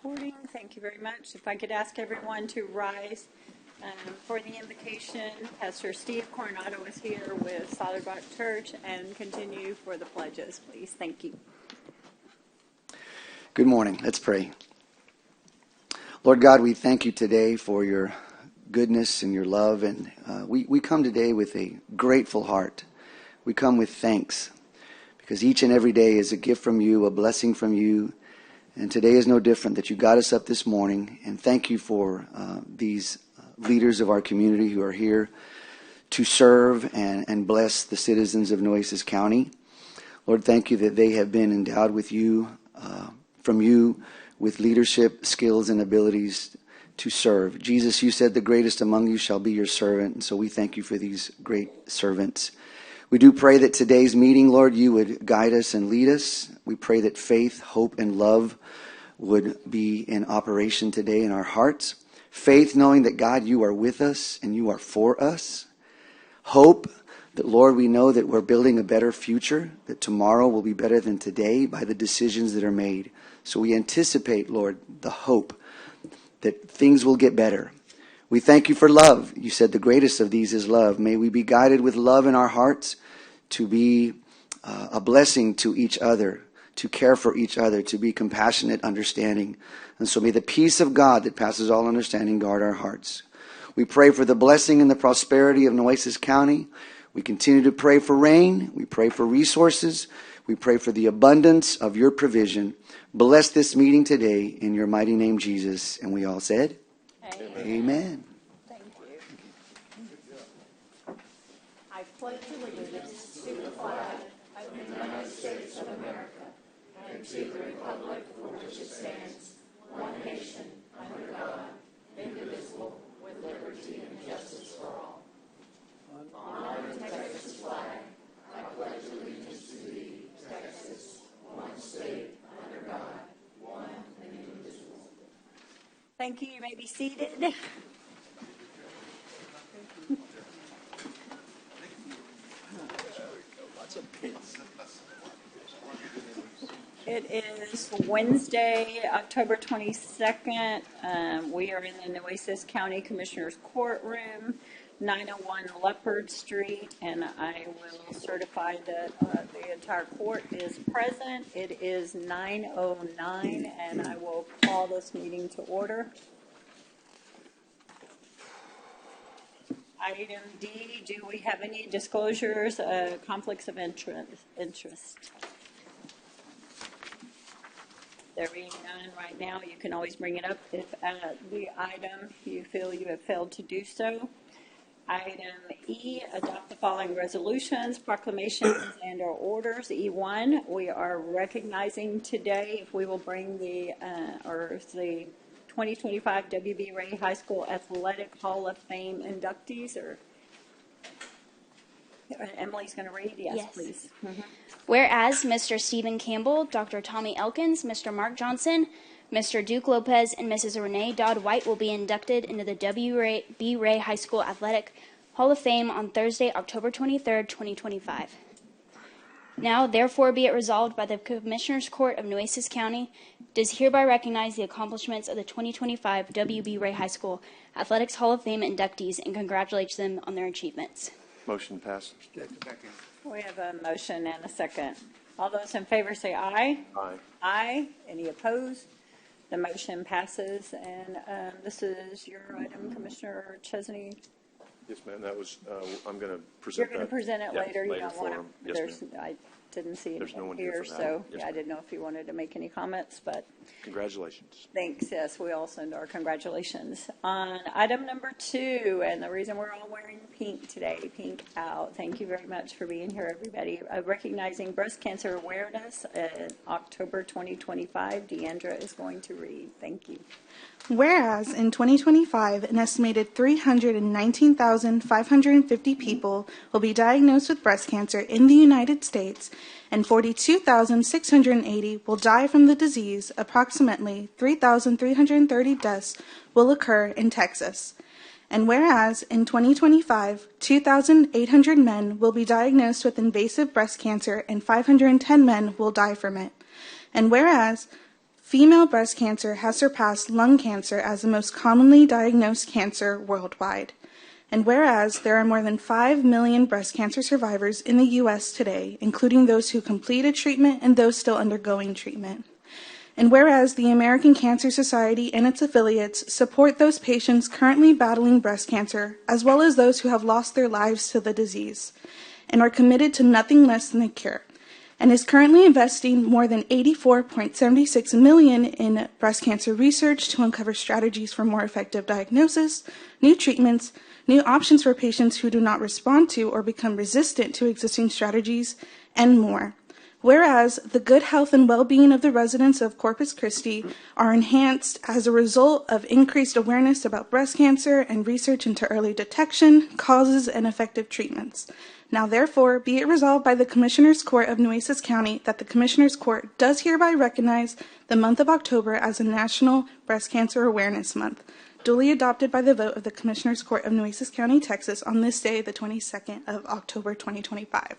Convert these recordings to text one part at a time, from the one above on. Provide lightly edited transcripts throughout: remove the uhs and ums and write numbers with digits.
recording. Thank you very much. If I could ask everyone to rise for the invocation. Pastor Steve Coronado is here with Solid Rock Church, and continue for the pledges, please. Thank you. Good morning. Let's pray. Lord God, we thank you today for your goodness and your love, and we come today with a grateful heart. We come with thanks, because each and every day is a gift from you, a blessing from you. And today is no different, that you got us up this morning. And thank you for these leaders of our community who are here to serve and bless the citizens of Nueces County. Lord, thank you that they have been endowed with you, from you, with leadership, skills, and abilities to serve. Jesus, you said the greatest among you shall be your servant. And so we thank you for these great servants. We do pray that today's meeting, Lord, you would guide us and lead us. We pray that faith, hope, and love would be in operation today in our hearts. Faith, knowing that, God, you are with us and you are for us. Hope that, Lord, we know that we're building a better future, that tomorrow will be better than today by the decisions that are made. So we anticipate, Lord, the hope that things will get better. We thank you for love. You said the greatest of these is love. May we be guided with love in our hearts to be a blessing to each other, to care for each other, to be compassionate, understanding. And so may the peace of God that passes all understanding guard our hearts. We pray for the blessing and the prosperity of Nueces County. We continue to pray for rain. We pray for resources. We pray for the abundance of your provision. Bless this meeting today in your mighty name, Jesus. And we all said, Amen. Amen. Thank you. I pledge allegiance to the flag of the United States of America and to the republic for which it stands, one nation, under God, indivisible, with liberty and justice for all. Honor the Texas flag. I pledge allegiance to thee, Texas, one state, under God, one and indivisible. Thank you. You may be seated. It is Wednesday, October 22nd. We are in the Nueces County Commissioner's Courtroom, 901 Leopard Street, and I will certify that the entire court is present. It is 9:09, and I will call this meeting to order. Item D, do we have any disclosures, conflicts of interest? There being none right now, you can always bring it up if at the item you feel you have failed to do so. Item E, adopt the following resolutions, proclamations, and or orders. E1, we are recognizing today, if we will bring the 2025 W.B. Ray High School Athletic Hall of Fame inductees, or Emily's going to read? Yes. Please. Mm-hmm. Whereas Mr. Stephen Campbell, Dr. Tommy Elkins, Mr. Mark Johnson, Mr. Duke Lopez, and Mrs. Renee Dodd-White will be inducted into the W.B. Ray High School Athletic Hall of Fame on Thursday, October 23rd, 2025. Now, therefore, be it resolved by the Commissioners Court of Nueces County, does hereby recognize the accomplishments of the 2025 W.B. Ray High School Athletics Hall of Fame inductees and congratulates them on their achievements. Motion passes. We have a motion and a second. All those in favor say aye. Aye. Aye. Any opposed? The motion passes, and this is your item, Commissioner Chesney. Yes, ma'am. That was. I'm going to present. You're going to present it yeah, later. You don't want to. Yes, ma'am. I didn't see There's anything no one here, for that. so Yes, yeah, I didn't know if you wanted to make any comments, but congratulations. thanks. Yes, we all send our congratulations. On item number 2, and the reason we're all wearing pink today, pink out. Thank you very much for being here, everybody. Recognizing Breast Cancer Awareness in October 2025. Deandra is going to read. Thank you. Whereas in 2025, an estimated 319,550 people will be diagnosed with breast cancer in the United States, and 42,680 will die from the disease, approximately 3,330 deaths will occur in Texas. And whereas in 2025, 2,800 men will be diagnosed with invasive breast cancer and 510 men will die from it. And whereas female breast cancer has surpassed lung cancer as the most commonly diagnosed cancer worldwide. And whereas there are more than 5 million breast cancer survivors in the U.S. today, including those who completed treatment and those still undergoing treatment. And whereas the American Cancer Society and its affiliates support those patients currently battling breast cancer, as well as those who have lost their lives to the disease, and are committed to nothing less than a cure, and is currently investing more than $84.76 million in breast cancer research to uncover strategies for more effective diagnosis, new treatments, new options for patients who do not respond to or become resistant to existing strategies, and more. Whereas the good health and well-being of the residents of Corpus Christi are enhanced as a result of increased awareness about breast cancer and research into early detection, causes, and effective treatments. Now therefore, be it resolved by the Commissioners Court of Nueces County that the Commissioners Court does hereby recognize the month of October as a National Breast Cancer Awareness Month, duly adopted by the vote of the Commissioners Court of Nueces County, Texas, on this day, the 22nd of October, 2025.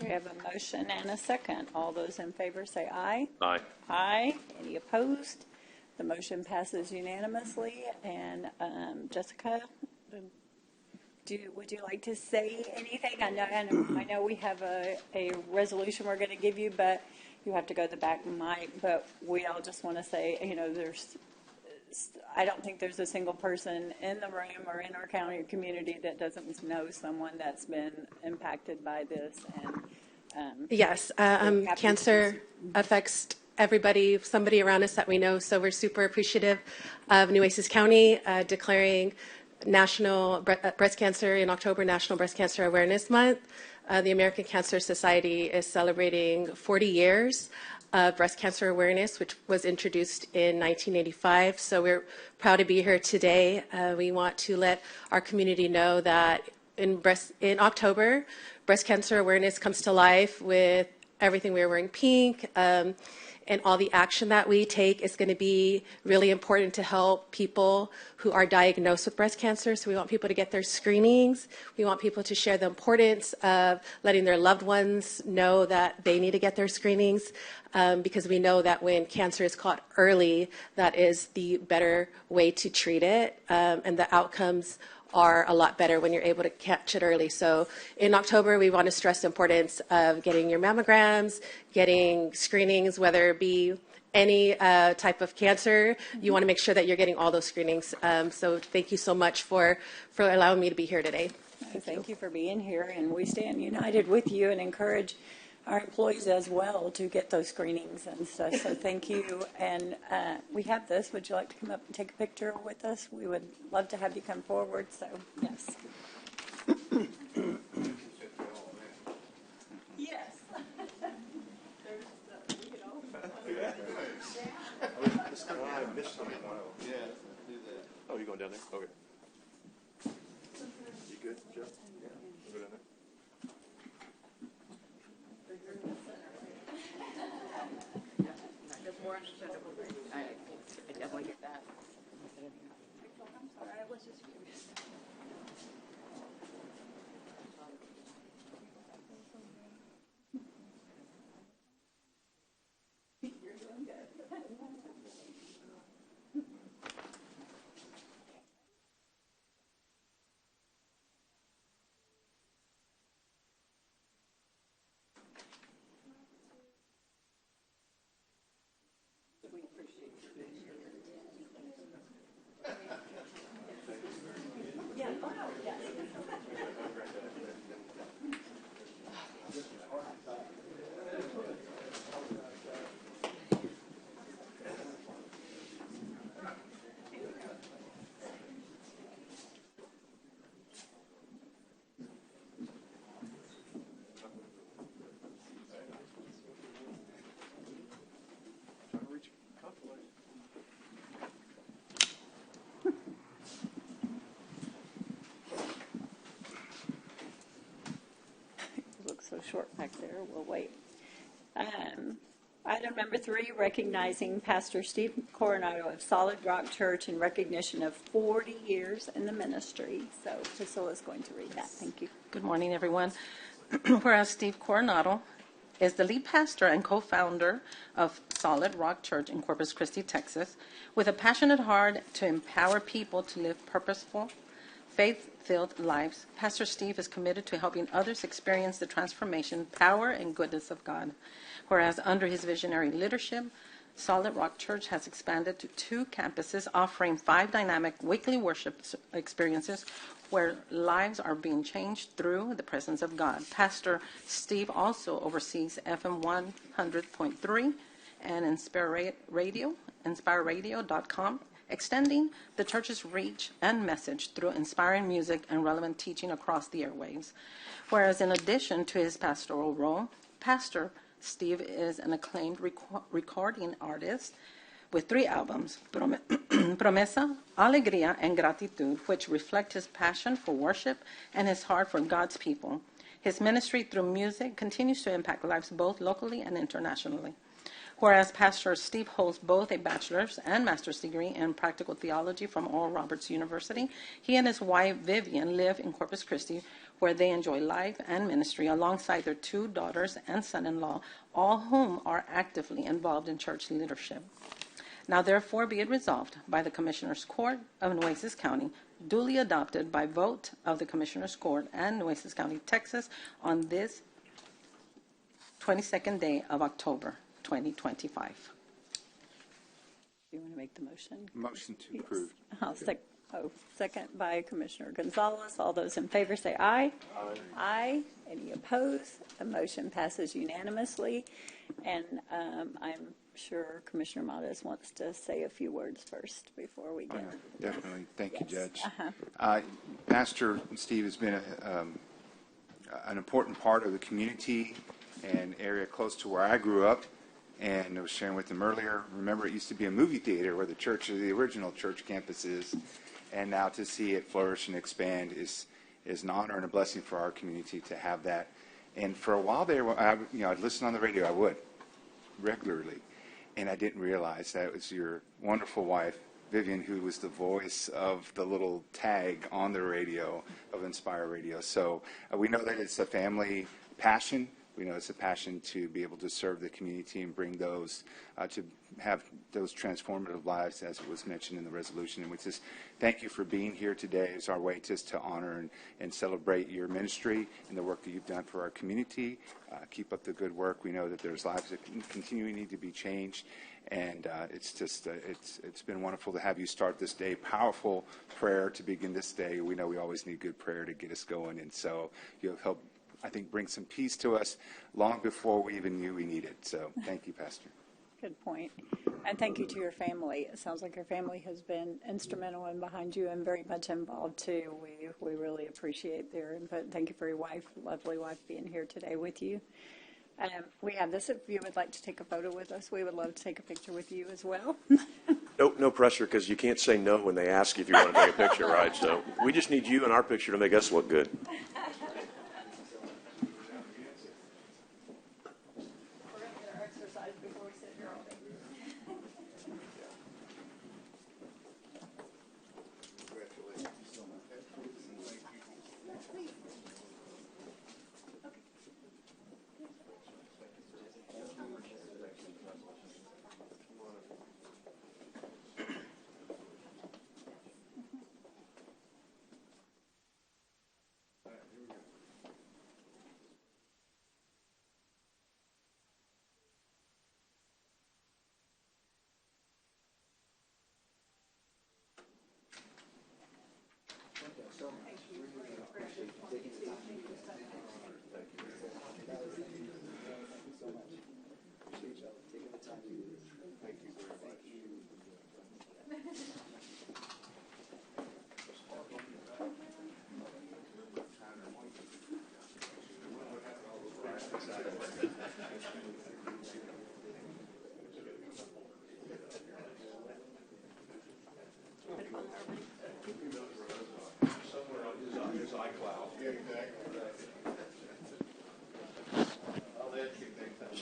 We have a motion and a second. All those in favor say aye. Aye. Aye. Any opposed? The motion passes unanimously. And Jessica, would you like to say anything? I know we have a resolution we're going to give you, but you have to go to the back mic. But we all just want to say, I don't think there's a single person in the room or in our county or community that doesn't know someone that's been impacted by this. And yes, cancer affects everybody, somebody around us that we know. So we're super appreciative of Nueces County declaring National Breast Cancer in October, National Breast Cancer Awareness Month. The American Cancer Society is celebrating 40 years of breast cancer awareness, which was introduced in 1985. So we're proud to be here today. We want to let our community know that in October, breast cancer awareness comes to life with everything. We're wearing pink, and all the action that we take is going to be really important to help people who are diagnosed with breast cancer. So we want people to get their screenings. We want people to share the importance of letting their loved ones know that they need to get their screenings, because we know that when cancer is caught early, that is the better way to treat it, and the outcomes are a lot better when you're able to catch it early. So in October, we want to stress the importance of getting your mammograms, getting screenings, whether it be any type of cancer. You want to make sure that you're getting all those screenings. So thank you so much for allowing me to be here today. Thank you for being here, and we stand united with you and encourage our employees as well to get those screenings and stuff. So thank you. And we have this. Would you like to come up and take a picture with us? We would love to have you come forward. So yes. Yes. I missed something. Yeah, do that. Oh, you going down there? Okay. You good, Joe? Yeah. Go down there. I definitely get that. I'm sorry, I was just curious. You're doing good. We appreciate you being here. Yeah, oh no, yes. Trying to reach conflict. You look so short back there. We'll wait. Item number 3, recognizing Pastor Steve Coronado of Solid Rock Church in recognition of 40 years in the ministry. So Priscilla's going to read that. Thank you. Good morning, everyone. Whereas Steve Coronado is the lead pastor and co-founder of Solid Rock Church in Corpus Christi, Texas. With a passionate heart to empower people to live purposeful, faith-filled lives, Pastor Steve is committed to helping others experience the transformation, power, and goodness of God. Whereas under his visionary leadership, Solid Rock Church has expanded to 2 campuses, offering 5 dynamic weekly worship experiences where lives are being changed through the presence of God. Pastor Steve also oversees FM 100.3 and InspireRadio.com, extending the church's reach and message through inspiring music and relevant teaching across the airwaves. Whereas in addition to his pastoral role, Pastor Steve is an acclaimed recording artist with 3 albums, Promesa, Alegría, and Gratitud, which reflect his passion for worship and his heart for God's people. His ministry through music continues to impact lives both locally and internationally. Whereas Pastor Steve holds both a bachelor's and master's degree in practical theology from Oral Roberts University, he and his wife Vivian live in Corpus Christi, where they enjoy life and ministry alongside their 2 daughters and son-in-law, all whom are actively involved in church leadership. Now therefore be it resolved by the Commissioners Court of Nueces County, duly adopted by vote of the Commissioners Court and Nueces County, Texas, on this 22nd day of October, 2025. Do you want to make the motion? Motion to approve. Second by Commissioner Gonzalez. All those in favor say aye. Aye. Aye. Any opposed? The motion passes unanimously. And I'm sure Commissioner Mottas wants to say a few words first before we get. Definitely. Thank you, Judge. Uh-huh. Pastor Steve has been an important part of the community and area close to where I grew up. And I was sharing with him earlier, remember it used to be a movie theater where the original church campus is. And now to see it flourish and expand is an honor and a blessing for our community to have that. And for a while there, I'd listen on the radio. I would regularly, and I didn't realize that it was your wonderful wife, Vivian, who was the voice of the little tag on the radio of Inspire Radio. So we know that it's a family passion. We know it's a passion to be able to serve the community and bring those, to have those transformative lives, as it was mentioned in the resolution. And we just thank you for being here today. It's our way just to honor and celebrate your ministry and the work that you've done for our community. Keep up the good work. We know that there's lives that continually need to be changed. And it's just, it's been wonderful to have you start this day. Powerful prayer to begin this day. We know we always need good prayer to get us going. And so you have helped, I think, bring some peace to us long before we even knew we needed. So thank you, Pastor. Good point. And thank you to your family. It sounds like your family has been instrumental and behind you and very much involved too. We really appreciate their input. Thank you for your wife, lovely wife, being here today with you. We have this. If you would like to take a photo with us, we would love to take a picture with you as well. No pressure, because you can't say no when they ask if you want to take a picture, right? So we just need you and our picture to make us look good.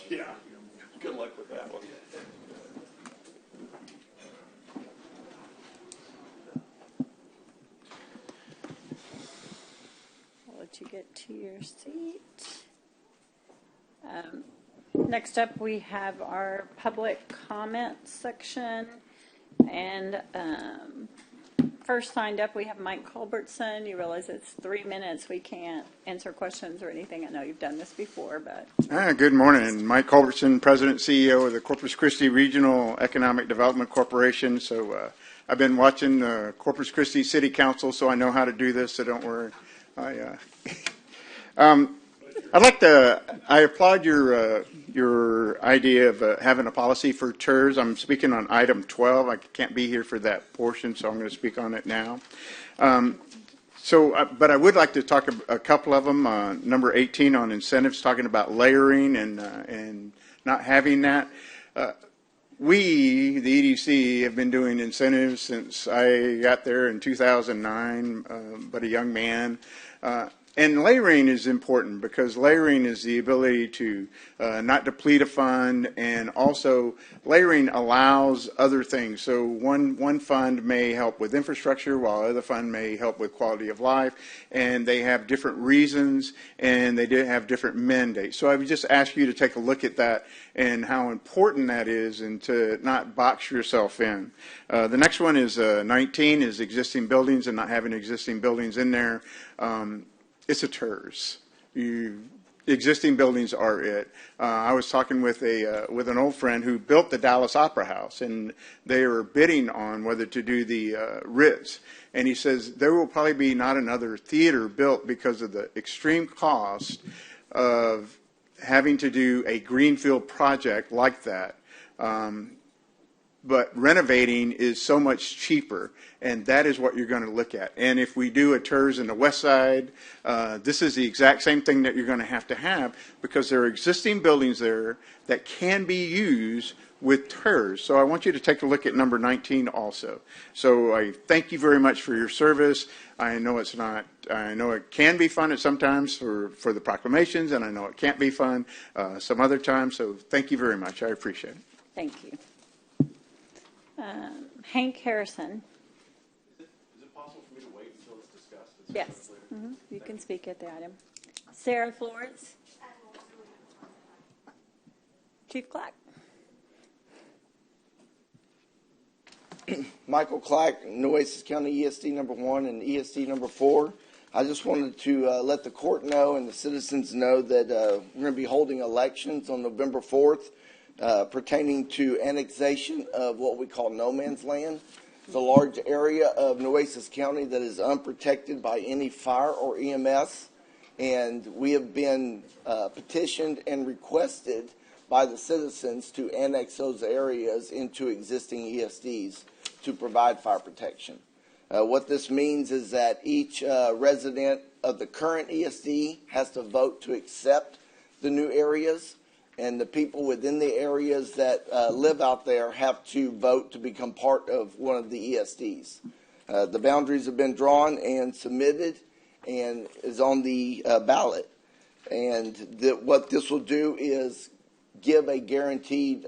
Yeah, good luck with that one. I'll let you get to your seat. Next up, we have our public comment section. And first signed up, we have Mike Culbertson. You realize it's 3 minutes. We can't answer questions or anything. I know you've done this before, but. Good morning. Mike Culbertson, President CEO of the Corpus Christi Regional Economic Development Corporation. So I've been watching Corpus Christi City Council, so I know how to do this, so don't worry. I applaud your idea of having a policy for TERS. I'm speaking on item 12. I can't be here for that portion, so I'm going to speak on it now. But I would like to talk a couple of them. Number 18 on incentives, talking about layering and not having that. We, the EDC, have been doing incentives since I got there in 2009, but a young man. And layering is important because layering is the ability to not deplete a fund, and also layering allows other things. So one fund may help with infrastructure while other fund may help with quality of life, and they have different reasons and they did have different mandates. So I would just ask you to take a look at that and how important that is, and to not box yourself in. The next one is 19 is existing buildings and not having existing buildings in there. It's a TERS. Existing buildings are it. I was talking with an old friend who built the Dallas Opera House, and they were bidding on whether to do the Ritz. And he says there will probably be not another theater built because of the extreme cost of having to do a greenfield project like that. But renovating is so much cheaper, and that is what you're going to look at. And if we do a TERS in the west side, this is the exact same thing that you're going to have, because there are existing buildings there that can be used with TERS. So I want you to take a look at number 19 also. So I thank you very much for your service. I know I know it can be fun at sometimes for the proclamations, and I know it can't be fun some other times. So thank you very much. I appreciate it. Thank you. Hank Harrison. Is it possible for me to wait until it's discussed? Yes. Mm-hmm. You can speak at the item. Sarah Florence. Chief Clack. Michael Clack, Nueces County ESD number 1 and ESD number 4. I just wanted to let the court know and the citizens know that we're going to be holding elections on November 4th. Pertaining to annexation of what we call no man's land. It's a large area of Nueces County that is unprotected by any fire or EMS, and we have been petitioned and requested by the citizens to annex those areas into existing ESDs to provide fire protection. What this means is that each resident of the current ESD has to vote to accept the new areas, and the people within the areas that live out there have to vote to become part of one of the ESDs. The boundaries have been drawn and submitted and is on the ballot. And what this will do is give a guaranteed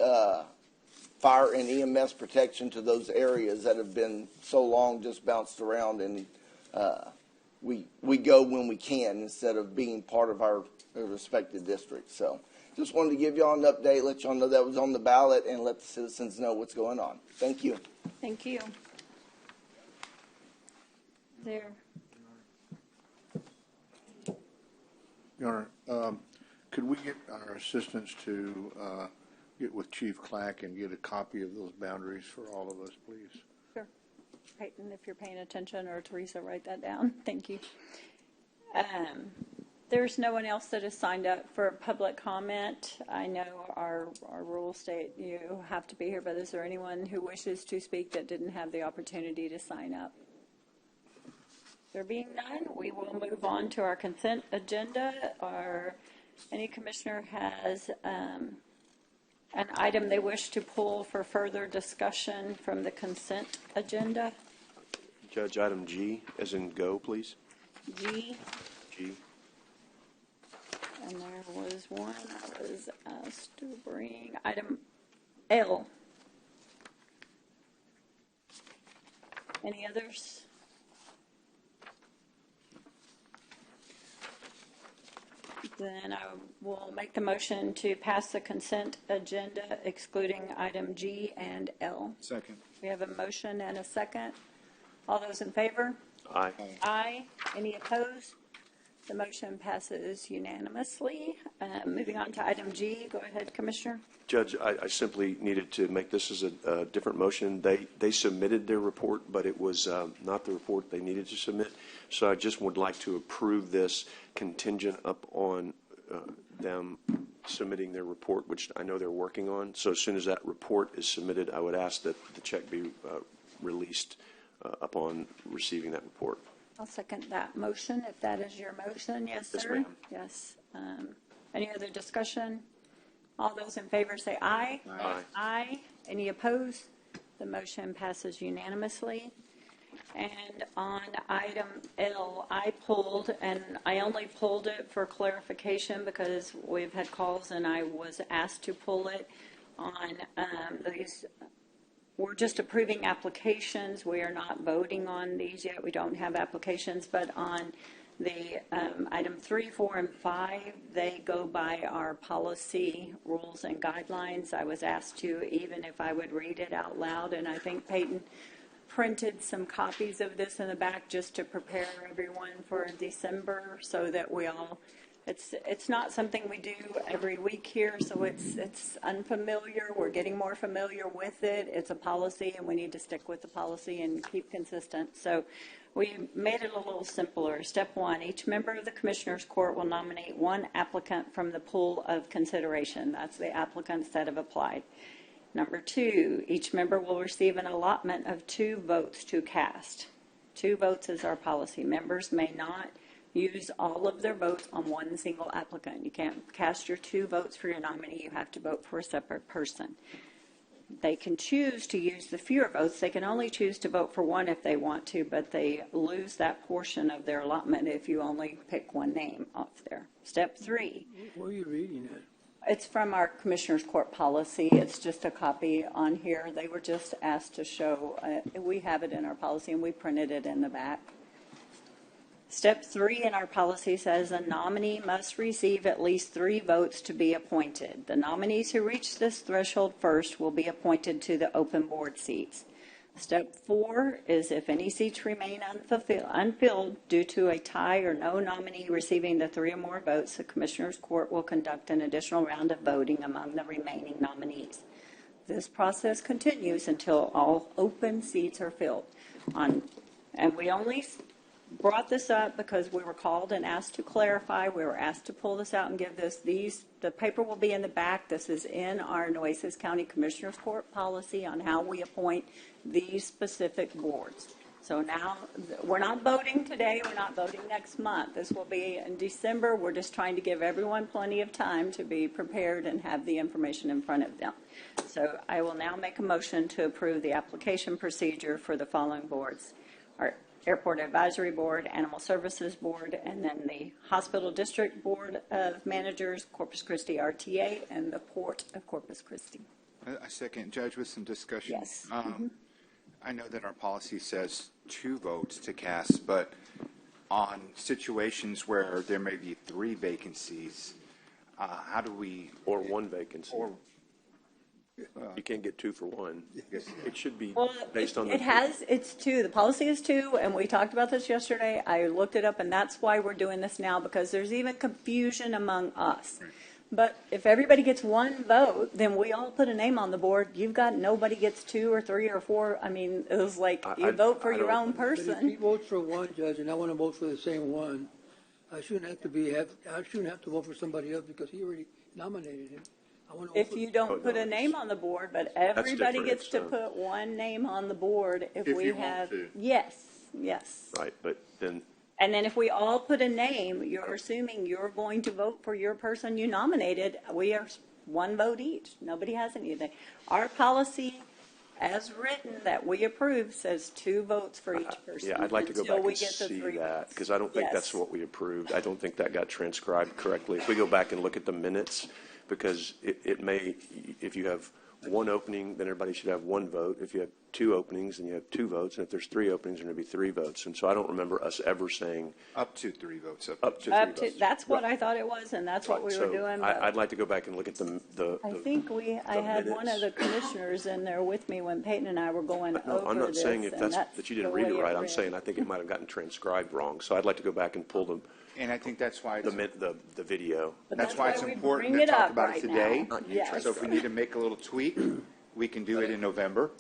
fire and EMS protection to those areas that have been so long just bounced around, and we go when we can instead of being part of our respective districts. So just wanted to give y'all an update, let y'all know that was on the ballot, and let the citizens know what's going on. Thank you. Thank you. There. Your Honor, could we get our assistants to get with Chief Clack and get a copy of those boundaries for all of us, please? Sure. Peyton, if you're paying attention, or Teresa, write that down. Thank you. There's no one else that has signed up for public comment. I know our rules state you have to be here, but is there anyone who wishes to speak that didn't have the opportunity to sign up? There being none, we will move on to our consent agenda. Any commissioner has an item they wish to pull for further discussion from the consent agenda? Judge, item G, as in go, please. G. G. And there was one I was asked to bring. Item L. Any others? Then I will make the motion to pass the consent agenda excluding item G and L. Second. We have a motion and a second. All those in favor? Aye. Aye. Any opposed? The motion passes unanimously. Moving on to item G. Go ahead, Commissioner. Judge, I simply needed to make this as a different motion. They submitted their report, but it was not the report they needed to submit. So I just would like to approve this contingent upon them submitting their report, which I know they're working on. So as soon as that report is submitted, I would ask that the check be released upon receiving that report. I'll second that motion if that is your motion. Yes, Yes, sir? ma'am. Yes. Any other discussion? All those in favor say aye. Aye. Aye. Any opposed? The motion passes unanimously. And on item L, I pulled, and I only pulled it for clarification because we've had calls and I was asked to pull it on these. We're just approving applications. We are not voting on these yet. We don't have applications, but on the item 3, 4, and 5, they go by our policy rules and guidelines. I was asked to, even if I would read it out loud, and I think Peyton printed some copies of this in the back just to prepare everyone for December so that we all, it's not something we do every week here, so it's unfamiliar. We're getting more familiar with it. It's a policy, and we need to stick with the policy and keep consistent. So we made it a little simpler. Step 1, each member of the Commissioners Court will nominate one applicant from the pool of consideration. That's the applicants that have applied. Number 2, each member will receive an allotment of 2 votes to cast. 2 votes is our policy. Members may not use all of their votes on one single applicant. You can't cast your 2 votes for your nominee. You have to vote for a separate person. They can choose to use the fewer votes. They can only choose to vote for one if they want to, but they lose that portion of their allotment if you only pick one name off there. Step 3. Where are you reading it? It's from our Commissioners Court policy. It's just a copy on here. They were just asked to show. We have it in our policy, and we printed it in the back. Step 3 in our policy says a nominee must receive at least 3 votes to be appointed. The nominees who reach this threshold first will be appointed to the open board seats. Step 4 is if any seats remain unfilled due to a tie or no nominee receiving the 3 or more votes, the Commissioners Court will conduct an additional round of voting among the remaining nominees. This process continues until all open seats are filled. And we only brought this up because we were called and asked to clarify. We were asked to pull this out and give this. The paper will be in the back. This is in our Nueces County Commissioners Court policy on how we appoint these specific boards. So now we're not voting today. We're not voting next month. This will be in December. We're just trying to give everyone plenty of time to be prepared and have the information in front of them. So I will now make a motion to approve the application procedure for the following boards. Our Airport Advisory Board, Animal Services Board, and then the Hospital District Board of Managers, Corpus Christi RTA, and the Port of Corpus Christi. I second, Judge, with some discussion. Yes. I know that our policy says 2 votes to cast, but on situations where there may be 3 vacancies, how do we... Or 1 vacancy. You can't get 2 for 1. It should be based on the... It's 2. The policy is 2, and we talked about this yesterday. I looked it up, and that's why we're doing this now, because there's even confusion among us. Right. But if everybody gets 1 vote, then we all put a name on the board. You've got nobody gets 2 or 3 or 4. I mean, it was like you vote for your own person. But if he votes for one judge and I want to vote for the same one, I shouldn't have to vote for somebody else because he already nominated him. If you don't put a name on the board, but everybody different. gets to put 1 name on the board if we you want have, to. yes. Right, but then... And then if we all put a name, you're assuming you're going to vote for your person you nominated. We are 1 vote each. Nobody has anything. Our policy, as written, that we approve, says 2 votes for each person. Yeah, I'd like to go back and see that, votes. because I don't think that's what we approved. I don't think that got transcribed correctly. If we go back and look at the minutes, because it may, if you have 1 opening, then everybody should have 1 vote. If you have 2 openings, and you have 2 votes, and if there's 3 openings, there are going to be 3 votes. And so I don't remember us ever saying Up to 3 votes. up to 3 Up to, votes. that's what I thought it was, and that's what we were So doing. But I'd like to go back and look at the I think I had one of minutes. the commissioners in there with me when Peyton and I were going No, over I'm not this, saying if and that's, that's that you the didn't read it way right. I'm read. saying I think it might have gotten transcribed wrong. So I'd like to go back and pull And I think that's why it's, the video. But that's why it's we important bring to it talk up about right it today. now. Not you, Yes. So if we need to make a little tweak, we can do it in November,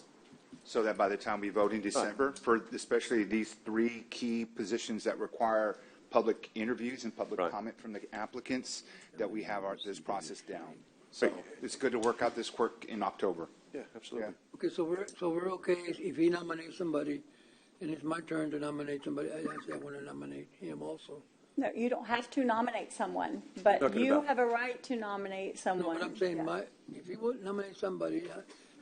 so that by the time we vote in December, for especially these 3 key positions that require public interviews and public Right. comment from the applicants, that we have this process down. So it's good to work out this quirk in October. Yeah, absolutely. Okay, so we're okay if he nominates somebody, and it's my turn to nominate somebody. I say I want to nominate him also. No, you don't have to nominate someone, Talking but you about- have a right to nominate No, someone. but I'm saying Yeah. if he would nominate somebody,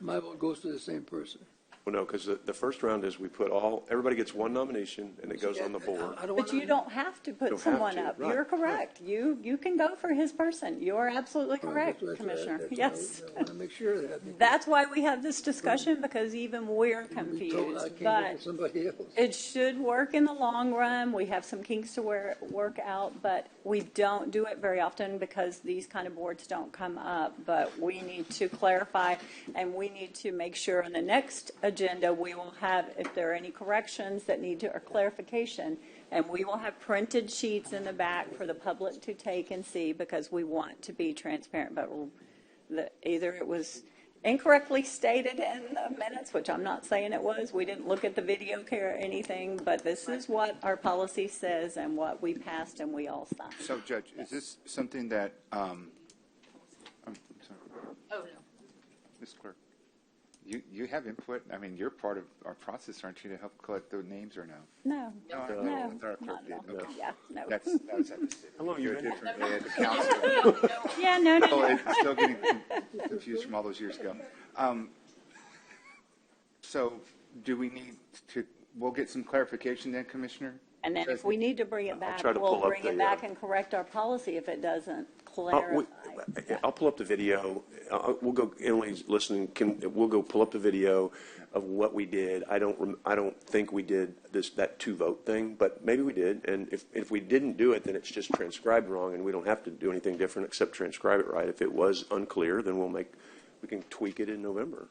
my vote goes to the same person. Well, no, because the first round is we put everybody gets 1 nomination, and it goes on the board. I don't But wanna- you don't have to put Don't have someone to, up. right, You're correct. You can go for his person. You're absolutely Well, correct, that's- Commissioner. that's- Yes. I want to make sure of that. That's why we have this discussion, because even we're Be told I confused. can't go But for somebody else. it should work in the long run. We have some kinks to work out, but we don't do it very often because these kind of boards don't come up. But we need to clarify, and we need to make sure on the next agenda, we will have, if there are any corrections that need to, or clarification, and we will have printed sheets in the back for the public to take and see, because we want to be transparent. But either it was incorrectly stated in the minutes, which I'm not saying it was. We didn't look at the video care or anything, but this is what our policy says and what we passed and we all signed. So, Judge, is this something that, I'm sorry, Oh, no. Ms. Clerk, you have input? I mean, you're part of our process, aren't you, to help collect the names or no? No, No, no, I thought our clerk not did. at all. Okay. Yeah, no. That was at the city. How long You're you been different at the council. Yeah, no, no, Oh, no. it's still getting confused from all those years ago. So do we need to, we'll get some clarification then, Commissioner? And then if we need to bring it back, try to we'll pull up bring it the, back and correct our policy if it doesn't clarify. I'll pull up the video. We'll go, Emily's listening, we'll go pull up the video of what we did. I don't think we did that 2-vote thing, but maybe we did. And if we didn't do it, then it's just transcribed wrong, and we don't have to do anything different except transcribe it right. If it was unclear, then we can tweak it in November.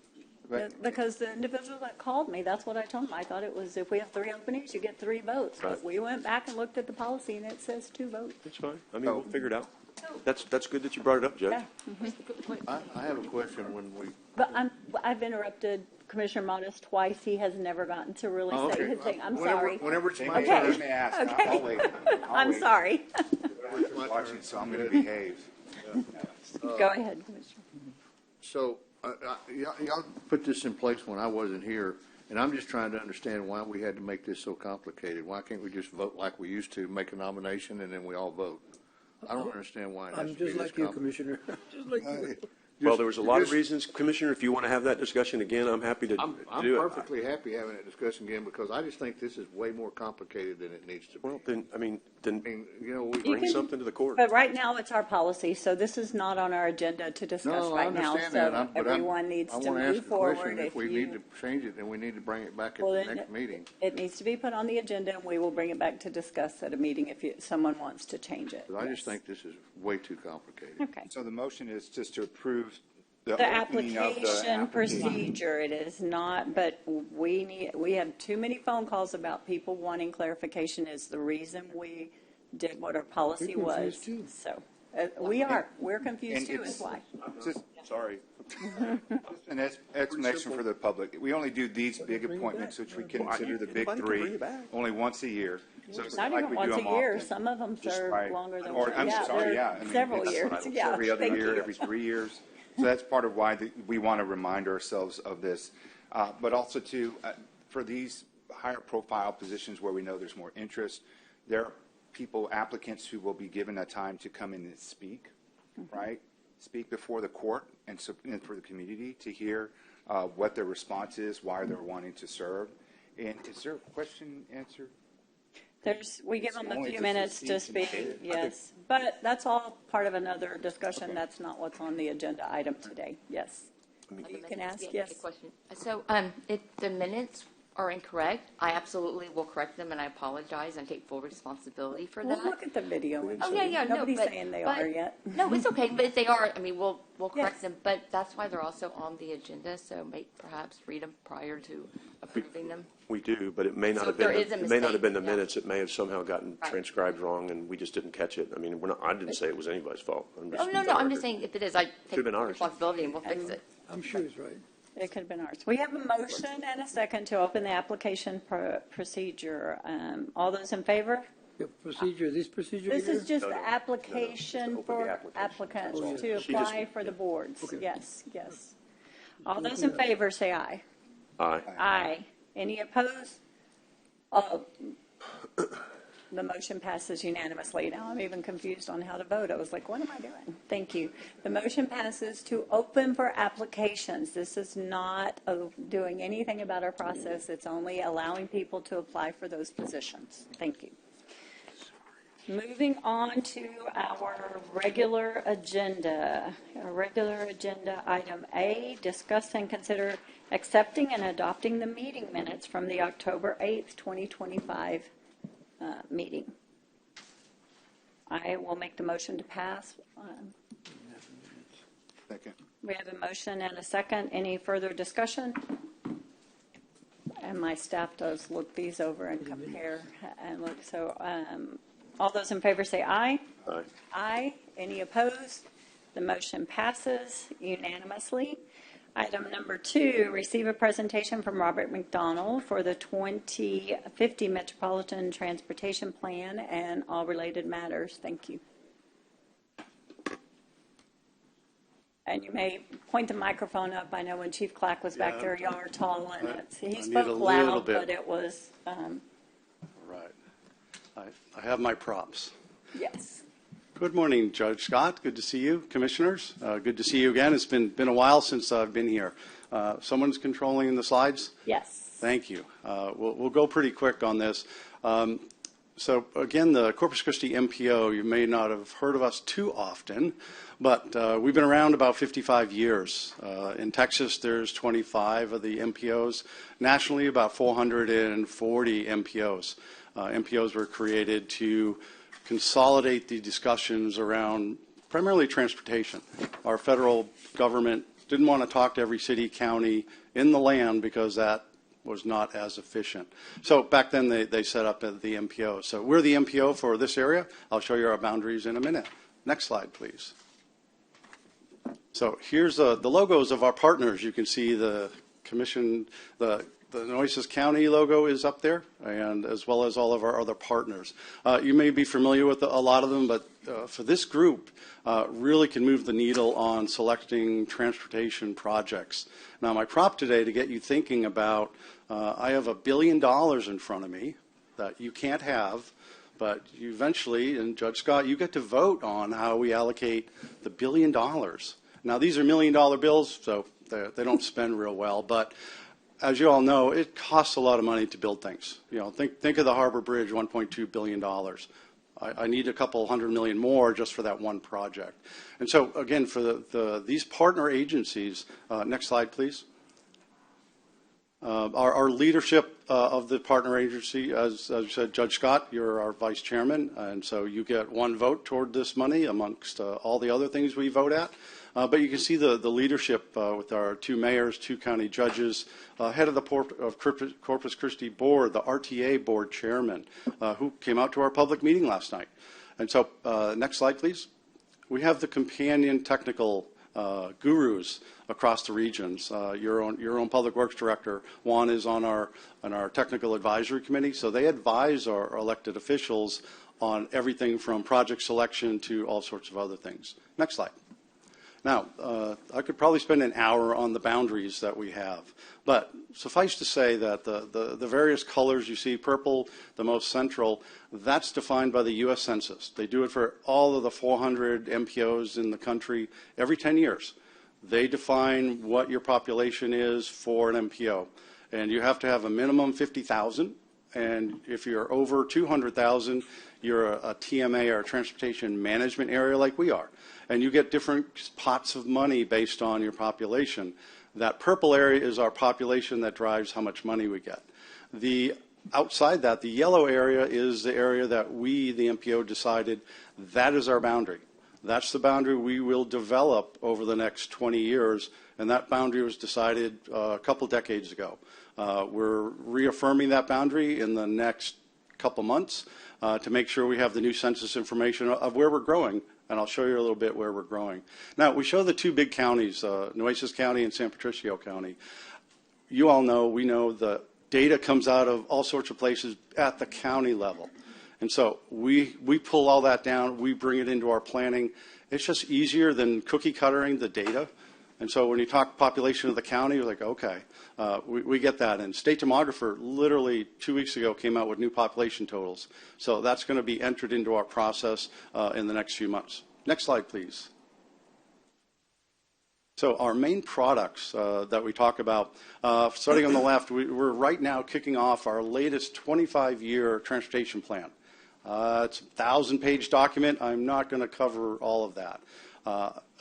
Because the individual that called me, that's what I told him. I thought it was, if we have 3 openings, you get 3 votes. But Right. we went back and looked at the policy, and it says 2 votes. That's fine. I mean, we'll figure it out. That's good that you brought it up, Judge. Yeah. I have a question when we. But I've interrupted Commissioner Modis twice. He has never gotten to really Oh, say okay. his thing. I'm Whenever- sorry. Whenever it's my Okay. turn. Let me ask. Okay. I'll wait. I'm sorry. I'm watching, so I'm going to behave. Go ahead, Commissioner. So, y'all put this in place when I wasn't here, and I'm just trying to understand why we had to make this so complicated. Why can't we just vote like we used to, make a nomination, and then we all vote? I don't understand why it has I'm to be just this like you, complicated. Commissioner. Just like you. Well, there was a lot of reasons. Commissioner, if you want to have that discussion again, I'm happy to I'm do it. perfectly happy having that discussion again, because I just think this is way more complicated than it needs to be. Well, then, I mean, I mean, you know, we. bring something to the court. But right now, it's our policy, so this is not on our agenda to discuss No, I right now. understand So that. everyone needs I to want to ask move a forward. question. If we need to change it, then we need to bring it back at Well, the then next meeting. It needs to be put on the agenda, and we will bring it back to discuss at a meeting if someone wants to change it. Because I just Yes. think this is way too complicated. Okay. So the motion is just to approve the The opening of the application procedure, it is not, but we have too many phone calls about people wanting clarification is the reason we did what our policy We're was. confused, too. So, we're confused And too, it's- is why. Just Sorry. an explanation for the public. We only do these big appointments, which we consider the big Anybody can bring 3, it back. only once a year. So it's Not like even we do once a them year, often. some of them Just serve right. longer than Or, one. I'm sorry, they're yeah. I mean, several it's years, yeah. Every other thank year, you. every 3 years. So that's part of why we want to remind ourselves of this. But also too, for these higher profile positions where we know there's more interest, there are applicants who will be given a time to come in and speak, right? Speak before the court and for the community to hear what their response is, why they're wanting to serve. And is there a question, answer? We give them a Only few just minutes to speak. speak, yes. But that's all part of another discussion. That's not what's on the agenda item today. Yes. You can ask, Yeah, yes. a question. So if the minutes are incorrect, I absolutely will correct them, and I apologize and take full responsibility for that. We'll look at the video and Oh, see. yeah, yeah, no, Nobody's but- saying they but- are yet. No, it's okay, but if they are, I mean, we'll correct Yes. them, but that's why they're also on the agenda, so perhaps read them prior to approving them. We do, but it may not So have if been, there is a it may not have been the mistake, yeah. minutes. It may have somehow gotten Right. transcribed wrong, and we just didn't catch it. I mean, I didn't say it was anybody's fault. Oh, no, I'm just saying if it is, I take been ours. responsibility and we'll fix it. I'm sure it's right. It could have been ours. We have a motion and a second to open the application procedure. All those in favor? The procedure, this procedure This here? is just No, the no. application Just open the for application. applicants Oh, yeah. to She just- apply for the boards. Okay. Yes, yes. All those in favor, say aye. Aye. Aye. Any opposed? Oh, the motion passes unanimously. Now I'm even confused on how to vote. I was like, what am I doing? Thank you. The motion passes to open for applications. This is not doing anything about our process. It's only allowing people to apply for those positions. Thank you. Moving on to our regular agenda. Our regular agenda, item A, discuss and consider accepting and adopting the meeting minutes from the October 8th, 2025 meeting. I will make the motion to pass. Second. We have a motion and a second. Any further discussion? And my staff does look these over and compare and look. So all those in favor say aye. Aye. Aye. Any opposed? The motion passes unanimously. Item number 2, receive a presentation from Robert McDonald for the 2050 Metropolitan Transportation Plan and all related matters. Thank you. And you may point the microphone up. I know when Chief Clack was back there, y'all are tall, and he need spoke a little loud, bit. but it was, Right. I have my props. yes. Good morning, Judge Scott. Good to see you, commissioners. Good to see you again. It's been a while since I've been here. Someone's controlling the slides? Yes. Thank you. We'll go pretty quick on this. So again, the Corpus Christi MPO, you may not have heard of us too often, but we've been around about 55 years. In Texas, there's 25 of the MPOs. Nationally, about 440 MPOs. MPOs were created to consolidate the discussions around primarily transportation. Our federal government didn't want to talk to every city, county in the land because that was not as efficient. So back then they set up the MPO. So we're the MPO for this area. I'll show you our boundaries in a minute. Next slide, please. So here's the logos of our partners. You can see the commission, the Nueces County logo is up there, and as well as all of our other partners. You may be familiar with a lot of them, but for this group, really can move the needle on selecting transportation projects. Now, my prop today to get you thinking about, I have $1 billion in front of me that you can't have, but you eventually, and Judge Scott, you get to vote on how we allocate the $1 billion. Now, these are $1 million bills, so they don't spend real well, but as you all know, it costs a lot of money to build things. You know, think of the Harbor Bridge, $1.2 billion. I need a couple $100 million more just for that one project. And so, again, for these partner agencies, next slide, please. Our leadership of the partner agency, as you said, Judge Scott, you're our vice chairman, and so you get one vote toward this money amongst all the other things we vote at. But you can see the leadership with our 2 mayors, 2 county judges, head of the Port of Corpus Christi board, the RTA board chairman, who came out to our public meeting last night. And so, next slide, please. We have the companion technical gurus across the regions. Your own public works director, Juan, is on our technical advisory committee. So they advise our elected officials on everything from project selection to all sorts of other things. Next slide. Now, I could probably spend an hour on the boundaries that we have, but suffice to say that the various colors you see, purple, the most central, that's defined by the U.S. Census. They do it for all of the 400 MPOs in the country every 10 years. They define what your population is for an MPO, and you have to have a minimum 50,000, and if you're over 200,000, you're a TMA or a transportation management area like we are. And you get different pots of money based on your population. That purple area is our population that drives how much money we get. Outside that, the yellow area is the area that we, the MPO, decided that is our boundary. That's the boundary we will develop over the next 20 years, and that boundary was decided a couple decades ago. We're reaffirming that boundary in the next couple months to make sure we have the new census information of where we're growing, and I'll show you a little bit where we're growing. Now, we show the two big counties, Nueces County and San Patricio County. You all know, we know the data comes out of all sorts of places at the county level. And so we pull all that down, we bring it into our planning. It's just easier than cookie cuttering the data. And so when you talk population of the county, you're like, okay, we get that. And State Demographer literally 2 weeks ago came out with new population totals. So that's going to be entered into our process in the next few months. Next slide, please. So our main products that we talk about, starting on the left, we're right now kicking off our latest 25-year transportation plan. It's a 1,000-page document. I'm not going to cover all of that.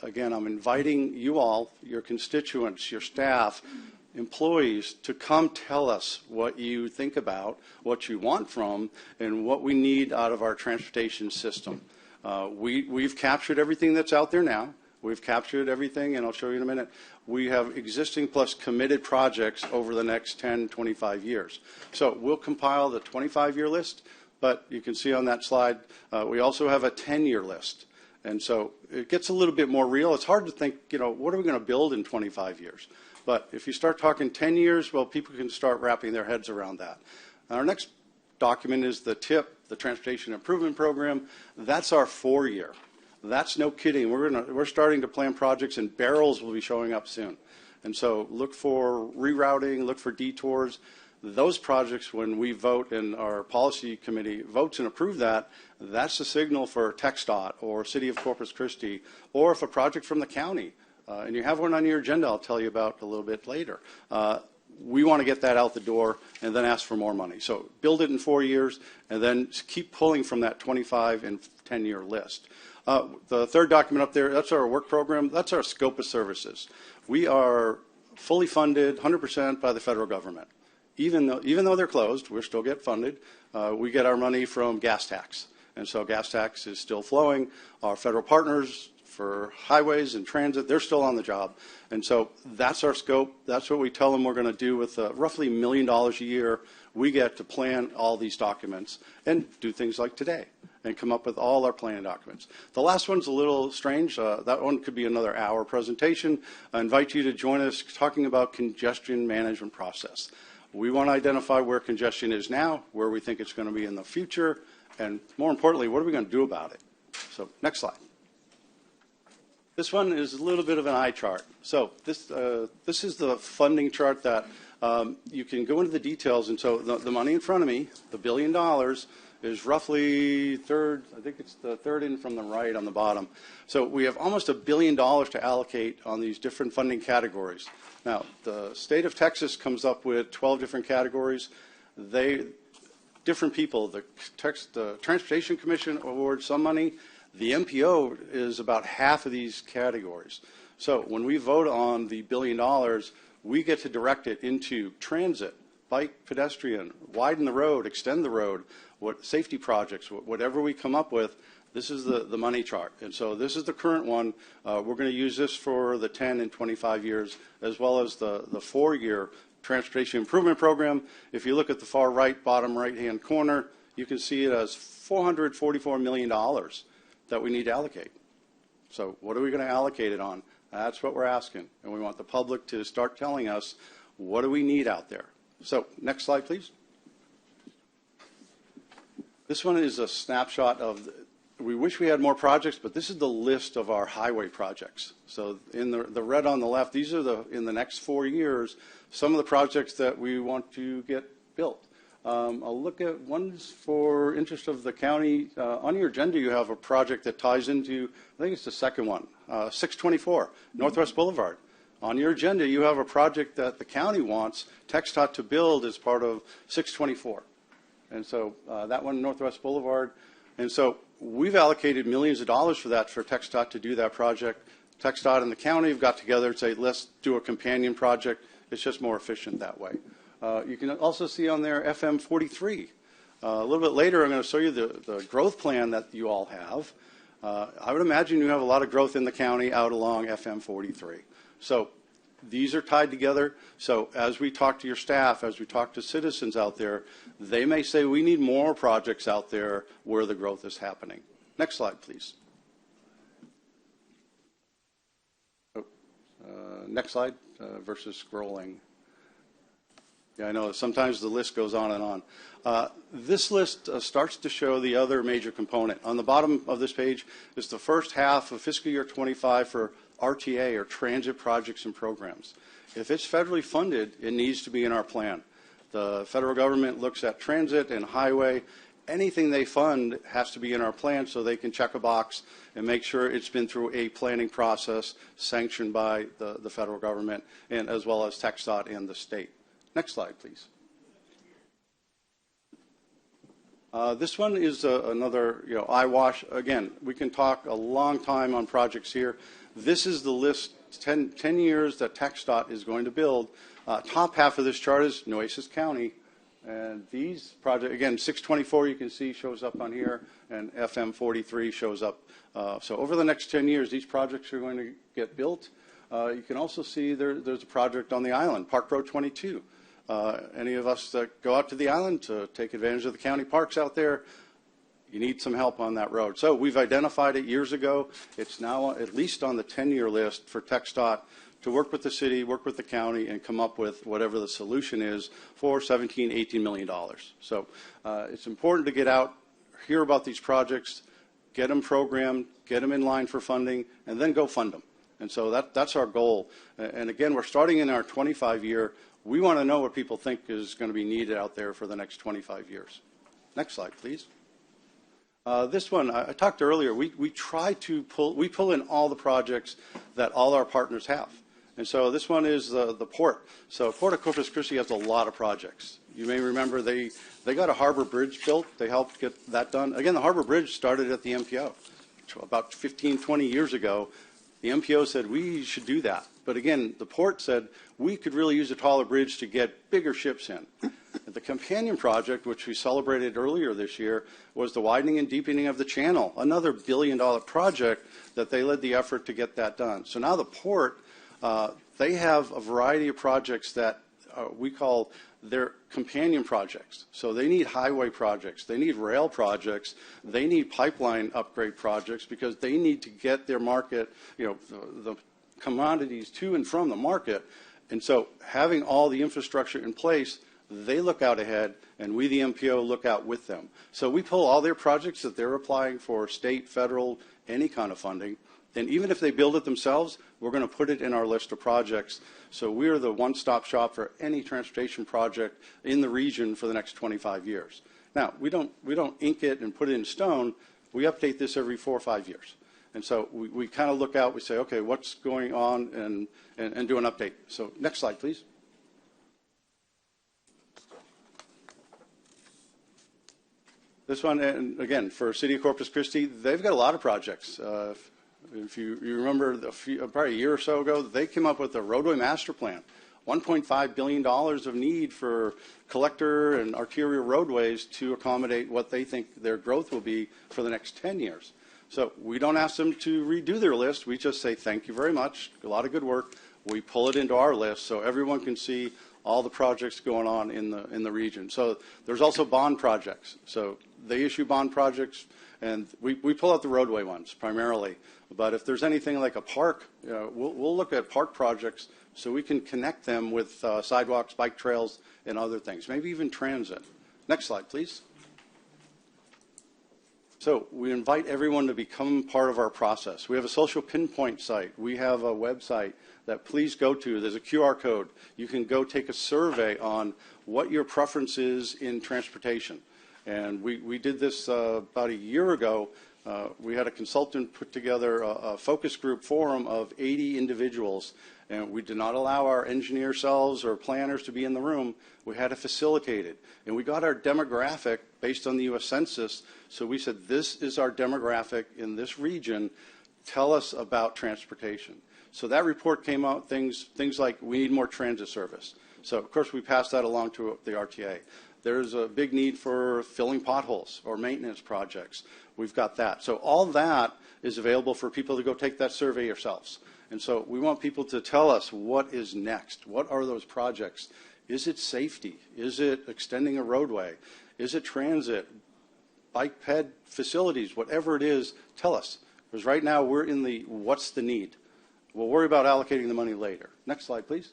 Again, I'm inviting you all, your constituents, your staff, employees, to come tell us what you think about, what you want from, and what we need out of our transportation system. We've captured everything that's out there now. We've captured everything, and I'll show you in a minute. We have existing plus committed projects over the next 10, 25 years. So we'll compile the 25-year list, but you can see on that slide, we also have a 10-year list. And so it gets a little bit more real. It's hard to think, what are we going to build in 25 years? But if you start talking 10 years, well, people can start wrapping their heads around that. Our next document is the TIP, the Transportation Improvement Program. That's our 4-year. That's no kidding. We're starting to plan projects, and barrels will be showing up soon. And so look for rerouting, look for detours. Those projects, when we vote and our policy committee votes and approve that, that's a signal for TxDOT or City of Corpus Christi, or if a project from the county, and you have one on your agenda I'll tell you about a little bit later. We want to get that out the door and then ask for more money. So build it in 4 years and then keep pulling from that 25 and 10-year list. The third document up there, that's our work program. That's our scope of services. We are fully funded 100% by the federal government. Even though they're closed, we still get funded. We get our money from gas tax. And so gas tax is still flowing. Our federal partners for highways and transit, they're still on the job. And so that's our scope. That's what we tell them we're going to do with roughly $1 million a year. We get to plan all these documents and do things like today and come up with all our planning documents. The last one's a little strange. That one could be another hour presentation. I invite you to join us talking about congestion management process. We want to identify where congestion is now, where we think it's going to be in the future, and more importantly, what are we going to do about it? So next slide. This one is a little bit of an eye chart. So this is the funding chart that you can go into the details. And so the money in front of me, the $1 billion, is roughly I think it's the third in from the right on the bottom. So we have almost $1 billion to allocate on these different funding categories. Now, the state of Texas comes up with 12 different categories. Different people, the Transportation Commission awards some money. The MPO is about half of these categories. So when we vote on the $1 billion, we get to direct it into transit, bike, pedestrian, widen the road, extend the road, safety projects, whatever we come up with. This is the money chart. And so this is the current one. We're going to use this for the 10 and 25 years, as well as the 4-year Transportation Improvement Program. If you look at the far right, bottom right-hand corner, you can see it as $444 million that we need to allocate. So what are we going to allocate it on? That's what we're asking. And we want the public to start telling us, what do we need out there? So next slide, please. This one is a snapshot of we wish we had more projects, but this is the list of our highway projects. So in the red on the left, these are in the next 4 years, some of the projects that we want to get built. I'll look at ones for interest of the county. On your agenda, you have a project that ties into, I think it's the second one, 624 Northwest Boulevard. On your agenda, you have a project that the county wants TxDOT to build as part of 624. And so that one, Northwest Boulevard. And so we've allocated millions of dollars for that, for TxDOT to do that project. TxDOT and the county have got together and say, let's do a companion project. It's just more efficient that way. You can also see on there FM 43. A little bit later, I'm going to show you the growth plan that you all have. I would imagine you have a lot of growth in the county out along FM 43. So these are tied together. So as we talk to your staff, as we talk to citizens out there, they may say we need more projects out there where the growth is happening. Next slide, please. Next slide versus scrolling. Yeah, I know sometimes the list goes on and on. This list starts to show the other major component. On the bottom of this page is the first half of fiscal year 25 for RTA, or transit projects and programs. If it's federally funded, it needs to be in our plan. The federal government looks at transit and highway. Anything they fund has to be in our plan so they can check a box and make sure it's been through a planning process sanctioned by the federal government, and as well as TxDOT and the state. Next slide, please. This one is another, eyewash. Again, we can talk a long time on projects here. This is the list, 10 years that TxDOT is going to build. Top half of this chart is Nueces County. And these projects, again, 624 you can see shows up on here, and FM 43 shows up. So over the next 10 years, these projects are going to get built. You can also see there's a project on the island, Park Road 22. Any of us that go out to the island to take advantage of the county parks out there, you need some help on that road. So we've identified it years ago. It's now at least on the 10-year list for TxDOT to work with the city, work with the county, and come up with whatever the solution is for $17, $18 million. So it's important to get out, hear about these projects, get them programmed, get them in line for funding, and then go fund them. And so that's our goal. And again, we're starting in our 25-year. We want to know what people think is going to be needed out there for the next 25 years. Next slide, please. This one, I talked earlier, we pull in all the projects that all our partners have. And so this one is the port. So Port of Corpus Christi has a lot of projects. You may remember they got a harbor bridge built. They helped get that done. Again, the harbor bridge started at the MPO. About 15, 20 years ago, the MPO said we should do that. But again, the port said we could really use a taller bridge to get bigger ships in. The companion project, which we celebrated earlier this year, was the widening and deepening of the channel, another $1 billion project that they led the effort to get that done. So now the port, they have a variety of projects that we call their companion projects. So they need highway projects, they need rail projects, they need pipeline upgrade projects, because they need to get their market, the commodities to and from the market. And so having all the infrastructure in place, they look out ahead, and we, the MPO, look out with them. So we pull all their projects that they're applying for, state, federal, any kind of funding. And even if they build it themselves, we're going to put it in our list of projects. So we're the one-stop shop for any transportation project in the region for the next 25 years. Now, we don't ink it and put it in stone. We update this every 4 or 5 years. And so we kind of look out, we say, okay, what's going on, and do an update. So next slide, please. This one, and again, for City of Corpus Christi, they've got a lot of projects. If you remember, probably a year or so ago, they came up with a roadway master plan. $1.5 billion of need for collector and arterial roadways to accommodate what they think their growth will be for the next 10 years. So we don't ask them to redo their list. We just say, thank you very much, a lot of good work. We pull it into our list so everyone can see all the projects going on in the region. So there's also bond projects. So they issue bond projects, and we pull out the roadway ones primarily. But if there's anything like a park, we'll look at park projects so we can connect them with sidewalks, bike trails, and other things, maybe even transit. Next slide, please. So we invite everyone to become part of our process. We have a social pinpoint site. We have a website that please go to. There's a QR code. You can go take a survey on what your preference is in transportation. And we did this about a year ago. We had a consultant put together a focus group forum of 80 individuals, and we did not allow our engineer selves or planners to be in the room. We had to facilitate it. And we got our demographic based on the U.S. Census. So we said, this is our demographic in this region. tell us about transportation. So that report came out, things like we need more transit service. So, of course, we passed that along to the RTA. There's a big need for filling potholes or maintenance projects. We've got that. So all that is available for people to go take that survey yourselves. And so we want people to tell us what is next. What are those projects? Is it safety? Is it extending a roadway? Is it transit? Bike ped facilities? Whatever it is, tell us. Because right now we're in the what's the need. We'll worry about allocating the money later. Next slide, please.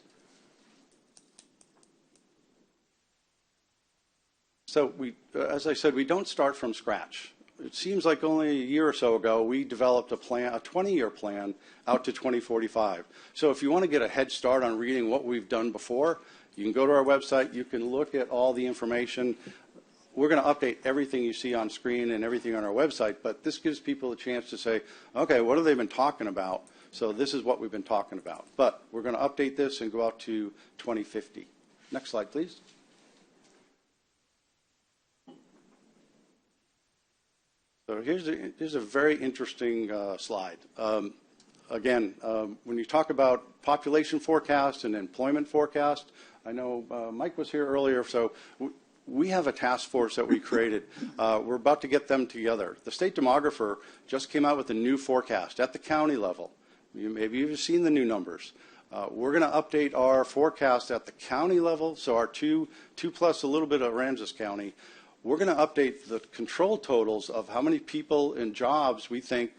So as I said, we don't start from scratch. It seems like only a year or so ago we developed a plan, a 20-year plan out to 2045. So if you want to get a head start on reading what we've done before, you can go to our website. You can look at all the information. We're going to update everything you see on screen and everything on our website, but this gives people a chance to say, okay, what have they been talking about? So this is what we've been talking about. But we're going to update this and go out to 2050. Next slide, please. So here's a very interesting slide. Again, when you talk about population forecast and employment forecast, I know Mike was here earlier, so we have a task force that we created. We're about to get them together. The state demographer just came out with a new forecast at the county level. Maybe you've seen the new numbers. We're going to update our forecast at the county level, so our two plus a little bit of Aransas County. We're going to update the control totals of how many people in jobs we think,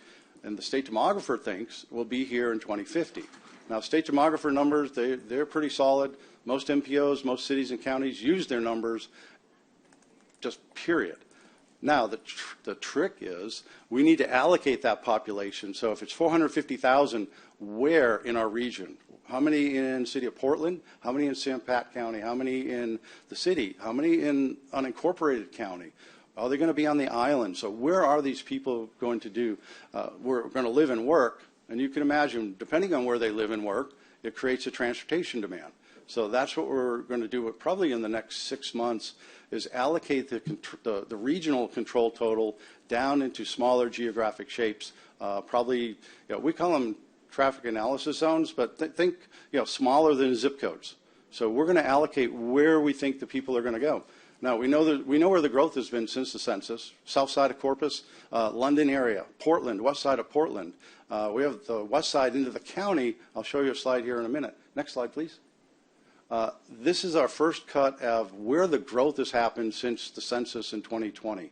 and the state demographer thinks, will be here in 2050. Now, state demographer numbers, they're pretty solid. Most MPOs, most cities and counties use their numbers, just period. Now, the trick is we need to allocate that population. So if it's 450,000, where in our region? How many in the city of Portland? How many in St. Pat County? How many in the city? How many in unincorporated county? Are they going to be on the island? So where are these people going to do? We're going to live and work. And you can imagine, depending on where they live and work, it creates a transportation demand. So that's what we're going to do probably in the next 6 months, is allocate the regional control total down into smaller geographic shapes. Probably, we call them traffic analysis zones, but think, smaller than zip codes. So we're going to allocate where we think the people are going to go. Now, we know where the growth has been since the census. South side of Corpus, London area, Portland, west side of Portland. We have the west side into the county. I'll show you a slide here in a minute. Next slide, please. This is our first cut of where the growth has happened since the census in 2020.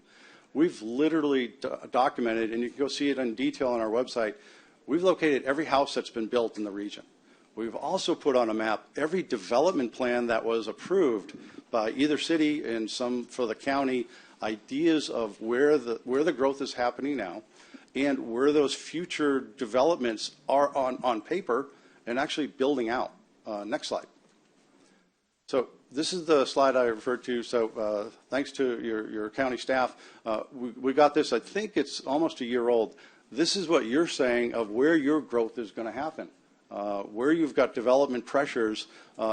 We've literally documented, and you can go see it in detail on our website, we've located every house that's been built in the region. We've also put on a map every development plan that was approved by either city and some for the county, ideas of where the growth is happening now and where those future developments are on paper and actually building out. Next slide. So this is the slide I referred to. So thanks to your county staff, we got this. I think it's almost a year old. This is what you're saying of where your growth is going to happen, where you've got development pressures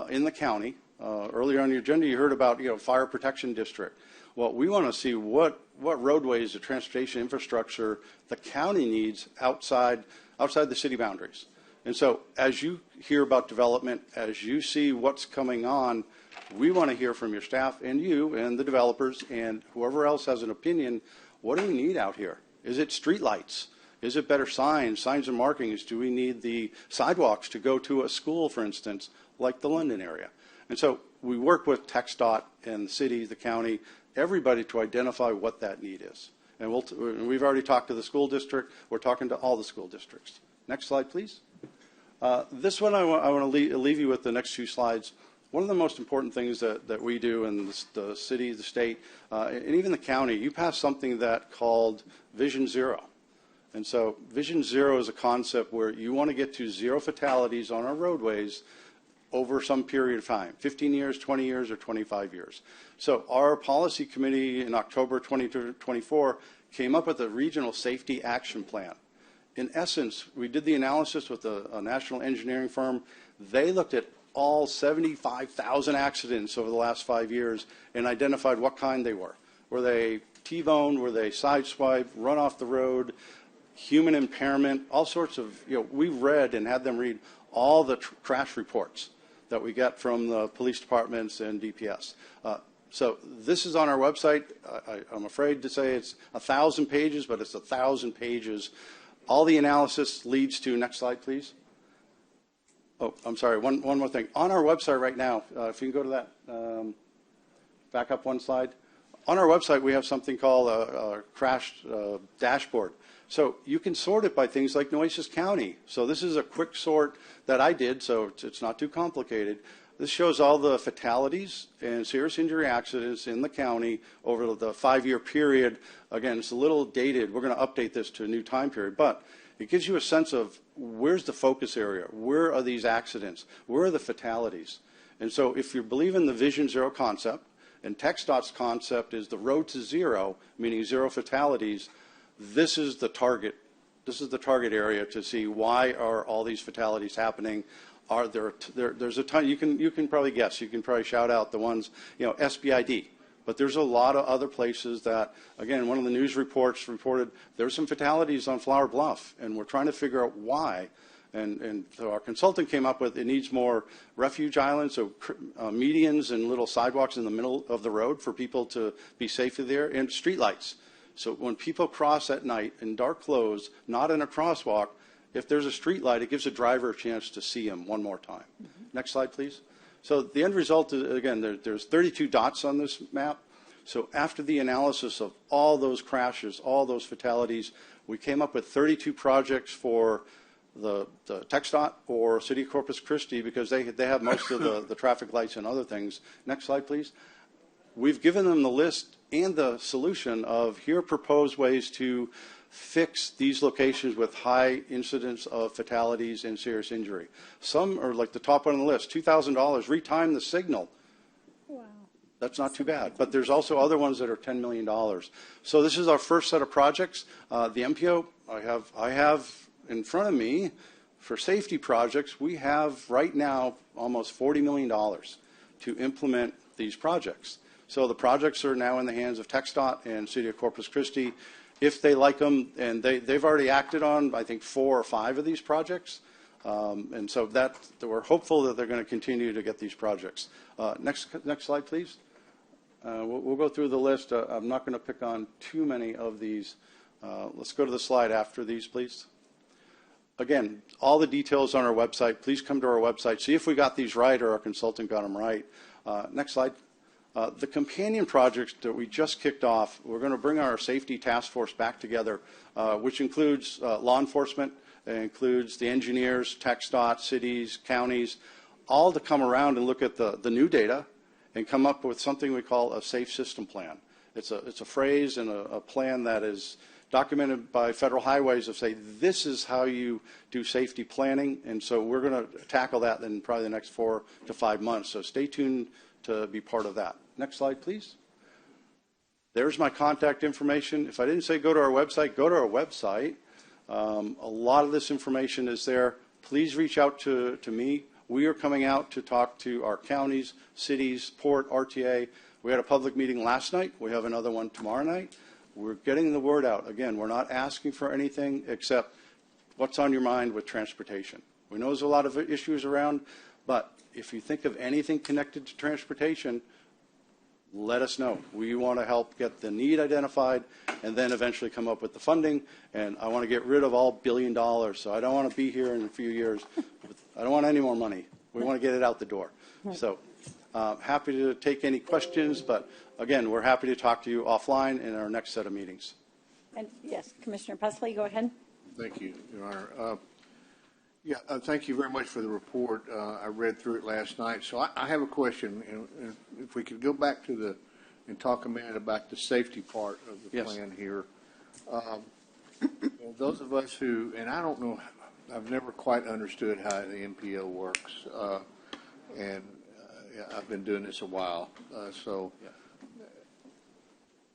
in the county. Earlier on your agenda, you heard about fire protection district. Well, we want to see what roadways or transportation infrastructure the county needs outside the city boundaries. And so as you hear about development, as you see what's coming on, we want to hear from your staff and you and the developers and whoever else has an opinion. What do we need out here? Is it streetlights? Is it better signs and markings? Do we need the sidewalks to go to a school, for instance, like the London area? And so we work with TxDOT and the city, the county, everybody to identify what that need is. And we've already talked to the school district. We're talking to all the school districts. Next slide, please. This one I want to leave you with the next few slides. One of the most important things that we do in the city, the state, and even the county, you pass something that called Vision Zero. And so Vision Zero is a concept where you want to get to zero fatalities on our roadways over some period of time, 15 years, 20 years, or 25 years. So our policy committee in October 2024 came up with a regional safety action plan. In essence, we did the analysis with a national engineering firm. They looked at all 75,000 accidents over the last 5 years and identified what kind they were. Were they T-bone? Were they sideswiped, run off the road? human impairment, all sorts of, we read and had them read all the crash reports that we get from the police departments and DPS. So this is on our website. I'm afraid to say it's 1,000 pages, but it's 1,000 pages. All the analysis leads to, next slide, please. Oh, I'm sorry, one more thing. On our website right now, if you can go to that, back up one slide. On our website, we have something called a crash dashboard. So you can sort it by things like Nueces County. So this is a quick sort that I did, so it's not too complicated. This shows all the fatalities and serious injury accidents in the county over the 5-year period. Again, it's a little dated. We're going to update this to a new time period, but it gives you a sense of where's the focus area, where are these accidents, where are the fatalities. And so if you believe in the Vision Zero concept, and TxDOT's concept is the road to zero, meaning zero fatalities, this is the target. This is the target area to see why are all these fatalities happening. Are there's a ton, you can probably guess, you can probably shout out the ones, SBID. But there's a lot of other places that, again, one of the news reports reported there's some fatalities on Flower Bluff, and we're trying to figure out why. And so our consultant came up with it needs more refuge islands, so medians and little sidewalks in the middle of the road for people to be safe there, and streetlights. So when people cross at night in dark clothes, not in a crosswalk, if there's a street light, it gives a driver a chance to see him one more time. Next slide, please. So the end result is, again, there's 32 dots on this map. So after the analysis of all those crashes, all those fatalities, we came up with 32 projects for the TxDOT or City of Corpus Christi because they have most of the traffic lights and other things. Next slide, please. We've given them the list and the solution of here are proposed ways to fix these locations with high incidence of fatalities and serious injury. Some are like the top one on the list, $2,000, retime the signal. Wow. That's not too bad. But there's also other ones that are $10 million. So this is our first set of projects. The MPO, I have in front of me for safety projects, we have right now almost $40 million to implement these projects. So the projects are now in the hands of TxDOT and City of Corpus Christi. If they like them, and they've already acted on, I think, 4 or 5 of these projects. And so we're hopeful that they're going to continue to get these projects. Next slide, please. We'll go through the list. I'm not going to pick on too many of these. Let's go to the slide after these, please. Again, all the details on our website. Please come to our website. See if we got these right or our consultant got them right. Next slide. The companion projects that we just kicked off, we're going to bring our safety task force back together, which includes law enforcement, it includes the engineers, TxDOT, cities, counties, all to come around and look at the new data and come up with something we call a safe system plan. It's a phrase and a plan that is documented by Federal Highways of say this is how you do safety planning, and so we're going to tackle that in probably the next 4 to 5 months. So stay tuned to be part of that. Next slide, please. There's my contact information. If I didn't say go to our website, go to our website. A lot of this information is there. Please reach out to me. We are coming out to talk to our counties, cities, Port, RTA. We had a public meeting last night. We have another one tomorrow night. We're getting the word out. Again, we're not asking for anything except what's on your mind with transportation. We know there's a lot of issues around, but if you think of anything connected to transportation, let us know. We want to help get the need identified and then eventually come up with the funding. And I want to get rid of all $1 billion. So I don't want to be here in a few years. I don't want any more money. We want to get it out the door. So happy to take any questions. But again, we're happy to talk to you offline in our next set of meetings. And yes, Commissioner Pesley, go ahead. Thank you, Your Honor. Thank you very much for the report. I read through it last night. So I have a question. And if we could go back to and talk a minute about the safety part of the plan here. Those of us who, and I don't know, I've never quite understood how the MPO works. I've been doing this a while.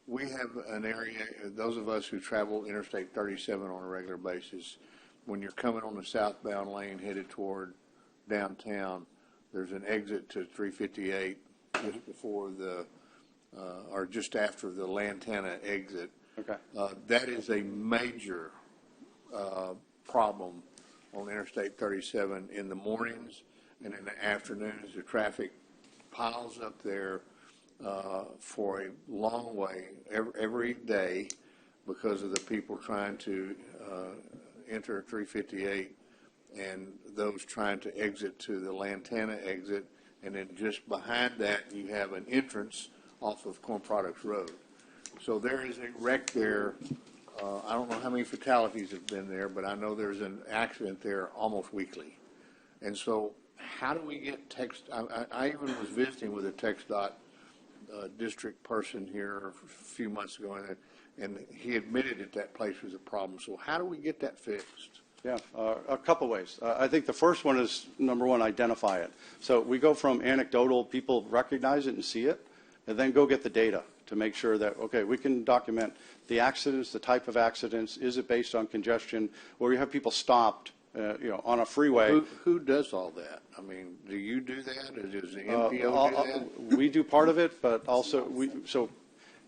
We have an area, those of us who travel Interstate 37 on a regular basis, when you're coming on the southbound lane headed toward downtown, there's an exit to 358 just before or just after the Lantana exit. Okay. That is a major problem on Interstate 37 in the mornings and in the afternoons. The traffic piles up there for a long way every day because of the people trying to enter 358 and those trying to exit to the Lantana exit. And then just behind that, you have an entrance off of Corn Products Road. So there is a wreck there. I don't know how many fatalities have been there, but I know there's an accident there almost weekly. And so how do we get I even was visiting with a TxDOT district person here a few months ago, and he admitted that place was a problem. So how do we get that fixed? Yeah, a couple ways. I think the first one is, number one, identify it. So we go from anecdotal, people recognize it and see it, and then go get the data to make sure that, okay, we can document the accidents, the type of accidents, is it based on congestion, or you have people stopped on a freeway. Who does all that? I mean, do you do that? Does the MPO do that? We do part of it, but also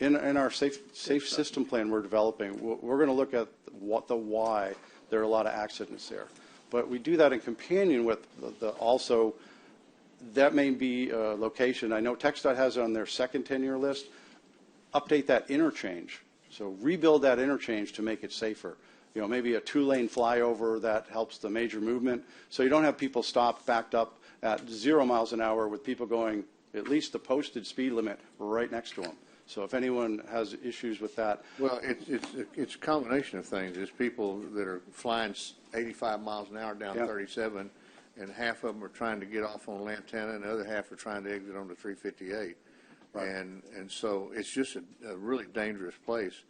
in our safe system plan we're developing, we're going to look at why there are a lot of accidents there. But we do that in companion with also that may be a location. I know TxDOT has it on their second 10-year list. Update that interchange. So rebuild that interchange to make it safer. Maybe a 2-lane flyover that helps the major movement. So you don't have people stopped, backed up at 0 miles an hour with people going at least the posted speed limit right next to them. So if anyone has issues with that. Well, it's a combination of things. There's people that are flying 85 miles an hour down 37, and half of them are trying to get off on Lantana, and the other half are trying to exit onto 358. Right. And so it's just a really dangerous place.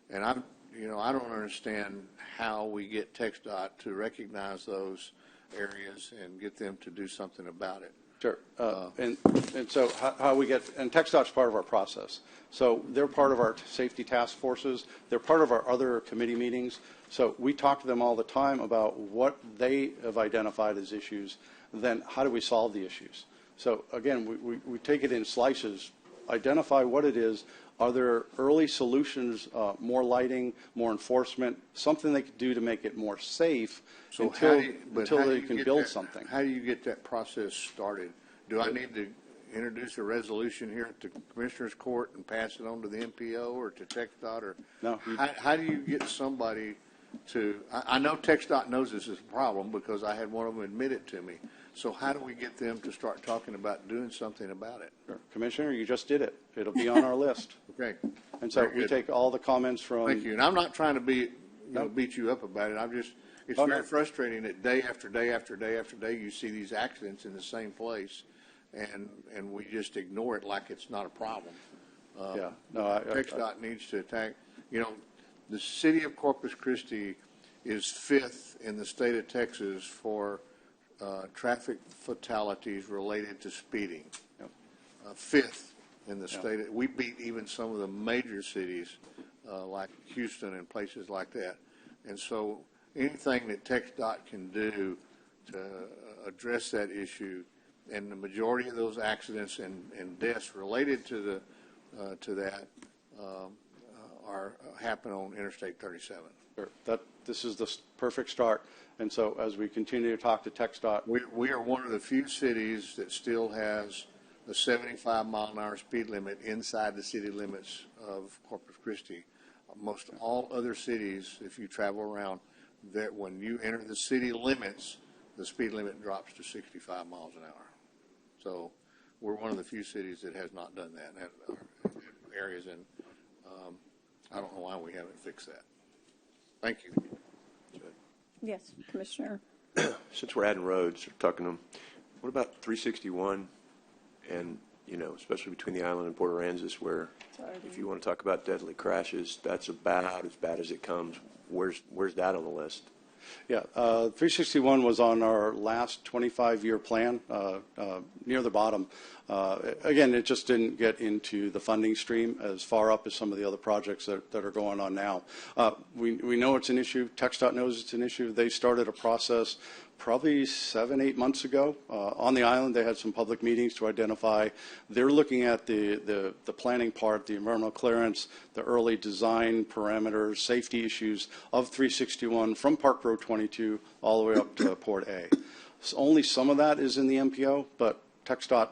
And I don't understand how we get TxDOT to recognize those areas and get them to do something about it. Sure. And so how we get, and TxDOT's part of our process. So they're part of our safety task forces. They're part of our other committee meetings. So we talk to them all the time about what they have identified as issues, then how do we solve the issues? So again, we take it in slices, identify what it is. Are there early solutions, more lighting, more enforcement, something they could do to make it more safe until they can build something? How do you get that process started? Do I need to introduce a resolution here at the Commissioner's Court and pass it on to the MPO or to TxDOT? Or no? How do you get somebody to, I know TxDOT knows this is a problem because I had one of them admit it to me. So how do we get them to start talking about doing something about it? Sure. Commissioner, you just did it. It'll be on our list. Okay. And so we take all the comments from. Thank you. And I'm not trying to beat you up about it. It's very frustrating that day after day after day after day you see these accidents in the same place, and we just ignore it like it's not a problem. TxDOT needs to attack. The city of Corpus Christi is 5th in the state of Texas for traffic fatalities related to speeding. 5th in the state. We beat even some of the major cities like Houston and places like that. And so anything that TxDOT can do to address that issue, and the majority of those accidents and deaths related to that happen on Interstate 37. Sure. This is the perfect start. And so as we continue to talk to TxDOT. We are one of the few cities that still has the 75-mile-an-hour speed limit inside the city limits of Corpus Christi. Most all other cities, if you travel around, that when you enter the city limits, the speed limit drops to 65 miles an hour. So we're one of the few cities that has not done that. And have areas, and I don't know why we haven't fixed that. Thank you. Yes, Commissioner. Since we're adding roads, we're talking to them, what about 361 and, especially between the island and Port Aransas, where if you want to talk about deadly crashes, that's about as bad as it comes. Where's that on the list? Yeah, 361 was on our last 25-year plan, near the bottom. Again, it just didn't get into the funding stream as far up as some of the other projects that are going on now. We know it's an issue. TxDOT knows it's an issue. They started a process probably 7, 8 months ago. On the island, they had some public meetings to identify. They're looking at the planning part, the environmental clearance, the early design parameters, safety issues of 361 from Park Road 22 all the way up to Port A. So only some of that is in the MPO, but TxDOT,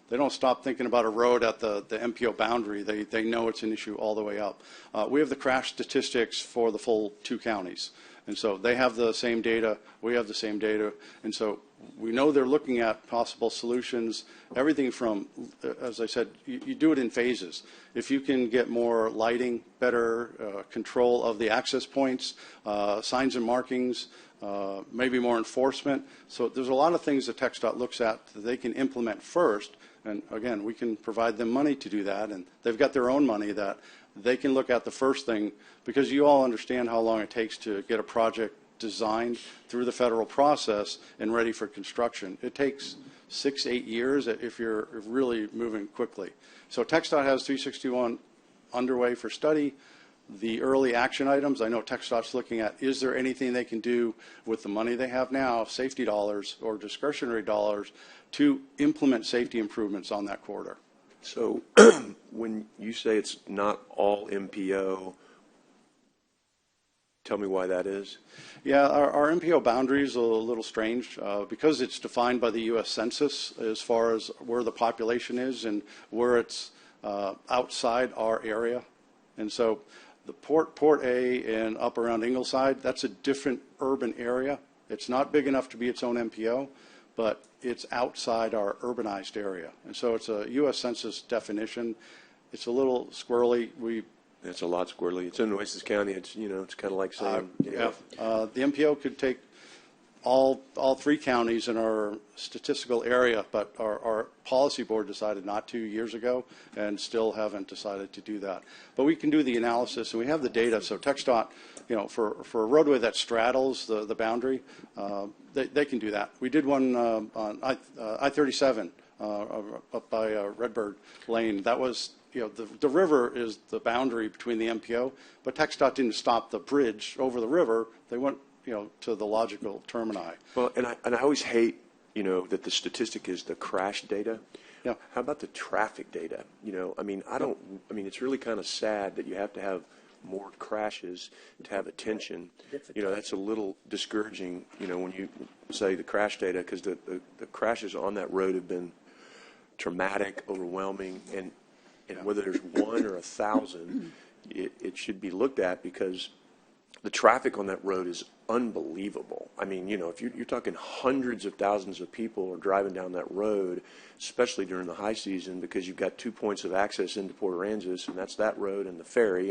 they don't stop thinking about a road at the MPO boundary. They know it's an issue all the way up. We have the crash statistics for the full 2 counties. And so they have the same data, we have the same data, and so we know they're looking at possible solutions, everything from, as I said, you do it in phases. If you can get more lighting, better control of the access points, signs and markings, maybe more enforcement. So there's a lot of things that TxDOT looks at that they can implement first, and again, we can provide them money to do that, and they've got their own money that they can look at the first thing, because you all understand how long it takes to get a project designed through the federal process and ready for construction. It takes 6, 8 years if you're really moving quickly. So TxDOT has 361 underway for study. The early action items, I know TxDOT's looking at, is there anything they can do with the money they have now, safety dollars or discretionary dollars, to implement safety improvements on that corridor? So when you say it's not all MPO, tell me why that is. Yeah, our MPO boundary is a little strange because it's defined by the U.S. Census as far as where the population is and where it's outside our area. And so the Port A and up around Ingleside, that's a different urban area. It's not big enough to be its own MPO, but it's outside our urbanized area. And so it's a U.S. Census definition. It's a little squirrely. It's a lot squirrely. It's in Nueces County. It's, it's kind of like saying, the MPO could take all 3 counties in our statistical area, but our policy board decided not to years ago and still haven't decided to do that. But we can do the analysis, and we have the data. So TxDOT, for a roadway that straddles the boundary, they can do that. We did one on I-37 up by Redbird Lane. That was, the river is the boundary between the MPO, but TxDOT didn't stop the bridge over the river. They went, to the logical termini. Well, and I always hate, that the statistic is the crash data. Yeah. How about the traffic data? It's really kind of sad that you have to have more crashes to have attention. That's a little discouraging, when you say the crash data, because the crashes on that road have been traumatic, overwhelming, and whether there's 1 or 1,000, it should be looked at, because the traffic on that road is unbelievable. If you're talking hundreds of thousands of people are driving down that road, especially during the high season, because you've got 2 points of access into Port Aransas, and that's that road and the ferry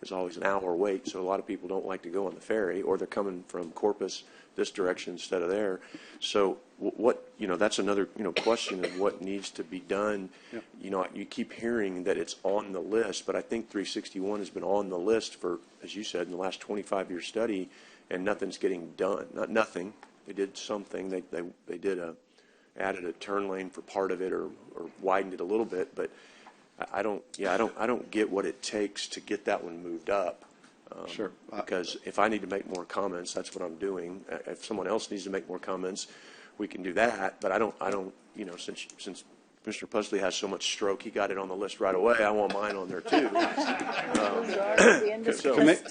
is always an hour wait, so a lot of people don't like to go on the ferry, or they're coming from Corpus this direction instead of there. So that's another, question of what needs to be done. Yep. You keep hearing that it's on the list, but I think 361 has been on the list for, as you said, in the last 25-year study, and nothing's getting done. Not nothing. They did something. They did added a turn lane for part of it, or widened it a little bit, but I don't get what it takes to get that one moved up. Sure. Because if I need to make more comments, that's what I'm doing. If someone else needs to make more comments, we can do that. But I don't. Since Mr. Pusley has so much stroke, he got it on the list right away. I want mine on there too.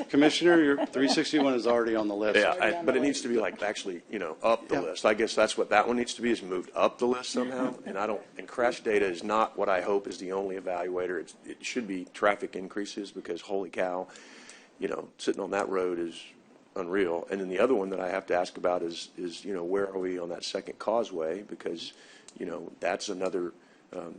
Commissioner, your 361 is already on the list. Yeah, but it needs to be actually, up the list. I guess that's what that one needs to be, is moved up the list somehow. And crash data is not what I hope is the only evaluator. It should be traffic increases, because holy cow, sitting on that road is unreal. And then the other one that I have to ask about is where are we on that second causeway? Because, that's another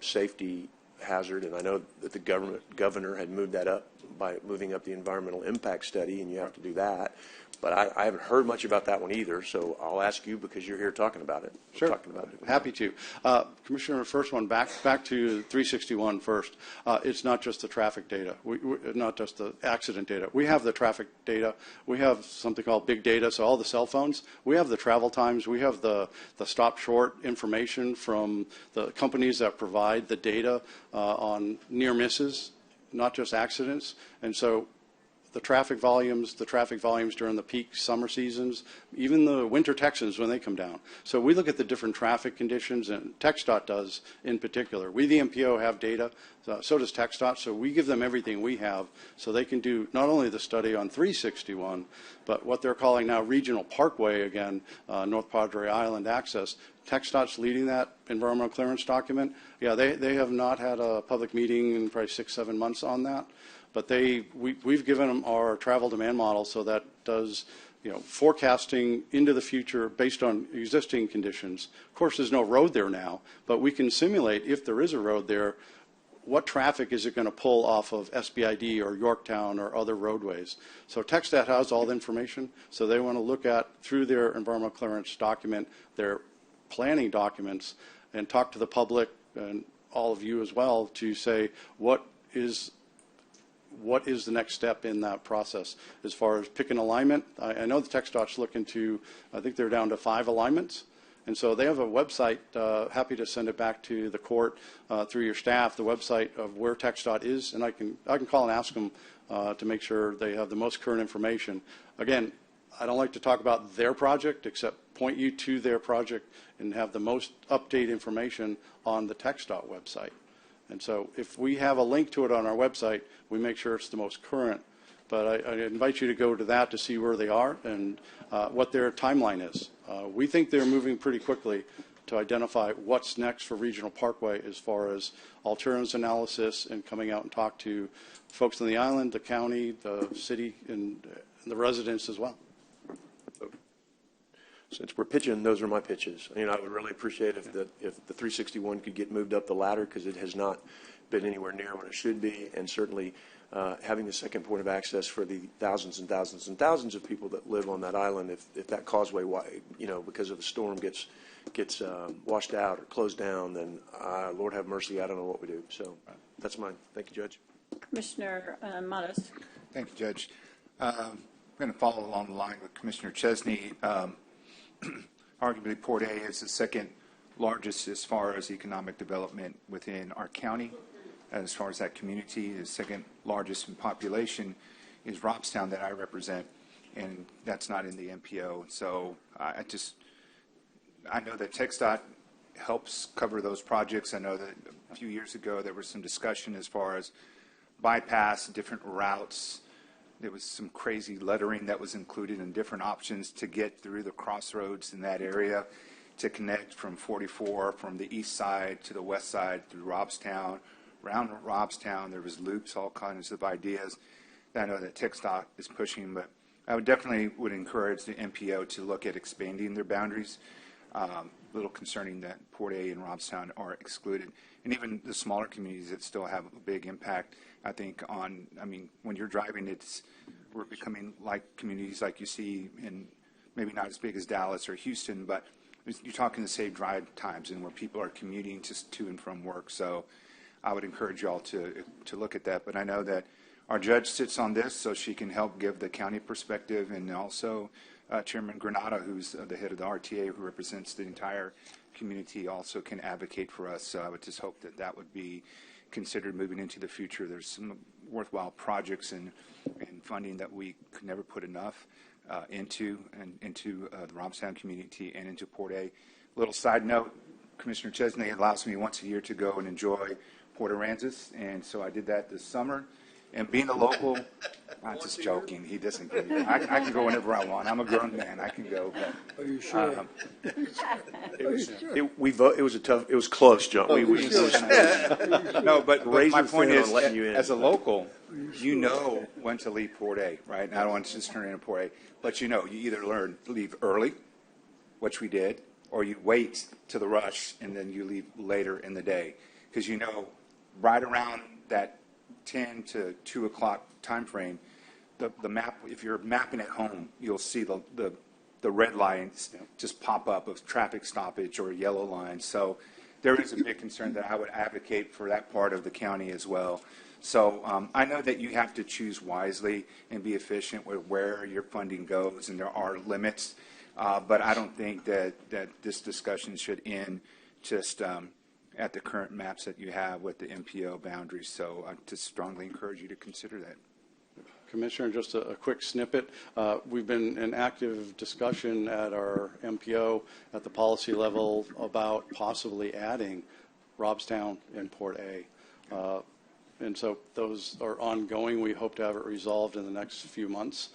safety hazard. And I know that the governor had moved that up by moving up the environmental impact study, and you have to do that. But I haven't heard much about that one either, so I'll ask you because you're here talking about it. Sure. Talking about it. Happy to. Commissioner, first one, back to 361 first. It's not just the traffic data, not just the accident data. We have the traffic data. We have something called big data, so all the cell phones. We have the travel times. We have the stop short information from the companies that provide the data on near misses, not just accidents. And so the traffic volumes during the peak summer seasons, even the winter Texans when they come down. So we look at the different traffic conditions, and TxDOT does in particular. We, the MPO, have data, so does TxDOT, so we give them everything we have so they can do not only the study on 361, but what they're calling now Regional Parkway, again, North Padre Island access. TxDOT's leading that environmental clearance document. Yeah, they have not had a public meeting in probably 6-7 months on that. But we've given them our travel demand model, so that does, forecasting into the future based on existing conditions. Of course, there's no road there now, but we can simulate, if there is a road there, what traffic is it going to pull off of SBID or Yorktown or other roadways. So TxDOT has all the information, so they want to look at, through their environmental clearance document, their planning documents, and talk to the public and all of you as well to say what is the next step in that process as far as picking alignment. I know the TxDOT's looking to, I think they're down to 5 alignments. And so they have a website, happy to send it back to the court through your staff, the website of where TxDOT is, and I can call and ask them to make sure they have the most current information. Again, I don't like to talk about their project except point you to their project and have the most up-to-date information on the TxDOT website. And so if we have a link to it on our website, we make sure it's the most current. But I invite you to go to that to see where they are and what their timeline is. We think they're moving pretty quickly to identify what's next for Regional Parkway as far as alternatives analysis and coming out and talk to folks on the island, the county, the city, and the residents as well. Since we're pitching, those are my pitches. I would really appreciate if the 361 could get moved up the ladder, because it has not been anywhere near what it should be, and certainly having the second point of access for the thousands and thousands and thousands of people that live on that island. If that causeway, because of a storm, gets washed out or closed down, then Lord have mercy, I don't know what we do. So that's mine. Thank you, Judge. Commissioner Modest. Thank you, Judge. I'm going to follow along the line with Commissioner Chesney. Arguably, Port A is the second largest as far as economic development within our county. As far as that community, the second largest in population is Robstown that I represent, and that's not in the MPO. So I know that TxDOT helps cover those projects. I know that a few years ago there was some discussion as far as bypass, different routes. There was some crazy lettering that was included in different options to get through the crossroads in that area to connect from 44 from the east side to the west side through Robstown. Around Robstown, there was loops, all kinds of ideas that I know that TxDOT is pushing, but I would encourage the MPO to look at expanding their boundaries. A little concerning that Port A and Robstown are excluded, and even the smaller communities that still have a big impact. I think when you're driving, we're becoming like communities like you see in, maybe not as big as Dallas or Houston, but you're talking to save drive times and where people are commuting just to and from work. So I would encourage you all to look at that. But I know that our judge sits on this, so she can help give the county perspective, and also Chairman Granada, who's the head of the RTA, who represents the entire community, also can advocate for us. So I would just hope that that would be considered moving into the future. There's some worthwhile projects and funding that we could never put enough into the Robstown community and into Port A. Little side note, Commissioner Chesney allows me once a year to go and enjoy Port Aransas, and so I did that this summer. And being a local, I'm just joking. He doesn't give me. I can go whenever I want. I'm a grown man. I can go. But, are you sure? It was close, John. No, but my point is, as a local, you know when to leave Port A, right? And I don't want to just turn into Port A, but you either leave early, which we did, or you wait to the rush and then you leave later in the day, because right around that 10 to 2 o'clock time frame, the map, if you're mapping at home, you'll see the red lines just pop up of traffic stoppage or yellow lines. So there is a big concern that I would advocate for that part of the county as well. So I know that you have to choose wisely and be efficient with where your funding goes, and there are limits, but I don't think that this discussion should end just at the current maps that you have with the MPO boundaries. So I just strongly encourage you to consider that. Commissioner, just a quick snippet. We've been in active discussion at our MPO at the policy level about possibly adding Robstown and Port A. And so those are ongoing. We hope to have it resolved in the next few months.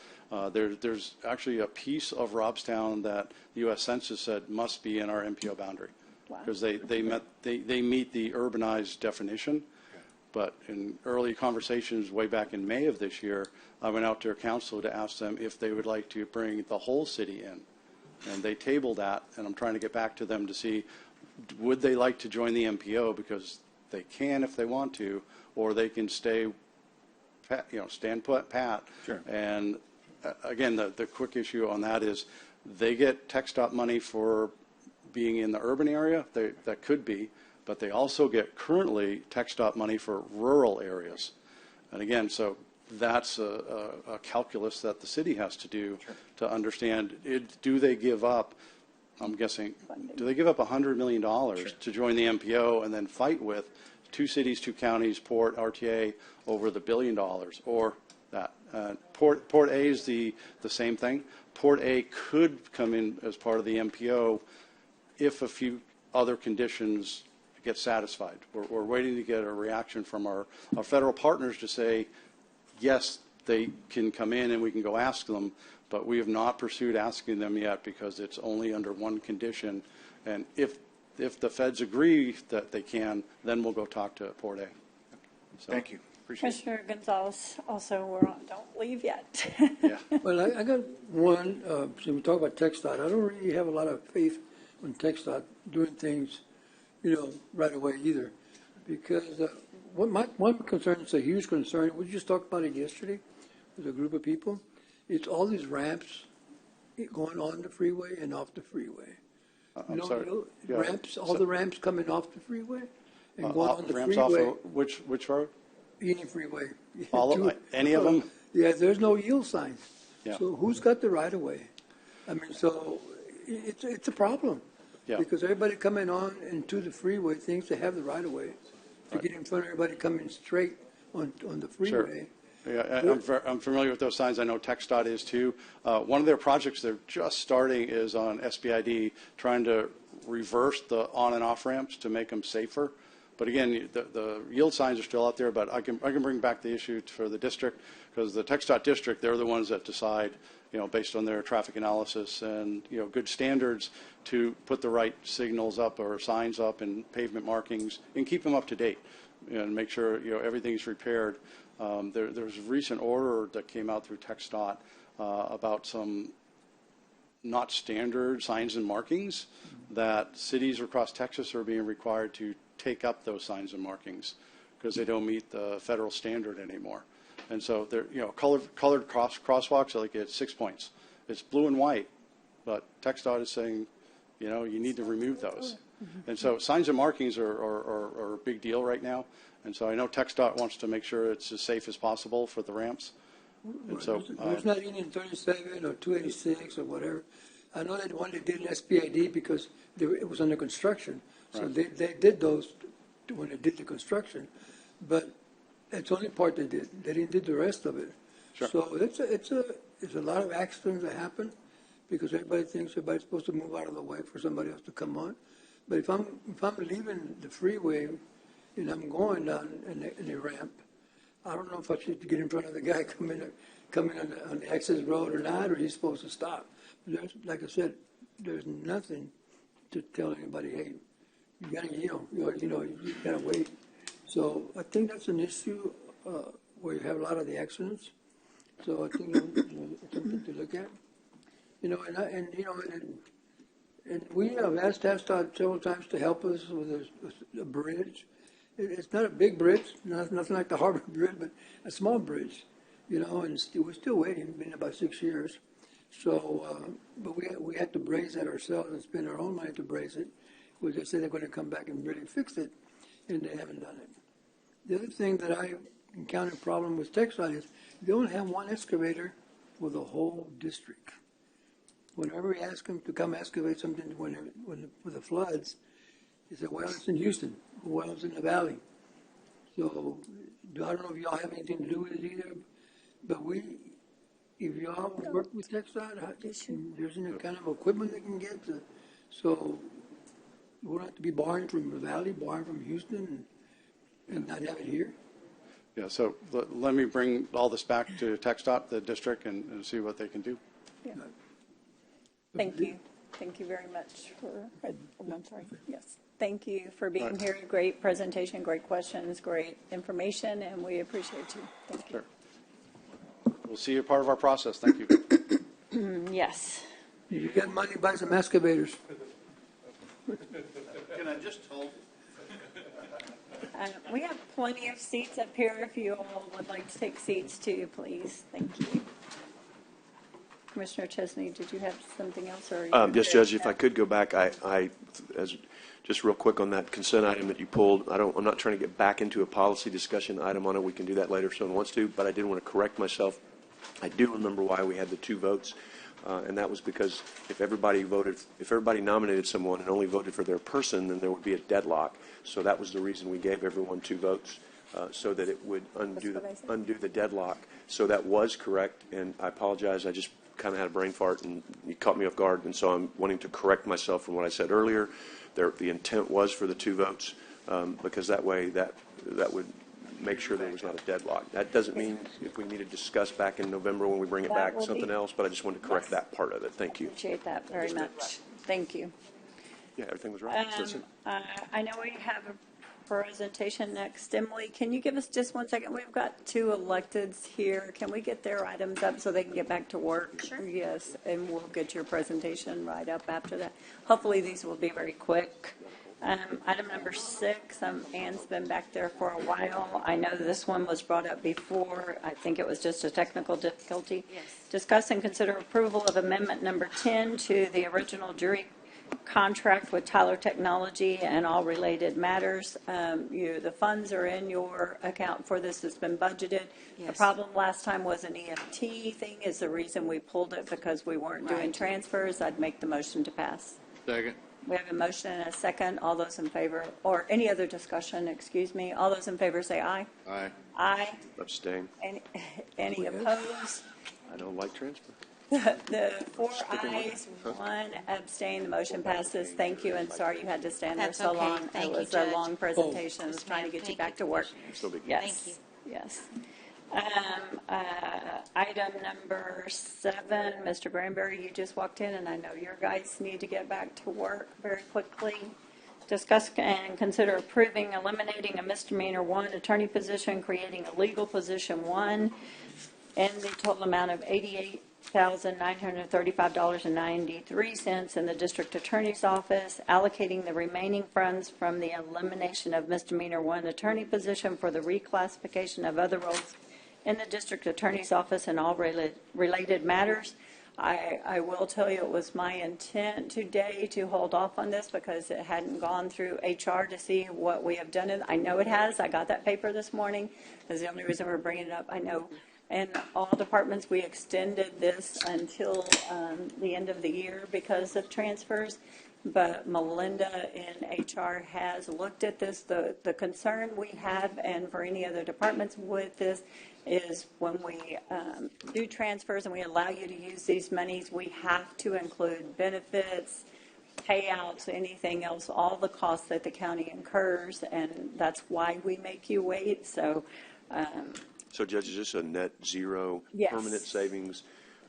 There's actually a piece of Robstown that the U.S. Census said must be in our MPO boundary because they meet the urbanized definition. But in early conversations way back in May of this year, I went out to their council to ask them if they would like to bring the whole city in. And they tabled that, and I'm trying to get back to them to see would they like to join the MPO, because they can if they want to, or they can stay, stand put, pat. Sure. And again, the quick issue on that is they get TxDOT money for being in the urban area. That could be. But they also get currently TxDOT money for rural areas. And again, so that's a calculus that the city has to do to understand, do they give up, I'm guessing, do they give up $100 million to join the MPO and then fight with 2 cities, 2 counties, Port, RTA, over the $1 billion, or that? Port A is the same thing. Port A could come in as part of the MPO if a few other conditions get satisfied. We're waiting to get a reaction from our federal partners to say, yes, they can come in and we can go ask them, but we have not pursued asking them yet because it's only under one condition. And if the feds agree that they can, then we'll go talk to Port A. So, thank you. Appreciate it. Commissioner Gonzalez, also, we're on, don't leave yet. Yeah. Well, I got one, so we talk about TxDOT. I don't really have a lot of faith in TxDOT doing things, right away either. Because one concern, it's a huge concern, we just talked about it yesterday with a group of people. It's all these ramps going on the freeway and off the freeway. I'm sorry. Yeah. Ramps, all the ramps coming off the freeway and going on the ramps freeway. off of which road? Any freeway. Any of them? Yeah, there's no yield signs. Yeah. So who's got the right of way? I mean, so it's a problem. Yeah. Because everybody coming on into the freeway thinks they have the right of way to get in front of everybody coming straight on the freeway. Sure. Yeah, I'm familiar with those signs. I know TxDOT is too. One of their projects they're just starting is on SBID, trying to reverse the on and off ramps to make them safer. But again, the yield signs are still out there. But I can bring back the issue for the district, because the TxDOT district, they're the ones that decide, based on their traffic analysis and good standards, to put the right signals up or signs up and pavement markings and keep them up to date and make sure everything's repaired. There's a recent order that came out through TxDOT about some not standard signs and markings that cities across Texas are being required to take up those signs and markings because they don't meet the federal standard anymore. And so they're colored crosswalks are like at 6 points. It's blue and white, but TxDOT is saying, you need to remove those. And so signs and markings are a big deal right now. And so I know TxDOT wants to make sure it's as safe as possible for the ramps. And so it's not Union 37 or 286 or whatever. I know that one they did in SBID because it was under construction. So Right. they did those when they did the construction. But it's only part they did. They didn't do the rest of it. Sure. So it's a lot of accidents that happen because everybody thinks everybody's supposed to move out of the way for somebody else to come on. But if I'm leaving the freeway and I'm going down in the ramp, I don't know if I should get in front of the guy coming on the access road or not, or he's supposed to stop. Like I said, there's nothing to tell anybody, hey, you gotta yield, you gotta wait. So I think that's an issue where you have a lot of the accidents. So I think it's something to look at. And we have asked TxDOT several times to help us with a bridge. It's not a big bridge, nothing like the Harbor Bridge, but a small bridge, and we're still waiting. It's been about 6 years. So, but we had to braze that ourselves and spend our own money to braze it. We just said they're going to come back and really fix it, and they haven't done it. The other thing that I encountered a problem with TxDOT is they only have one excavator for the whole district. Whenever we ask them to come excavate something with the floods, they say, well, it's in Houston, well, it's in the valley. So I don't know if y'all have anything to do with it either, But if y'all work with TxDOT, there's any kind of equipment they can get so we don't have to be borrowing from the Valley, borrowing from Houston, and not have it here. Yeah, so let me bring all this back to TxDOT, the district, and see what they can do. Yeah. Thank you. Thank you very much for, I'm sorry, yes. Thank you for being here. Great presentation, great questions, great information, and we appreciate you. Thank you. Sure. We'll see you part of our process. Thank you. Yes. You got money, buy some excavators. Can I just hold? We have plenty of seats up here if you all would like to take seats too, please. Thank you. Commissioner Chesney, did you have something else? Or Yes, Judge, if I could go back, as just real quick on that consent item that you pulled, I'm not trying to get back into a policy discussion item on it. We can do that later if someone wants to, but I did want to correct myself. I do remember why we had the 2 votes, and that was because if everybody nominated someone and only voted for their person, then there would be a deadlock. So that was the reason we gave everyone 2 votes, so that it would undo the deadlock. So that was correct, and I apologize. I just kind of had a brain fart, and you caught me off guard, and so I'm wanting to correct myself from what I said earlier. The intent was for the 2 votes, because that way that would make sure there was not a deadlock. That doesn't mean if we need to discuss back in November when we bring it back something else, but I just wanted to correct that part of it. Thank you. Appreciate that very much. Thank you. Yeah, everything was right. I know we have a presentation next. Emily, can you give us just 1 second? We've got 2 electeds here. Can we get their items up so they can get back to work? Sure. Yes, and we'll get your presentation right up after that. Hopefully these will be very quick. Item number 6, Anne's been back there for a while. I know this one was brought up before. I think it was just a technical difficulty. Yes. Discuss and consider approval of amendment number 10 to the original jury contract with Tyler Technology and all related matters. The funds are in your account for this. It's been budgeted. Yes. The problem last time was an EFT thing is the reason we pulled it, because we weren't doing transfers. I'd make the motion to pass. Second. We have a motion and a second. All those in favor, or any other discussion, excuse me. All those in favor say aye. Aye. Aye. Abstain. Any opposed? I don't like transfer. The 4 ayes, 1 abstain. The motion passes. Thank you, and sorry you had to stand there That's so okay. long. Thank It you, was a Judge. long presentation. I was trying to get you back to work. No big deal. Yes. Thank you. Yes. Item number 7, Mr. Granberry, you just walked in, and I know your guys need to get back to work very quickly. Discuss and consider approving eliminating a misdemeanor 1 attorney position, creating a legal position 1, and the total amount of $88,935.93 in the district attorney's office, allocating the remaining funds from the elimination of misdemeanor 1 attorney position for the reclassification of other roles in the district attorney's office and all related matters. I will tell you it was my intent today to hold off on this because it hadn't gone through HR to see what we have done. I know it has. I got that paper this morning. That's the only reason we're bringing it up. I know in all departments we extended this until the end of the year because of transfers. But Melinda in HR has looked at this. The concern we have, and for any other departments with this, is when we do transfers and we allow you to use these monies, we have to include benefits, payouts, anything else, all the costs that the county incurs, and that's why we make you wait. So, Judge, is this a net zero permanent savings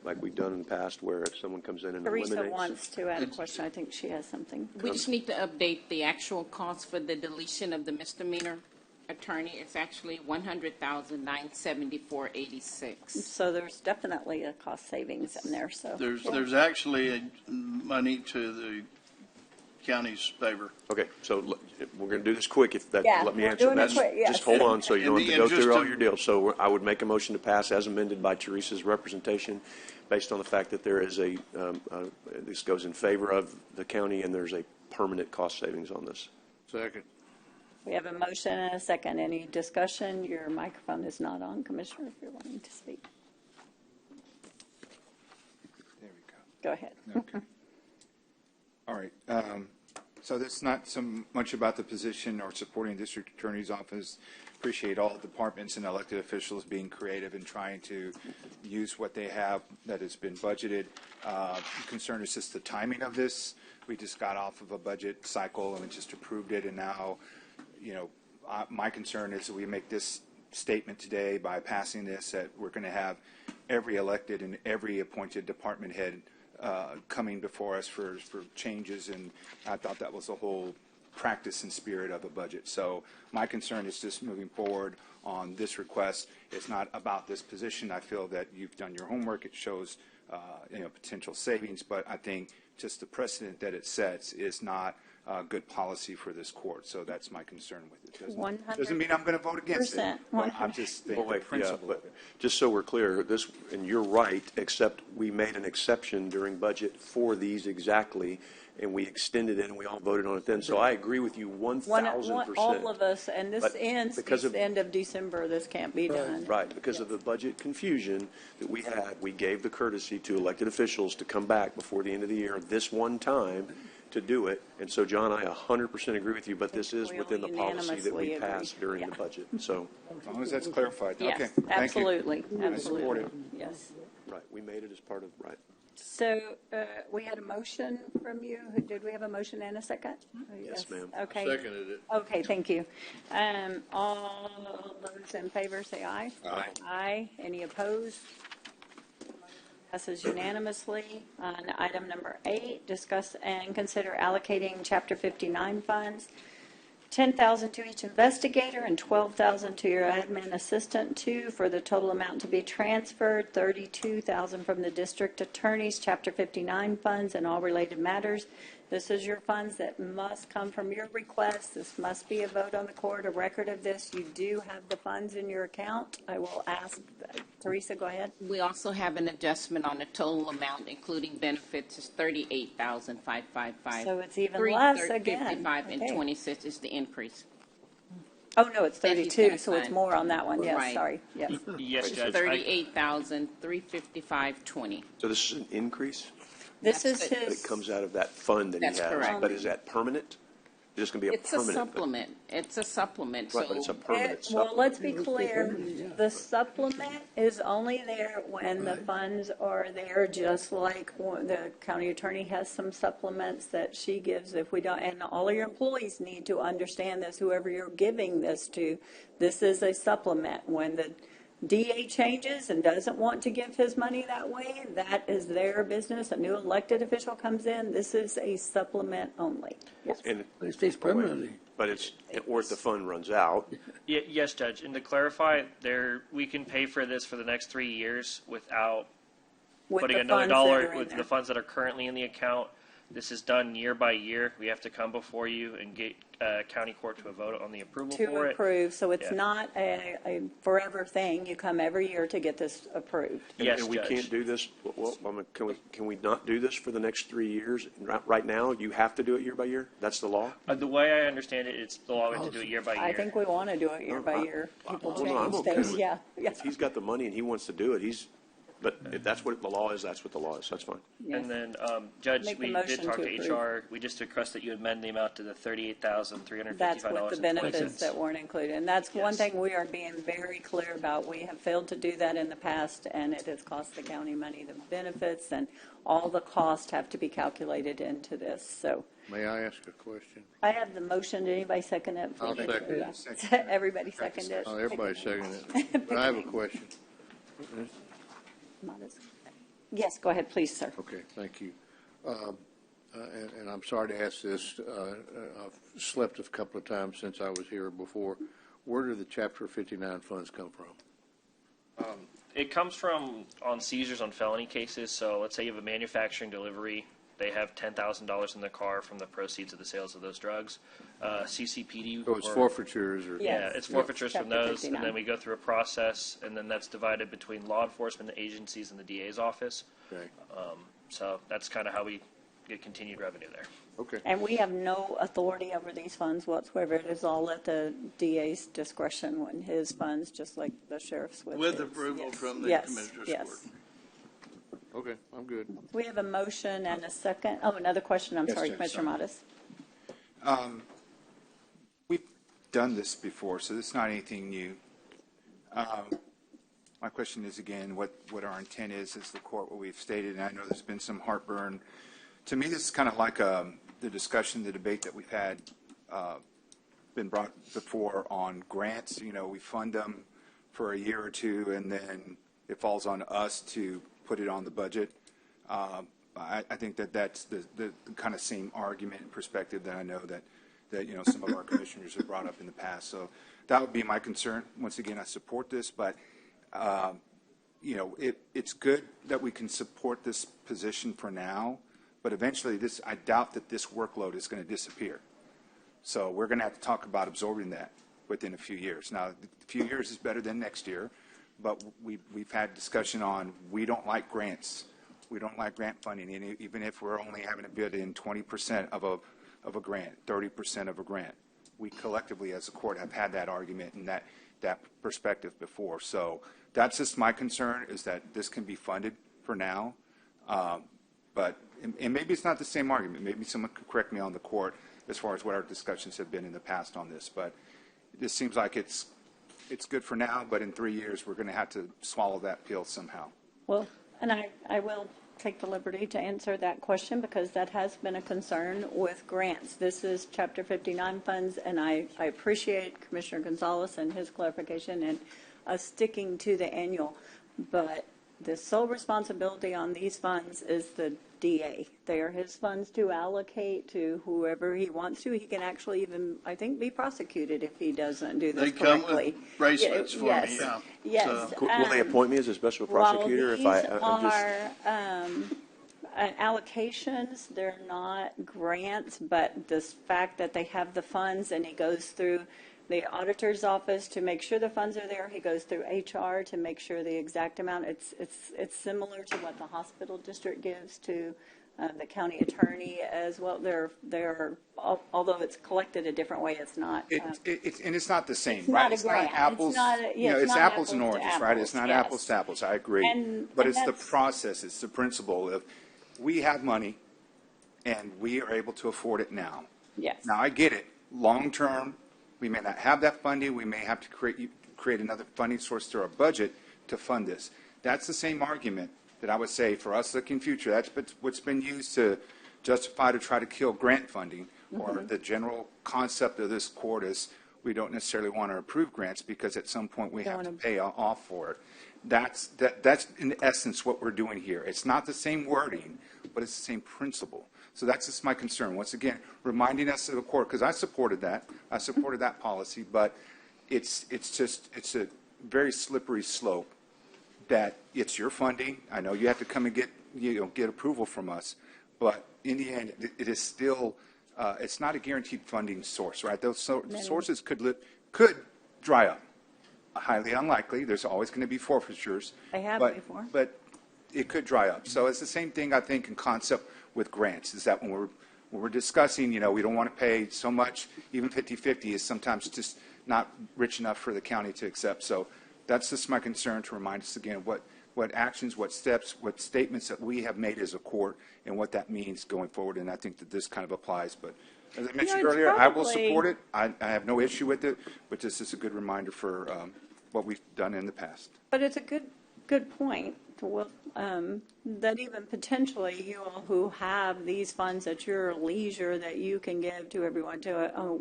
like we've done in the past where if someone comes in and Teresa eliminates? wants to add a question. I think she has something. We just need to update the actual cost for the deletion of the misdemeanor attorney. It's actually $100,974.86. So there's definitely a cost savings in there. So There's actually money to the county's favor. Okay, so we're going to do this quick. If that, Yeah, let me we're answer doing it that. quick, yes. Just hold on, so you don't have to And go just through all to- your deals. So I would make a motion to pass as amended by Teresa's representation, based on the fact that there is this goes in favor of the county, and there's a permanent cost savings on this. Second. we have a motion and a second. Any discussion? Your microphone is not on, Commissioner, if you're wanting to speak. There we go. Go ahead. Okay. All right. So this is not so much about the position or supporting district attorney's office. Appreciate all departments and elected officials being creative and trying to use what they have that has been budgeted. Concern is just the timing of this. We just got off of a budget cycle and we just approved it, and now, my concern is that we make this statement today by passing this, that we're going to have every elected and every appointed department head coming before us for changes, and I thought that was the whole practice and spirit of a budget. So my concern is just moving forward on this request. It's not about this position. I feel that you've done your homework. It shows potential savings, but I think just the precedent that it sets is not good policy for this court. So that's my concern with it. Doesn't mean I'm going to vote against it. But I'm just thinking the principle of it. Just so we're clear, this, and you're right, except we made an exception during budget for these exactly, and we extended it, and we all voted on it then. So I agree with you 1,000%. All of us, and this ends the end of December. This can't be done. Right, because of the budget confusion that we had, we gave the courtesy to elected officials to come back before the end of the year this one time to do it. And so, John, I 100% agree with you, but this is within the policy that we passed during the budget. So, as long as that's clarified. Yes, okay. absolutely. Thank you. Absolutely. I support it. Yes. right, we made it as part of, right. So we had a motion from you. Did we have a motion and a second? Yes, ma'am. Okay. I seconded it. Okay, thank you. All those in favor say aye. Aye. Aye. Any opposed? Passes unanimously. On item number 8, discuss and consider allocating Chapter 59 funds. $10,000 to each investigator and $12,000 to your admin assistant for the total amount to be transferred. $32,000 from the district attorney's Chapter 59 funds and all related matters. This is your funds that must come from your request. This must be a vote on the court, a record of this. You do have the funds in your account. I will ask, Teresa, go ahead. We also have an adjustment on the total amount, including benefits, is $38,555. So it's even less again. 55 and Okay. 26 is the increase. Oh, no, it's That he's 32, gonna so it's sign. more on that one. Yes, Right. sorry. Yes. Yes, Judge. 38,355.20. So this is an increase? This is That's But his. it comes out of that fund that he has. That's correct. But is that permanent? It's just going to be a It's a permanent. supplement. It's a supplement. Right, but it's a permanent Well, supplement. let's be clear. The supplement is only there when the funds are there, just like the county attorney has some supplements that she gives if we don't, and all of your employees need to understand this, whoever you're giving this to, this is a supplement. When the DA changes and doesn't want to give his money that way, that is their business. A new elected official comes in, this is a supplement only. Yes. And, But it stays permanently. but it's, or if the fund runs out, Yes, Judge. And to clarify, we can pay for this for the next 3 years without With putting the another funds that dollar are in with there. the funds that are currently in the account. This is done year by year. We have to come before you and get county court to a vote on the approval To for it. approve, so it's Yeah. not a forever thing. You come every year to get this approved. Yes, and we Judge. can't do this, well, I mean, can we not do this for the next 3 years? Right now, you have to do it year by year? That's the law? The way I understand it, it's the law to do it year by year. I think we want to do it year by year. People Well, no, I'm change okay things, with it. yeah. If he's got the money and he wants to do it, but if that's what the law is, that's what the law is. That's fine. And then, Judge, Make the we motion did talk to to approve. HR. We just request that you amend the amount to the $38,355.20. That's with the benefits that weren't included. And that's one thing we are being very clear about. We have failed to do that in the past, and it has cost the county money. The benefits and all the costs have to be calculated into this, so. May I ask a question? I have the motion. Did anybody second it? I'll second it. Everybody seconded it? Oh, everybody seconded it. But I have a question. Yes, go ahead, please, sir. Okay, thank you. And I'm sorry to ask this. I've slept a couple of times since I was here before. Where do the Chapter 59 funds come from? It comes from on seizures on felony cases. So let's say you have a manufacturing delivery. They have $10,000 in the car from the proceeds of the sales of those drugs. CCPD. So it's forfeitures or? Yeah, it's forfeitures from Chapter those, 59. and then we go through a process, and then that's divided between law enforcement agencies and the DA's office. Okay, So that's kind of how we get continued revenue there. okay. And we have no authority over these funds whatsoever. It is all at the DA's discretion when his funds, just like the sheriff's with With his. approval Yes. from the Yes, Commissioner's yes. Court. Okay, I'm good. We have a motion and a second. Oh, another question. I'm Yes, sorry, Judge, Commissioner sorry. Modis. We've done this before, so this is not anything new. My question is, again, what our intent is the court, what we've stated, and I know there's been some heartburn. To me, this is kind of like the discussion, the debate that we've had, been brought before on grants. You know, we fund them for a year or two, and then it falls on us to put it on the budget. I think that's the kind of same argument and perspective that I know that you know, some of our commissioners have brought up in the past. So that would be my concern. Once again, I support this, but you know, it's good that we can support this position for now, but eventually I doubt that this workload is going to disappear. So we're going to have to talk about absorbing that within a few years. Now, a few years is better than next year, but we've had discussion on, we don't like grants. We don't like grant funding, and even if we're only having to bid in 20% of a grant, 30% of a grant. We collectively as a court have had that argument and that perspective before. So that's just my concern, is that this can be funded for now. But maybe it's not the same argument. Maybe someone could correct me on the court as far as what our discussions have been in the past on this. But this seems like it's good for now, but in 3 years we're going to have to swallow that pill somehow. Well, and I will take the liberty to answer that question, because that has been a concern with grants. This is Chapter 59 funds, and I appreciate Commissioner Gonzalez and his clarification and us sticking to the annual. But the sole responsibility on these funds is the DA. They are his funds to allocate to whoever he wants to. He can actually even, I think, be prosecuted if he doesn't do this correctly. They come with bracelets for yes, me, yeah. Yes. So, Will they appoint me as a special prosecutor if I Allocations, they're not grants, but the fact that they have the funds, and he goes through the auditor's office to make sure the funds are there. He goes through HR to make sure the exact amount. It's similar to what the hospital district gives to the county attorney as well. They're although it's collected a different way, it's not. It's not the same, it's right? not it's a grant. not apples. It's not it's not apples and oranges, apples, right? It's not yes. apples to apples. I agree. But it's the process. It's the principle of, we have money, and we are able to afford it now. Yes. Now, I get it. Long term, we may not have that funding. We may have to create another funding source through our budget to fund this. That's the same argument that I would say for us looking future. That's what's been used to justify to try to kill grant funding, or the general concept of this court is we don't necessarily want to approve grants because at some point we have to pay off for it. That's in essence what we're doing here. It's not the same wording, but it's the same principle. So that's just my concern. Once again, reminding us of the court, because I supported that. I supported that policy, but it's a very slippery slope that it's your funding. I know you have to come and get approval from us, but in the end, it is still it's not a guaranteed funding source, right? Those sources could dry up. Highly unlikely. There's always going to be forfeitures. They have before. But it could dry up. So it's the same thing, I think, in concept with grants, is that when we're discussing, we don't want to pay so much, even 50-50 is sometimes just not rich enough for the county to accept. So that's just my concern, to remind us again what actions, what steps, what statements that we have made as a court, and what that means going forward. And I think that this kind of applies. But as I mentioned earlier, I will support it. I have no issue with it, but this is a good reminder for what we've done in the past. But it's a good point. That even potentially you all who have these funds at your leisure that you can give to everyone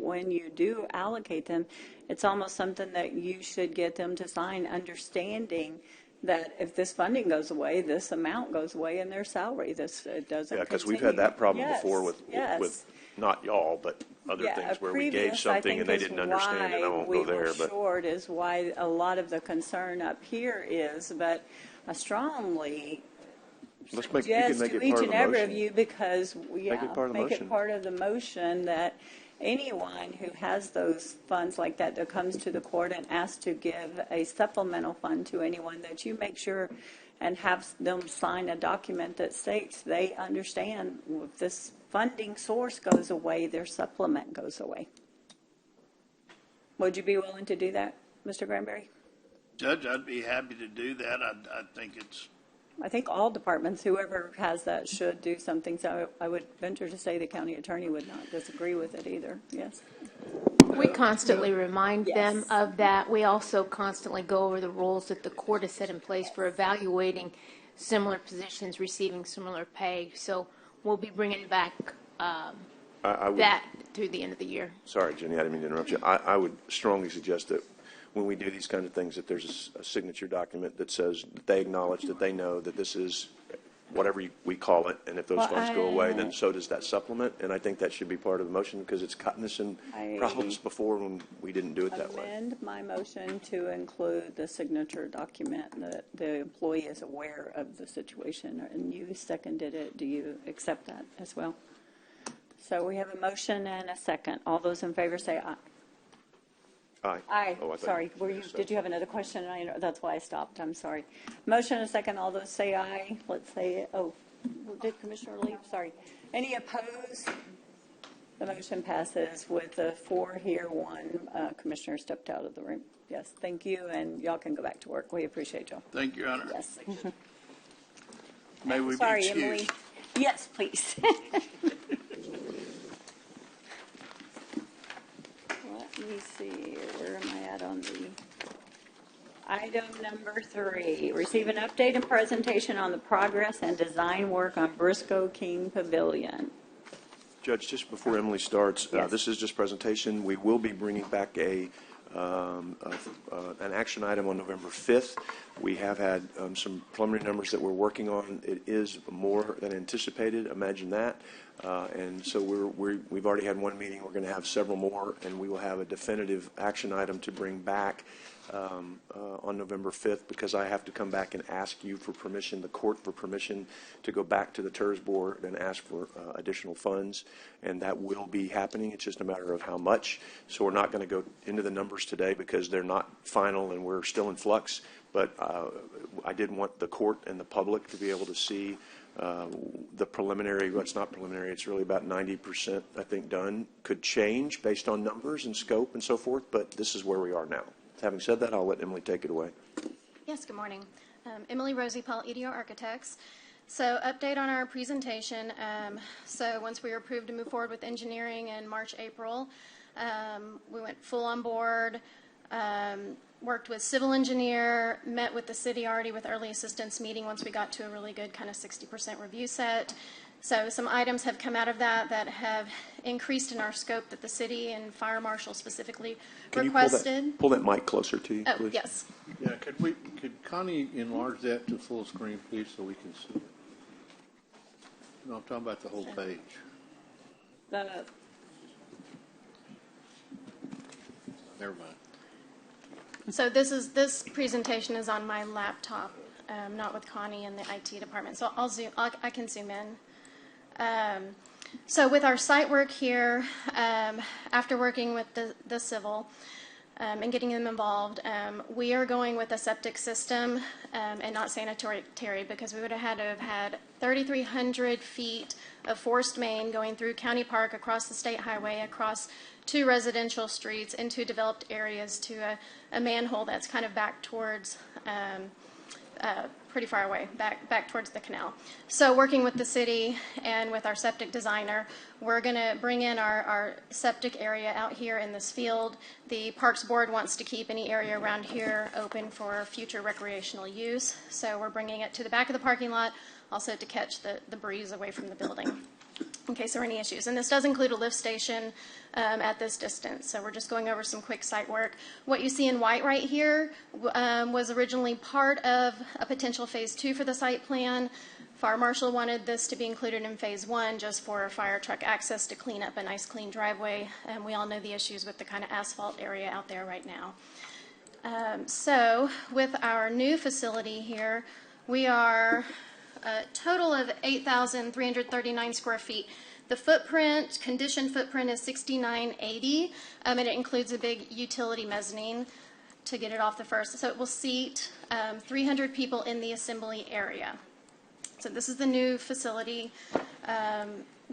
when you do allocate them, it's almost something that you should get them to sign, understanding that if this funding goes away, this amount goes away in their salary. It doesn't. Yeah, because we've had that problem before with not y'all, but other things where we gave something and they didn't understand, and I won't go there. But short is why a lot of the concern up here is, but I strongly suggest to each and every of you, because make it part of the motion that anyone who has those funds like that comes to the court and asks to give a supplemental fund to anyone, that you make sure and have them sign a document that states they understand if this funding source goes away, their supplement goes away. Would you be willing to do that, Mr. Granberry? Judge, I'd be happy to do that. I think it's I think all departments, whoever has that, should do something. So I would venture to say the county attorney would not disagree with it either. Yes. We constantly remind them Yes. of that. We also constantly go over the rules that the court has set in place for evaluating similar positions, receiving similar pay. So we'll be bringing back that through the end of the year. Sorry, Jenny, I didn't mean to interrupt you. I would strongly suggest that when we do these kinds of things, that there's a signature document that says that they acknowledge that they know that this is whatever we call it, and if those funds go away, then so does that supplement. And I think that should be part of the motion because it's gotten us in problems before when we didn't do it that way. Amend my motion to include the signature document that the employee is aware of the situation, and you seconded it. Do you accept that as well? So we have a motion and a second. All those in favor say aye. Aye. Aye. Oh, I thought Sorry. Did you have another question? That's why I stopped. I'm sorry. Motion and a second. All those say aye. Let's say, did Commissioner leave? Sorry. Any opposed? The motion passes with the 4 here, 1 commissioner stepped out of the room. Yes, thank you, and y'all can go back to work. We appreciate y'all. Thank you, Your Honor. Yes. May we Sorry, be excused? Emily. Yes, please. Let me see, where am I at on the item number 3? Receive an update and presentation on the progress and design work on Briscoe King Pavilion. Judge, just before Emily starts, Yes. this is just presentation. We will be bringing back an action item on November 5th. We have had some preliminary numbers that we're working on. It is more than anticipated. Imagine that. And so we've already had one meeting. We're going to have several more, and we will have a definitive action item to bring back on November 5th, because I have to come back and ask you for permission, the court for permission, to go back to the TERS board and ask for additional funds, and that will be happening. It's just a matter of how much. So we're not going to go into the numbers today because they're not final and we're still in flux, but I did want the court and the public to be able to see the preliminary. Well, it's not preliminary, it's really about 90%, I think, done. Could change based on numbers and scope and so forth, but this is where we are now. Having said that, I'll let Emily take it away. Yes, good morning. Emily Rosie Paul, EDO Architects. So update on our presentation. So once we were approved to move forward with engineering in March, April, we went full on board, worked with civil engineer, met with the city already with early assistance meeting once we got to a really good kind of 60% review set. So some items have come out of that have increased in our scope that the city and fire marshal specifically requested. You pull that mic closer to you, please? Oh, yes. Yeah, could Connie enlarge that to full screen, please, so we can see it? No, I'm talking about the whole page. Never mind. So this presentation is on my laptop, not with Connie in the IT department. So I can zoom in. So with our site work here, after working with the civil and getting them involved, we are going with a septic system and not sanitary, because we would have had to have had 3,300 feet of forced main going through County Park, across the state highway, across 2 residential streets into developed areas to a manhole that's kind of back towards pretty far away, back towards the canal. So working with the city and with our septic designer, we're going to bring in our septic area out here in this field. The Parks Board wants to keep any area around here open for future recreational use. So we're bringing it to the back of the parking lot, also to catch the breeze away from the building in case there are any issues. And this does include a lift station at this distance. So we're just going over some quick site work. What you see in white right here was originally part of a potential phase 2 for the site plan. Fire marshal wanted this to be included in phase 1 just for fire truck access to clean up a nice clean driveway. And we all know the issues with the kind of asphalt area out there right now. So with our new facility here, we are a total of 8,339 square feet. The footprint, conditioned footprint, is 6,980, and it includes a big utility mezzanine to get it off the first. So it will seat 300 people in the assembly area. So this is the new facility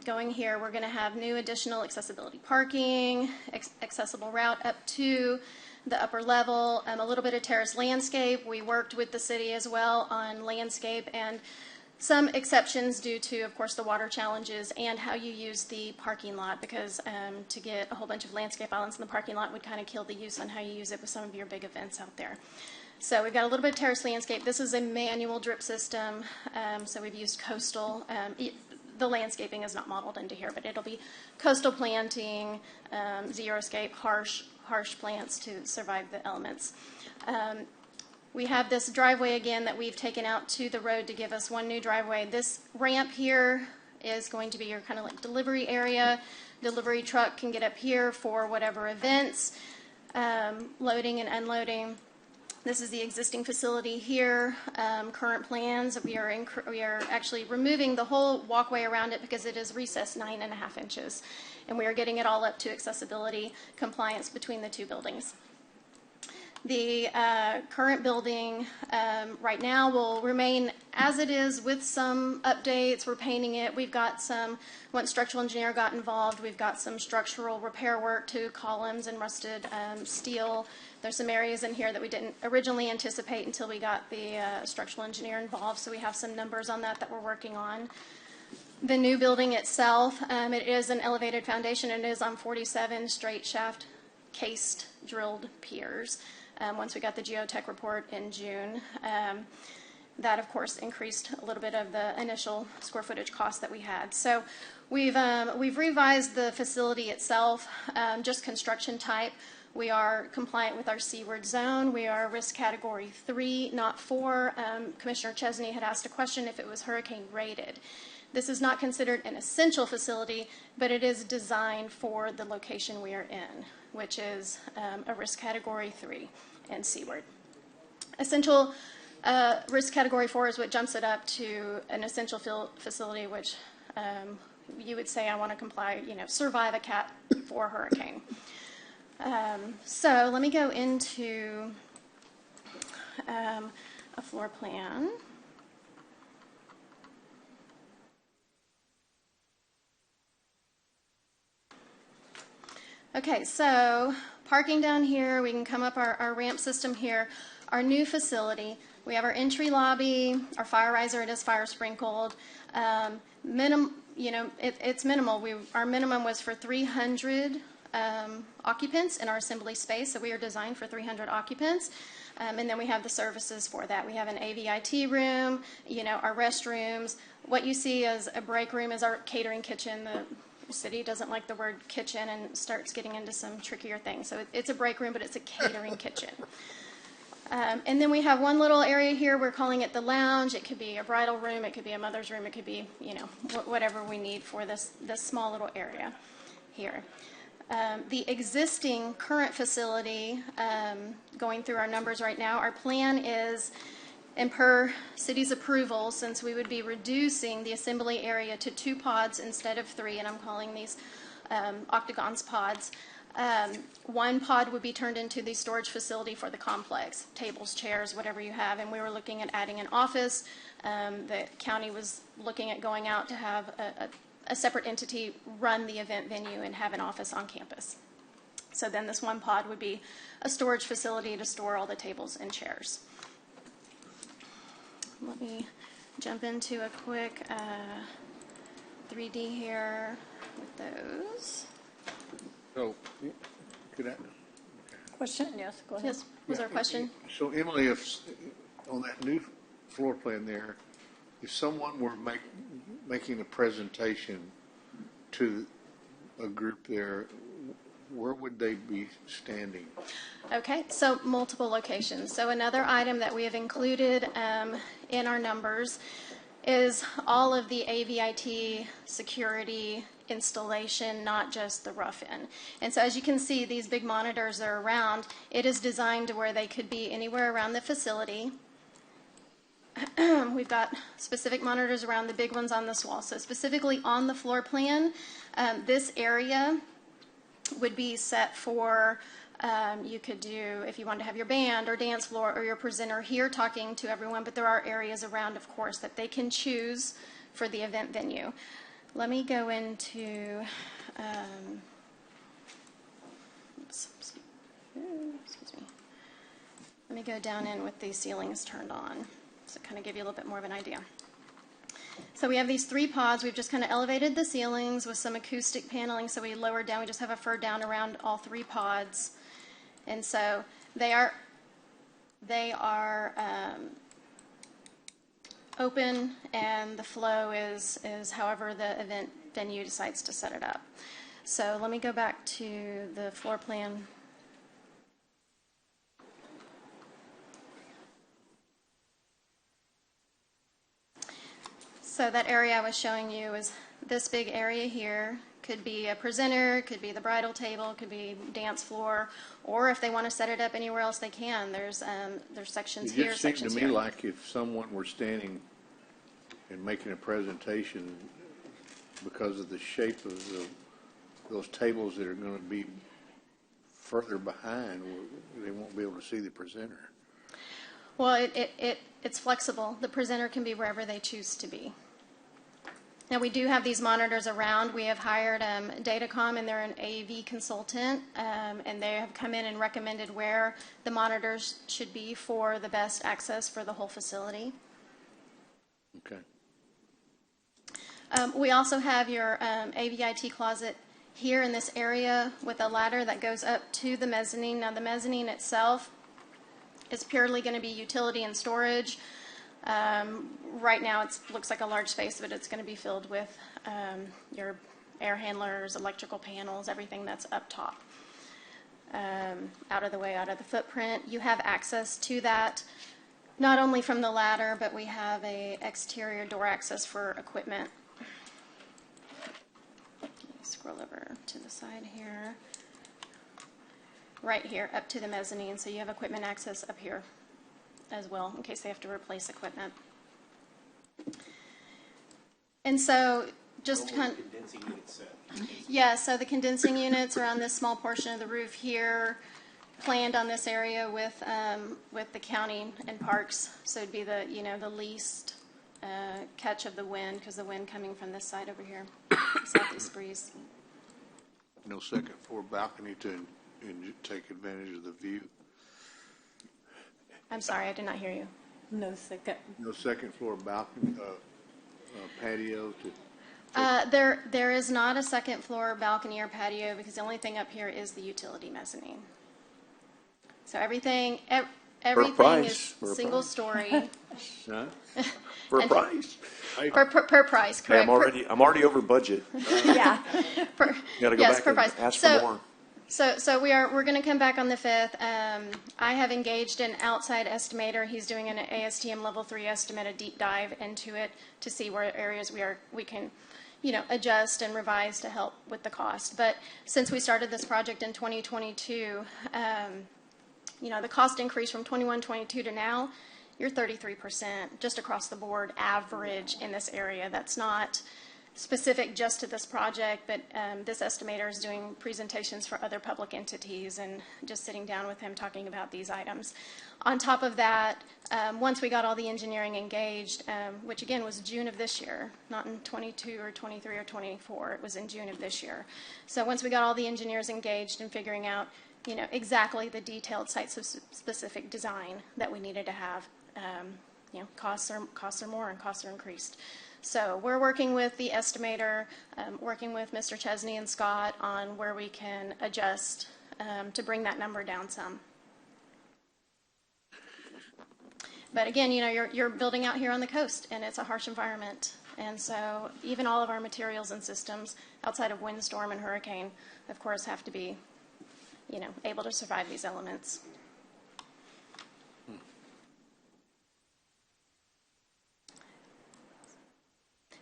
going here. We're going to have new additional accessibility parking, accessible route up to the upper level, a little bit of terrace landscape. We worked with the city as well on landscape and some exceptions due to, of course, the water challenges and how you use the parking lot, because to get a whole bunch of landscape islands in the parking lot would kind of kill the use on how you use it with some of your big events out there. So we've got a little bit of terrace landscape. This is a manual drip system, so we've used coastal. The landscaping is not modeled into here, but it'll be coastal planting, xeriscape, harsh plants to survive the elements. We have this driveway again that we've taken out to the road to give us one new driveway. This ramp here is going to be your kind of like delivery area. Delivery truck can get up here for whatever events, loading and unloading. This is the existing facility here. Current plans, we are actually removing the whole walkway around it because it is recessed 9.5 inches. And we are getting it all up to accessibility compliance between the two buildings. The current building right now will remain as it is with some updates. We're painting it. We've got some, once structural engineer got involved, we've got some structural repair work to columns and rusted steel. There's some areas in here that we didn't originally anticipate until we got the structural engineer involved, so we have some numbers on that we're working on. The new building itself, it is an elevated foundation. It is on 47 straight shaft cased drilled piers. Once we got the geotech report in June, that of course increased a little bit of the initial square footage cost that we had. So we've revised the facility itself, just construction type. We are compliant with our seaward zone. We are risk category 3, not 4. Commissioner Chesney had asked a question if it was hurricane rated. This is not considered an essential facility, but it is designed for the location we are in, which is a risk category 3 and seaward. Essential risk category 4 is what jumps it up to an essential facility, which you would say I want to comply, survive a Cat 4 hurricane. So let me go into a floor plan. Okay, so parking down here, we can come up our ramp system here. Our new facility, we have our entry lobby, our fire riser, it is fire sprinkled. It's minimal. Our minimum was for 300 occupants in our assembly space, so we are designed for 300 occupants. And then we have the services for that. We have an AVIT room, our restrooms. What you see as a break room is our catering kitchen. The city doesn't like the word kitchen and starts getting into some trickier things. So it's a break room, but it's a catering kitchen. And then we have one little area here. We're calling it the lounge. It could be a bridal room. It could be a mother's room. It could be, whatever we need for this small little area here. The existing current facility, going through our numbers right now, our plan is, and per city's approval, since we would be reducing the assembly area to 2 pods instead of 3, and I'm calling these octagons pods, 1 pod would be turned into the storage facility for the complex, tables, chairs, whatever you have, and we were looking at adding an office. The county was looking at going out to have a separate entity run the event venue and have an office on campus. So then this 1 pod would be a storage facility to store all the tables and chairs. Let me jump into a quick 3D here with those. So, could I? Question? Yes, go ahead. Yes, was there a question? So Emily, if on that new floor plan there, if someone were making a presentation to a group there, where would they be standing? Okay, so multiple locations. So another item that we have included in our numbers is all of the AVIT security installation, not just the rough-in. And so as you can see, these big monitors are around. It is designed to where they could be anywhere around the facility. We've got specific monitors around the big ones on this wall. So specifically on the floor plan, this area would be set for, you could do, if you want to have your band or dance floor or your presenter here talking to everyone, but there are areas around, of course, that they can choose for the event venue. Let me go into, excuse me. Let me go down in with these ceilings turned on, so kind of give you a little bit more of an idea. So we have these 3 pods. We've just kind of elevated the ceilings with some acoustic paneling, so we lowered down. We just have a fur down around all 3 pods. And so they are open, and the flow is however the event venue decides to set it up. So let me go back to the floor plan. So that area I was showing you is this big area here. Could be a presenter, could be the bridal table, could be dance floor, or if they want to set it up anywhere else, they can. There's sections here, sections here. It just seemed to me like if someone were standing and making a presentation, because of the shape of those tables that are going to be further behind, they won't be able to see the presenter. Well, it's flexible. The presenter can be wherever they choose to be. Now, we do have these monitors around. We have hired Datacom, and they're an AV consultant, and they have come in and recommended where the monitors should be for the best access for the whole facility. Okay. We also have your AVIT closet here in this area with a ladder that goes up to the mezzanine. Now, the mezzanine itself is purely going to be utility and storage. Right now it looks like a large space, but it's going to be filled with your air handlers, electrical panels, everything that's up top. Out of the way, out of the footprint. You have access to that, not only from the ladder, but we have a exterior door access for equipment. Scroll over to the side here. Right here, up to the mezzanine, so you have equipment access up here as well, in case they have to replace equipment. And so, just kind of, yeah, so the condensing units are on this small portion of the roof here, planned on this area with the county and parks, so it'd be the the least catch of the wind, because the wind coming from this side over here, southeast breeze. No second floor balcony to take advantage of the view. I'm sorry, I did not hear you. No second floor balcony, patio to. There is not a second floor balcony or patio, because the only thing up here is the utility mezzanine. So everything is single story. Huh? For a price. Per price, correct. Hey, I'm already over budget. Yeah. Gotta go back and ask for more. So we're going to come back on the 5th. I have engaged an outside estimator. He's doing an ASTM Level 3 estimate, a deep dive into it to see where areas we can, adjust and revise to help with the cost. But since we started this project in 2022, the cost increase from 21-22 to now, you're 33% just across the board average in this area. That's not specific just to this project, but this estimator is doing presentations for other public entities and just sitting down with him talking about these items. On top of that, once we got all the engineering engaged, which again was June of this year, not in 22 or 23 or 24, it was in June of this year. So once we got all the engineers engaged in figuring out exactly the detailed site-specific design that we needed to have, costs are more and costs are increased. So we're working with the estimator, working with Mr. Chesney and Scott on where we can adjust to bring that number down some. But again, you're building out here on the coast, and it's a harsh environment. And so even all of our materials and systems outside of windstorm and hurricane, of course, have to be, able to survive these elements.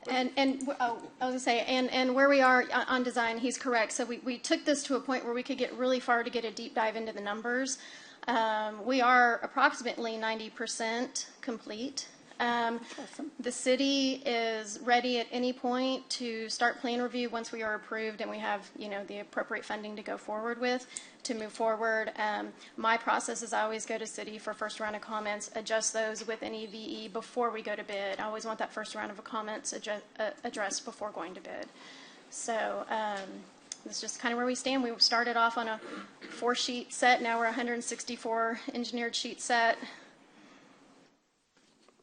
And I was going to say, and where we are on design, he's correct. So we took this to a point where we could get really far to get a deep dive into the numbers. We are approximately 90% complete. The city is ready at any point to start plan review once we are approved and we have, the appropriate funding to go forward with, to move forward. My process is I always go to city for first round of comments, adjust those with an EVE before we go to bid. I always want that first round of comments addressed before going to bid. So That's just kind of where we stand. We started off on a 4-sheet set. Now we're 164 engineered sheet set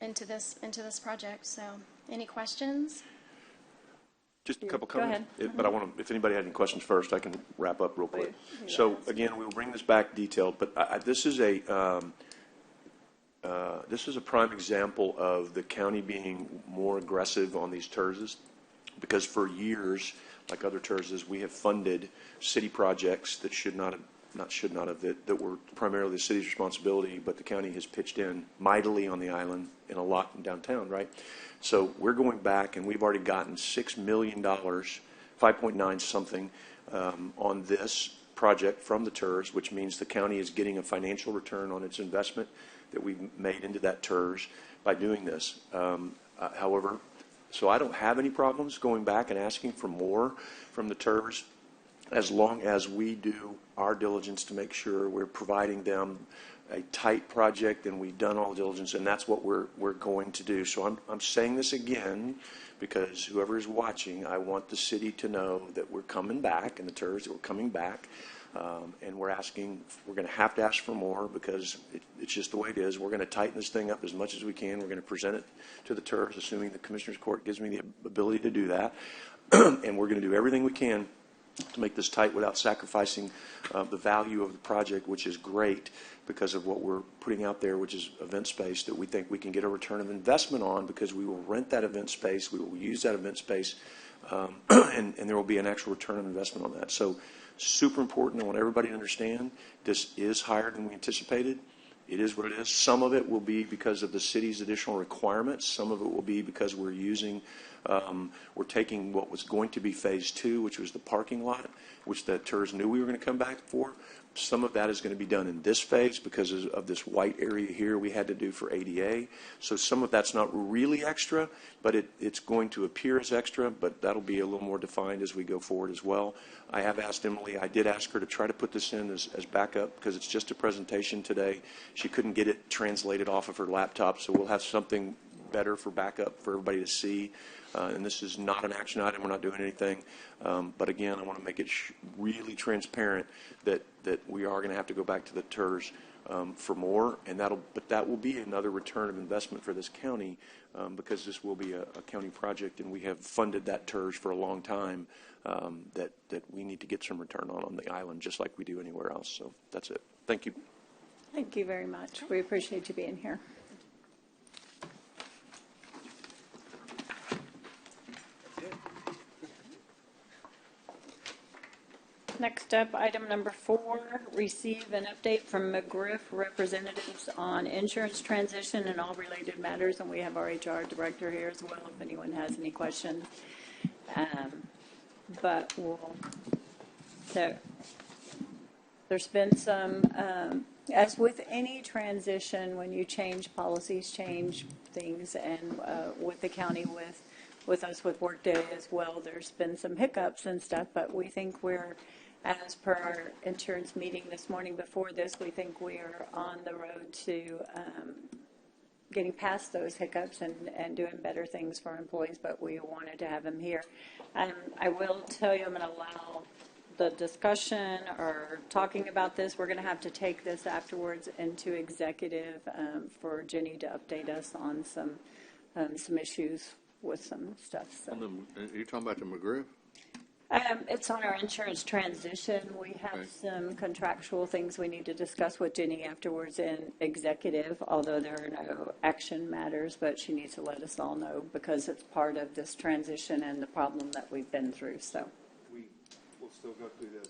into this project. So, any questions? Just a couple Go comments. ahead. But I want to, if anybody had any questions first, I can wrap up real quick. So again, we will bring this back detailed, but this is a prime example of the county being more aggressive on these TERSs, because for years, like other TERSs, we have funded city projects that that were primarily the city's responsibility, but the county has pitched in mightily on the island and a lot in downtown, right? So we're going back, and we've already gotten $6 million, 5.9 something, on this project from the TERS, which means the county is getting a financial return on its investment that we've made into that TERS by doing this. However, so I don't have any problems going back and asking for more from the TERS, as long as we do our diligence to make sure we're providing them a tight project and we've done all the diligence, and that's what we're going to do. So I'm saying this again because whoever is watching, I want the city to know that we're coming back, and the TERS, that we're coming back, and we're going to have to ask for more because it's just the way it is. We're going to tighten this thing up as much as we can. We're going to present it to the TERS, assuming the Commissioner's Court gives me the ability to do that, and we're going to do everything we can to make this tight without sacrificing the value of the project, which is great because of what we're putting out there, which is event space that we think we can get a return of investment on, because we will rent that event space, we will use that event space, and there will be an actual return of investment on that. So super important. I want everybody to understand this is higher than we anticipated. It is what it is. Some of it will be because of the city's additional requirements. Some of it will be because we're taking what was going to be phase 2, which was the parking lot, which the TERS knew we were going to come back for. Some of that is going to be done in this phase because of this white area here we had to do for ADA. So some of that's not really extra, but it's going to appear as extra, but that'll be a little more defined as we go forward as well. I have asked Emily, I did ask her to try to put this in as backup because it's just a presentation today. She couldn't get it translated off of her laptop, so we'll have something better for backup for everybody to see. And this is not an action item. We're not doing anything. But again, I want to make it really transparent that we are going to have to go back to the TERS for more, and that will be another return of investment for this county because this will be a county project, and we have funded that TERS for a long time. That we need to get some return on the island, just like we do anywhere else. So that's it. Thank you. Thank you very much. We appreciate you being here. Next up, item number 4, receive an update from McGriff representatives on insurance transition and all related matters. And we have our HR director here as well if anyone has any questions. But there's been some, as with any transition, when you change policies, change things, and with the county, with us with Workday as well, there's been some hiccups and stuff, but we think we're, as per our insurance meeting this morning before this, we think we are on the road to getting past those hiccups and doing better things for our employees, but we wanted to have them here. I will tell you, I'm going to allow the discussion or talking about this. We're going to have to take this afterwards into executive for Jenny to update us on some issues with some stuff. So. You're talking about the McGriff? It's on our insurance transition. We have some contractual things we need to discuss with Jenny afterwards in executive, although there are no action matters, but she needs to let us all know because it's part of this transition and the problem that we've been through. So we'll still go through the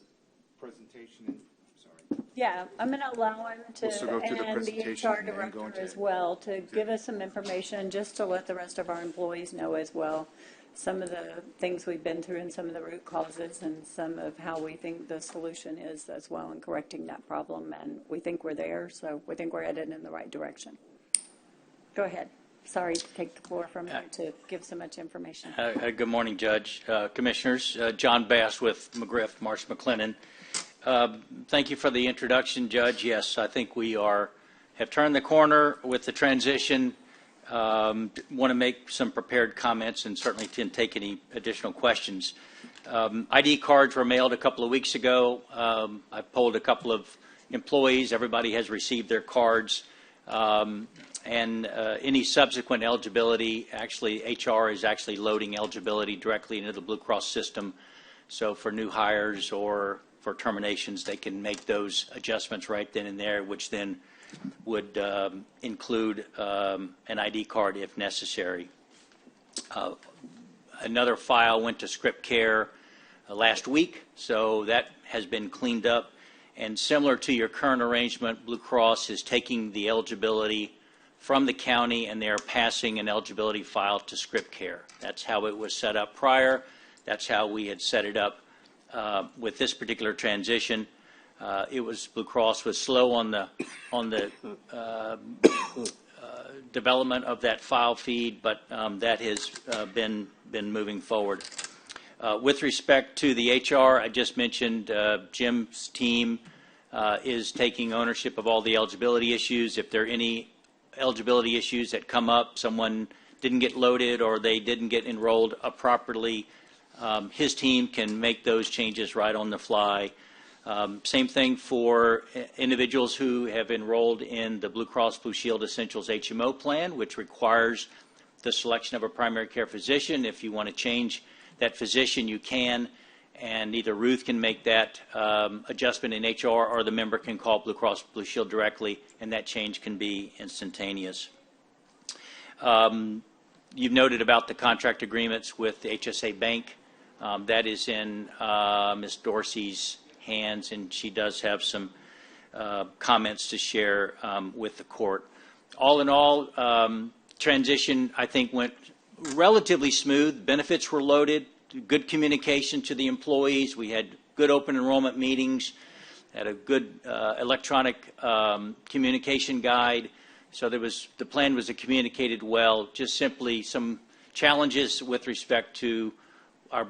presentation. Yeah, I'm going to allow him to, and the HR director as well, to give us some information just to let the rest of our employees know as well some of the things we've been through and some of the root causes and some of how we think the solution is as well in correcting that problem. And we think we're there, so we think we're headed in the right direction. Go ahead. Sorry to take the floor from you to give so much information. Good morning, Judge, Commissioners. John Bass with McGriff, Marsh McLennan. Thank you for the introduction, Judge. Yes, I think we have turned the corner with the transition. Want to make some prepared comments and certainly can take any additional questions. ID cards were mailed a couple of weeks ago. I polled a couple of employees. Everybody has received their cards. And any subsequent eligibility, actually, HR is actually loading eligibility directly into the Blue Cross system. So for new hires or for terminations, they can make those adjustments right then and there, which then would include an ID card if necessary. Another file went to Script Care last week, so that has been cleaned up. And similar to your current arrangement, Blue Cross is taking the eligibility from the county and they're passing an eligibility file to Script Care. That's how it was set up prior. That's how we had set it up with this particular transition. Blue Cross was slow on the development of that file feed, but that has been moving forward. With respect to the HR, I just mentioned Jim's team is taking ownership of all the eligibility issues. If there are any eligibility issues that come up, someone didn't get loaded or they didn't get enrolled properly, his team can make those changes right on the fly. Same thing for individuals who have enrolled in the Blue Cross Blue Shield Essentials HMO plan, which requires the selection of a primary care physician. If you want to change that physician, you can, and either Ruth can make that adjustment in HR or the member can call Blue Cross Blue Shield directly, and that change can be instantaneous. You've noted about the contract agreements with the HSA Bank. That is in Ms. Dorsey's hands, and she does have some comments to share with the court. All in all, transition, I think, went relatively smooth. Benefits were loaded, good communication to the employees. We had good open enrollment meetings, had a good electronic communication guide. So the plan was communicated well. Just simply some challenges with respect to our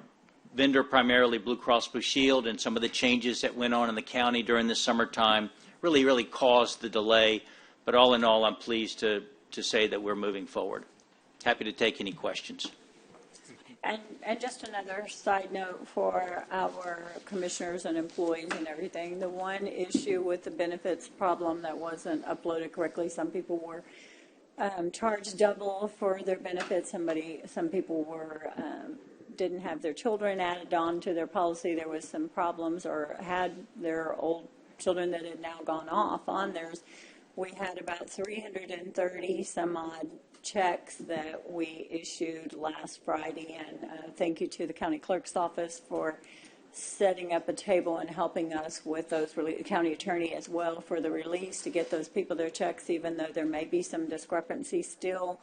vendor, primarily Blue Cross Blue Shield, and some of the changes that went on in the county during the summertime really caused the delay. But all in all, I'm pleased to say that we're moving forward. Happy to take any questions. And just another side note for our commissioners and employees and everything, the one issue with the benefits problem that wasn't uploaded correctly, some people were charged double for their benefits. Some people were didn't have their children added on to their policy. There was some problems, or had their old children that had now gone off on theirs. We had about 330 some odd checks that we issued last Friday, and thank you to the county clerk's office for setting up a table and helping us with those, county attorney as well, for the release to get those people their checks, even though there may be some discrepancy still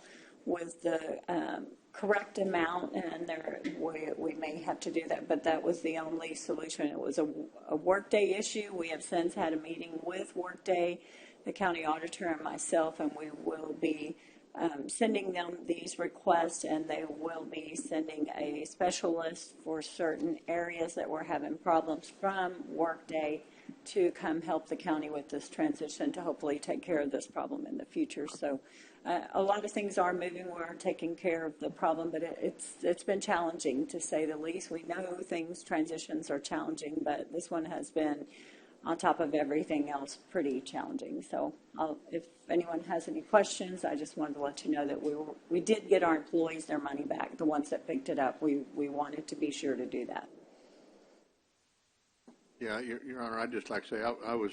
with the correct amount, and we may have to do that, but that was the only solution. It was a Workday issue. We have since had a meeting with Workday, the county auditor, and myself, and we will be sending them these requests, and they will be sending a specialist for certain areas that we're having problems from Workday to come help the county with this transition to hopefully take care of this problem in the future. So a lot of things are moving. We're taking care of the problem, but it's been challenging, to say the least. We know transitions are challenging, but this one has been, on top of everything else, pretty challenging. So if anyone has any questions, I just wanted to let you know that we did get our employees their money back, the ones that picked it up. We wanted to be sure to do that. Yeah, Your Honor, I'd just like to say I was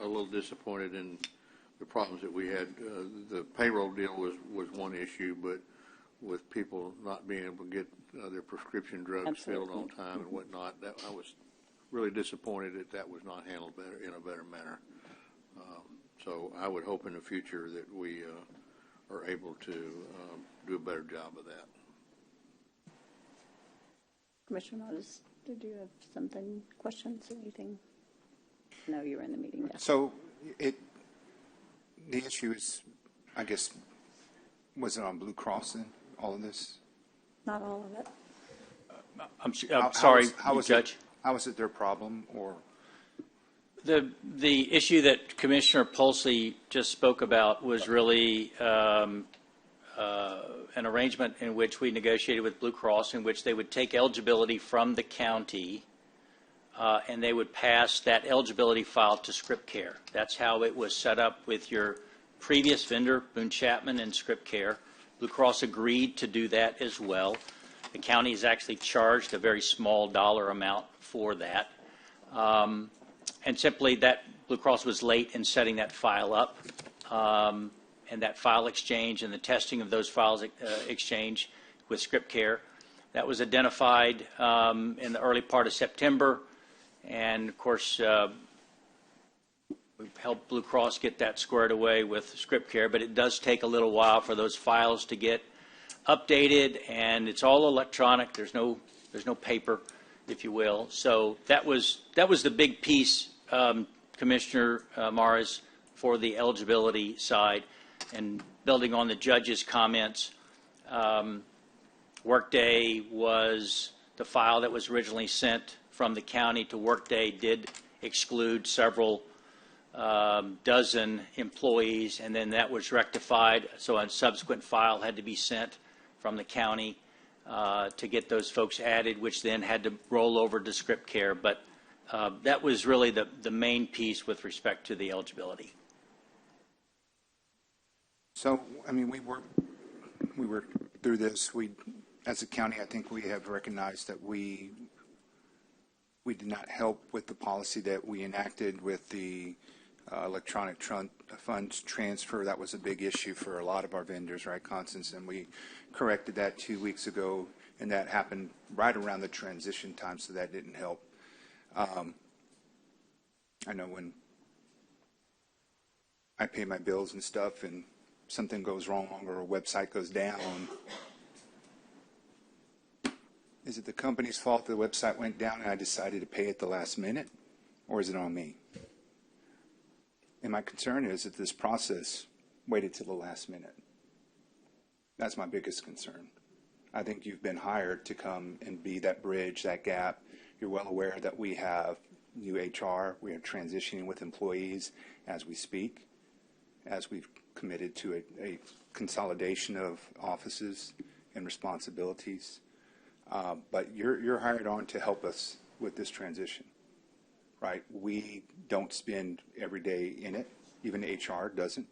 a little disappointed in the problems that we had. The payroll deal was one issue, but with people not being able to get their prescription drugs filled on time and whatnot, I was really disappointed that was not handled in a better manner. So I would hope in the future that we are able to do a better job of that. Commissioner Otis, did you have something, questions, anything? No, you were in the meeting. Yeah. So the issue is, I guess, was it on Blue Cross in all of this? Not all of it. I'm sorry, Judge. How is it their problem, or? The issue that Commissioner Pulsey just spoke about was really an arrangement in which we negotiated with Blue Cross in which they would take eligibility from the county and they would pass that eligibility file to Script Care. That's how it was set up with your previous vendor, Boone Chapman and Script Care. Blue Cross agreed to do that as well. The county has actually charged a very small dollar amount for that. And simply that Blue Cross was late in setting that file up. And that file exchange and the testing of those files exchange with Script Care. That was identified in the early part of September. And, of course, we've helped Blue Cross get that squared away with Script Care, but it does take a little while for those files to get updated, and it's all electronic. There's no paper, if you will. So that was the big piece, Commissioner Morris, for the eligibility side. And building on the judge's comments, Workday was the file that was originally sent from the county to Workday did exclude several dozen employees, and then that was rectified. So a subsequent file had to be sent from the county to get those folks added, which then had to roll over to Script Care. But that was really the main piece with respect to the eligibility. So, I mean, we worked through this. As a county, I think we have recognized that we did not help with the policy that we enacted with the electronic funds transfer. That was a big issue for a lot of our vendors, right, Constance? And we corrected that 2 weeks ago, and that happened right around the transition time, so that didn't help. I know when I pay my bills and stuff and something goes wrong or a website goes down, is it the company's fault the website went down and I decided to pay at the last minute, or is it on me? And my concern is that this process waited till the last minute. That's my biggest concern. I think you've been hired to come and be that bridge, that gap. You're well aware that we have new HR. We are transitioning with employees as we speak, as we've committed to a consolidation of offices and responsibilities. But you're hired on to help us with this transition, right? We don't spend every day in it. Even HR doesn't.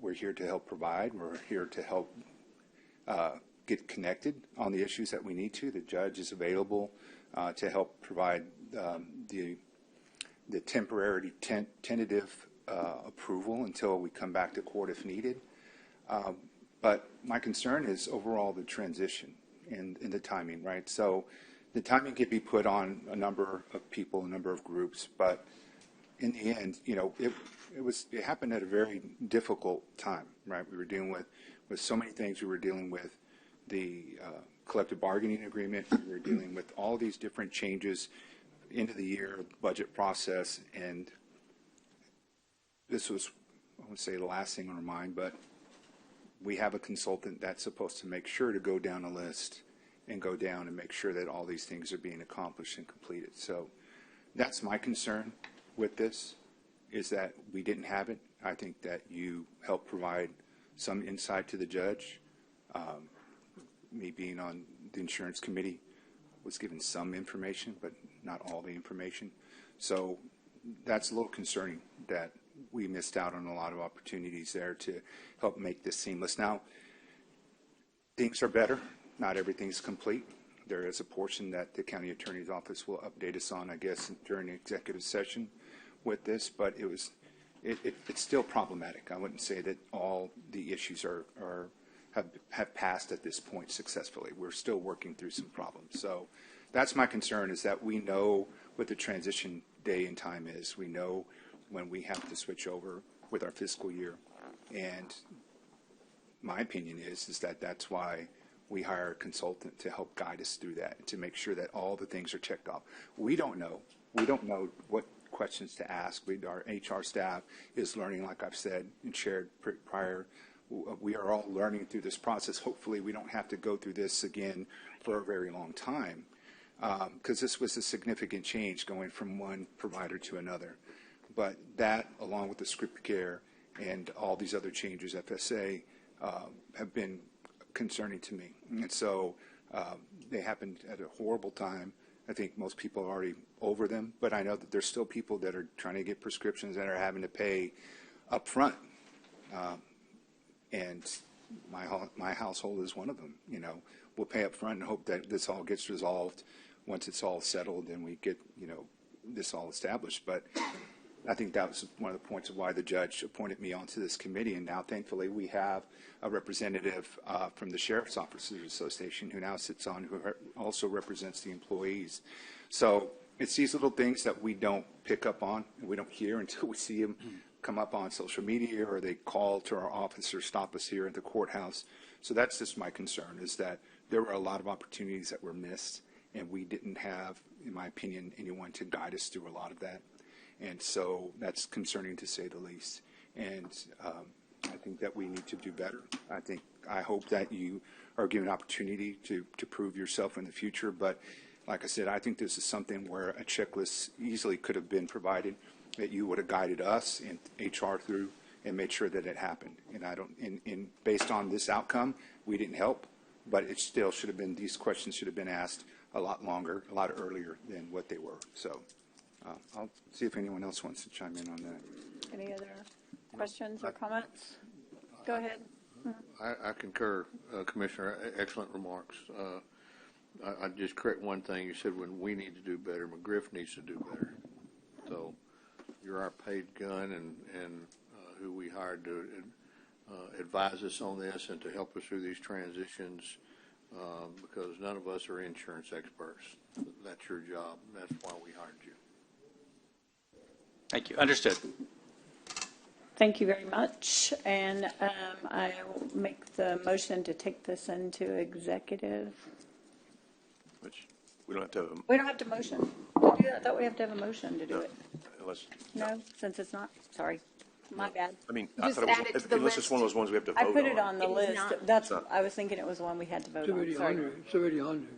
We're here to help provide. We're here to help get connected on the issues that we need to. The judge is available to help provide the temporary tentative approval until we come back to court if needed. But my concern is overall the transition and the timing, right? So the timing can be put on a number of people, a number of groups, but in the end, you know, it happened at a very difficult time, right? We were dealing with so many things. We were dealing with the collective bargaining agreement. We were dealing with all these different changes into the year budget process, and this was, I wouldn't say the last thing on our mind, but we have a consultant that's supposed to make sure to go down a list and go down and make sure that all these things are being accomplished and completed. So that's my concern with this, is that we didn't have it. I think that you helped provide some insight to the judge. Me being on the insurance committee was given some information, but not all the information. So that's a little concerning that we missed out on a lot of opportunities there to help make this seamless. Now, things are better. Not everything's complete. There is a portion that the county attorney's office will update us on, I guess, during the executive session with this, but it's still problematic. I wouldn't say that all the issues have passed at this point successfully. We're still working through some problems. So that's my concern, is that we know what the transition day and time is. We know when we have to switch over with our fiscal year. And my opinion is that that's why we hire a consultant to help guide us through that, to make sure that all the things are checked off. We don't know what questions to ask. Our HR staff is learning, like I've said and shared prior. We are all learning through this process. Hopefully we don't have to go through this again for a very long time, because this was a significant change going from one provider to another. But that, along with the Script Care and all these other changes, FSA, have been concerning to me. And so they happened at a horrible time. I think most people are already over them, but I know that there's still people that are trying to get prescriptions that are having to pay up front. And my household is one of them. You know, we'll pay up front and hope that this all gets resolved. Once it's all settled and we get, you know, this all established. But I think that was one of the points of why the judge appointed me onto this committee. And now, thankfully, we have a representative from the Sheriff's Officers Association who now sits on, who also represents the employees. So it's these little things that we don't pick up on and we don't hear until we see them come up on social media, or they call to our office or stop us here at the courthouse. So that's just my concern, is that there were a lot of opportunities that were missed, and we didn't have, in my opinion, anyone to guide us through a lot of that. And so that's concerning, to say the least. And I think that we need to do better. I hope that you are given an opportunity to prove yourself in the future. But like I said, I think this is something where a checklist easily could have been provided, that you would have guided us and HR through and made sure that it happened. And and based on this outcome, we didn't help, but it still should have been, these questions should have been asked a lot longer, a lot earlier than what they were. So I'll see if anyone else wants to chime in on that. Any other questions or comments? Go ahead. I concur, Commissioner. Excellent remarks. I'd just correct one thing. You said when we need to do better, McGriff needs to do better. So you're our paid gun and who we hired to advise us on this and to help us through these transitions, because none of us are insurance experts. That's your job. That's why we hired you. Thank you. Understood. Thank you very much. And I will make the motion to take this into executive. Which we don't have to. We don't have to motion to do that. I thought we have to have a motion to do it. Unless. No, since it's not. Sorry. My bad. I mean, Just I thought add it to it the was, unless it's list. one of those ones we have to vote I on. put it on the list. That's. So- I was thinking it was one we had to vote It's on. already Sorry. on there. It's already on there.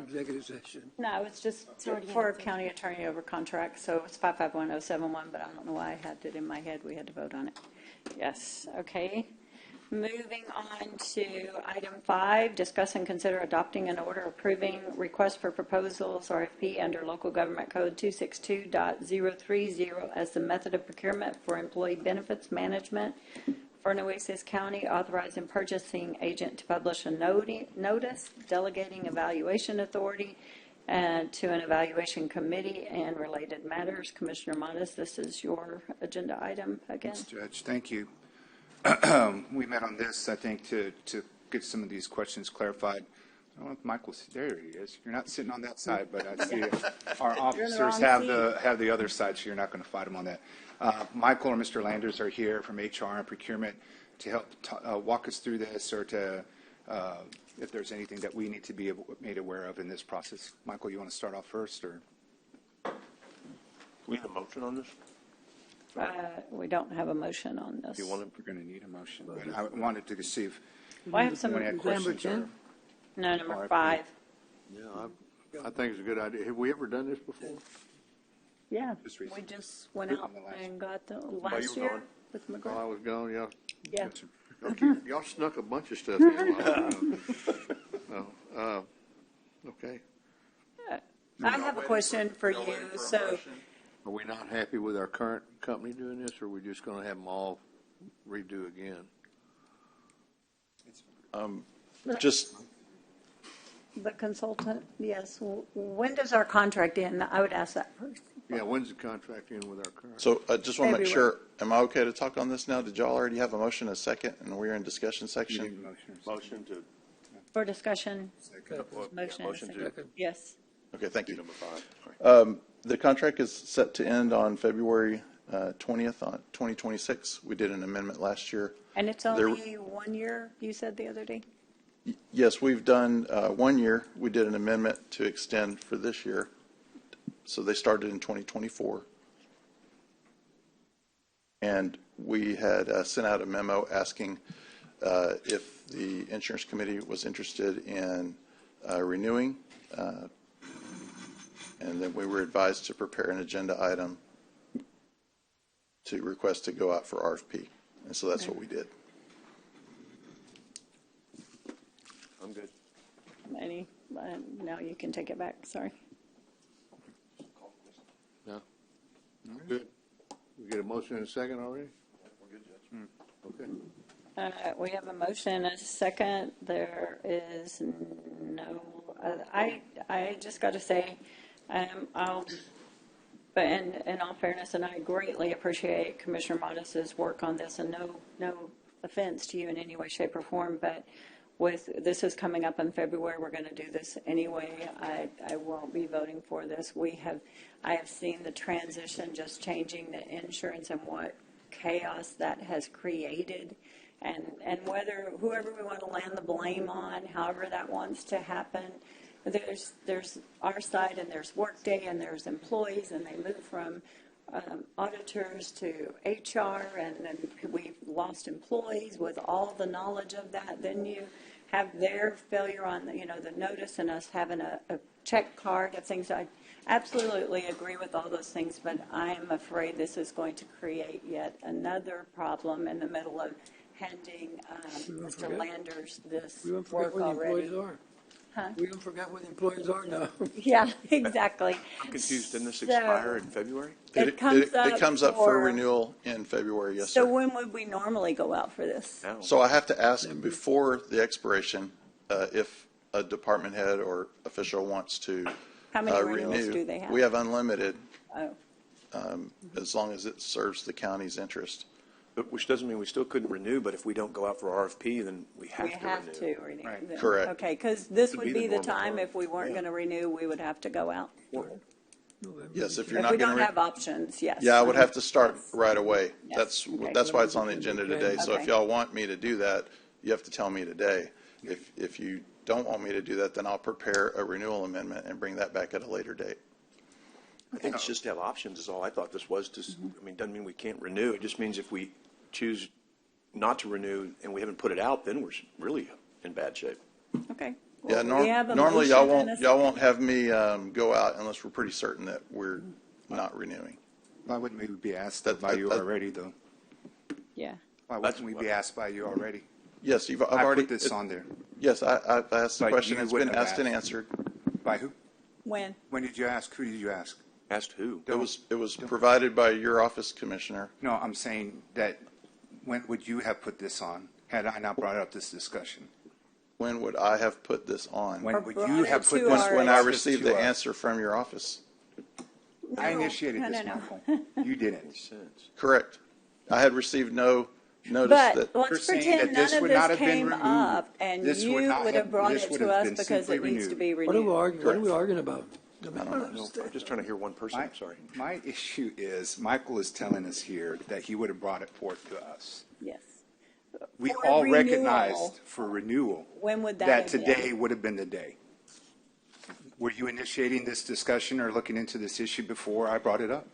Executive session. No, it's just for county attorney over contract. So it's 551-071, but I don't know why I had it in my head. We had to vote on it. Yes. Okay. Moving on to item 5, discuss and consider adopting an order approving request for proposals, RFP, under Local Government Code 262.030 as the method of procurement for employee benefits management for Nueces County, authorizing purchasing agent to publish a notice, delegating evaluation authority to an evaluation committee and related matters. Commissioner Modis, this is your agenda item again. Yes, Judge, thank you. We met on this, I think, to get some of these questions clarified. I don't know if Michael's there. He is. You're not sitting on that side, but I see our officers have the other side, so you're not going to fight them on that. Michael or Mr. Landers are here from HR and procurement to help walk us through this, or to if there's anything that we need to be made aware of in this process. Michael, you want to start off first, or? We need a motion on this? We don't have a motion on this. We're going to need a motion, but I wanted to see if Well, I have some. anyone had questions. Or, No, number 5. Yeah, I think it's a good idea. Have we ever done this before? Yeah, Just we recently. just went out and got the last you year gone? with While McGraw. I was gone, y'all. Yeah. Y'all snuck a bunch of stuff in. While I was gone. Okay. I have a question for you. So, Are we not happy with our current company doing this, or are we just going to have them all redo again? Just the consultant, yes. When does our contract end? I would ask that first. Yeah, when's the contract in with our current? so I just want to make February. sure, am I okay to talk on this now? Did y'all already have a motion, a second, and we're in discussion section? Motion to. For discussion. Motion and a second. Yes. Okay, thank you. Number 5. The contract is set to end on February 20th, 2026. We did an amendment last year. And it's only 1 year, you said the other day? Yes, we've done 1 year. We did an amendment to extend for this year. So they started in 2024. And we had sent out a memo asking if the insurance committee was interested in renewing. And then we were advised to prepare an agenda item to request to go out for RFP. And so that's what we did. Any? No, you can take it back. Sorry. No? Good. We get a motion and a second already? We're good, Judge. Okay. We have a motion and a second. There is no. I just got to say, but in all fairness, and I greatly appreciate Commissioner Modis's work on this, and no offense to you in any way, shape, or form, but with this is coming up in February, we're going to do this anyway. I won't be voting for this. I have seen the transition, just changing the insurance and what chaos that has created, and whoever we want to land the blame on, however that wants to happen. There's our side, and there's Workday, and there's employees, and they move from auditors to HR, and then we've lost employees with all the knowledge of that. Then you have their failure on the notice, and us having a check card of things. I absolutely agree with all those things, but I'm afraid this is going to create yet another problem in the middle of handing Mr. Landers this work already. Huh? We don't forget what the employees are now. Yeah, exactly. I'm confused. Didn't this expire in February? It comes up for renewal in February, yes, sir. So when would we normally go out for this? So I have to ask before the expiration if a department head or official wants to How many renew. renewals do they have? We have unlimited, Oh. as long as it serves the county's interest. But which doesn't mean we still couldn't renew, but if we don't go out for RFP, then we have to renew. Right. Then. Correct. Okay, because this Would would be be the the normal time part. if we weren't going to renew, we would have to go out. Yes, if you're If not we going don't to. have options, yes. Yeah, I would have to start right away. Yes. That's why it's on the agenda today. So if Okay. y'all want me to do that, you have to tell me today. If you don't want me to do that, then I'll prepare a renewal amendment and bring that back at a later date. I think it's just to have options is all I thought this was. I mean, doesn't mean we can't renew. It just means if we choose not to renew and we haven't put it out, then we're really in bad shape. Okay. Yeah, Well, we have a normally motion y'all and a won't have me go out unless we're pretty certain that we're not renewing. Why wouldn't we be asked by you already, though? Yeah. Why wouldn't we be asked by you already? Yes, I've I already put this on there. Yes, I've asked the But question. you It's wouldn't been have asked and asked. answered. By who? When? When did you ask? Who did you ask? Asked who? It was provided by your office, Commissioner. No, I'm saying that when would you have put this on had I not brought up this discussion? When would I have put this on? When would you have put this When I on? received the answer from your office. I initiated No, this, no, Michael. You didn't. Correct. I had received no notice But that. You're let's saying pretend that this none of would not this have been came removed. up, and This you would not would have- have brought this it would to have us been because simply it needs to be What are we renewed. arguing, what are we arguing about? No, I'm just trying to hear one person. I'm sorry. My issue is Michael is telling us here that he would have brought it forth to us. Yes. We For all renewal. recognized for renewal When would that that have been? today would have been the day. Were you initiating this discussion or looking into this issue before I brought it up?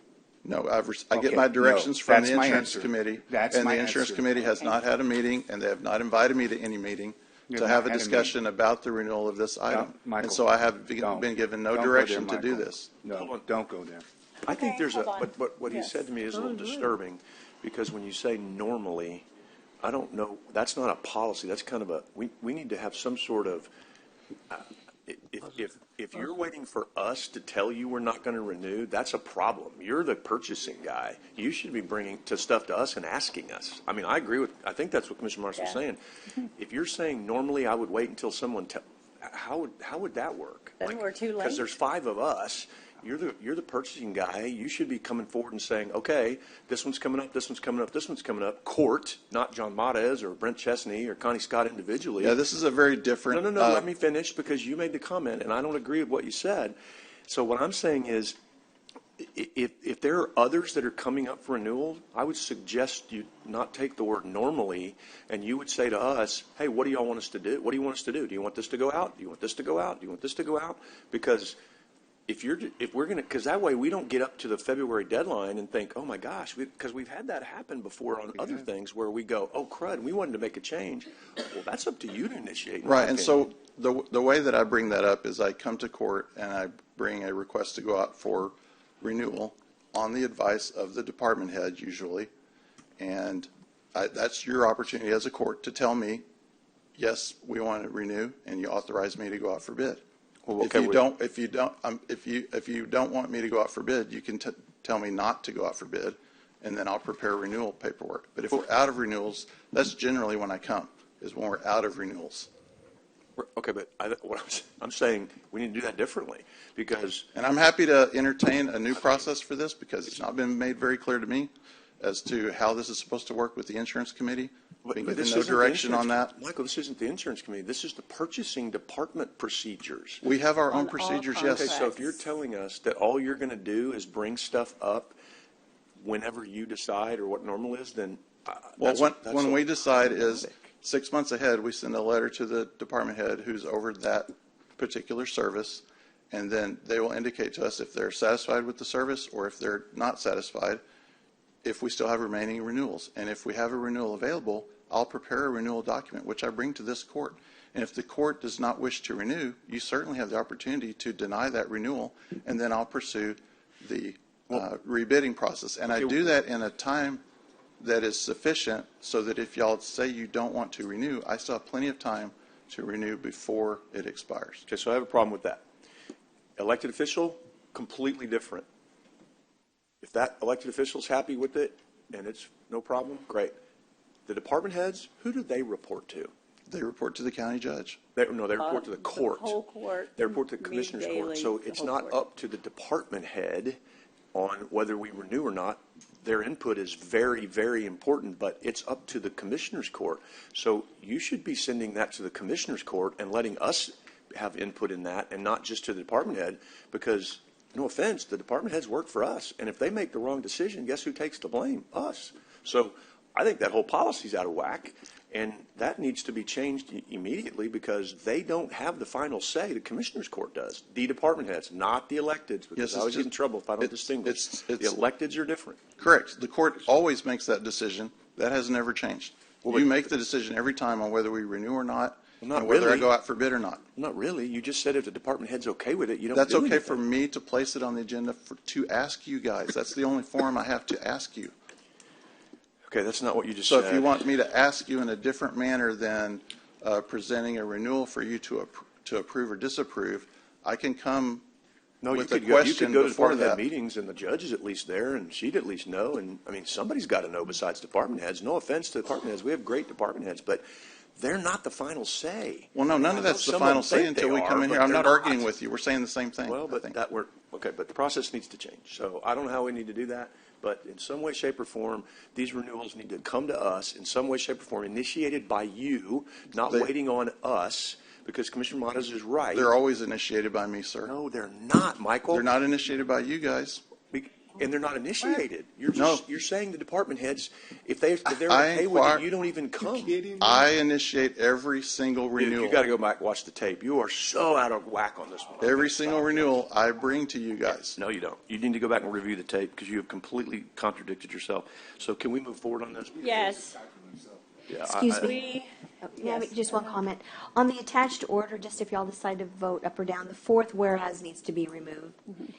No, I get Okay, my directions no, from that's the my insurance answer. committee. That's and my the insurance answer. committee has not had a meeting, and they have not invited me to any meeting You to have have not a had a discussion about the renewal of this item. Michael, And so I have don't. been given no Don't go direction there, to do Michael. this. No, don't go there. I think there's a, hold on. but what he Yes. said to me is a little disturbing, because when you say normally, I don't know, that's not a policy, that's kind of a, we need to have some sort of, if you're waiting for us to tell you we're not going to renew, that's a problem. You're the purchasing guy. You should be bringing stuff to us and asking us. I mean, I agree with, I think that's what Commissioner Marks was saying. If you're saying normally I would wait until someone, how would that work? Then we're too late. Because there's 5 of us. You're the purchasing guy. You should be coming forward and saying, okay, this one's coming up, this one's coming up, this one's coming up. Court, not John Matez or Brent Chesney or Connie Scott individually. Yeah, this is a very different. No, let me finish, because you made the comment and I don't agree with what you said. So what I'm saying is, if there are others that are coming up for renewal, I would suggest you not take the word normally, and you would say to us, hey, what do y'all want us to do? What do you want us to do? Do you want this to go out? Do you want this to go out? Do you want this to go out? Because if we're going to, because that way we don't get up to the February deadline and think, oh my gosh, because we've had that happen before on other things where we go, oh crud, we wanted to make a change. Well, that's up to you to initiate. Right, and so the way that I bring that up is I come to court and I bring a request to go out for renewal on the advice of the department head usually, and that's your opportunity as a court to tell me yes, we want to renew, and you authorize me to go out for bid. Well, If you don't want me to go out for bid, you can tell me not to go out for bid, and then I'll prepare renewal paperwork. But if we're out of renewals, that's generally when I come, is when we're out of renewals. Okay, but I'm saying we need to do that differently because. And I'm happy to entertain a new process for this because it's not been made very clear to me as to how this is supposed to work with the insurance committee. Been given no direction on that. Michael, this isn't the insurance committee. This is the purchasing department procedures. We have our own procedures, yes. Okay, so if you're telling us that all you're going to do is bring stuff up whenever you decide or what normal is, then well, when we decide is 6 months ahead, we send a letter to the department head who's over that particular service, and then they will indicate to us if they're satisfied with the service or if they're not satisfied, if we still have remaining renewals. And if we have a renewal available, I'll prepare a renewal document, which I bring to this court. And if the court does not wish to renew, you certainly have the opportunity to deny that renewal, and then I'll pursue the rebidding process. And I do that in a time that is sufficient so that if y'all say you don't want to renew, I still have plenty of time to renew before it expires. Okay, so I have a problem with that. Elected official, completely different. If that elected official's happy with it and it's no problem, great. The department heads, who do they report to? They report to the county judge. They report to the court. The whole court. They report to the commissioner's court. So it's not up to the department head on whether we renew or not. Their input is very, very important, but it's up to the commissioner's court. So you should be sending that to the commissioner's court and letting us have input in that and not just to the department head because, no offense, the department heads work for us. And if they make the wrong decision, guess who takes the blame? Us. So I think that whole policy's out of whack, and that needs to be changed immediately because they don't have the final say. The commissioner's court does. The department heads, not the electeds, because I always get in trouble if I don't distinguish. The electeds are different. Correct. The court always makes that decision. That has never changed. Well, you make the decision every time on whether we renew or not, and whether I go out for bid or not. Not really. You just said if the department head's okay with it, you don't That's do okay anything. for me to place it on the agenda to ask you guys. That's the only forum I have to ask you. Okay, that's not what you just said. So said. if you want me to ask you in a different manner than presenting a renewal for you to approve or disapprove, I can come with a question you could go to before department head that. meetings and the judge is at least there and she'd at least know. And I mean, somebody's got to know besides department heads. No offense to department heads. We have great department heads, but they're not the final say. Well, no, none of that's the final say until we come in here. I'm not arguing with you. We're saying the same thing. Well, but but the process needs to change. So I don't know how we need to do that. But in some way, shape, or form, these renewals need to come to us in some way, shape, or form, initiated by you, not waiting on us, because Commissioner Montes is right. They're always initiated by me, sir. No, they're not, Michael. They're not initiated by you guys. And they're not initiated. You're saying the department heads, if they're okay with it, you don't even come. I initiate every single renewal. You got to go back and watch the tape. You are so out of whack on this one. Every single renewal I bring to you guys. No, you don't. You need to go back and review the tape because you have completely contradicted yourself. So can we move forward on this? Yes. Yeah, Excuse me. Just one comment. On the attached order, just if y'all decide to vote up or down, the fourth whereas needs to be removed.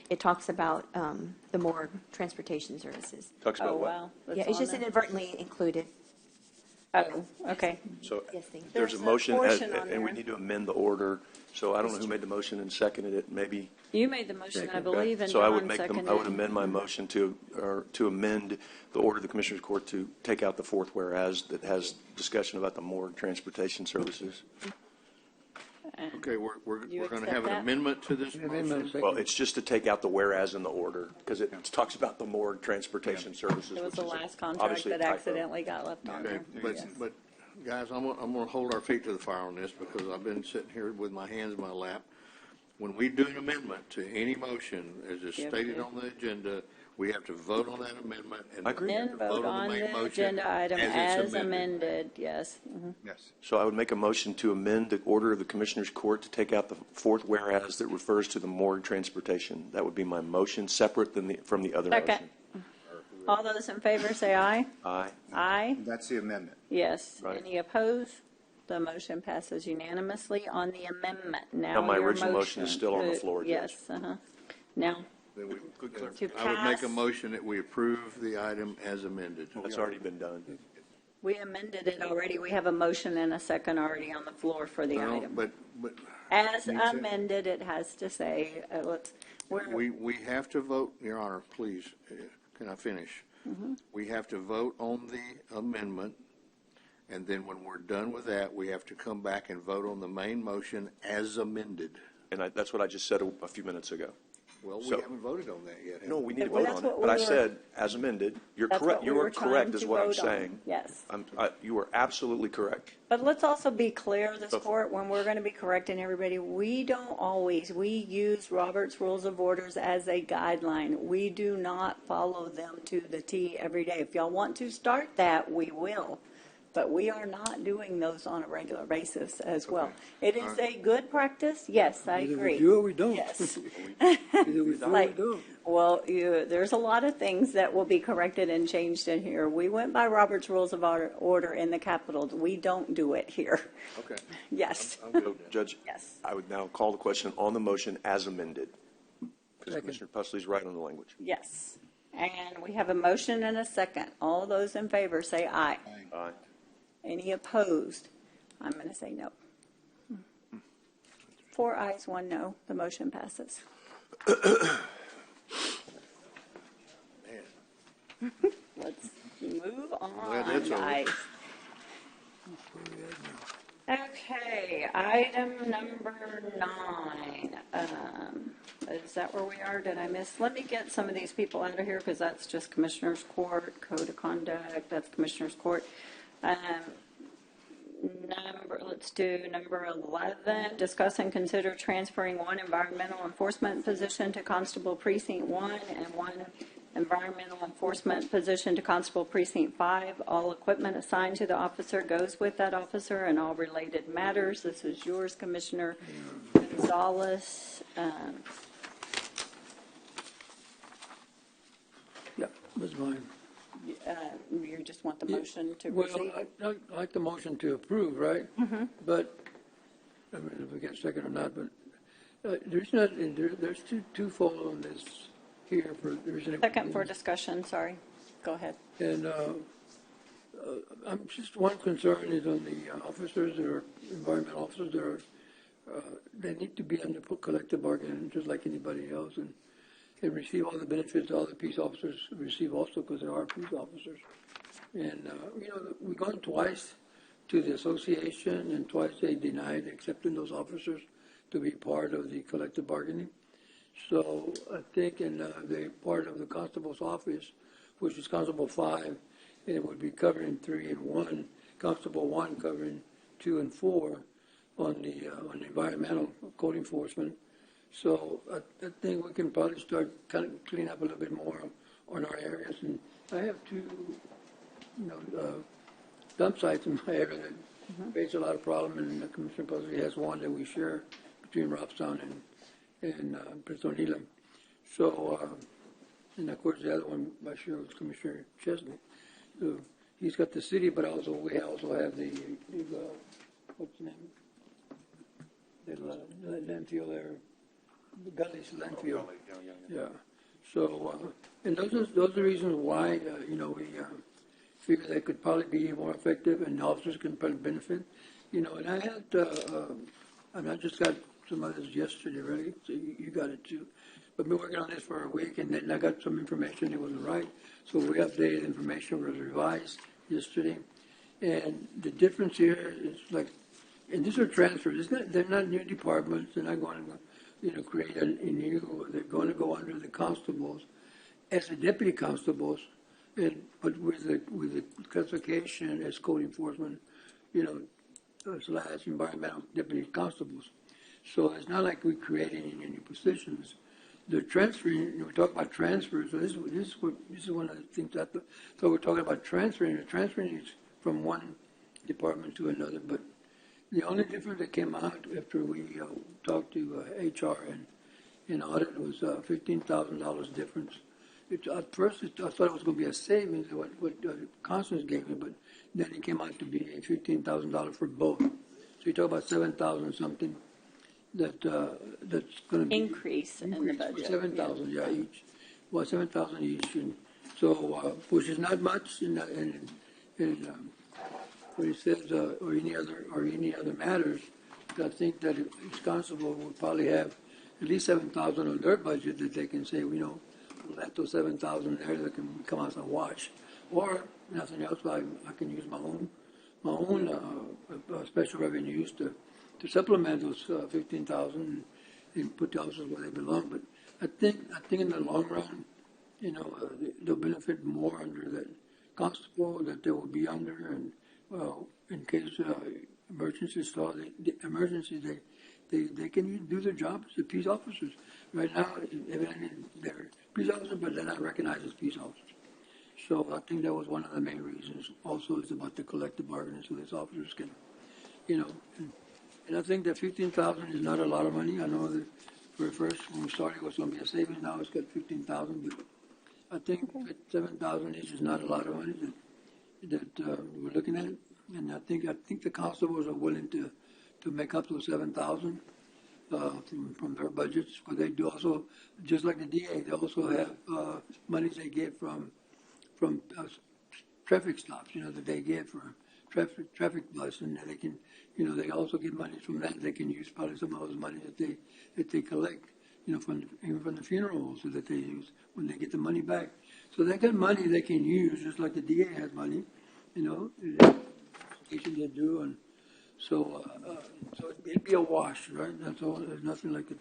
It talks about the morgue transportation services. Talks about what? Wow. Yeah, it's just inadvertently included. Oh, okay. So Yes, thank you. there's a There's a motion, portion on and we there. need to amend the order. So I don't know who made the motion and seconded it. Maybe. You made the motion, I believe, and So I would Don make seconded. I would amend my motion to amend the order of the Commissioners Court to take out the fourth whereas that has discussion about the morgue transportation services. Okay, we're You going to accept have an that? amendment to this motion. Well, it's just to take out the whereas in the order because it talks about the morgue transportation services. It was which the is last contract obviously a that typo. accidentally got left on Okay, there. but guys, I'm going to hold our feet to the fire on this because I've been sitting here with my hands in my lap. When we do an amendment to any motion, as is stated on the agenda, we have to vote on that amendment and Then vote on the agenda item as amended, yes. Mhm. Yes. So I would make a motion to amend the order of the Commissioners Court to take out the fourth whereas that refers to the morgue transportation. That would be my motion, separate from the other Second. motion. All those in favor say aye. Aye. Aye. That's the amendment. Yes. Right. Any opposed? The motion passes unanimously on the amendment. Now my your original motion is still on the floor, Judge. Yes, Now, Then we- to I would make a pass- motion that we approve the item as amended. That's already been done. We amended it already. We have a motion and a second already on the floor for the No, item. but As Me too. amended, it has to say, we have to vote, Your Honor, please, can I finish? Mhm. We have to vote on the amendment, and then when we're done with that, we have to come back and vote on the main motion as amended. And that's what I just said a few minutes ago. Well, we So- haven't voted on that yet. No, we need to Well, vote that's on it. what But I we were- said, as amended, you're That's correct. what You we are were correct trying is to what I'm vote on. saying. Yes. You are absolutely correct. But let's also be clear, this court, when we're going to be correcting everybody, we use Robert's Rules of Orders as a guideline. We do not follow them to the T every day. If y'all want to start that, we will. But we are not doing those on a regular basis as well. It is a good practice, yes, I Either agree. we do or we don't. Yes. Either we do or we Like, don't. well, there's a lot of things that will be corrected and changed in here. We went by Robert's Rules of Order in the Capitol. We don't do it here. Okay. Yes. I'm good. Judge, Yes. I would now call the question on the motion as amended. Because Commissioner Pusley's right on the language. Yes. And we have a motion and a second. All those in favor say aye. Aye. Any opposed? I'm going to say no. 4 ayes, 1 no. The motion passes. Let's move on, Glad that's over. guys. Okay, item number 9. Is that where we are? Did I miss? Let me get some of these people out of here because that's just Commissioner's Court, Code of Conduct, that's Commissioner's Court. Let's do number 11, discuss and consider transferring 1 environmental enforcement position to Constable Precinct 1 and 1 environmental enforcement position to Constable Precinct 5. All equipment assigned to the officer goes with that officer and all related matters. This is yours, Commissioner Gonzalez. Yeah, that's mine. You just want the motion to Well, proceed? I like the motion to approve, right? Mhm. But, I mean, if we get a second or not, but there's twofold on this here for, Second for discussion, sorry. Go ahead. And I'm just, one concern is on the officers that are, environmental officers that are, they need to be under collective bargaining just like anybody else and receive all the benefits all the peace officers receive also because they are peace officers. And, we've gone twice to the association and twice they denied accepting those officers to be part of the collective bargaining. So I think in the part of the constable's office, which is Constable 5, it would be covering 3 and 1, Constable 1 covering 2 and 4 on the environmental code enforcement. So I think we can probably start kind of clean up a little bit more on our areas. And I have 2, dump sites in my area that face a lot of problem, and Commissioner Pusley has one that we share between Robstown and Prisonila. So, and of course the other one I share with Commissioner Chesney. So he's got the city, but also we also have the what's the name? The landfill there, the Gully's landfill. Yeah. So, and those are the reasons why we figure they could probably be more effective, and officers can probably benefit. And I had, I just got some of this yesterday, really. So you got it too. But been working on this for a week, and then I got some information that wasn't right. So we updated information, was revised yesterday, and the difference here is like, and these are transfers. They're not new departments. They're not going to, create a new. They're going to go under the constables as the deputy constables, but with the classification as code enforcement, / environmental deputy constables. So it's not like we're creating any new positions. They're transferring. We talk about transfers. So this is one of the things that. So we're talking about transferring. The transferring is from one department to another, but the only difference that came out after we talked to HR and audit was $15,000 difference. At first, I thought it was going to be a savings, what Constance gave me, but then it came out to be $15,000 for both. So you talk about $7,000 something that's going to be increase in the budget. $7,000, each. Well, $7,000 each, and so which is not much, and when he says, or any other matters, I think that each constable will probably have at least 7,000 on their budget that they can say, you know, we'll let those 7,000 there that can come out and watch. Or nothing else, I can use my own special revenues to supplement those 15,000 and put the officers where they belong. But I think in the long run, you know, they'll benefit more under that constable that they will be under, and in case emergencies, they can do their job as peace officers. Right now, evidently they're peace officers, but they're not recognized as peace officers. So I think that was one of the main reasons. Also, it's about the collective bargaining, so these officers can, you know, and I think that 15,000 is not a lot of money. I know that for first when we started it was going to be a savings. Now it's got 15,000, but I think 7,000 each is not a lot of money that we're looking at. And I think the constables are willing to make up those 7,000 from their budgets. But they do also, just like the DA, they also have monies they get from traffic stops, you know, that they get from traffic bus, and they can, you know, they also get money from that. They can use probably some of those money that they collect, you know, even from the funerals that they use when they get the money back. So they got money they can use, just like the DA has money, you know, they do, and so it'd be a wash, right? That's all. There's nothing like it.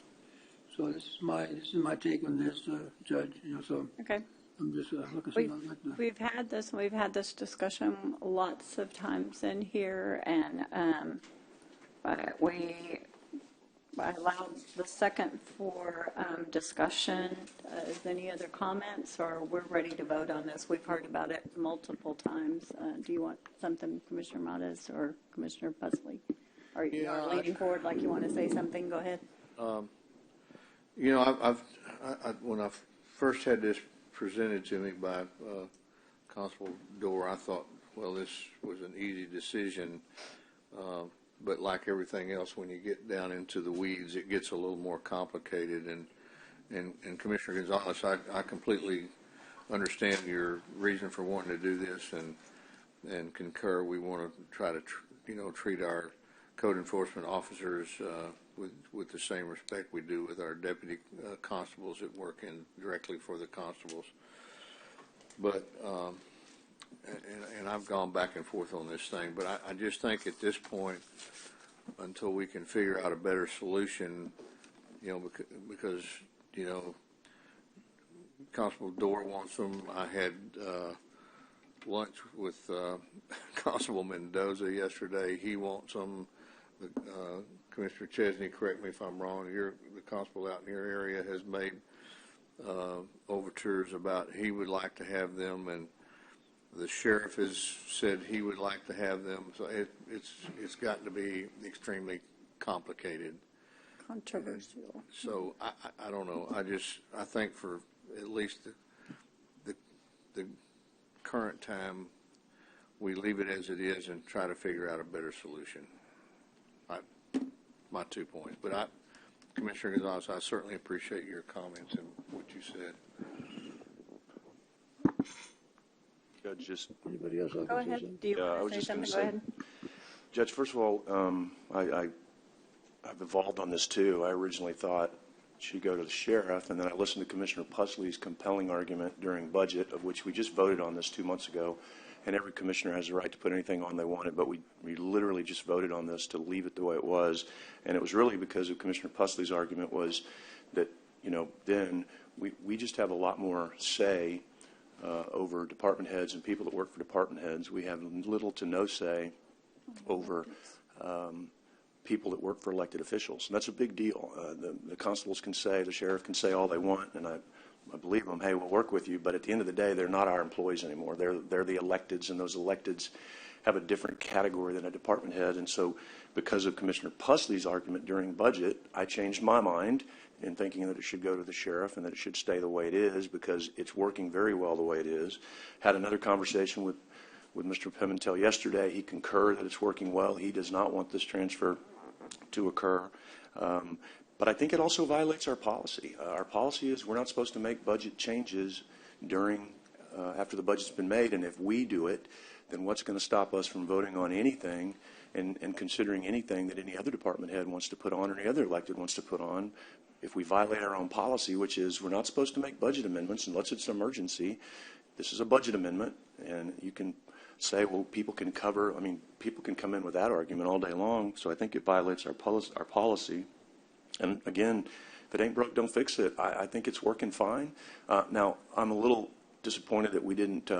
So this is my take on this, Judge. You know, so okay. I'm just looking. We've had this discussion lots of times in here, and I allowed the second for discussion. Is any other comments, or we're ready to vote on this? We've heard about it multiple times. Do you want something, Commissioner Matas or Commissioner Pusley? Are you leaning forward like you want to say something? Go ahead. You know, when I first had this presented to me by Constable Dorr, I thought, well, this was an easy decision. But like everything else, when you get down into the weeds, it gets a little more complicated. And Commissioner Gonzalez, I completely understand your reason for wanting to do this, and concur. We want to try to, treat our code enforcement officers with the same respect we do with our deputy constables that work directly for the constables. But and I've gone back and forth on this thing, but I just think at this point, until we can figure out a better solution, because Constable Dorr wants them. I had lunch with Constable Mendoza yesterday. He wants them. Commissioner Chesney, correct me if I'm wrong, the constable out in your area has made overtures about he would like to have them, and the sheriff has said he would like to have them. So it's gotten to be extremely complicated. Controversial. So I don't know. I think for at least the current time, we leave it as it is and try to figure out a better solution. My 2 points. But Commissioner Gonzalez, I certainly appreciate your comments and what you said. Judge, just anybody else? Go ahead. Do you want to say something? Go ahead. Judge, first of all, I've evolved on this too. I originally thought she'd go to the sheriff, and then I listened to Commissioner Pusley's compelling argument during budget, of which we just voted on this 2 months ago. And every commissioner has the right to put anything on they wanted, but we literally just voted on this to leave it the way it was. And it was really because of Commissioner Pusley's argument was that, then we just have a lot more say over department heads and people that work for department heads. We have little to no say over people that work for elected officials. And that's a big deal. The constables can say, the sheriff can say all they want, and I believe them, hey, we'll work with you, but at the end of the day, they're not our employees anymore. They're the electeds, and those electeds have a different category than a department head. And so because of Commissioner Pusley's argument during budget, I changed my mind in thinking that it should go to the sheriff and that it should stay the way it is, because it's working very well the way it is. Had another conversation with Mr. Pimentel yesterday. He concurred that it's working well. He does not want this transfer to occur. But I think it also violates our policy. Our policy is we're not supposed to make budget changes after the budget's been made, and if we do it, then what's going to stop us from voting on anything and considering anything that any other department head wants to put on or any other elected wants to put on? If we violate our own policy, which is we're not supposed to make budget amendments unless it's an emergency. This is a budget amendment, and you can say, well, people can come in with that argument all day long, so I think it violates our policy. And again, if it ain't broke, don't fix it. I think it's working fine. Now, I'm a little disappointed that we didn't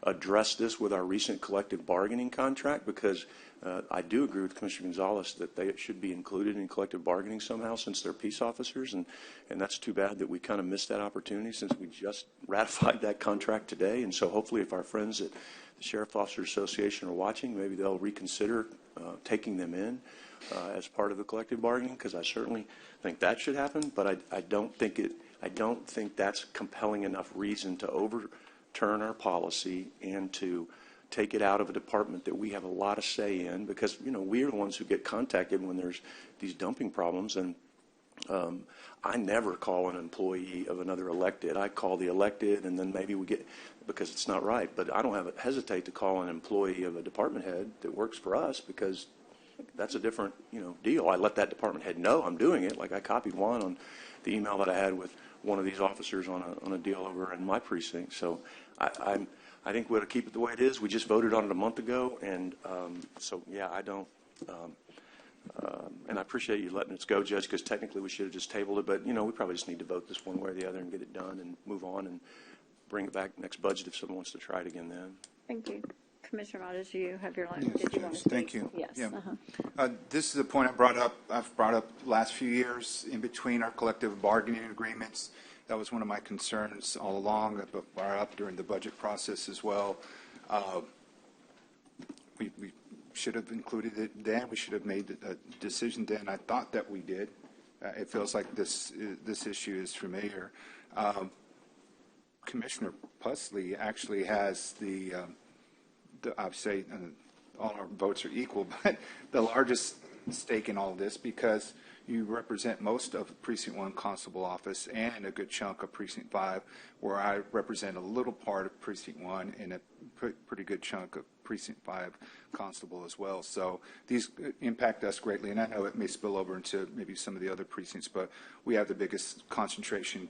address this with our recent collective bargaining contract, because I do agree with Commissioner Gonzalez that they should be included in collective bargaining somehow since they're peace officers, and that's too bad that we kind of missed that opportunity since we just ratified that contract today. And so hopefully if our friends at the Sheriff Officers Association are watching, maybe they'll reconsider taking them in as part of the collective bargaining, because I certainly think that should happen, but I don't think that's compelling enough reason to overturn our policy and to take it out of a department that we have a lot of say in, because we are the ones who get contacted when there's these dumping problems. And I never call an employee of another elected. I call the elected, and then maybe we get, because it's not right, but I don't hesitate to call an employee of a department head that works for us, because that's a different deal. I let that department head know I'm doing it. Like I copied Juan on the email that I had with one of these officers on a deal over in my precinct. So I think we ought to keep it the way it is. We just voted on it a month ago, and so yeah, I don't. And I appreciate you letting us go, Judge, because technically we should have just tabled it, but we probably just need to vote this one way or the other and get it done and move on and bring it back next budget if someone wants to try it again then. Thank you. Commissioner Motters, you have your line. Yes, Did you want to speak? thank you. Yes. Yeah. Uh-huh. This is a point I've brought up the last few years in between our collective bargaining agreements. That was one of my concerns all along. I brought up during the budget process as well. We should have included it then. We should have made a decision then. I thought that we did. It feels like this issue is familiar. Commissioner Pusley actually has I'd say all our votes are equal, but the largest stake in all of this, because you represent most of Precinct 1 Constable Office and a good chunk of Precinct 5, where I represent a little part of Precinct 1 and a pretty good chunk of Precinct 5 Constable as well. So these impact us greatly, and I know it may spill over into maybe some of the other precincts, but we have the biggest concentration.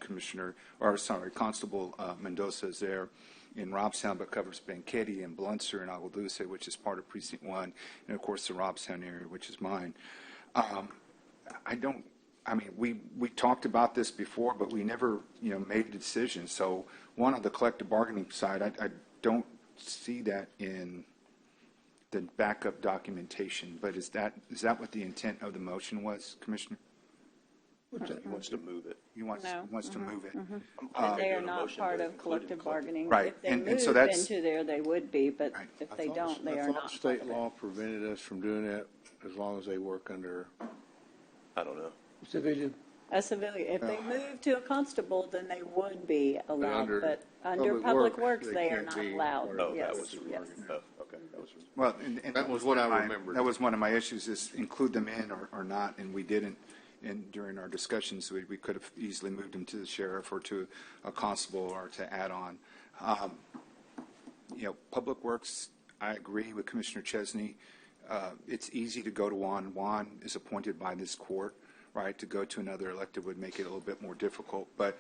Constable Mendoza is there in Robstown, but covers Banquetti and Blunser and Agua Dulce, which is part of Precinct 1, and of course the Robstown area, which is mine. We talked about this before, but we never, made a decision. So one, on the collective bargaining side, I don't see that in the backup documentation, but is that what the intent of the motion was, Commissioner? He wants to move it. He wants to move it. And they are not part of collective bargaining. Right. If they And move so that's- into there, they would be, but if they don't, they are I not. thought state law prevented us from doing that as long as they work under. I don't know. Civilian. A civilian. If they move to a constable, then they would be allowed, under but under Public public Works, works, they they are can't not be allowed. part of Yes, That was yes. okay. That was Well, and That was what I remembered. That was one of my issues, is include them in or not, and we didn't. And during our discussions, we could have easily moved them to the sheriff or to a constable or to add on. Public Works, I agree with Commissioner Chesney. It's easy to go to Juan. Juan is appointed by this court, right? To go to another elected would make it a little bit more difficult, but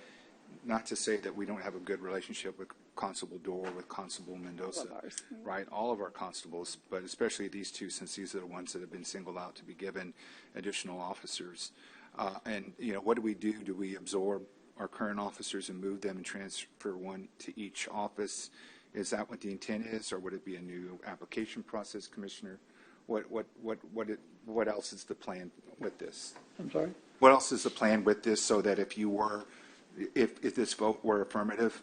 not to say that we don't have a good relationship with Constable Dorr, with Constable Mendoza, right? All of our constables, but especially these two, since these are the ones that have been singled out to be given additional officers. And what do we do? Do we absorb our current officers and move them and transfer one to each office? Is that what the intent is, or would it be a new application process, Commissioner? What else is the plan with this? I'm sorry? What else is the plan with this, so that if this vote were affirmative,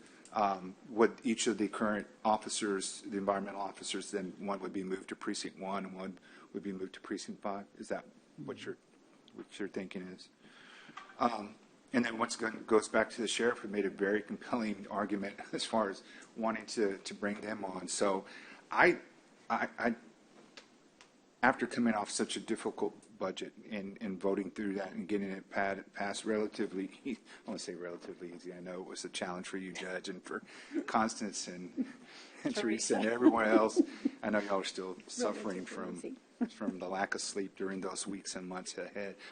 would each of the current officers, the environmental officers, then one would be moved to Precinct 1 and one would be moved to Precinct 5? Is that what your thinking is? And then once again, goes back to the sheriff, who made a very compelling argument as far as wanting to bring them on. So I after coming off such a difficult budget and voting through that and getting it passed relatively, I want to say relatively easy. I know it was a challenge for you, Judge, and for Constance and Teresa and everyone else. I know y'all are still suffering from the lack of sleep during those weeks and months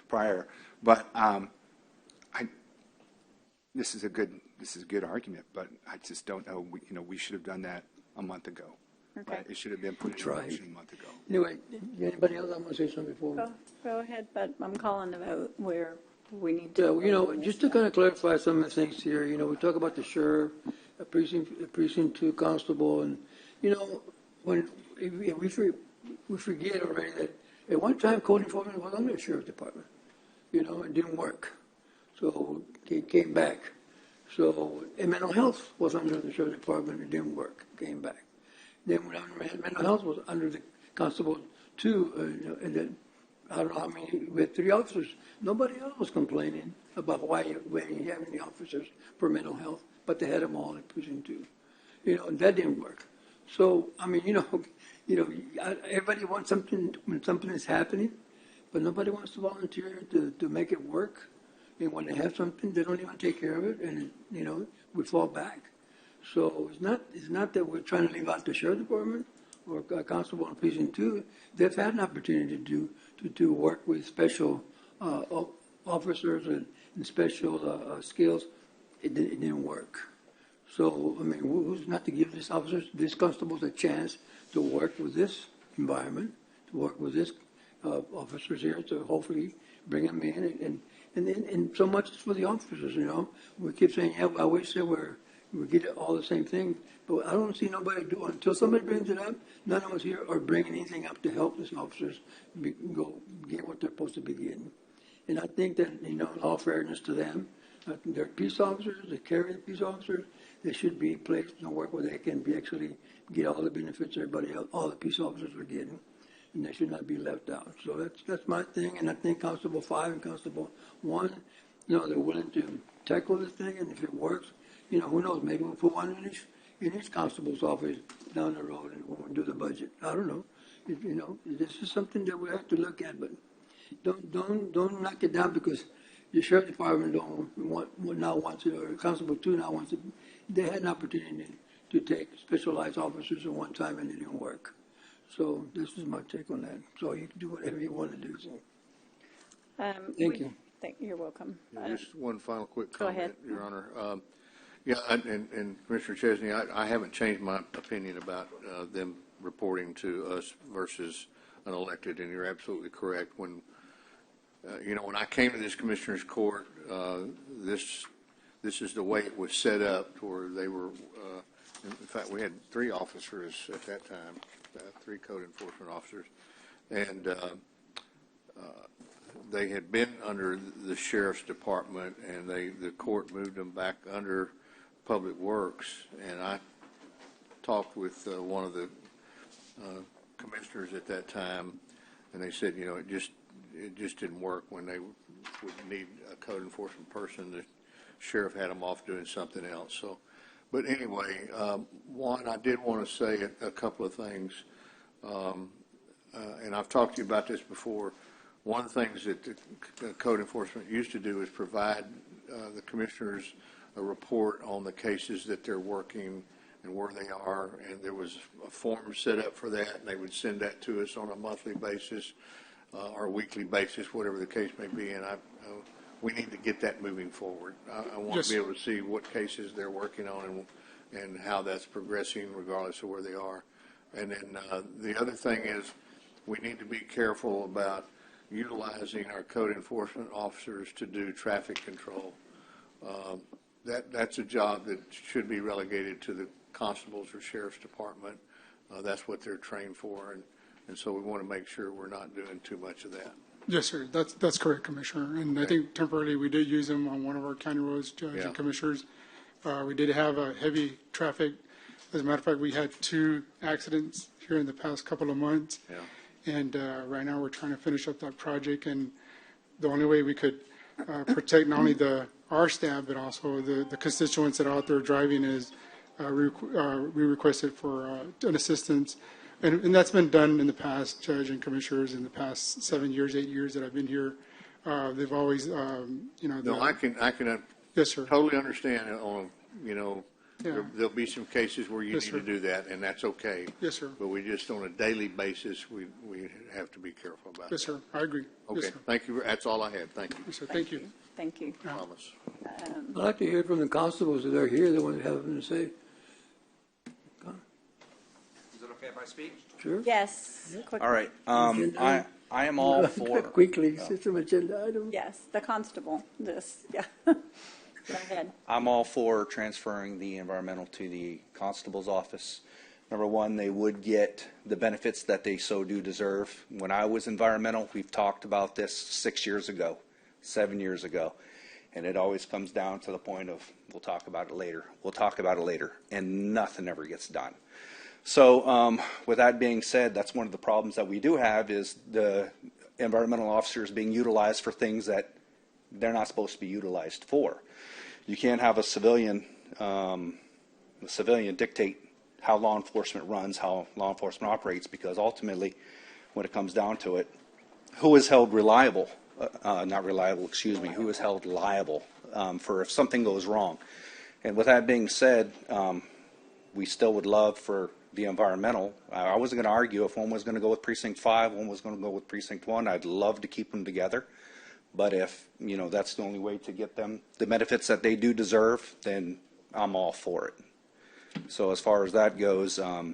prior. But this is a good argument. But I just don't know. We should have done that a month ago. Okay. Right? It should have been put in motion a month ago. Anyway, anybody else? I want to say something before. Go ahead, but I'm calling the vote where we need to. Yeah, just to kind of clarify some of the things here, we talk about the sheriff, a precinct 2 constable, and, when we forget already that at one time code enforcement was under the sheriff's department, it didn't work. So it came back. So, and mental health was under the sheriff's department, it didn't work, came back. Then when mental health was under the constable 2, and then I don't know how many, we had 3 officers. Nobody else was complaining about why you have any officers for mental health, but they had them all in precinct 2. And that didn't work. So, I mean, everybody wants something when something is happening, but nobody wants to volunteer to make it work. And when they have something, they don't even take care of it, and, we fall back. So it's not that we're trying to leave out the sheriff department or a constable in precinct 2. They've had an opportunity to work with special officers and special skills. It didn't work. So, I mean, who's not to give these constables a chance to work with this environment, to work with this officers here, to hopefully bring them in. And so much is for the officers, We keep saying, yeah, I wish there were. We get all the same thing, but I don't see nobody do it. Until somebody brings it up, none of us here are bringing anything up to help these officers go get what they're supposed to be getting. And I think that, in all fairness to them, they're peace officers, they carry the peace officers, they should be placed in work where they can actually get all the benefits everybody else, all the peace officers are getting, and they should not be left out. So that's my thing, and I think Constable 5 and Constable 1, they're willing to tackle this thing, and if it works, who knows, maybe we'll put one in each constable's office down the road and when we do the budget. I don't know. This is something that we have to look at, but don't knock it down because the sheriff department now wants it, or Constable 2 now wants it. They had an opportunity to take specialized officers at one time and it didn't work. So this is my take on that. So you can do whatever you want to do. So. Thank you. You're welcome. Just one final quick Go comment, ahead. Your Honor. And Commissioner Chesney, I haven't changed my opinion about them reporting to us versus an elected, and you're absolutely correct. When when I came to this commissioner's court, this is the way it was set up, where they were. In fact, we had 3 officers at that time, 3 code enforcement officers, and they had been under the sheriff's department, and the court moved them back under Public Works. And I talked with one of the commissioners at that time, and they said, it just didn't work when they would need a code enforcement person. The sheriff had them off doing something else. So, but anyway, one, I did want to say a couple of things, and I've talked to you about this before. One of the things that the code enforcement used to do is provide the commissioners a report on the cases that they're working and where they are, and there was a form set up for that, and they would send that to us on a monthly basis or weekly basis, whatever the case may be, and we need to get that moving forward. I want to be able to see what cases they're working on and how that's progressing regardless of where they are. And then the other thing is we need to be careful about utilizing our code enforcement officers to do traffic control. That's a job that should be relegated to the constables or sheriff's department. That's what they're trained for, and so we want to make sure we're not doing too much of that. Yes, sir. That's correct, Commissioner. And I think temporarily we did use them on one of our county roads, Judge and Commissioners. We did have a heavy traffic. As a matter of fact, we had 2 accidents here in the past couple of months. Yeah. And right now we're trying to finish up that project. And the only way we could protect not only our staff, but also the constituents that are out there driving is we requested for an assistance. And that's been done in the past, Judge and Commissioners, in the past 7 years, 8 years that I've been here. They've always, No, I can yes, sir. totally understand on, Yeah. There'll be some cases where you Yes, need sir. to do that, and that's okay. Yes, sir. But we just, on a daily basis, we have to be careful about Yes, that. sir. I agree. Okay, Yes, sir. thank you. That's all I had. Thank you. Yes, sir. Thank you. Thank you. Promise. I'd like to hear from the constables that are here, the ones that have something to say. Is it okay if I speak? Sure. Yes. All right. I am all for. Quickly, system agenda item. Yes, the constable, yeah. Go ahead. I'm all for transferring the environmental to the constable's office. Number one, they would get the benefits that they so do deserve. When I was environmental, we've talked about this 6 years ago, 7 years ago, and it always comes down to the point of, we'll talk about it later, we'll talk about it later, and nothing ever gets done. So with that being said, that's one of the problems that we do have is the environmental officers being utilized for things that they're not supposed to be utilized for. You can't have a civilian dictate how law enforcement runs, how law enforcement operates, because ultimately, when it comes down to it, who is held reliable, who is held liable for if something goes wrong? And with that being said, we still would love for the environmental. I wasn't going to argue if one was going to go with Precinct 5, one was going to go with Precinct 1. I'd love to keep them together. But if, that's the only way to get them the benefits that they do deserve, then I'm all for it. So as far as that goes, I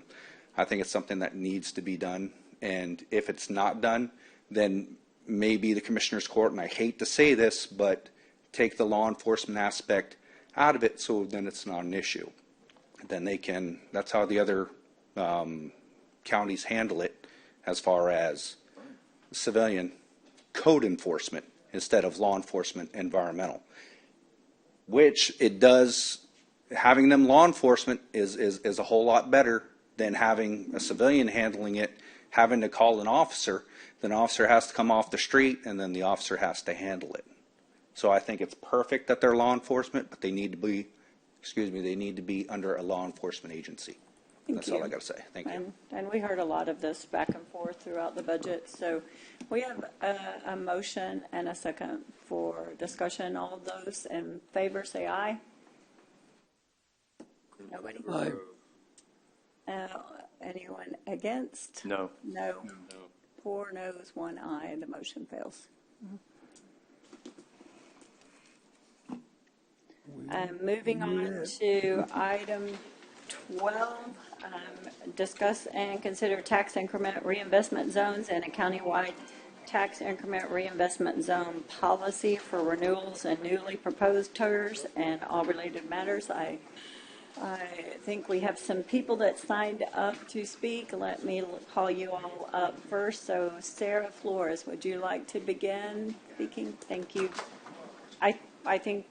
think it's something that needs to be done. And if it's not done, then maybe the Commissioner's Court, and I hate to say this, but take the law enforcement aspect out of it so then it's not an issue. Then they can, that's how the other counties handle it as far as civilian code enforcement instead of law enforcement environmental, which it does, having them law enforcement is a whole lot better than having a civilian handling it, having to call an officer, then an officer has to come off the street and then the officer has to handle it. So I think it's perfect that they're law enforcement, but they need to be, they need to be under a law enforcement agency. That's all I got to say. Thank you. And we heard a lot of this back and forth throughout the budget. So we have a motion and a second for discussion. All of those in favor say aye. Nobody? Aye. Anyone against? No. No. 4 noes, 1 aye. The motion fails. Moving on to item 12, discuss and consider tax increment reinvestment zones and a countywide tax increment reinvestment zone policy for renewals and newly proposed TERS and all related matters. I think we have some people that signed up to speak. Let me call you all up first. So Sarah Flores, would you like to begin speaking? Thank you. I think,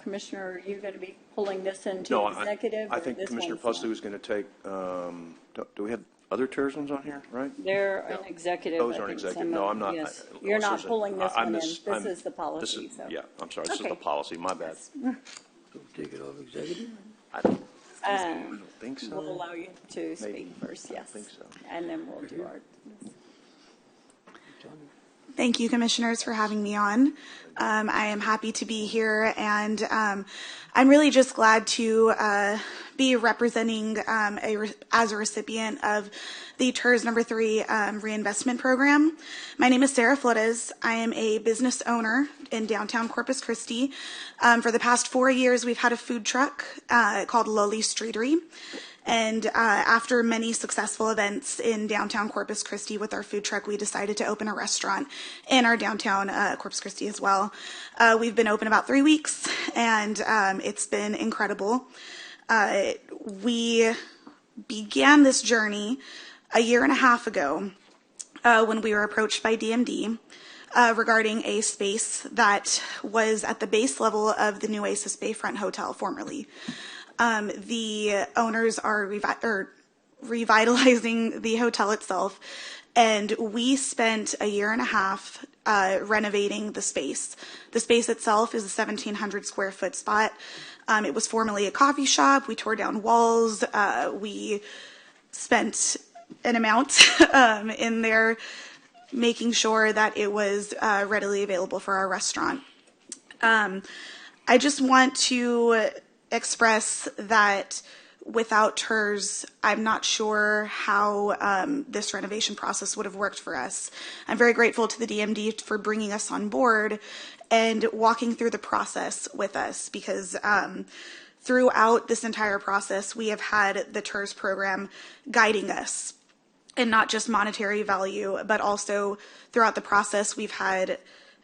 Commissioner, you're going to be pulling this into executive? I think Commissioner Pusley was going to take, do we have other TERS ones on here, right? They're an executive. Those aren't executive. No, I'm not. Yes. You're not pulling this one in. This is the policy. Yeah, I'm sorry. This is the policy. My bad. Take it off executive? I don't think so. We'll allow you to speak first, yes. I think so. And then we'll do our. Thank you, Commissioners, for having me on. I am happy to be here, and I'm really just glad to be representing as a recipient of the TERS number 3 reinvestment program. My name is Sarah Flores. I am a business owner in downtown Corpus Christi. For the past 4 years, we've had a food truck called Loli's Streetery. And after many successful events in downtown Corpus Christi with our food truck, we decided to open a restaurant in our downtown Corpus Christi as well. We've been open about 3 weeks, and it's been incredible. We began this journey a year and a half ago when we were approached by DMD regarding a space that was at the base level of the Nueces Bayfront Hotel formerly. The owners are revitalizing the hotel itself, and we spent a year and a half renovating the space. The space itself is a 1,700 square foot spot. It was formerly a coffee shop. We tore down walls. We spent an amount in there making sure that it was readily available for our restaurant. I just want to express that without TERS, I'm not sure how this renovation process would have worked for us. I'm very grateful to the DMD for bringing us on board and walking through the process with us, because throughout this entire process, we have had the TERS program guiding us, and not just monetary value, but also throughout the process, we've had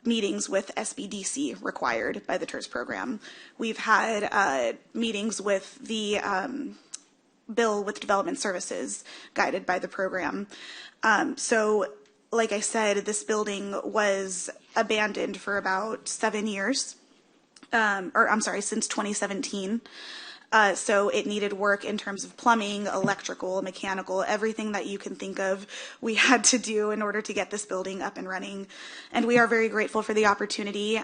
meetings with SBDC required by the TERS program. We've had meetings with the bill with development services guided by the program. So, like I said, this building was abandoned for about 7 years, since 2017. So it needed work in terms of plumbing, electrical, mechanical, everything that you can think of we had to do in order to get this building up and running. And we are very grateful for the opportunity.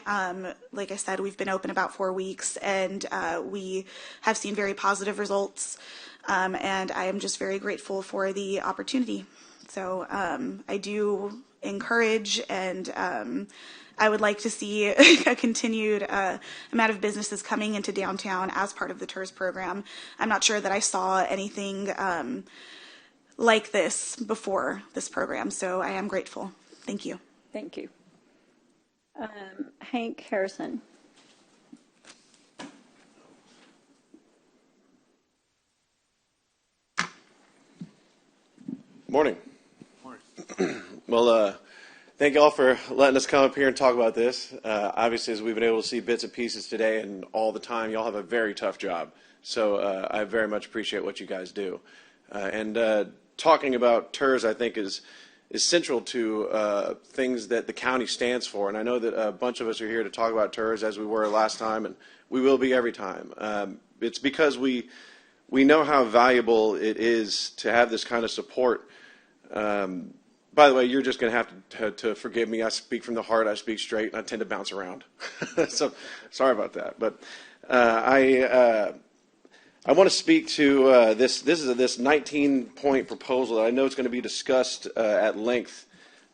Like I said, we've been open about 4 weeks, and we have seen very positive results. And I am just very grateful for the opportunity. So I do encourage, and I would like to see a continued amount of businesses coming into downtown as part of the TERS program. I'm not sure that I saw anything like this before this program, so I am grateful. Thank you. Thank you. Hank Harrison. Morning. Well, thank you all for letting us come up here and talk about this. Obviously, as we've been able to see bits and pieces today and all the time, y'all have a very tough job. So I very much appreciate what you guys do. And talking about TERS, I think, is central to things that the county stands for. And I know that a bunch of us are here to talk about TERS, as we were last time, and we will be every time. It's because we know how valuable it is to have this kind of support. By the way, you're just going to have to forgive me. I speak from the heart. I speak straight, and I tend to bounce around. So sorry about that. But I want to speak to this. This is this 19-point proposal. I know it's going to be discussed at length.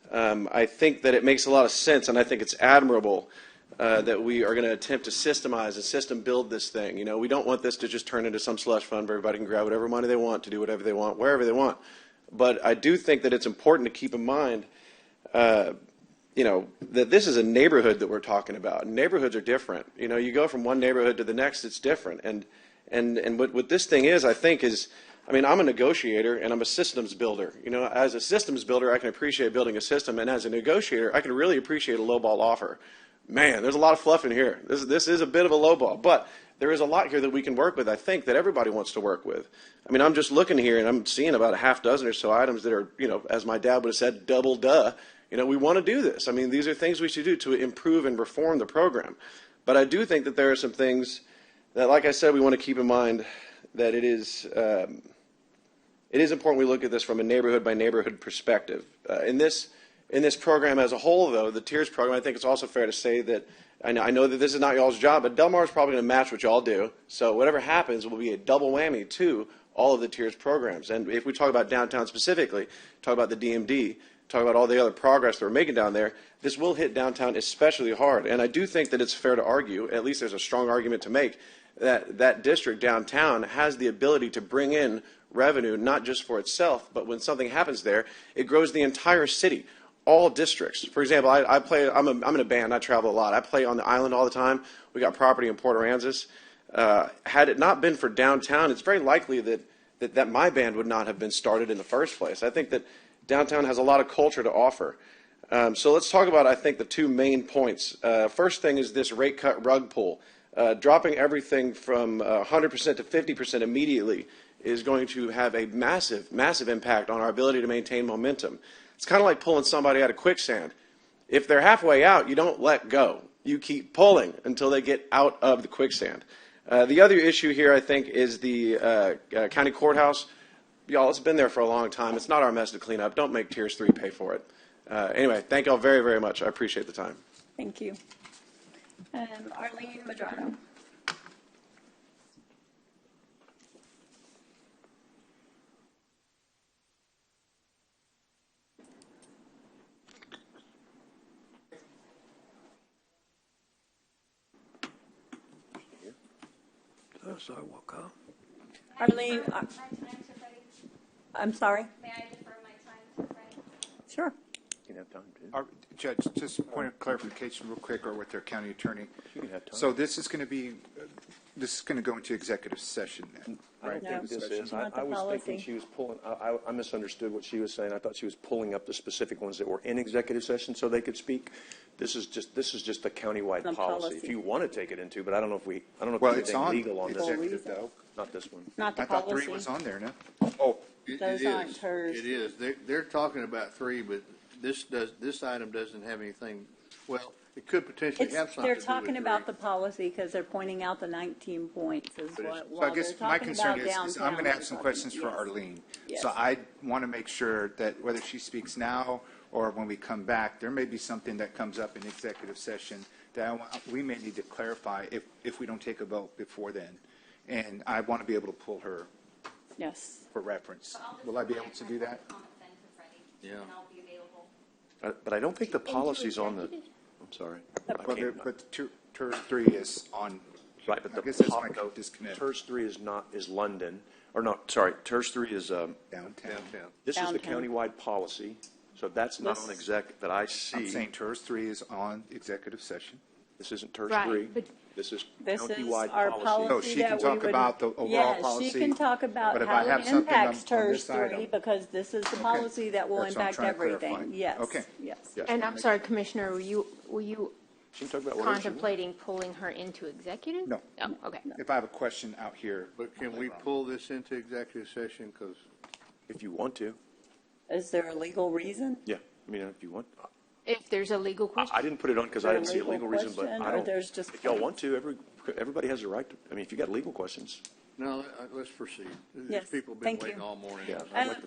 I think that it makes a lot of sense, and I think it's admirable that we are going to attempt to systemize and system build this thing. You know, we don't want this to just turn into some slush fund where everybody can grab whatever money they want to do whatever they want, wherever they want. But I do think that it's important to keep in mind, that this is a neighborhood that we're talking about. Neighborhoods are different. You know, you go from one neighborhood to the next, it's different. And what this thing is, I think, is, I'm a negotiator and I'm a systems builder. You know, as a systems builder, I can appreciate building a system, and as a negotiator, I can really appreciate a lowball offer. Man, there's a lot of fluff in here. This is a bit of a lowball, but there is a lot here that we can work with, I think, that everybody wants to work with. I'm just looking here, and I'm seeing about a half dozen or so items that are, as my dad would have said, double duh. We want to do this. These are things we should do to improve and reform the program. But I do think that there are some things that, like I said, we want to keep in mind that it is important we look at this from a neighborhood-by-neighborhood perspective. In this program as a whole, though, the TIERS program, I think it's also fair to say that I know that this is not y'all's job, but Del Mar is probably going to match what y'all do. So whatever happens will be a double whammy to all of the TIERS programs. And if we talk about downtown specifically, talk about the DMD, talk about all the other progress that we're making down there, this will hit downtown especially hard. And I do think that it's fair to argue, at least there's a strong argument to make, that that district downtown has the ability to bring in revenue, not just for itself, but when something happens there, it grows the entire city. All districts. For example, I play. I'm in a band. I travel a lot. I play on the island all the time. We got property in Port Aransas. Had it not been for downtown, it's very likely that my band would not have been started in the first place. I think that downtown has a lot of culture to offer. So let's talk about, I think, the two main points. First thing is this rate cut rug pull. Dropping everything from 100% to 50% immediately is going to have a massive, massive impact on our ability to maintain momentum. It's kind of like pulling somebody out of quicksand. If they're halfway out, you don't let go. You keep pulling until they get out of the quicksand. The other issue here, I think, is the county courthouse. Y'all, it's been there for a long time. It's not our mess to clean up. Don't make Tiers 3 pay for it. Anyway, thank y'all very, very much. I appreciate the time. Thank you. Arlene Madrano. sidewalk, huh? Arlene, I'm sorry? May I defer my time to Freddie? Sure. You can have time to. Judge, just a point of clarification real quick, or with their county attorney. You can have time. So this is going to go into executive session then, I right? don't think this is. Not the I was thinking policy. she was pulling, I misunderstood what she was saying. I thought she was pulling up the specific ones that were in executive session so they could speak. This is just a countywide The policy. policy. If you want to take it into, but I don't know if Well, there's it's anything on legal on this. executive though. Not this one. Not the I thought policy. 3 was on there, no? Oh, Those it aren't is. hers. It is. They're talking about 3, but this item doesn't have anything, well, it could potentially have something They're to do with talking about 3. the policy because they're pointing out the 19 points is But it's- what, So I while guess they're my talking concern about is I'm downtown, going to they're have some talking- questions for yes. Arlene. Yes. So I want to make sure that whether she speaks now or when we come back, there may be something that comes up in executive session that we may need to clarify if we don't take a vote before then. And I want to be able to pull her Yes. for reference. Will I be able to do that? Yeah. But I don't think the policy's on the, I'm sorry. I Well, can't- but TERS 3 is on. Right, but I the guess that's my no, disconnect. TERS 3 is London, or no, sorry, TERS 3 is, Downtown. this is the Downtown. countywide policy, so that's not on exec that I I'm see. saying TERS 3 is on executive session. This isn't TERS Right, 3. but This is This is countywide our policy. policy. Oh, she can that we talk would- about the overall yes, policy, she can talk about but if how I have it something impacts on TERS this item- 3 because this is the policy that will That's what I'm impact trying to clarify. everything. Yes. Okay. Yes. Yes. And I'm sorry, Commissioner, were you She can talk about whatever she wants. contemplating pulling her into executive? No. Oh, okay. If I have a question out here. But can we pull this into executive session? Because If you want to, Is there a legal reason? yeah, I mean, if you want. If there's a legal question? I didn't put it on because Is I there didn't a see a legal legal reason, but question, I or don't. there's just If y'all want to, everybody has a right to, I mean, if you got legal questions. no, let's proceed. Yes, These people have been thank waiting you. all morning. Yeah.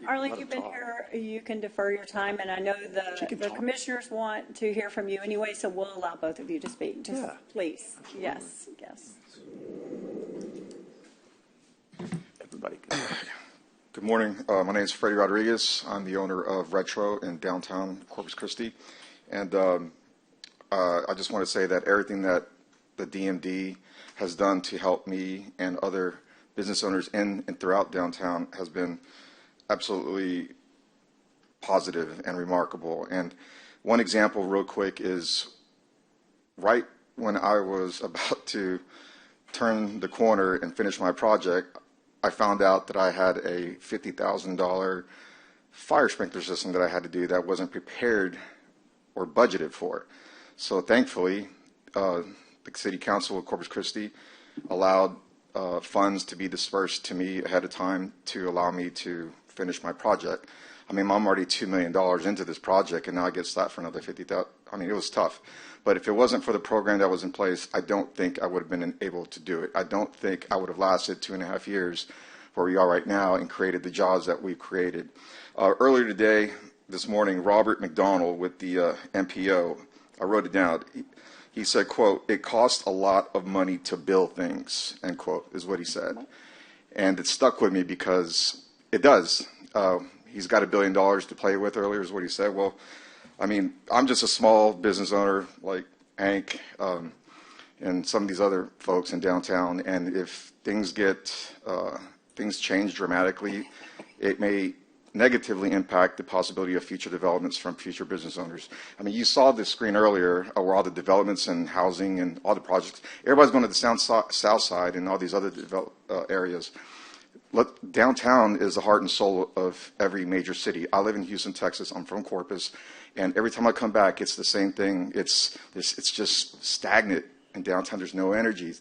Arlene, let you've them been talk. here, you can defer your time, and I know the commissioners want to hear from you anyway, so we'll allow both of you to speak. Just Yeah. please. Yes, yes. Everybody can. Good morning. My name is Freddie Rodriguez. I'm the owner of Retro in downtown Corpus Christi. And I just want to say that everything that the DMD has done to help me and other business owners in and throughout downtown has been absolutely positive and remarkable. And one example real quick is right when I was about to turn the corner and finish my project, I found out that I had a $50,000 fire sprinkler system that I had to do that wasn't prepared or budgeted for. So thankfully, the City Council of Corpus Christi allowed funds to be dispersed to me ahead of time to allow me to finish my project. I mean, I'm already $2 million into this project, and now I get slapped for another $50,000. I mean, it was tough. But if it wasn't for the program that was in place, I don't think I would have been able to do it. I don't think I would have lasted 2.5 years where we are right now and created the jobs that we've created. Earlier today, this morning, Robert McDonald with the MPO, I wrote it down. He said, quote, "It costs a lot of money to build things," end quote, is what he said. And it stuck with me because it does. He's got $1 billion to play with earlier, is what he said. Well, I mean, I'm just a small business owner like Hank and some of these other folks in downtown. And if things change dramatically, it may negatively impact the possibility of future developments from future business owners. I mean, you saw the screen earlier where all the developments and housing and all the projects, everybody's going to the south side and all these other areas. Look, downtown is the heart and soul of every major city. I live in Houston, Texas. I'm from Corpus. And every time I come back, it's the same thing. It's just stagnant in downtown. There's no energy,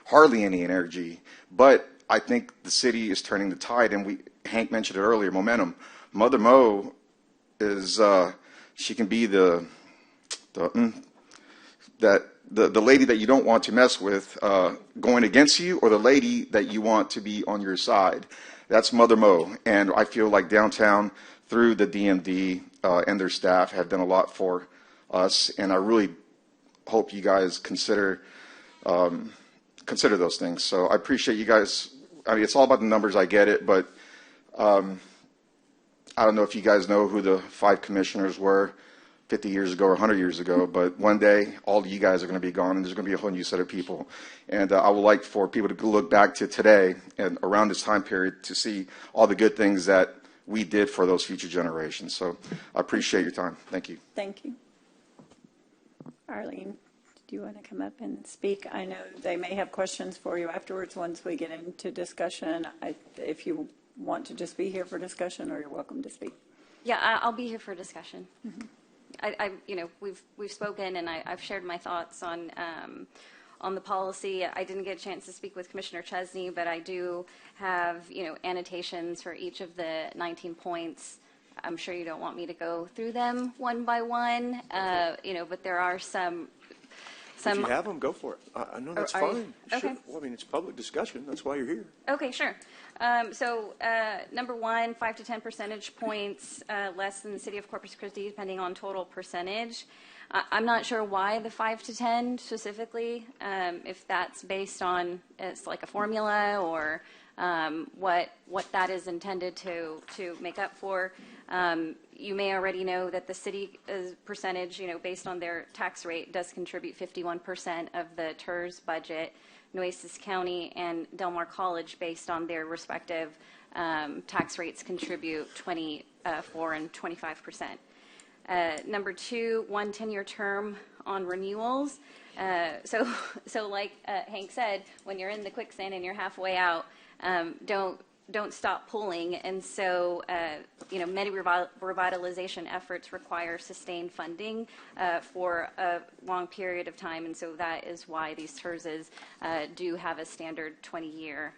hardly any energy. But I think the city is turning the tide. And Hank mentioned it earlier, momentum. Mother Mo is, she can be the lady that you don't want to mess with going against you, or the lady that you want to be on your side. That's Mother Mo. And I feel like downtown, through the DMD and their staff, have done a lot for us. And I really hope you guys consider those things. So I appreciate you guys. I mean, it's all about the numbers. I get it. But I don't know if you guys know who the 5 commissioners were 50 years ago or 100 years ago, but one day all of you guys are going to be gone and there's going to be a whole new set of people. And I would like for people to look back to today and around this time period to see all the good things that we did for those future generations. So I appreciate your time. Thank you. Thank you. Arlene, do you want to come up and speak? I know they may have questions for you afterwards once we get into discussion. If you want to just be here for discussion, or you're welcome to speak. Yeah, I'll be here for discussion. We've spoken, and I've shared my thoughts on the policy. I didn't get a chance to speak with Commissioner Chesney, but I do have, annotations for each of the 19 points. I'm sure you don't want me to go through them one by one, but there are some. If you have them, go for it. I know that's fine. Okay. Sure. Well, I mean, it's public discussion. That's why you're here. Okay, sure. Number one, 5 to 10 percentage points less than the city of Corpus Christi, depending on total percentage. I'm not sure why the 5 to 10 specifically, if that's based on, it's like a formula, or what that is intended to make up for. You may already know that the city percentage, based on their tax rate, does contribute 51% of the TERS budget. Nueces County and Del Mar College, based on their respective tax rates, contribute 24 and 25%. Number two, 1 10-year term on renewals. So like Hank said, when you're in the quicksand and you're halfway out, don't stop pulling. And so, many revitalization efforts require sustained funding for a long period of time. And so that is why these TERSs do have a standard 20-year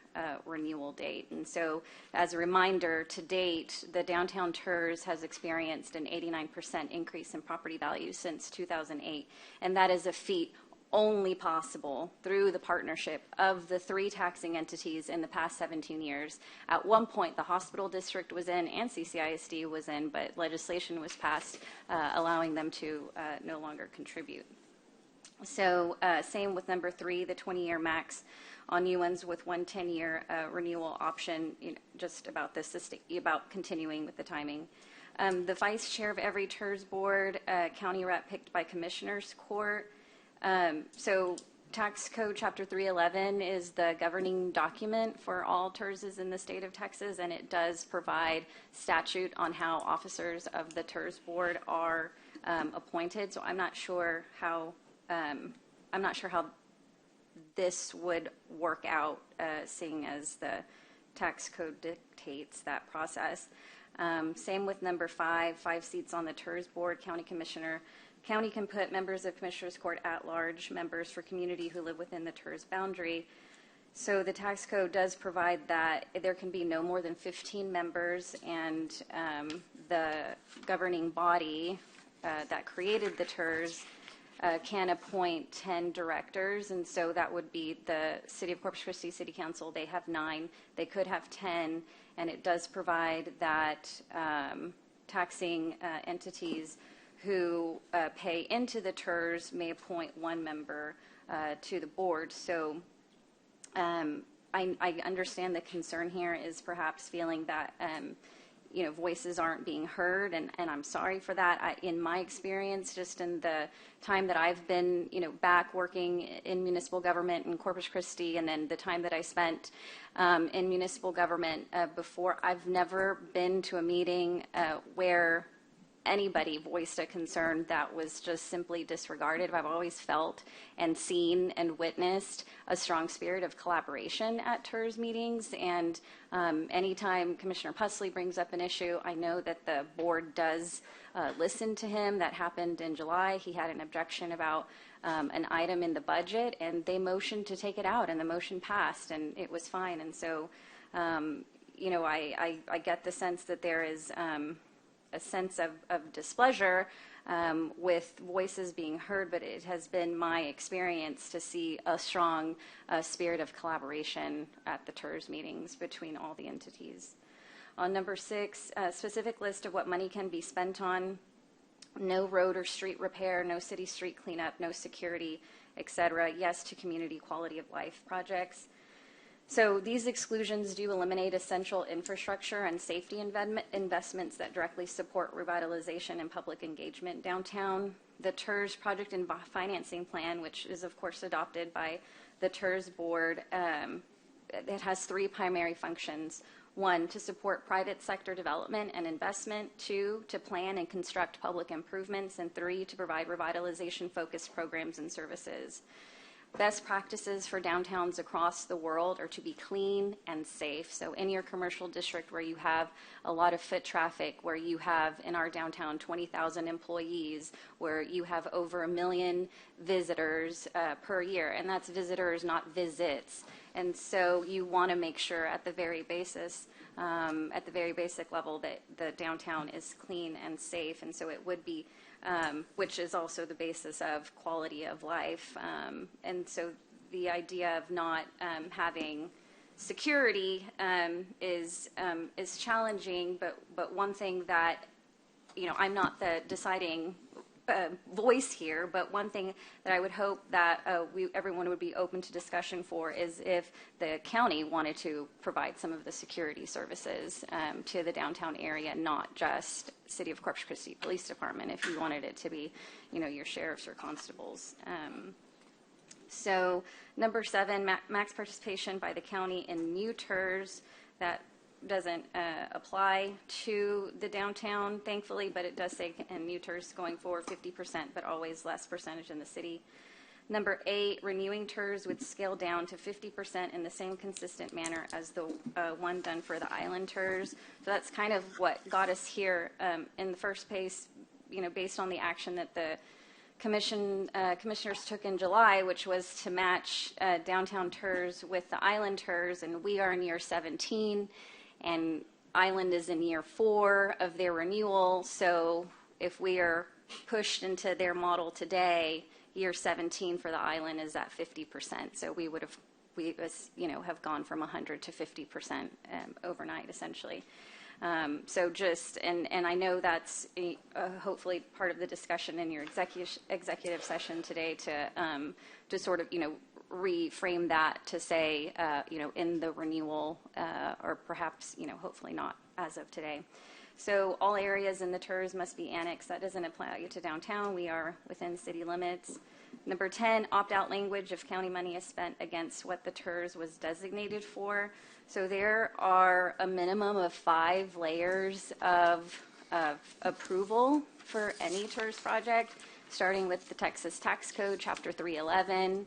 renewal date. And so, as a reminder, to date, the downtown TERS has experienced an 89% increase in property value since 2008. And that is a feat only possible through the partnership of the 3 taxing entities in the past 17 years. At one point, the hospital district was in and CCISD was in, but legislation was passed allowing them to no longer contribute. So same with number 3, the 20-year max on new ones with 1 10-year renewal option, just about this, about continuing with the timing. The vice chair of every TERS board, county rep picked by commissioners court. So Tax Code Chapter 311 is the governing document for all TERSs in the state of Texas, and it does provide statute on how officers of the TERS board are appointed. So I'm not sure how this would work out, seeing as the tax code dictates that process. Same with number 5 seats on the TERS board, county commissioner. County can put members of Commissioners Court at large, members for community who live within the TERS boundary. So the tax code does provide that there can be no more than 15 members, and the governing body that created the TERS can appoint 10 directors, and so that would be the City of Corpus Christi City Council. They have 9. They could have 10, and it does provide that taxing entities who pay into the TERS may appoint 1 member to the board. So I understand the concern here is perhaps feeling that voices aren't being heard, and I'm sorry for that. In my experience, just in the time that I've been back working in municipal government in Corpus Christi, and then the time that I spent in municipal government before, I've never been to a meeting where anybody voiced a concern that was just simply disregarded. I've always felt and seen and witnessed a strong spirit of collaboration at TERS meetings, and anytime Commissioner Pusley brings up an issue, I know that the board does listen to him. That happened in July. He had an objection about an item in the budget, and they motioned to take it out, and the motion passed, and it was fine. And so, I get the sense that there is a sense of displeasure with voices being heard, but it has been my experience to see a strong spirit of collaboration at the TERS meetings between all the entities. On number 6, a specific list of what money can be spent on: no road or street repair, no city street cleanup, no security, etc. Yes to community quality of life projects. So these exclusions do eliminate essential infrastructure and safety investments that directly support revitalization and public engagement downtown. The TERS project and financing plan, which is of course adopted by the TERS board, it has three primary functions. One, to support private sector development and investment. Two, to plan and construct public improvements. And three, to provide revitalization-focused programs and services. Best practices for downtowns across the world are to be clean and safe. So in your commercial district where you have a lot of foot traffic, where you have in our downtown 20,000 employees, where you have over 1 million visitors per year, and that's visitors, not visits. And so you want to make sure at the very basic level that the downtown is clean and safe. And so it would be, which is also the basis of quality of life. And so the idea of not having security is challenging. But one thing that, I'm not the deciding voice here, but one thing that I would hope that everyone would be open to discussion for is if the county wanted to provide some of the security services to the downtown area, not just City of Corpus Christi Police Department, if you wanted it to be, your sheriffs or constables. So number 7, max participation by the county in new TERS. That doesn't apply to the downtown, thankfully, but it does say in new TERS going forward 50%, but always less percentage in the city. Number 8, renewing TERS would scale down to 50% in the same consistent manner as the one done for the island TERS. So that's kind of what got us here in the first place, based on the action that the commissioners took in July, which was to match downtown TERS with the island TERS, and we are in year 17. And Island is in year 4 of their renewal. So if we are pushed into their model today, year 17 for the Island is at 50%. So we have gone from 100 to 50% overnight, essentially. So and I know that's hopefully part of the discussion in your executive session today to sort of, reframe that to say, in the renewal, or perhaps, hopefully not as of today. So all areas in the TERS must be annexed. That doesn't apply to downtown. We are within city limits. Number 10, opt-out language if county money is spent against what the TERS was designated for. So there are a minimum of 5 layers of approval for any TERS project, starting with the Texas Tax Code, Chapter 311.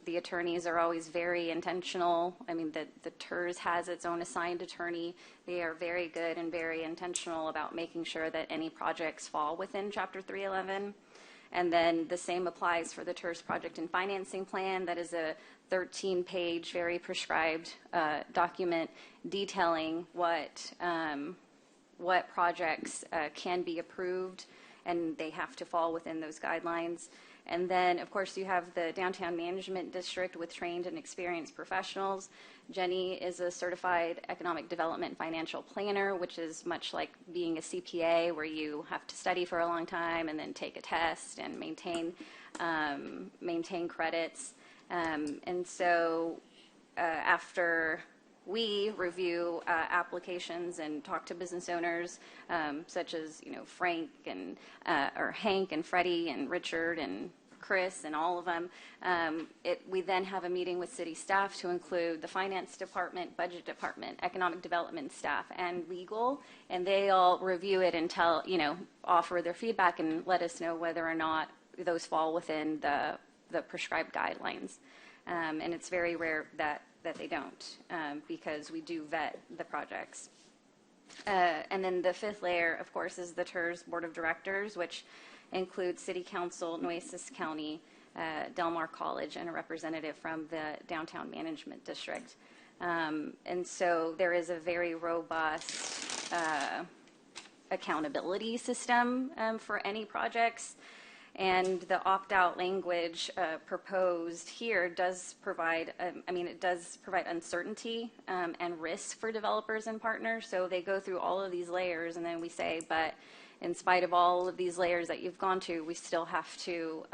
The attorneys are always very intentional. I mean, the TERS has its own assigned attorney. They are very good and very intentional about making sure that any projects fall within Chapter 311. And then the same applies for the TERS project and financing plan. That is a 13-page, very prescribed document detailing what projects can be approved, and they have to fall within those guidelines. And then, of course, you have the Downtown Management District with trained and experienced professionals. Jenny is a certified economic development financial planner, which is much like being a CPA, where you have to study for a long time and then take a test and maintain credits. And so after we review applications and talk to business owners, such as Frank and or Hank and Freddie and Richard and Chris and all of them. We then have a meeting with city staff to include the finance department, budget department, economic development staff, and legal, and they all review it and offer their feedback and let us know whether or not those fall within the prescribed guidelines. And it's very rare that they don't, because we do vet the projects. And then the 5th layer, of course, is the TERS Board of Directors, which includes City Council, Nueces County, Del Mar College, and a representative from the Downtown Management District. And so there is a very robust accountability system for any projects. And the opt-out language proposed here does provide, it does provide uncertainty and risk for developers and partners. So they go through all of these layers, and then we say, but in spite of all of these layers that you've gone to, we still have to,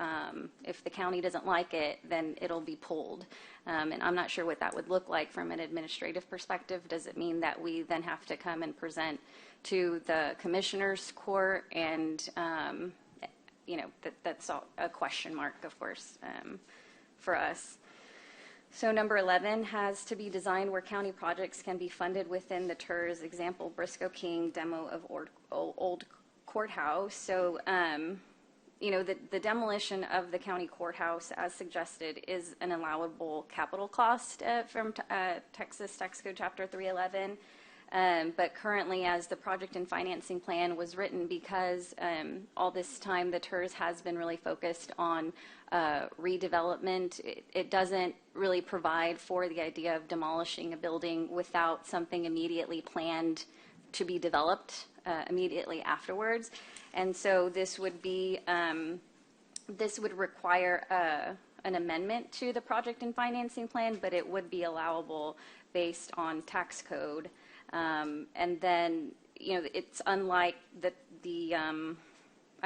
if the county doesn't like it, then it'll be pulled. And I'm not sure what that would look like from an administrative perspective. Does it mean that we then have to come and present to the commissioner's court? And, that's a question mark, of course, for us. So number 11 has to be designed where county projects can be funded within the TERS, example, Briscoe King demo of old courthouse. So, the demolition of the county courthouse, as suggested, is an allowable capital cost from Texas Tax Code Chapter 311. But currently, as the project and financing plan was written, because all this time the TERS has been really focused on redevelopment, it doesn't really provide for the idea of demolishing a building without something immediately planned to be developed immediately afterwards. And so this would be, this would require an amendment to the project and financing plan, but it would be allowable based on tax code. And then, it's unlike I'm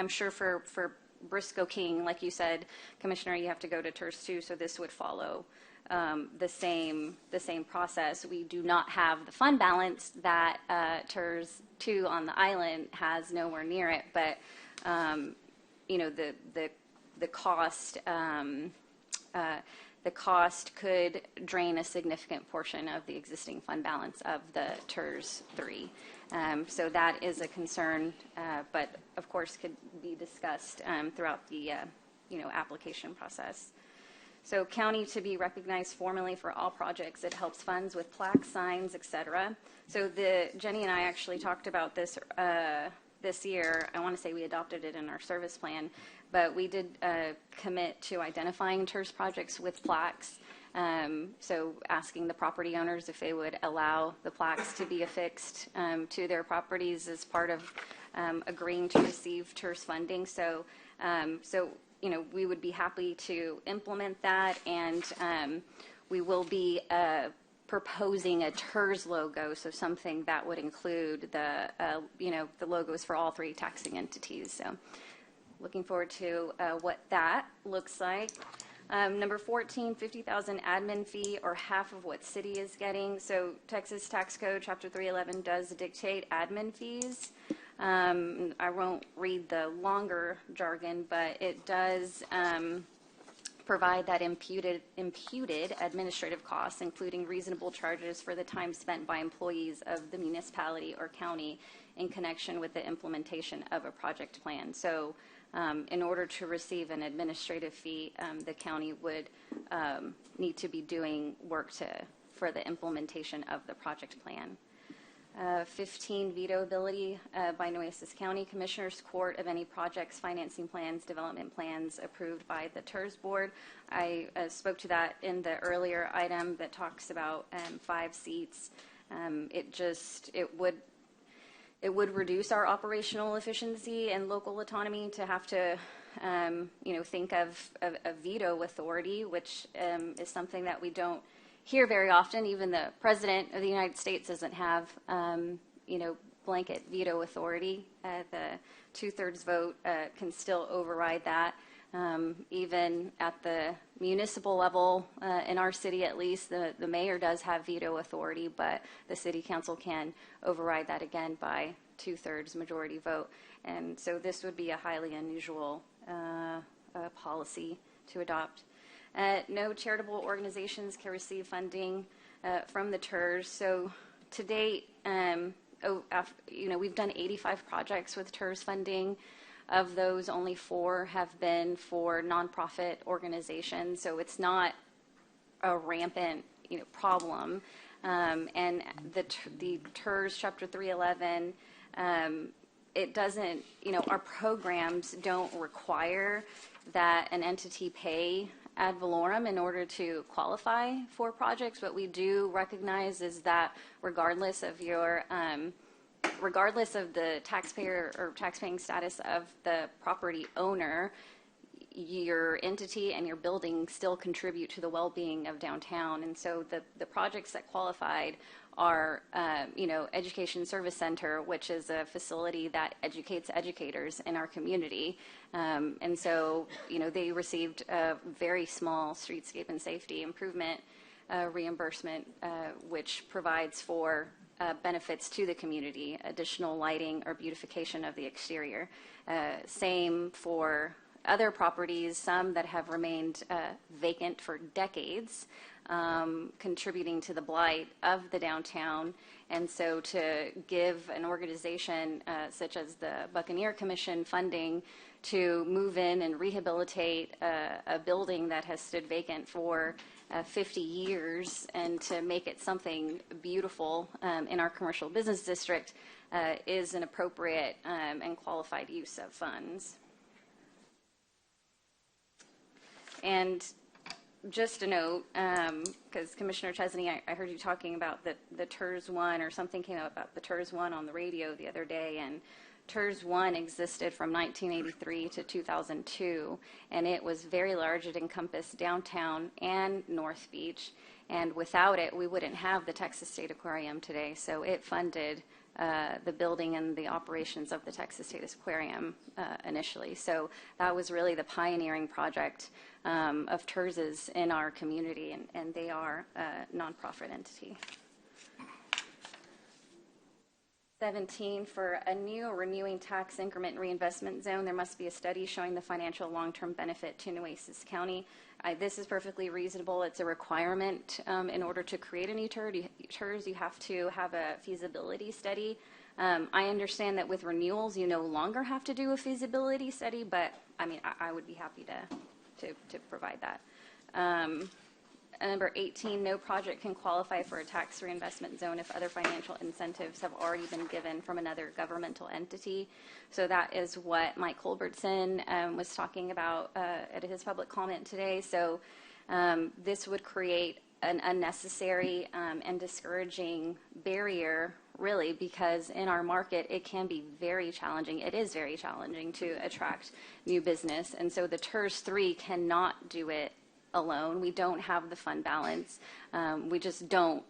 sure for Briscoe King, like you said, Commissioner, you have to go to TERS 2, so this would follow the same process. We do not have the fund balance that TERS 2 on the island has, nowhere near it, but the cost. The cost could drain a significant portion of the existing fund balance of the TERS 3. So that is a concern, but of course could be discussed throughout the application process. So county to be recognized formally for all projects. It helps funds with plaques, signs, etc. So Jenny and I actually talked about this this year. I want to say we adopted it in our service plan, but we did commit to identifying TERS projects with plaques. So asking the property owners if they would allow the plaques to be affixed to their properties as part of agreeing to receive TERS funding. So, we would be happy to implement that, and we will be proposing a TERS logo, so something that would include the logos for all three taxing entities. So looking forward to what that looks like. Number 14, $50,000 admin fee or half of what city is getting. So Texas Tax Code Chapter 311 does dictate admin fees. I won't read the longer jargon, but it does provide that imputed administrative costs, including reasonable charges for the time spent by employees of the municipality or county in connection with the implementation of a project plan. So in order to receive an administrative fee, the county would need to be doing work for the implementation of the project plan. 15, veto ability by Nueces County Commissioners Court of any projects, financing plans, development plans approved by the TERS board. I spoke to that in the earlier item that talks about 5 seats. It would reduce our operational efficiency and local autonomy to have to, think of a veto authority, which is something that we don't hear very often. Even the President of the United States doesn't have, blanket veto authority. The 2/3 vote can still override that. Even at the municipal level, in our city at least, the mayor does have veto authority, but the city council can override that again by 2/3 majority vote. And so this would be a highly unusual policy to adopt. No charitable organizations can receive funding from the TERS. So to date, we've done 85 projects with TERS funding. Of those, only 4 have been for nonprofit organizations. So it's not a rampant, problem. And the TERS Chapter 311, it doesn't, our programs don't require that an entity pay ad valorem in order to qualify for projects. What we do recognize is that regardless of the taxpayer or taxpaying status of the property owner, your entity and your building still contribute to the well-being of downtown. And so the projects that qualified are, Education Service Center, which is a facility that educates educators in our community. And so, they received a very small streetscape and safety improvement reimbursement, which provides for benefits to the community, additional lighting or beautification of the exterior. Same for other properties, some that have remained vacant for decades, contributing to the blight of the downtown. And so to give an organization such as the Buccaneer Commission funding to move in and rehabilitate a building that has stood vacant for 50 years and to make it something beautiful in our commercial business district is an appropriate and qualified use of funds. And just a note, because Commissioner Chesney, I heard you talking about the TERS 1, or something came up about the TERS 1 on the radio the other day, and TERS 1 existed from 1983 to 2002, and it was very large. It encompassed downtown and North Beach, and without it, we wouldn't have the Texas State Aquarium today. So it funded the building and the operations of the Texas State Aquarium initially. So that was really the pioneering project of TERS's in our community, and they are a nonprofit entity. 17, for a new or renewing tax increment reinvestment zone, there must be a study showing the financial long-term benefit to Nueces County. This is perfectly reasonable. It's a requirement in order to create a new TERS. You have to have a feasibility study. I understand that with renewals, you no longer have to do a feasibility study, but I mean, I would be happy to provide that. Number 18, no project can qualify for a tax reinvestment zone if other financial incentives have already been given from another governmental entity. So that is what Mike Culbertson was talking about at his public comment today. So this would create an unnecessary and discouraging barrier, really, because in our market it can be very challenging. It is very challenging to attract new business, and so the TERS 3 cannot do it alone. We don't have the fund balance. We just don't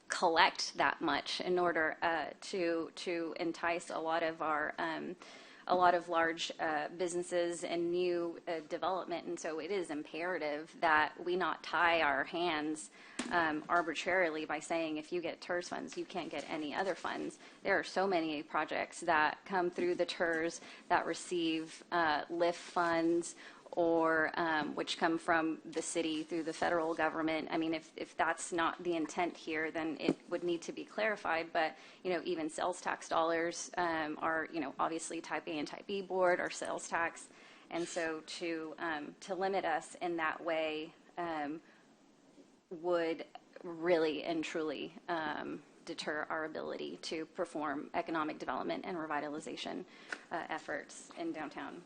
collect that much in order to entice a lot of our large businesses and new development. And so it is imperative that we not tie our hands arbitrarily by saying if you get TERS funds, you can't get any other funds. There are so many projects that come through the TERS that receive LIF funds, or which come from the city through the federal government. I mean, if that's not the intent here, then it would need to be clarified. But, even sales tax dollars are, obviously Type A and Type B board are sales tax. And so to limit us in that way would really and truly deter our ability to perform economic development and revitalization efforts in downtown.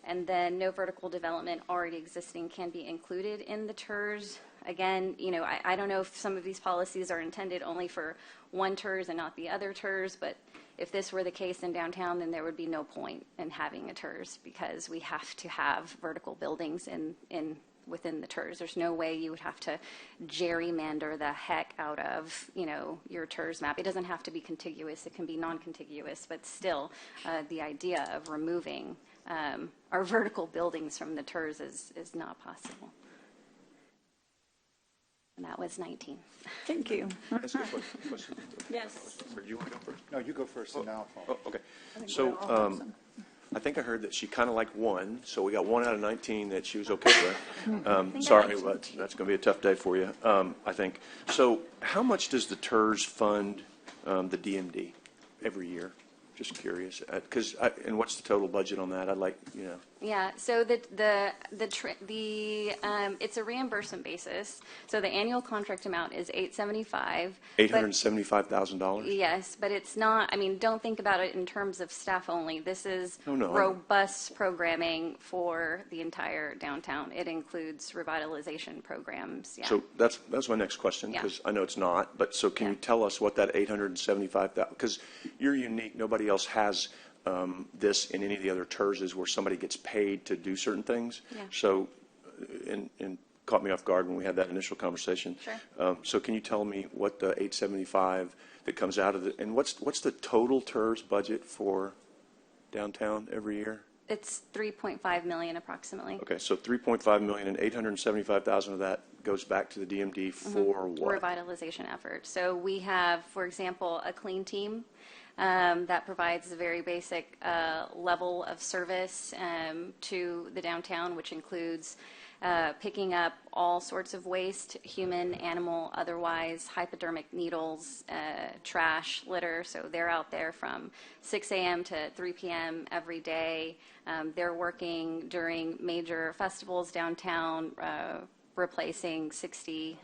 And then no vertical development already existing can be included in the TERS. Again, I don't know if some of these policies are intended only for one TERS and not the other TERS, but if this were the case in downtown, then there would be no point in having a TERS, because we have to have vertical buildings within the TERS. There's no way you would have to gerrymander the heck out of, your TERS map. It doesn't have to be contiguous. It can be non-contiguous, but still the idea of removing our vertical buildings from the TERS is not possible. And that was 19. Thank you. That's a good question. Yes. Or do you want to go first? No, you go first, and now I'll follow. Okay. So I think I heard that she kind of liked 1, so we got 1 out of 19 that she was okay with. Sorry, but that's going to be a tough day for you, I think. So how much does the TERS fund the DMD every year? Just curious, and what's the total budget on that? I'd like, Yeah, so it's a reimbursement basis. So the annual contract amount is $875. $875,000. Yes, but it's not. I mean, don't think about it in terms of staff only. This is robust programming for the entire downtown. It includes revitalization programs. Yeah. So that's my next question, because I know it's not. But so can you tell us what that $875,000? Because you're unique. Nobody else has this in any of the other TERSs where somebody gets paid to do certain things. Yeah. So, and caught me off guard when we had that initial conversation. Sure. So can you tell me what the 875 that comes out of and what's the total TERS budget for downtown every year? It's 3.5 million approximately. Okay, so 3.5 million and 875,000 of that goes back to the DMD for what? Revitalization effort. So we have, for example, a clean team that provides a very basic level of service to the downtown, which includes picking up all sorts of waste, human, animal, otherwise, hypodermic needles, trash, litter. So they're out there from 6 a.m. to 3 p.m. every day. They're working during major festivals downtown, replacing 60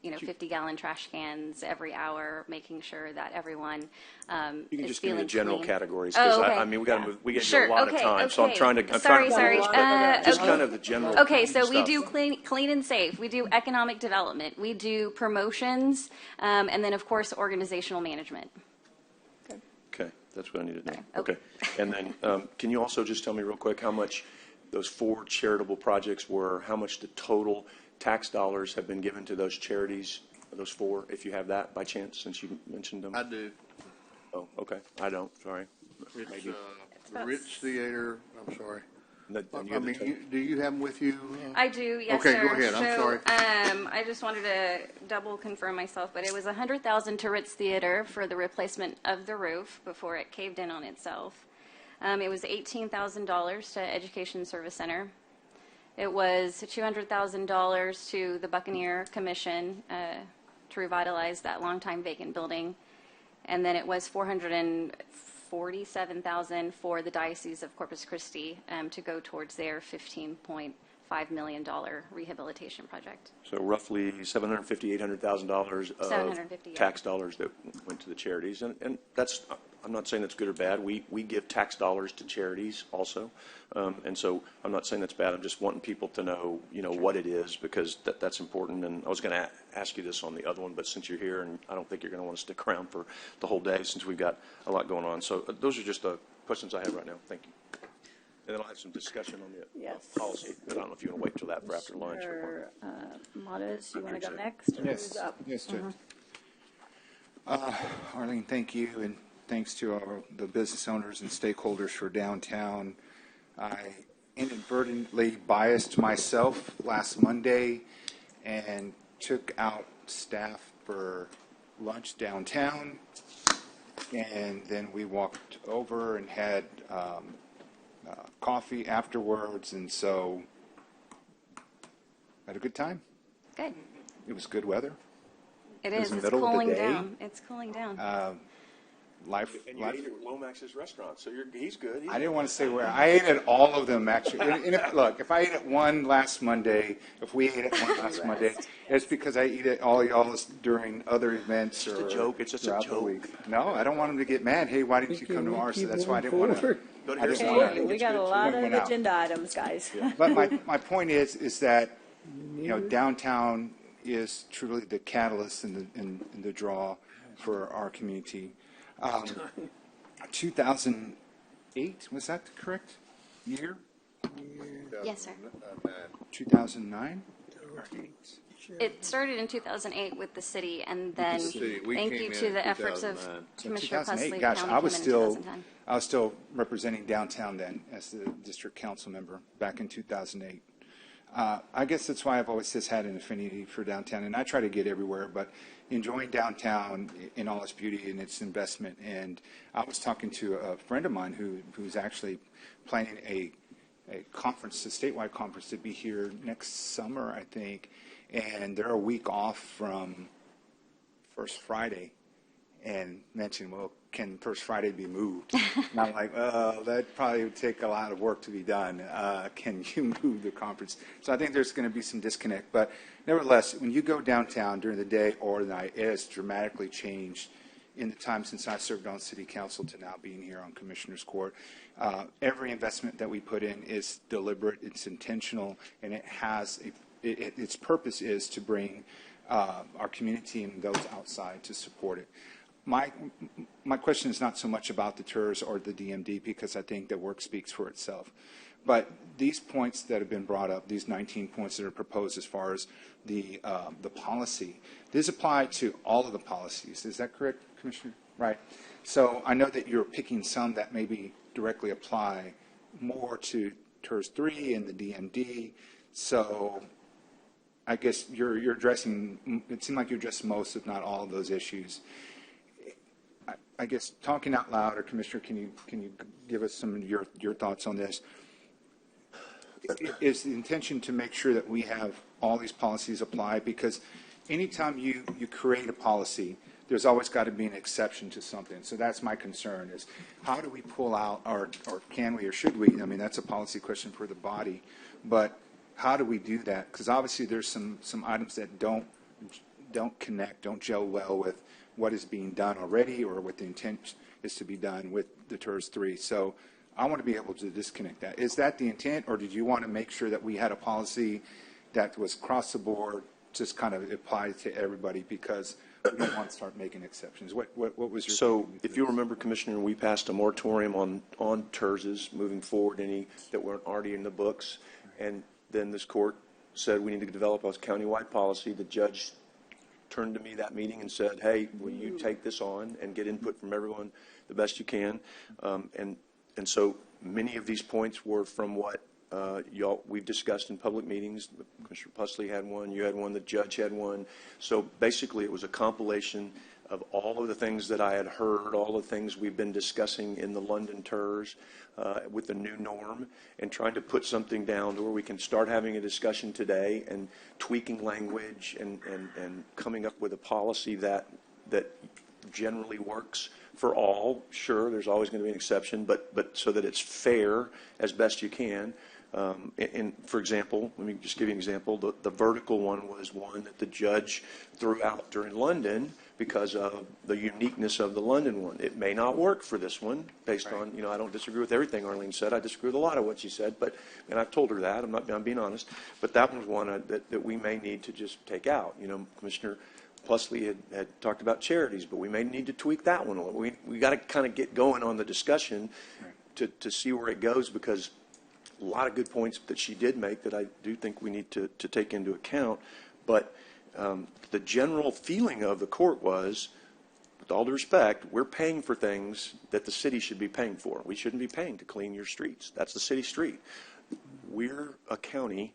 50-gallon trash cans every hour, making sure that everyone You can is just give me feeling the general clean. categories, because okay. I mean, we got to move. We get Sure, a lot okay, of time, so okay. I'm trying to. Sorry. Just Okay. kind of the general. Okay, so we stuff. do clean and safe. We do economic development. We do promotions, and then of course organizational management. Okay, that's what I need to know. Okay, and then can you also just tell me real quick how much those 4 charitable projects were? How much the total tax dollars have been given to those charities? Those 4, if you have that by chance, since you mentioned them. I do. Oh, okay. I don't. Sorry. It's the Ritz Theater. I'm sorry. I mean, do you have them with you? I do, yes, okay, sir. go ahead. I'm sorry. I just wanted to double confirm myself, but it was $100,000 to Ritz Theater for the replacement of the roof before it caved in on itself. It was $18,000 to Education Service Center. It was $200,000 to the Buccaneer Commission to revitalize that longtime vacant building, and then it was $447,000 for the Diocese of Corpus Christi to go towards their $15.5 million rehabilitation project. So roughly $750,000, $800,000 of $750,000, tax dollars that went to the charities, and that's. I'm not saying that's good or bad. We give tax dollars to charities also, and so I'm not saying that's bad. I'm just wanting people to know, what it is, because that's important. And I was going to ask you this on the other one, but since you're here, and I don't think you're going to want to stick around for the whole day since we've got a lot going on. So those are just the questions I have right now. Thank you. And then I'll have some discussion on the policy. But I don't know if you want to wait till that for after lunch. Sure. Modas, you want to go next? Or Yes. who's up? Yes, Judge. Arlene, thank you, and thanks to all the business owners and stakeholders for downtown. I inadvertently biased myself last Monday and took out staff for lunch downtown, and then we walked over and had coffee afterwards, and so had a good time. Good. It was good weather. It was is. the It's middle of the cooling day. down. It's cooling down. And you ate at Lomax's restaurant, so he's good. I didn't want to say where. I ate at all of them, actually. And if I ate at one last Monday, if we ate at one last Monday, it's because I eat at all y'all's during other events. It's just a joke. It's just a joke. No, I don't want them to get mad. Hey, why didn't you come to ours? So that's why I didn't want to. Okay, we got a lot of agenda items, guys. But my point is that downtown is truly the catalyst and the draw for our community. 2008, was that the correct year? Yes, sir. 2009? It started in 2008 with the city, and then thank you to the efforts of Commissioner Presley. Gosh, the county I was came in 2010. still representing downtown then as the district council member back in 2008. I guess that's why I've always just had an affinity for downtown, and I try to get everywhere, but enjoying downtown in all its beauty and its investment. And I was talking to a friend of mine who's actually planning a conference, a statewide conference, to be here next summer, I think, and they're a week off from First Friday, and mentioned, well, can First Friday be moved? And I'm like, that probably would take a lot of work to be done. Can you move the conference? So I think there's going to be some disconnect. But nevertheless, when you go downtown during the day or the night, it has dramatically changed in the time since I served on City Council to now being here on Commissioner's Court. Every investment that we put in is deliberate, it's intentional, and it has its purpose is to bring our community and those outside to support it. my question is not so much about the TERS or the DMD, because I think the work speaks for itself. But these points that have been brought up, these 19 points that are proposed as far as the policy, these apply to all of the policies. Is that correct, Commissioner? Right. So I know that you're picking some that maybe directly apply more to TERS 3 and the DMD. So I guess you're addressing, it seemed like you addressed most, if not all, of those issues. I guess talking out loud, or Commissioner, can you give us some of your thoughts on this? Is the intention to make sure that we have all these policies apply? Because anytime you create a policy, there's always got to be an exception to something. So that's my concern, is how do we pull out, or can we, or should we? I mean, that's a policy question for the body. But how do we do that? Because obviously there's some items that don't connect, don't gel well with what is being done already, or what the intent is to be done with the TERS 3. So I want to be able to disconnect that. Is that the intent, or did you want to make sure that we had a policy that was across the board, just kind of applied to everybody, because we don't want to start making exceptions? What was your So if you remember, Commissioner, we passed a moratorium on TERSs moving forward, any that weren't already in the books, and then this court said we need to develop a countywide policy. The judge turned to me that meeting and said, hey, will you take this on and get input from everyone the best you can? And so many of these points were from what we've discussed in public meetings. Commissioner Pusley had one, you had one, the judge had one. So basically it was a compilation of all of the things that I had heard, all the things we've been discussing in the London TERS with the new norm, and trying to put something down to where we can start having a discussion today and tweaking language and coming up with a policy that generally works for all. Sure, there's always going to be an exception, but so that it's fair as best you can. And for example, let me just give you an example. The vertical one was one that the judge threw out during London because of the uniqueness of the London one. It may not work for this one based on, I don't disagree with everything Arlene said. I disagree with a lot of what she said, and I've told her that. I'm being honest. But that one's one that we may need to just take out. Commissioner Pusley had talked about charities, but we may need to tweak that one a little. We got to kind of get going on the discussion to see where it goes, because a lot of good points that she did make that I do think we need to take into account. But the general feeling of the court was, with all due respect, we're paying for things that the city should be paying for. We shouldn't be paying to clean your streets. That's the city street. We're a county,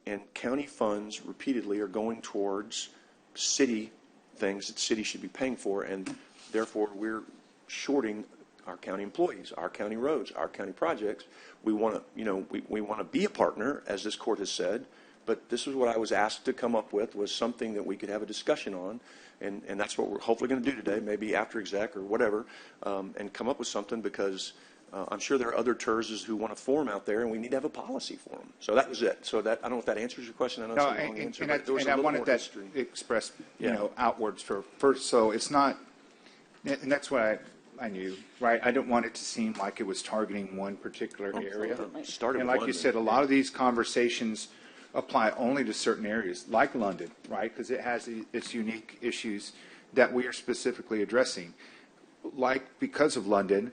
and county funds repeatedly are going towards city things that city should be paying for, and therefore we're shorting our county employees, our county roads, our county projects. We want to, we want to be a partner, as this court has said, but this is what I was asked to come up with, was something that we could have a discussion on, and that's what we're hopefully going to do today, maybe after exec or whatever, and come up with something, because I'm sure there are other TERSs who want to form out there, and we need to have a policy for them. So that was it. So that, I don't know if that answers your question. I know it's a long answer, but there was a little wanted more that history. expressed, outwards for first. So it's not, and that's what I knew, right? I don't want it to seem like it was targeting one particular area. And like you said, a lot of these conversations apply only to certain areas, like London, right? Because it has its unique issues that we are specifically addressing. Like, because of London,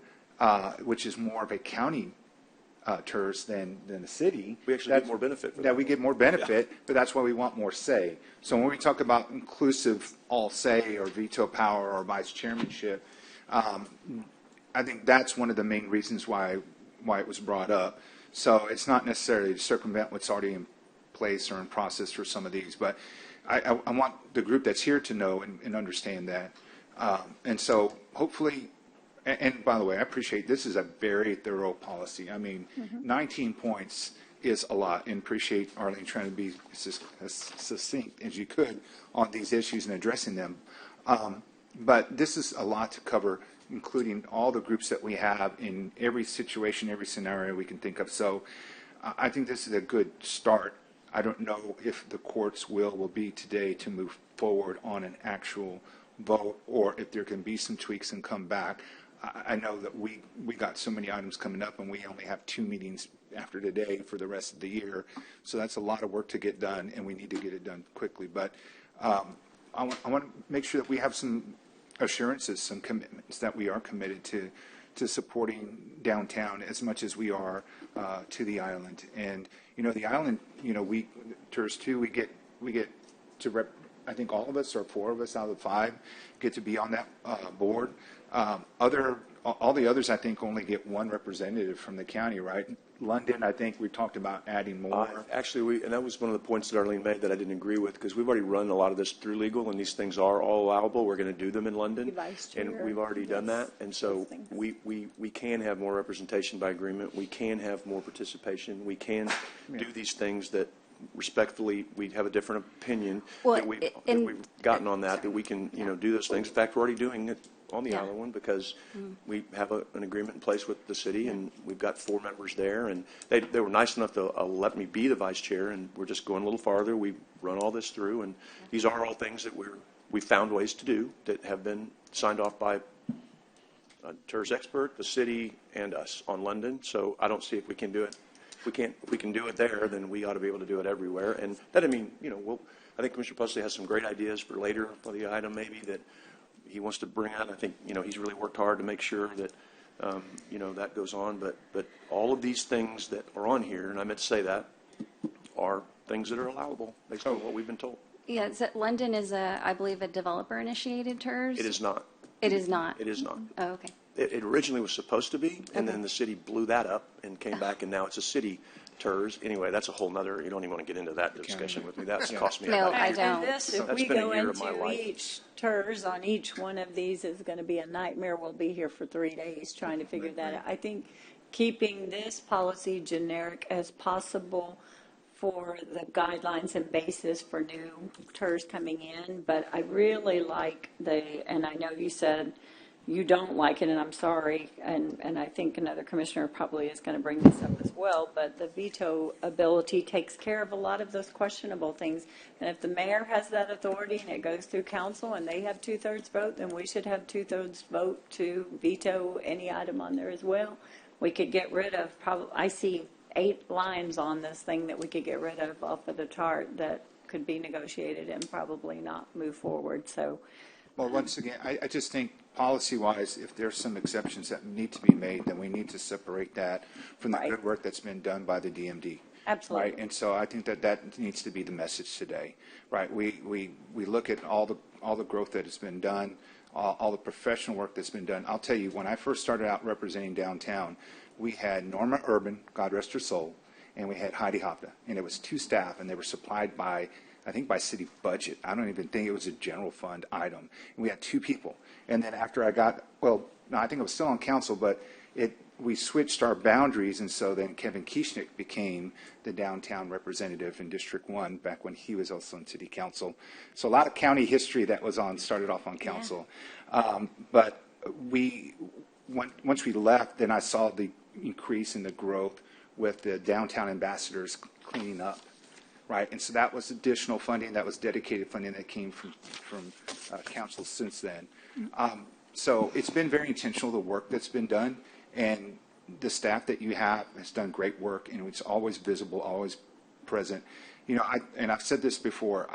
which is more of a county TERS than a city. We actually get more benefit for that. That we get more benefit, but that's why we want more say. So when we talk about inclusive all say, or veto power, or vice chairmanship, I think that's one of the main reasons why it was brought up. So it's not necessarily to circumvent what's already in place or in process for some of these, but I want the group that's here to know and understand that. And so hopefully, and by the way, I appreciate this is a very thorough policy. I mean, 19 points is a lot, and appreciate Arlene trying to be as succinct as you could on these issues and addressing them. But this is a lot to cover, including all the groups that we have in every situation, every scenario we can think of. So I think this is a good start. I don't know if the court's will be today to move forward on an actual vote, or if there can be some tweaks and come back. I know that we got so many items coming up, and we only have 2 meetings after today for the rest of the year. So that's a lot of work to get done, and we need to get it done quickly. But I want to make sure that we have some assurances, some commitments that we are committed to supporting downtown as much as we are to the island. And the island, we TERS 2, we get to rep. I think all of us, or 4 of us out of the 5, get to be on that board. All the others, I think, only get 1 representative from the county, right? London, I think we talked about adding more. Actually, and that was one of the points that Arlene made that I didn't agree with, because we've already run a lot of this through legal, and these things are all allowable. We're going to do them in London, and we've already done that. And so we can have more representation by agreement. We can have more participation. We can do these things that, respectfully, we have a different opinion that we've gotten on that we can, do those things. In fact, we're already doing it on the island one, because we have an agreement in place with the city, and we've got 4 members there, and they were nice enough to let me be the vice chair, and we're just going a little farther. We run all this through, and these are all things that we found ways to do that have been signed off by a TERS expert, the city, and us on London. So I don't see if we can do it. If we can do it there, then we ought to be able to do it everywhere. And that, I mean, I think Commissioner Pusley has some great ideas for later for the item, maybe, that he wants to bring out. I think, he's really worked hard to make sure that, that goes on. But all of these things that are on here, and I meant to say that, are things that are allowable based on what we've been told. Yeah, London is, I believe, a developer-initiated TERS? It is not. It is not? It is not. Oh, okay. It originally was supposed to be, and then the city blew that up and came back, and now it's a city TERS. Anyway, that's a whole nother, you don't even want to get into that discussion with me. That's cost me a lot. No, I don't. If we go into each TERS on each one of these is going to be a nightmare. We'll be here for 3 days trying to figure that out. I think keeping this policy generic as possible for the guidelines and basis for new TERS coming in, but I really like and I know you said you don't like it, and I'm sorry, and I think another commissioner probably is going to bring this up as well, but the veto ability takes care of a lot of those questionable things. And if the mayor has that authority and it goes through council and they have 2/3 vote, then we should have 2/3 vote to veto any item on there as well. We could get rid of I see 8 lines on this thing that we could get rid of off of the chart that could be negotiated and probably not move forward. So, well, once again, I just think policy-wise, if there's some exceptions that need to be made, then we need to separate that from the good work that's been done by the DMD. Absolutely. Right, and so I think that needs to be the message today. Right, we look at all the growth that has been done, all the professional work that's been done. I'll tell you, when I first started out representing downtown, we had Norma Urban, God rest her soul, and we had Heidi Hopta, and it was 2 staff, and they were supplied by, I think, by city budget. I don't even think it was a general fund item. And we had 2 people. And then after I got, I think I was still on council, but we switched our boundaries, and so then Kevin Kieschnick became the downtown representative in District 1 back when he was also in city council. So a lot of county history that was started off on council. Yeah. But once we left, then I saw the increase in the growth with the downtown ambassadors cleaning up. Right, and so that was additional funding, that was dedicated funding that came from council since then. So it's been very intentional, the work that's been done, and the staff that you have has done great work, and it's always visible, always present. I've said this before,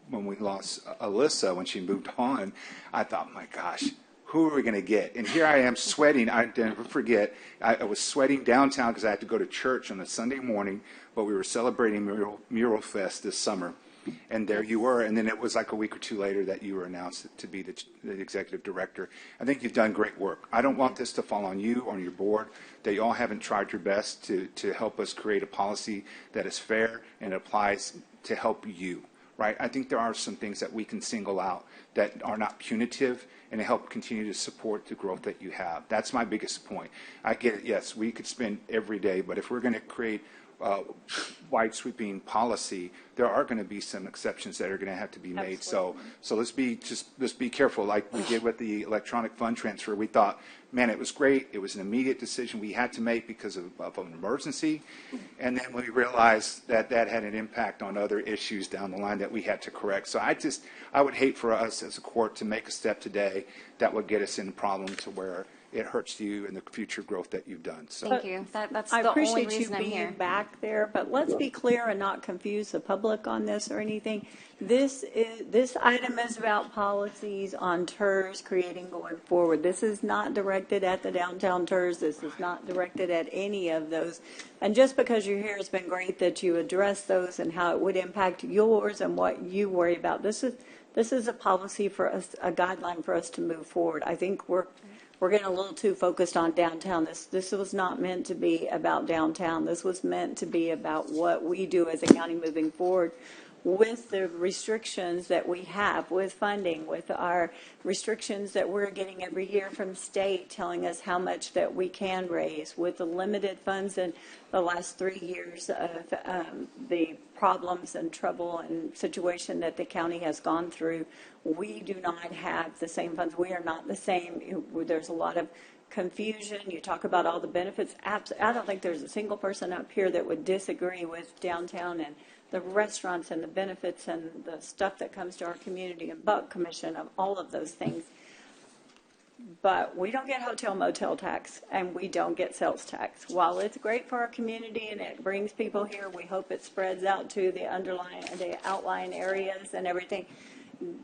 when we lost Alyssa, when she moved on, I thought, my gosh, who are we going to get? And here I am sweating. I never forget, I was sweating downtown because I had to go to church on a Sunday morning, but we were celebrating Mural Fest this summer. And there you were. And then it was like a week or 2 later that you were announced to be the executive director. I think you've done great work. I don't want this to fall on you, on your board, that you all haven't tried your best to help us create a policy that is fair and applies to help you. Right? I think there are some things that we can single out that are not punitive and help continue to support the growth that you have. That's my biggest point. I get it. Yes, we could spend every day, but if we're going to create wide sweeping policy, there are going to be some exceptions that are going to have to be made. Absolutely. So let's be careful. Like we did with the electronic fund transfer, we thought, man, it was great. It was an immediate decision we had to make because of an emergency, and then we realized that had an impact on other issues down the line that we had to correct. So I would hate for us as a court to make a step today that would get us in a problem to where it hurts you and the future growth that you've done. So Thank you. That's I the only appreciate you reason I'm being here. back there, but let's be clear and not confuse the public on this or anything. This item is about policies on TERS creating going forward. This is not directed at the downtown TERS. This is not directed at any of those. And just because you're here, it's been great that you address those and how it would impact yours and what you worry about. This is a policy for us, a guideline for us to move forward. I think we're getting a little too focused on downtown. This was not meant to be about downtown. This was meant to be about what we do as a county moving forward with the restrictions that we have with funding, with our restrictions that we're getting every year from state telling us how much that we can raise, with the limited funds in the last 3 years of the problems and trouble and situation that the county has gone through. We do not have the same funds. We are not the same. There's a lot of confusion. You talk about all the benefits. I don't think there's a single person up here that would disagree with downtown and the restaurants and the benefits and the stuff that comes to our community and Buck Commission of all of those things. But we don't get hotel motel tax and we don't get sales tax. While it's great for our community and it brings people here, we hope it spreads out to the outlying areas and everything.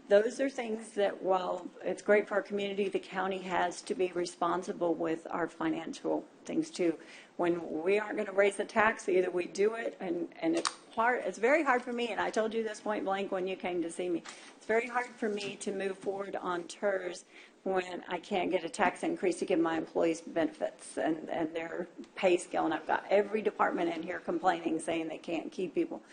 Those are things that, while it's great for our community, the county has to be responsible with our financial things too. When we aren't going to raise the tax, either we do it, and it's very hard for me, and I told you this point blank when you came to see me. It's very hard for me to move forward on TERS when I can't get a tax increase to give my employees benefits and their pay scale. And I've got every department in here complaining, saying they can't keep people.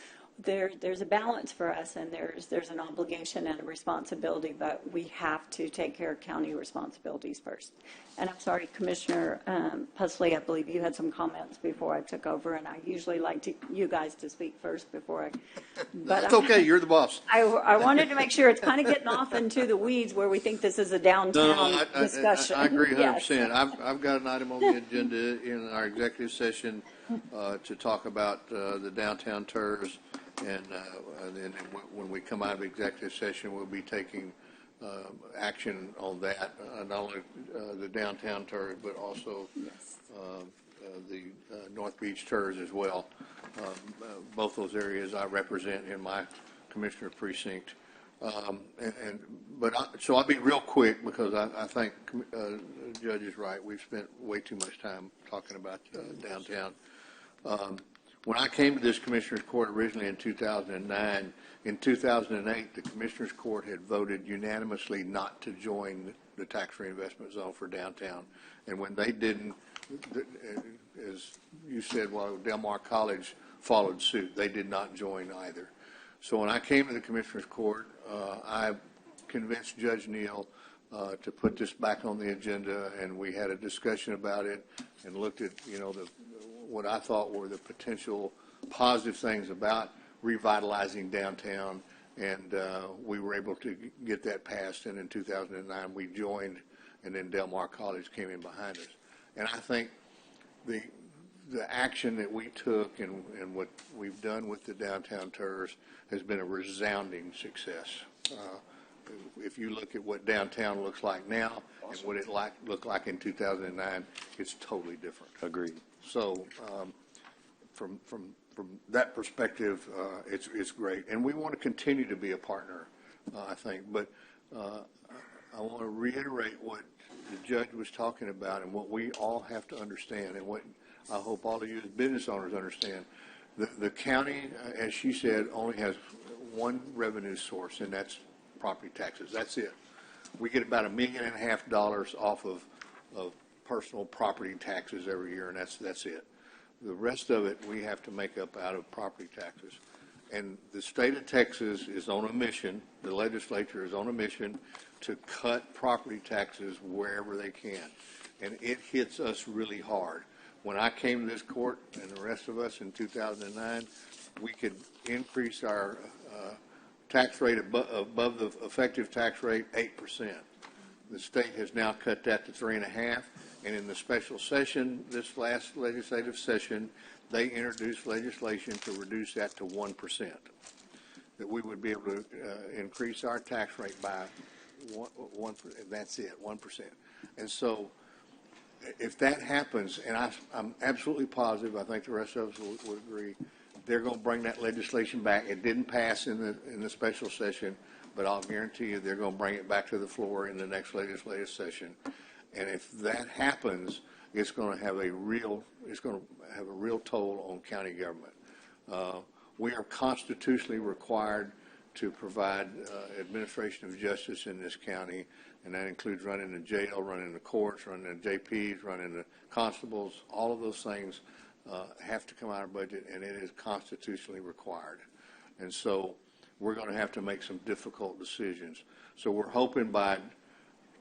There's a balance for us, and there's an obligation and a responsibility, but we have to take care of county responsibilities first. And I'm sorry, Commissioner Pusley, I believe you had some comments before I took over, and I usually like you guys to speak first before I. But That's okay. You're the boss. I wanted to make sure it's kind of getting off into the weeds where we think this is a downtown discussion. I agree 100%. Yes. I've got an item on the agenda in our executive session to talk about the downtown TERS. And then when we come out of executive session, we'll be taking action on that, not only the downtown TERS, but also the North Beach TERS as well. Both those areas I represent in my commissioner precinct. So I'll be real quick because I think the Judge is right. We've spent way too much time talking about downtown. When I came to this Commissioners Court originally in 2009, in 2008, the Commissioners Court had voted unanimously not to join the tax reinvestment zone for downtown. And when they didn't, as you said, well, Del Mar College followed suit. They did not join either. So when I came to the Commissioners Court, I convinced Judge Neal to put this back on the agenda, and we had a discussion about it and looked at, what I thought were the potential positive things about revitalizing downtown, and we were able to get that passed. And in 2009, we joined, and then Del Mar College came in behind us. And I think the action that we took and what we've done with the downtown TERS has been a resounding success. If you look at what downtown looks like now and what it looked like in 2009, it's totally different. Agreed. So from that perspective, it's great. And we want to continue to be a partner, I think. But I want to reiterate what the judge was talking about and what we all have to understand, and what I hope all of you as business owners understand. The county, as she said, only has one revenue source, and that's property taxes. That's it. We get about $1.5 million off of personal property taxes every year, and that's it. The rest of it we have to make up out of property taxes. And the state of Texas is on a mission, the legislature is on a mission to cut property taxes wherever they can. And it hits us really hard. When I came to this court, and the rest of us in 2009, we could increase our tax rate above the effective tax rate 8%. The state has now cut that to 3.5%. And in the special session, this last legislative session, they introduced legislation to reduce that to 1%. That we would be able to increase our tax rate by 1%. That's it, 1%. And so if that happens, and I'm absolutely positive, I think the rest of us would agree, they're going to bring that legislation back. It didn't pass in the special session, but I'll guarantee you they're going to bring it back to the floor in the next legislative session. And if that happens, it's going to have a real toll on county government. We are constitutionally required to provide administration of justice in this county, and that includes running the jail, running the courts, running the JPs, running the constables. All of those things have to come out of budget, and it is constitutionally required. And so we're going to have to make some difficult decisions. So we're hoping by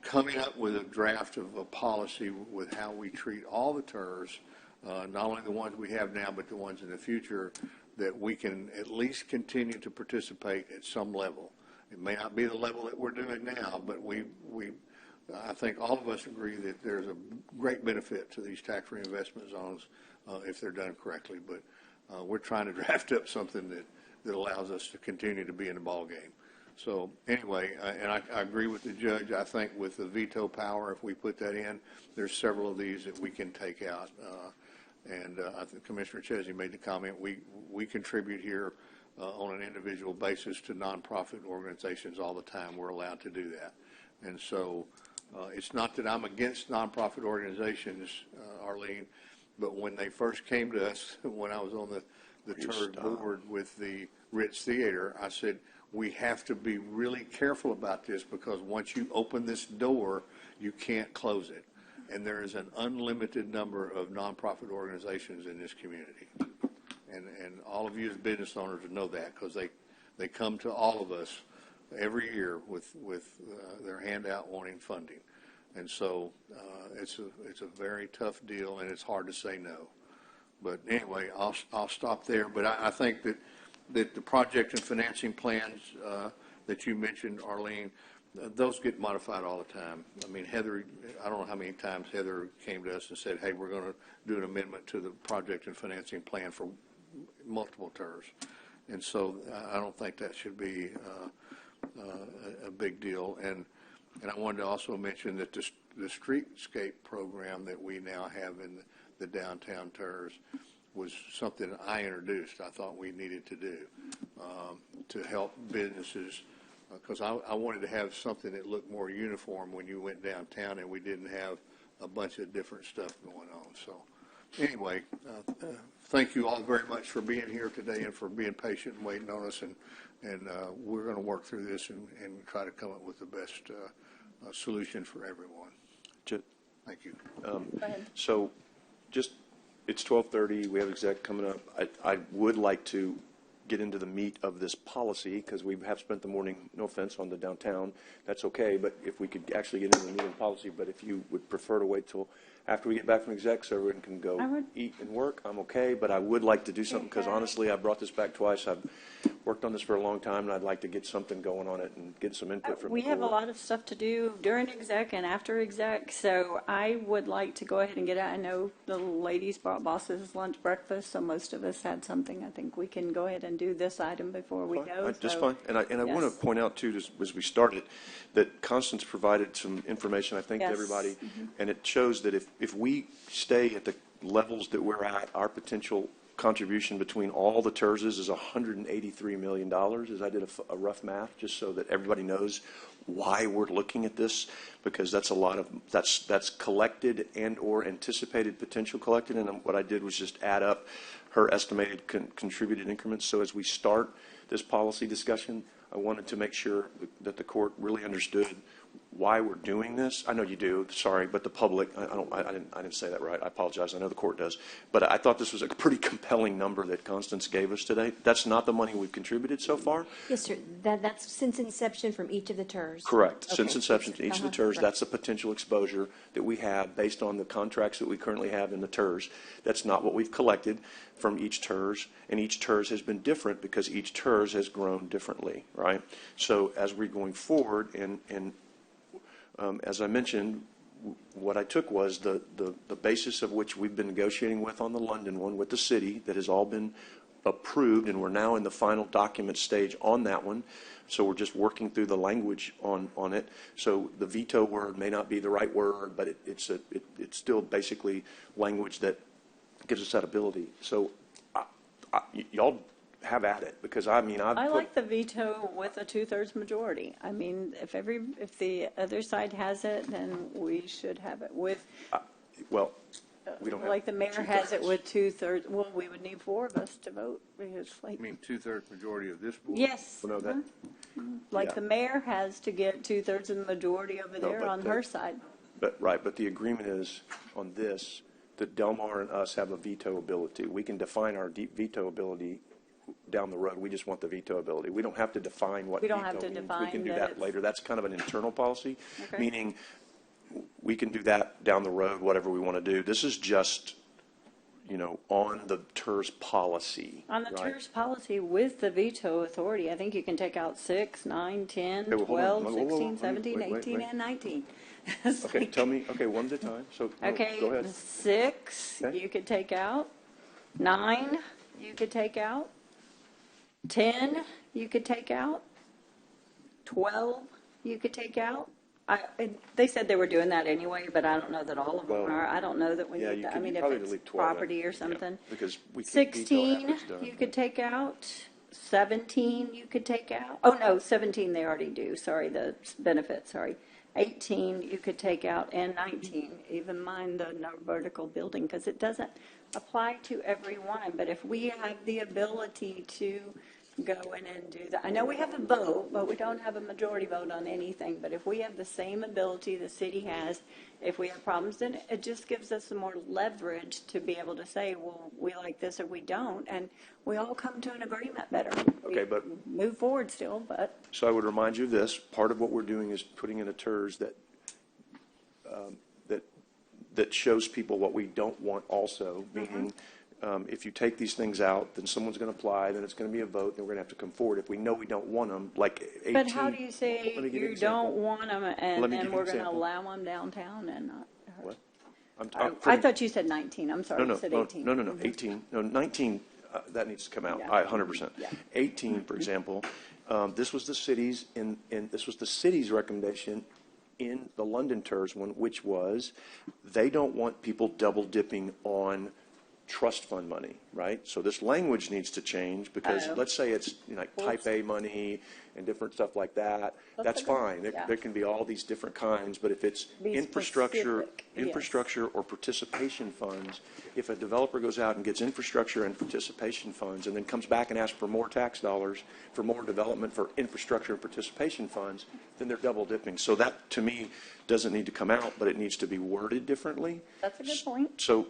coming up with a draft of a policy with how we treat all the TERS, not only the ones we have now, but the ones in the future, that we can at least continue to participate at some level. It may not be the level that we're doing now, but I think all of us agree that there's a great benefit to these tax reinvestment zones if they're done correctly. But we're trying to draft up something that allows us to continue to be in the ball game. So anyway, and I agree with the judge. I think with the veto power, if we put that in, there's several of these that we can take out. I think Commissioner Chesney made the comment, we contribute here on an individual basis to nonprofit organizations all the time. We're allowed to do that. And so it's not that I'm against nonprofit organizations, Arlene, but when they first came to us, when I was on the TERS board with the Ritz Theater, I said, we have to be really careful about this, because once you open this door, you can't close it. And there is an unlimited number of nonprofit organizations in this community. And all of you as business owners know that, because they come to all of us every year with their handout wanting funding. And so it's a very tough deal, and it's hard to say no. But anyway, I'll stop there. But I think that the project and financing plans that you mentioned, Arlene, those get modified all the time. I mean, Heather, I don't know how many times Heather came to us and said, hey, we're going to do an amendment to the project and financing plan for multiple TERS. And so I don't think that should be a big deal. And I wanted to also mention that the streetscape program that we now have in the downtown TERS was something I introduced. I thought we needed to do to help businesses, because I wanted to have something that looked more uniform when you went downtown and we didn't have a bunch of different stuff going on. So anyway, thank you all very much for being here today and for being patient and waiting on us. And we're going to work through this and try to come up with the best solution for everyone. Thank you. Go ahead. So just, it's 12:30. We have exec coming up. I would like to get into the meat of this policy, because we have spent the morning, no offense, on the downtown. That's okay, but if we could actually get into the meat of the policy, but if you would prefer to wait till after we get back from exec so everyone can go eat and work, I'm okay, but I would like to do something, because honestly, I brought this back twice. I've worked on this for a long time, and I'd like to get something going on it and get some input from We the have a board. lot of stuff to do during exec and after exec, so I would like to go ahead and get out. I know the ladies brought Boss's lunch breakfast, so most of us had something. I think we can go ahead and do this item before we go. Just fine. And I want to point out, too, just as we started, that Constance provided some information, I think, to everybody, and it shows that if we stay at the levels that we're at, our potential contribution between all the TERSs is $183 million, as I did a rough math, just so that everybody knows why we're looking at this, because that's a lot of, that's collected and or anticipated potential collected, and what I did was just add up her estimated contributed increments. So as we start this policy discussion, I wanted to make sure that the court really understood why we're doing this. I know you do, sorry, but the public, I didn't say that right. I apologize. I know the court does. But I thought this was a pretty compelling number that Constance gave us today. That's not the money we've contributed so far. Yes, sir. That's since inception from each of the TERS. Correct. Okay. Since inception to each of the TERS, Right. that's the potential exposure that we have based on the contracts that we currently have in the TERS. That's not what we've collected from each TERS, and each TERS has been different because each TERS has grown differently, right? So as we're going forward, and as I mentioned, what I took was the basis of which we've been negotiating with on the London one with the city that has all been approved, and we're now in the final document stage on that one. So we're just working through the language on it. So the veto word may not be the right word, but it's still basically language that gives us that ability. So y'all have at it, because I like the veto with a 2/3 majority. I mean, if the other side has it, then we should have it with. Well, we don't have like the mayor has it with 2/3. Well, we would need 4 of us to vote, because You mean 2/3 majority of this board? Yes. Well, no, that, like yeah. the mayor has to get 2/3 of the majority over there on her side. But the agreement is on this, that Delmar and us have a veto ability. We can define our veto ability down the road. We just want the veto ability. We don't have to define what veto means. We can do that later. That's kind of an internal policy, meaning we can do that down the road, whatever we want to do. This is just, on the TERS policy. On the TERS policy with the veto authority, I think you can take out 6, 9, 10, 12, 16, 17, 18, and 19. Okay, tell me, one at a time. So, okay, go ahead. 6 you could take out. 9 you could take out. 10 you could take out. 12 you could take out. They said they were doing that anyway, but I don't know that all of them are. I don't know that we need that. I mean, if it's property or something. Because we 16 you could take out. 17 you could take out. Oh, no, 17 they already do. Sorry, the benefits, sorry. 18 you could take out, and 19, even mind the no vertical building, because it doesn't apply to everyone. But if we have the ability to go in and do that, I know we have a vote, but we don't have a majority vote on anything. But if we have the same ability the city has, if we have problems, then it just gives us some more leverage to be able to say, well, we like this or we don't, and we all come to an agreement better. Okay, but move forward still, but. So I would remind you of this. Part of what we're doing is putting in a TERS that shows people what we don't want also, meaning if you take these things out, then someone's going to apply, then it's going to be a vote, then we're going to have to come forward. If we know we don't want them, like 18. But how do you say you don't want them, and then we're going to allow them downtown and not? What? I thought you said 19. I'm sorry, you said 18. No, 18. No, 19, that needs to come out. 100%. Yeah. 18, for example, this was the city's recommendation in the London TERS one, which was they don't want people double dipping on trust fund money, right? So this language needs to change, because let's say it's like type A money and different stuff like that. That's fine. There can be all these different kinds, but if it's infrastructure or participation funds, if a developer goes out and gets infrastructure and participation funds and then comes back and asks for more tax dollars for more development for infrastructure and participation funds, then they're double dipping. So that, to me, doesn't need to come out, but it needs to be worded differently. That's a good point. So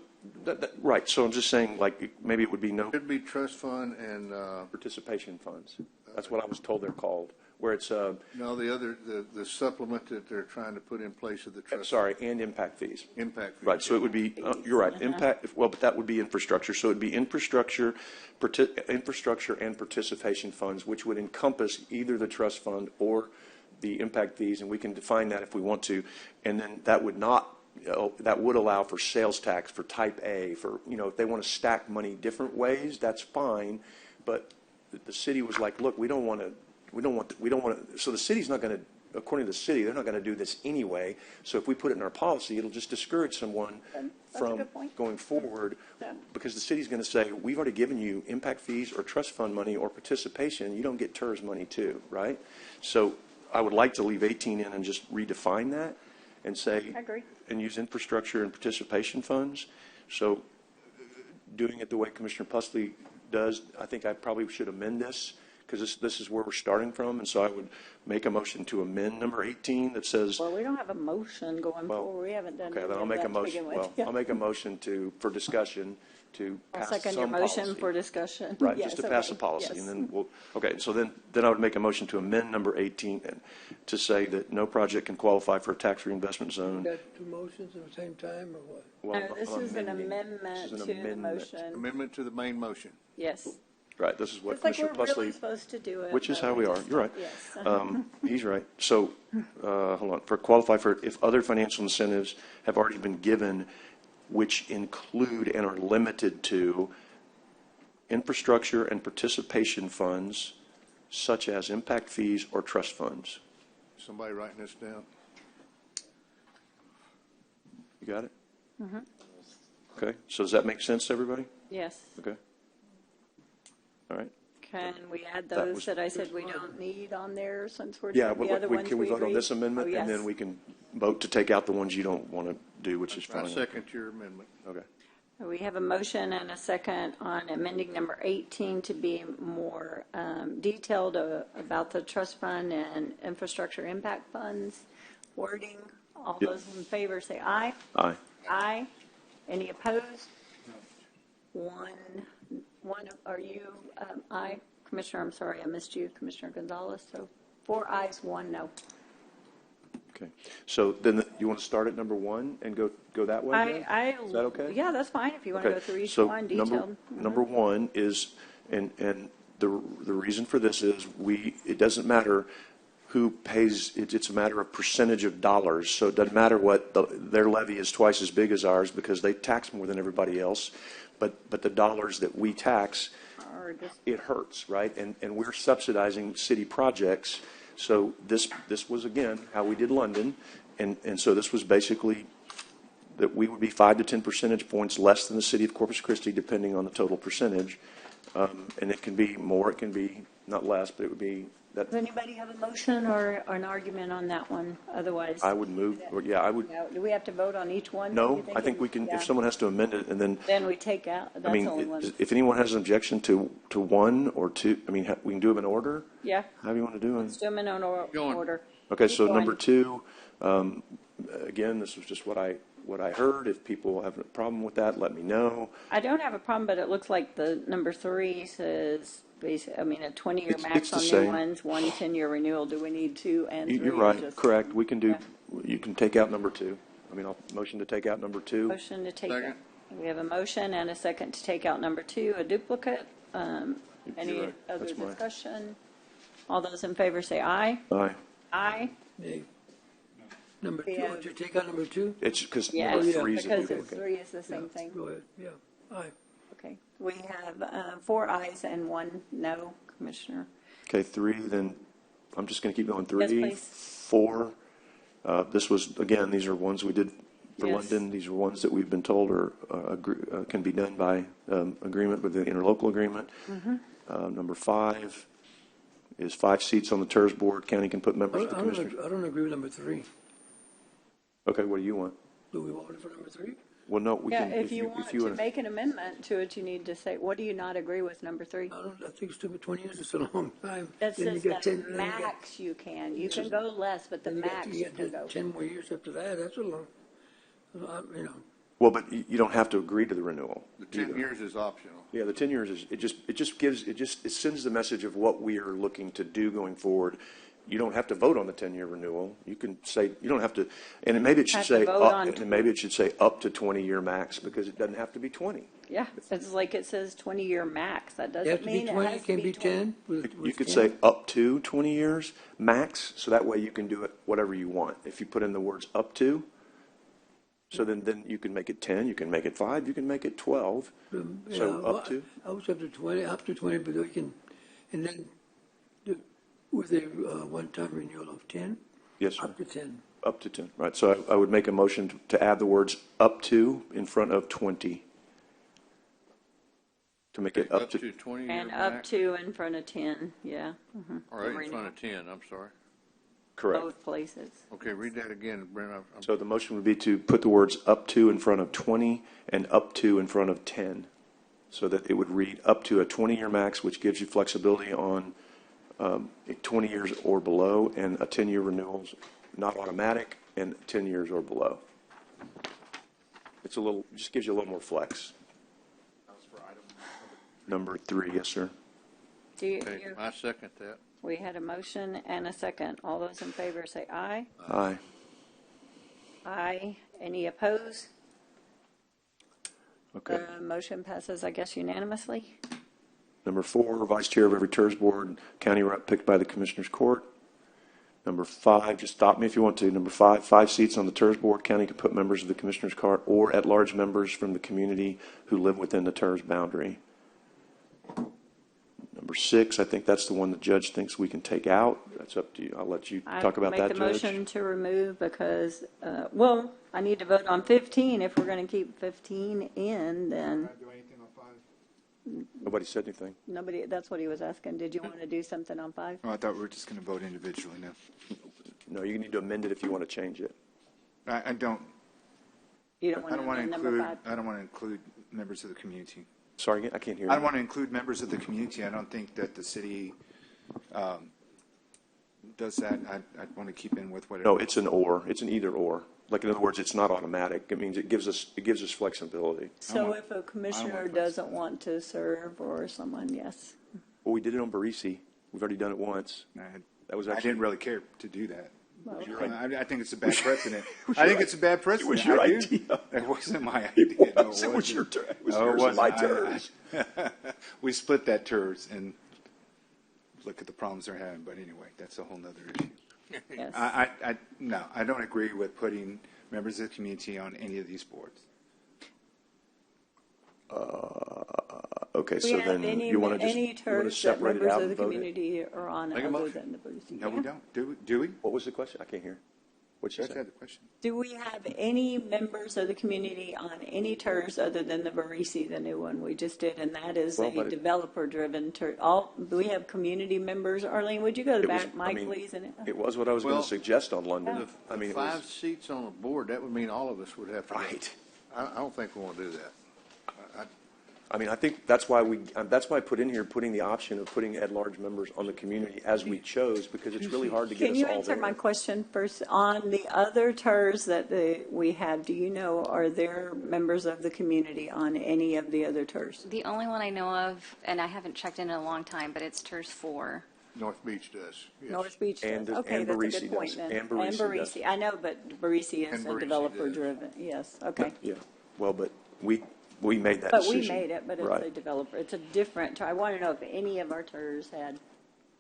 right. So I'm just saying, like, maybe it would be It could be trust fund and participation funds. That's what I was told they're called. Where it's no, the supplement that they're trying to put in place of the trust. Sorry, and impact fees. Impact fees. Right. So it would be. You're right. Impact. Well, but that would be infrastructure. So it would be infrastructure and participation funds, which would encompass either the trust fund or the impact fees, and we can define that if we want to, and then that would not. That would allow for sales tax for type A, for, if they want to stack money different ways, that's fine. But the city was like, look, we don't want to, so the city's not going to, according to the city, they're not going to do this anyway. So if we put it in our policy, it'll just discourage someone from going forward, because the city's going to say, we've already given you impact fees or trust fund money or participation. You don't get TERS money too, right? So I would like to leave 18 in and just redefine that and say, I agree. And use infrastructure and participation funds. So doing it the way Commissioner Pusley does, I think I probably should amend this, because this is where we're starting from. And so I would make a motion to amend number 18 that says. Well, we don't have a motion going forward. We haven't done. Okay, then I'll make a motion. Well, I'll make a motion for discussion to pass some policy. I'll second your motion for discussion. Right, just to pass a policy, and then so then I would make a motion to amend number 18 and to say that no project can qualify for a tax reinvestment zone. Got 2 motions at the same time, or what? Well, no, this is an amendment to the motion. Amendment to the main motion. Yes. Right, this is what it's like Commissioner we're Pusley. Really supposed to do it. Which is how we are. You're right. Yes. He's right. So, hold on. Qualify for if other financial incentives have already been given, which include and are limited to infrastructure and participation funds, such as impact fees or trust funds. Somebody writing this down? You got it? Mm-hmm. Okay, so does that make sense to everybody? Yes. Okay. All right. Can we add That those was- that I said we don't need on there since we're Yeah, doing the other ones can we vote on agreed? this amendment? Oh, yes. And then we can vote to take out the ones you don't want to do, which is I fine. second your amendment. Okay. We have a motion and a second on amending number 18 to be more detailed about the trust fund and infrastructure impact funds wording. All Yep. those in favor say aye. Aye. Aye. Any opposed? One, are you, aye? Commissioner, I'm sorry, I missed you, Commissioner Gonzalez. So 4 ayes, 1 no. Okay. So then you want to start at number 1 and go that way? Jen? Is that okay? Yeah, that's fine if you want to go through each So one detailed. number 1 is, and the reason for this is it doesn't matter who pays, it's a matter of percentage of dollars. So it doesn't matter what their levy is twice as big as ours because they tax more than everybody else. But the dollars that we tax, it hurts, right? And we're subsidizing city projects. So this was, again, how we did London. And so this was basically that we would be 5 to 10 percentage points less than the city of Corpus Christi, depending on the total percentage. And it can be more, it can be not less, but it would be that. Does anybody have a motion or an argument on that one? Otherwise, I would move, or yeah, I would. do we have to vote on each one? No, I think we can, if someone has to amend it, and Then we take out, that's I mean, only one. if anyone has an objection to 1 or 2, I mean, we can do them in order? Yeah. How do you want to do them? Let's do them in order. Okay, Keep so going. number 2, again, this was just what I heard. If people have a problem with that, let me know. I don't have a problem, but it looks like the number 3 says, a 20-year It's max the on new same. ones, 1 10-year renewal. Do we need 2 and 3? You're right, Just- correct. We can do, you can take out number 2. I mean, I'll motion to take out number 2. Motion to take Second. out. We have a motion and a second to take out number 2, a duplicate. Any You're right. other That's mine. discussion? All those in favor say aye. Aye. Aye. Nay. Number We 2, have- would you take out number 2? It's because Yes, number 3 is a because duplicate. 3 is the same thing. Go ahead, yeah, aye. Okay. We have 4 ayes and 1 no, Commissioner. Okay, 3, then I'm just going to keep going. 3, Yes, please. 4. This was, again, these are ones we did for Yes. London. These are ones that we've been told can be done by agreement with the interlocal agreement. Number 5 is 5 seats on the TERS board. County can put members of the commissioners. I don't agree with number 3. Okay, what do you want? Do we vote for number 3? Well, no, we Yeah, can. if you want to make an amendment to it, you need to say, what do you not agree with number 3? I think it's too, 20 years is a long time. That Then you says got the 10 then you got- max you can. You can go less, but the then you got- max you you got can go. 10 more years after that, that's a long, Well, but you don't have to agree to the renewal. The 10 either. years is optional. Yeah, the 10 years is, it sends the message of what we are looking to do going forward. You don't have to vote on the 10-year renewal. You can say, you don't have to, and maybe it should Have to say, vote on- and maybe it should say up to 20-year max, because it doesn't have to be 20. Yeah, it's like it says 20-year max. That It doesn't has to be mean it 20, has it can to be 20. 10. You could say up to 20 years max, so that way you can do it whatever you want. If you put in the words up to, so then you can make it 10, you can make it 5, you can make it 12. So up to? I was up to 20, but we can, and then with a one-time renewal of 10? Yes, sir. Up to 10. Up to 10, right. So I would make a motion to add the words up to in front of 20. To make it up to 20-year And max. up to in front of 10, yeah. All right, in front of 10, I'm sorry. correct. Both places. Okay, read that again, Brent. So the motion would be to put the words up to in front of 20 and up to in front of 10, so that it would read up to a 20-year max, which gives you flexibility on 20 years or below, and a 10-year renewals, not automatic, and 10 years or below. It's a little, just gives you a little more flex. Number 3, yes, sir. Okay, I second that. We had a motion and a second. All those in favor say aye. Aye. Aye. Any opposed? Okay. The motion passes, I guess, unanimously. Number 4, vice chair of every TERS board, county rep picked by the commissioner's court. Number 5, just stop me if you want to. Number 5, 5 seats on the TERS board, county can put members of the commissioner's court or at-large members from the community who live within the TERS boundary. Number 6, I think that's the one the judge thinks we can take out. That's up to you. I'll let you talk about that, Make the Judge. motion to remove because, well, I need to vote on 15. If we're going to keep 15 in, then Nobody said anything. nobody, that's what he was asking. Did you want to do something on 5? Oh, I thought we were just going to vote individually now. No, you need to amend it if you want to change it. I don't. You don't I want don't to want to amend number include. 5? I don't want to include members of the community. Sorry, I can't hear you. I don't want to include members of the community. I don't think that the city does that. I want to keep in with whatever. No, it's an or. It's an either or. Like, in other words, it's not automatic. It means it gives us flexibility. So if a commissioner doesn't want to serve or someone, yes. Well, we did it on Barisi. We've already done it once. That was I actually. didn't really care to do that. Well, I think it's a bad precedent. I think it's a bad precedent. It was your I do. idea. It wasn't my idea. It was your turn. It was yours and my turns. We split that turns and look at the problems they're having. But anyway, that's a whole nother issue. Yes. No, I don't agree with putting members of the community on any of these boards. Okay, so then you want to just any terms that separate it members out of the and vote it? community are on Make a other motion. than the Bruce. No, we don't. Do we? What was the question? I can't hear. What'd you Judge say? had the question. Do we have any members of the community on any TERS other than the Barisi, the new one we just did, and that is Well, a but it- developer-driven TERS? Do we have community members? Arlene, would you go to the back, Mike, please? It was what I was going Well, to suggest on London. I mean, The it was, 5 seats on the board, that would mean all of us would have to. Right. I don't think we want to do that. I mean, I think that's why that's why I put in here putting the option of putting at-large members on the community as we chose, because it's really hard to get Can us you all answer there. my question first? On the other TERS that we have, do you know, are there members of the community on any of the other TERS? The only one I know of, and I haven't checked in a long time, but it's TERS 4. North Beach does. Yes. North Beach And- does. Okay, and that's a Barisi good point does. then. And Barisi does. I know, but Barisi is And a Barisi developer-driven, yes, okay. Yeah. Well, but we made that But decision. we made it, but it's Right. a developer, it's a different, I want to know if any of our TERS had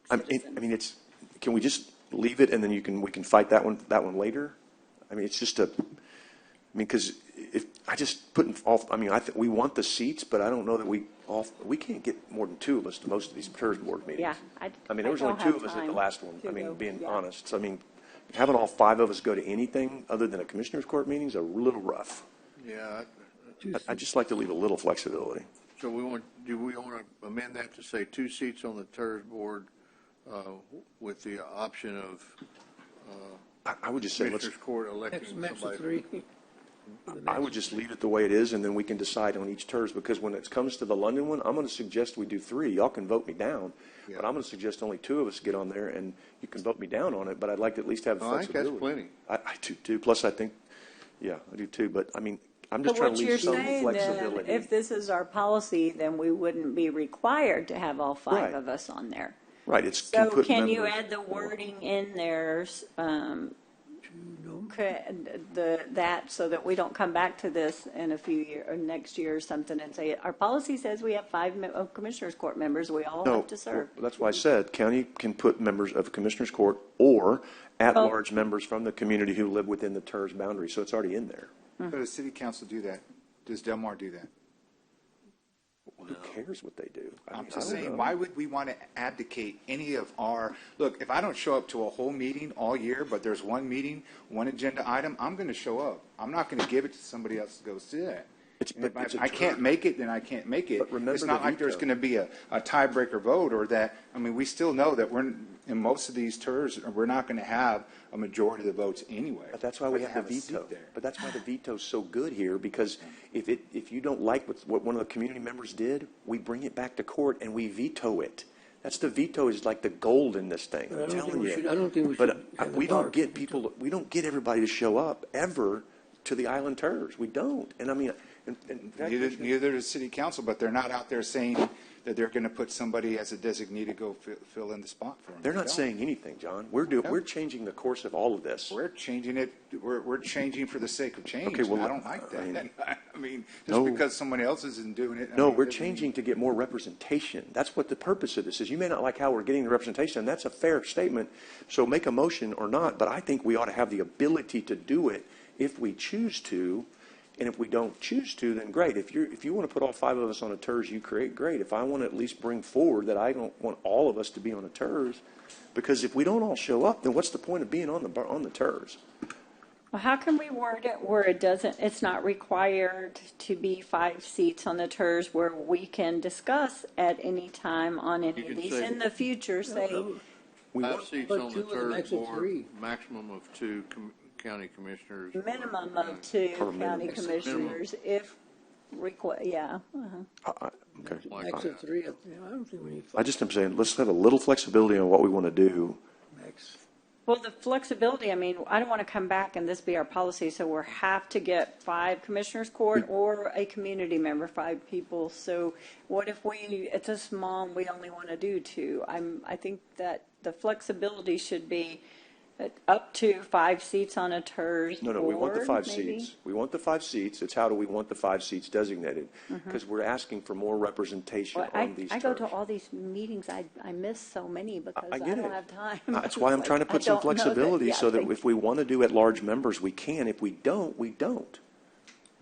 I mean, it's. Can we just leave it and then we can fight that one later? I mean, it's just because if I just put off. I mean, we want the seats, but I don't know that we can't get more than 2 of us to most of these TERS board meetings. Yeah. I mean, there was don't only 2 have of us at the time last one. to I mean, go, being yeah. honest. So, I mean, having all 5 of us go to anything other than a commissioner's court meeting is a little rough. Yeah. I'd just like to leave a little flexibility. So do we want to amend that to say 2 seats on the TERS board with the option of I would just say let's. Commissioners Court electing Max of somebody? 3. I would just leave it the way it is, and then we can decide on each TERS, because when it comes to the London one, I'm going to suggest we do 3. Y'all can vote me down, but I'm going to suggest only 2 of us get on there, and you can vote me down on it, but I'd like to at least have No, I think that's flexibility. plenty. I do too. Plus, I think, yeah, I do too. But, I mean, I'm just But trying what to you're leave some saying then, flexibility. if this is our policy, then we wouldn't be required to have all 5 Right. of us on there. Right, it's So put can you members- add the wording in there, that so that we don't come back to this in a few years or next year or something and say, our policy says we have 5 commissioners court members, we all No, have to serve. well, that's why I said county can put members of Commissioners Court or at-large members from the community who live within the TERS boundary, so it's already in there. So does city council do that? Does Del Mar do that? Well, who cares what they do? I'm I just don't saying, know. why would we want to abdicate any of our, look, if I don't show up to a whole meeting all year, but there's one meeting, one agenda item, I'm going to show up. I'm not going to give it to somebody else to go see that. And if I can't make it, then I can't make it. But remember It's not the like there's veto. going to be a tiebreaker vote or that, I mean, we still know that in most of these TERS, we're not going to have a majority of the votes anyway. But that's why we But have to the a seat veto. there. But that's why the veto's so good here, because if you don't like what one of the community members did, we bring it back to court and we veto it. That's the veto is like the gold in this thing. I'm telling you. I don't think we should. But have we the power don't to get people. We don't get everybody to show up ever to the island TERS. We don't. And I mean, in fact, Neither does city council, but they're not out there saying that they're going to put somebody as a designee to go fill in the spot for them. they're They not don't. saying anything, John. We're changing the course of all of this. We're changing it. We're changing for the sake of change. Okay, well, and I don't like that. I mean, just No. because someone else isn't doing it. I No, mean, we're doesn't changing to get more representation. That's what the purpose of this is. You may not like how we're getting the representation, and that's a fair statement. So make a motion or not, but I think we ought to have the ability to do it if we choose to And if we don't choose to, then great. If you want to put all 5 of us on a TERS you create, great. If I want to at least bring forward that I don't want all of us to be on a TERS, because if we don't all show up, then what's the point of being on the TERS? Well, how can we word it where it's not required to be 5 seats on the TERS, where we can discuss at any time on any of these in the future, say. 5 seats on the TERS board, maximum of 2 county commissioners. Minimum of 2 county commissioners, if yeah. Okay. Max of 3, I don't think we need 5. I just am saying, let's have a little flexibility on what we want to do. Max. Well, the flexibility, I mean, I don't want to come back and this be our policy, so we'll have to get 5 commissioners court or a community member, 5 people. So what if it's a small, we only want to do 2? I think that the flexibility should be up to 5 seats on a TERS No, we want the 5 seats. We want the 5 seats. It's how do we want the 5 seats designated? Because we're asking for more representation on these I TERS. go to all these meetings. I miss so many because I get don't it. have time. That's why I'm trying to put some flexibility so that if we want to do at-large members, we can. If we don't, we don't.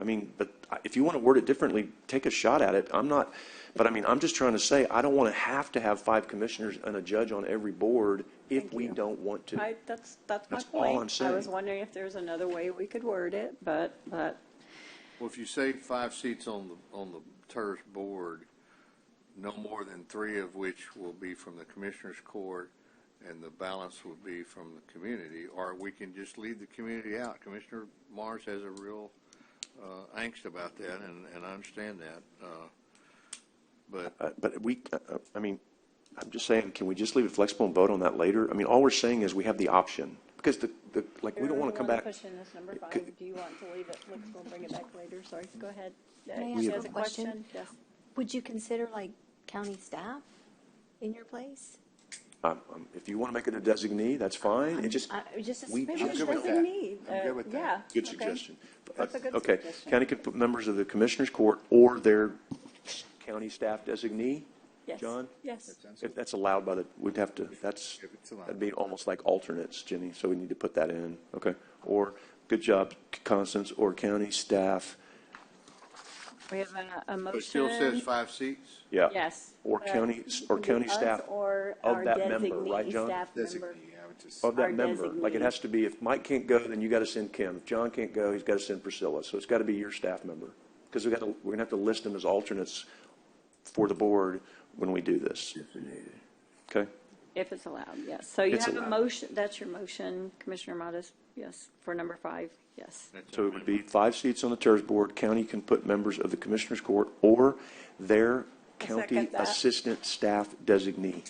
I mean, but if you want to word it differently, take a shot at it. But I mean, I'm just trying to say, I don't want to have 5 commissioners and a judge on every board if we don't want to. That's my That's point. all I'm saying. I was wondering if there's another way we could word it, but. Well, if you say 5 seats on the TERS board, no more than 3 of which will be from the commissioners court, and the balance will be from the community, or we can just leave the community out. Commissioner Mars has a real angst about that, and I understand that. But I mean, I'm just saying, can we just leave it flexible and vote on that later? I mean, all we're saying is we have the option. Because we don't want to come back. Push in this number 5. Do you want to leave it flexible and bring it back later? Sorry, go ahead. Can I She ask has a question? Yes. Would you consider like county staff in your place? If you want to make it a designee, that's fine. Maybe a designee. I'm good with that. Yeah. Good suggestion. That's a good Okay, suggestion. county could put members of the commissioners court or their county staff designee. Yes. John? Yes. If that's allowed by that'd be almost like alternates, Jenny, so we need to put that in, okay? Or, good job, Constance, or county staff. We have a motion. It still says 5 seats? Yeah. Yes. Or county staff or of our that member, right, designee John? staff member. Of that Our member. Like it designee. has to be, if Mike can't go, then you got to send Kim. If John can't go, he's got to send Priscilla. So it's got to be your staff member. Because we're going to have to list them as alternates for the board when we do this. Okay? If it's allowed, yes. So you It's have a allowed. motion, that's your motion, Commissioner Modis, yes, for number 5, yes. So it would be 5 seats on the TERS board. County can put members of the commissioners court or their county second that. assistant staff designee.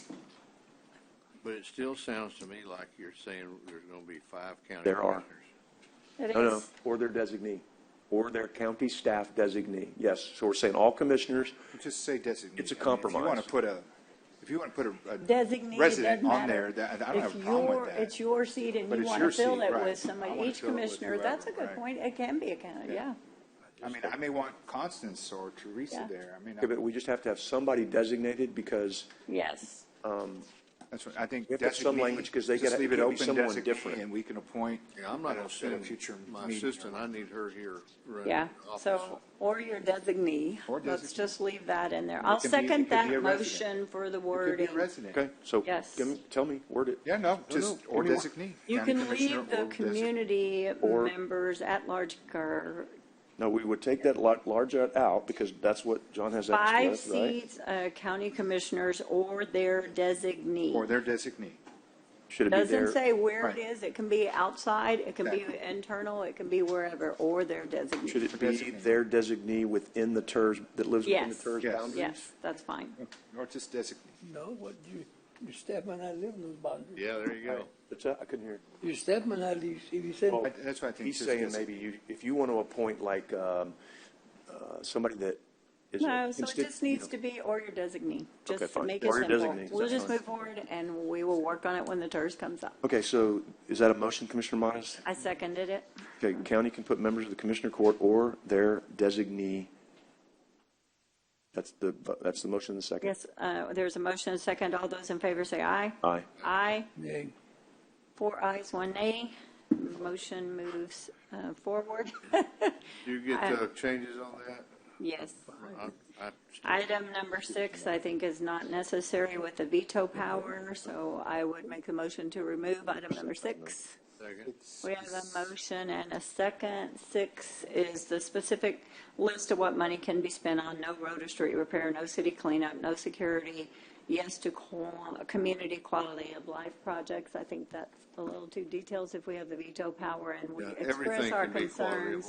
But it still sounds to me like you're saying there's going to be 5 county There are. commissioners. No, or their designee, or their county staff designee. Yes, so we're saying all commissioners. Just say designee. It's a I mean, compromise. if you want to put a Designee, resident doesn't on there, matter. I don't have a problem with that. It's your seat and But you it's want your to fill seat, it right. with somebody, I wanna each fill it with commissioner, whoever, that's a good right. point. It can be a county, yeah. I mean, I may want Constance or Teresa Yeah. there. I mean, Okay, but we just have to have somebody designated because Yes. that's what I think. We have to have some designee, language 'cause they just gotta- leave it it could be open, someone designee, different. and we can appoint. Yeah, I'm not going to at a send future my meeting. assistant. I need her here running Yeah, the office. so, or your designee. Or Let's designee. just leave that in there. It I'll could be- second it could be that a resident. motion for the It could be wording. a resident. Okay, so Yes. tell me, word it. Yeah, no, just or give me one. designee. You County can commissioner leave the or designee. community Or- members at large, No, we would take that large out because that's what John has 5 expressed, right? seats, county commissioners or their designee. Or their designee. Should it be Doesn't there? say where Right. it is. It can be outside, it can be Exactly. internal, it can be wherever, or their designee. Should it be Designee. their designee within the TERS, that lives within the Yes. TERS Yes. boundaries? Yes, that's fine. Or just designee. No, what, your staff might not live in those boundaries. Yeah, there you go. What's that? I couldn't hear. Your staff might not live, if you said, That's what I think. He's just saying designee. maybe if you want to appoint like somebody that is. No, so it just needs to be or your designee. Okay, Just fine. make it Or your simple. designee, We'll that's just fine. move forward and we will work on it when the TERS comes up. Okay, so is that a motion, Commissioner Modis? I seconded it. Okay, county can put members of the commissioner court or their designee. That's the motion in the second. Yes, there's a motion and a second. All those in favor say aye. Aye. Aye. nay, 4 ayes, 1 nay. motion moves forward. Do you get changes on that? Yes. I Item number 6, I think, is not necessary with the veto power, so I would make a motion to remove item number 6. Second. We have a motion and a second. 6 is the specific list of what money can be spent on: no road or street repair, no city cleanup, no security, yes to community quality of life projects. I think that's a little too detailed if we have the veto power and we express our concerns.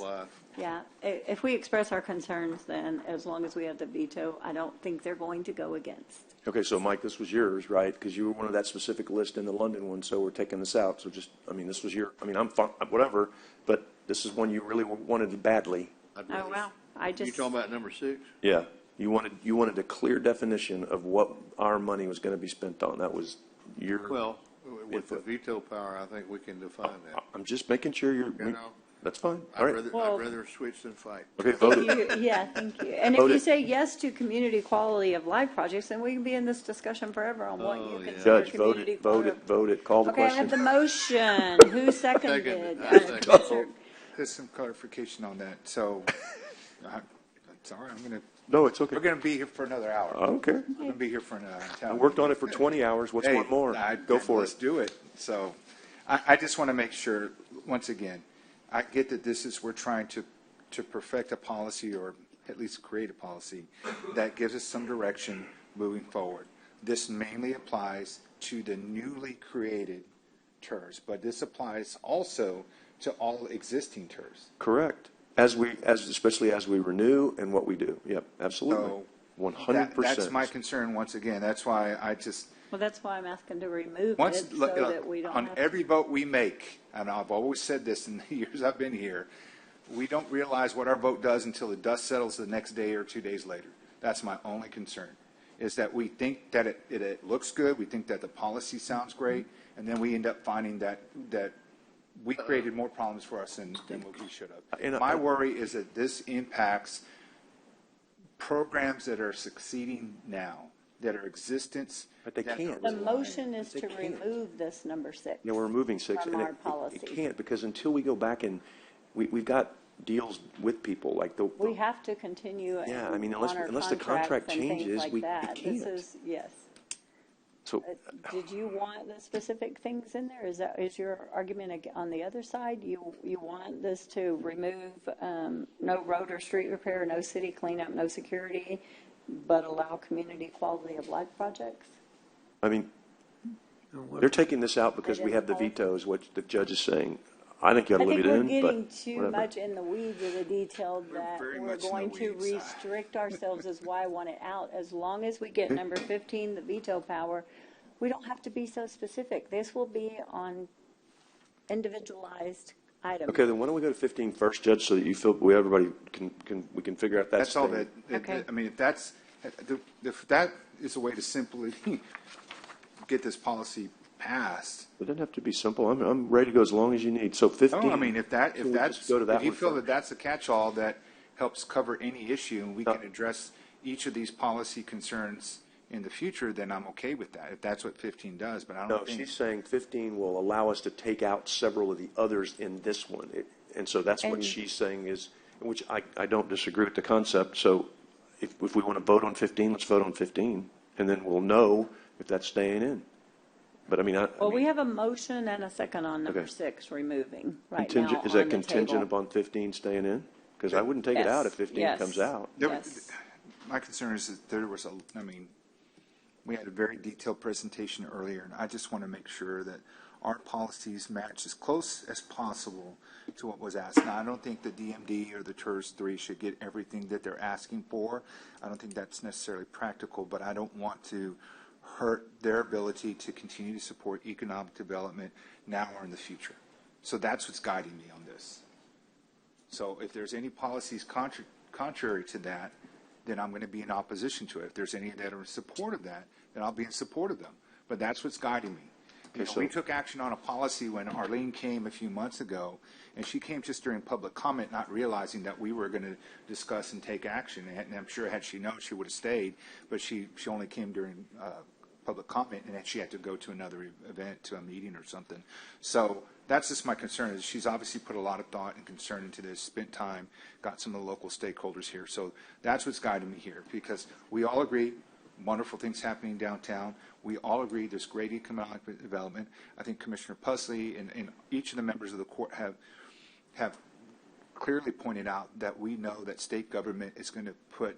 Yeah, if we express our concerns, then as long as we have the veto, I don't think they're going to go against. Okay, so Mike, this was yours, right? Because you were one of that specific list in the London one, so we're taking this out. So just, I mean, this was your, I mean, I'm fine, whatever, but this is one you really wanted badly. Oh, well, I just. You talking about number 6? Yeah, you wanted a clear definition of what our money was going to be spent on. That was your. Well, with the veto power, I think we can define that. I'm just making sure you're. You know? That's fine. All right. I'd rather switch than fight. Okay, vote it. Yeah, thank you. And if you say yes to community quality of life projects, then we can be in this discussion forever on what you consider Judge, community quality. vote it. Call the Okay, I question. have the motion. Who seconded? There's some clarification on that. So, sorry, I'm going to. No, it's okay. We're going to be here for another hour. Okay. We're going to be here for another hour. I worked on it for 20 hours. What's one more? Go for Let's it. do it. So, I just want to make sure, once again, I get that we're trying to perfect a policy, or at least create a policy that gives us some direction moving forward. This mainly applies to the newly created TERS, but this applies also to all existing TERS. Correct. Especially as we renew and what we do. Yep, absolutely. So 100%. That's my concern once again. That's why I just. Well, that's why I'm asking to remove it so that we don't on have every vote we make, and I've always said this in the years I've been here, we don't realize what our vote does until the dust settles the next day or 2 days later. That's my only concern, is that we think that it looks good, we think that the policy sounds great, and then we end up finding that we created more problems for us than what we should have. My worry is that this impacts programs that are succeeding now, that are existence. But they can't. The motion is to remove this number 6. Yeah, we're removing 6. From and our policy. It can't, because until we go back and we've got deals with people like the. We have to continue. Yeah, I mean, unless the contract changes, like we that. it can't. This is, yes. So, did you want the specific things in there? Is your argument on the other side? You want this to remove no road or street repair, no city cleanup, no security, but allow community quality of life projects? I mean, they're taking this out because we have the veto, is what the judge is saying. I think you ought to leave it in, I think we're getting too whatever. much in the weeds of the detail that we're going to restrict ourselves is why I want it out. As long as we get number 15, the veto power, we don't have to be so specific. This will be on individualized items. Okay, then why don't we go to 15 first, Judge, so that you feel everybody we can figure out That's all thing. that. I mean, if that is a way to simply get this policy passed. It doesn't have to be simple. I'm ready to go as long as you need. So 15. No, I mean, if you feel that first? that's a catch-all that helps cover any issue, and we can address each of these policy concerns in the future, then I'm okay with that, if that's what 15 does, but I don't think. No, she's saying 15 will allow us to take out several of the others in this one. And so that's what she's saying is, which I don't disagree with the concept. So if we want to vote on 15, let's vote on 15, and then we'll know if that's staying in. But I mean, we have a motion and a second on number 6, removing right now. Is that contingent upon 15 staying in? Because I wouldn't take it out if 15 comes out. My concern is that there was we had a very detailed presentation earlier, and I just want to make sure that our policies match as close as possible to what was asked. Now, I don't think the DMD or the TERS 3 should get everything that they're asking for. I don't think that's necessarily practical, but I don't want to hurt their ability to continue to support economic development now or in the future. So that's what's guiding me on this. So if there's any policies contrary to that, then I'm going to be in opposition to it. If there's any that are in support of that, then I'll be in support of them. But that's what's guiding me. We took action on a policy when Arlene came a few months ago, and she came just during public comment, not realizing that we were going to discuss and take action. And I'm sure had she known, she would have stayed, but she only came during public comment, and then she had to go to another event, to a meeting or something. So that's just my concern, is she's obviously put a lot of thought and concern into this, spent time, got some of the local stakeholders here. So that's what's guiding me here, because we all agree wonderful things happening downtown. We all agree there's great economic development. I think Commissioner Pusley and each of the members of the court have clearly pointed out that we know that state government is going to put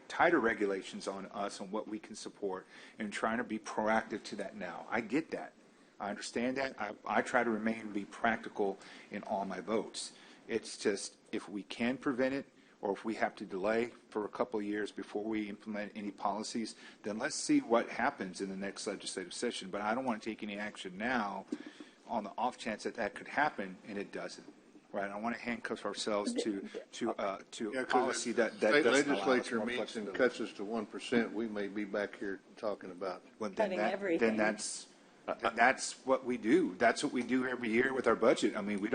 tighter regulations on us on what we can support, and trying to be proactive to that now. I get that. I understand that. I try to remain and be practical in all my votes. It's just, if we can prevent it, or if we have to delay for a couple of years before we implement any policies, then let's see what happens in the next legislative session. But I don't want to take any action now on the off chance that that could happen, and it doesn't. Right? I don't want to handcuff ourselves to a policy that doesn't allow us more legislature meets and flexibility. cuts us to 1%, we may be back here talking about Cutting everything. Then that's what we do. That's what we do every year with our budget. I mean,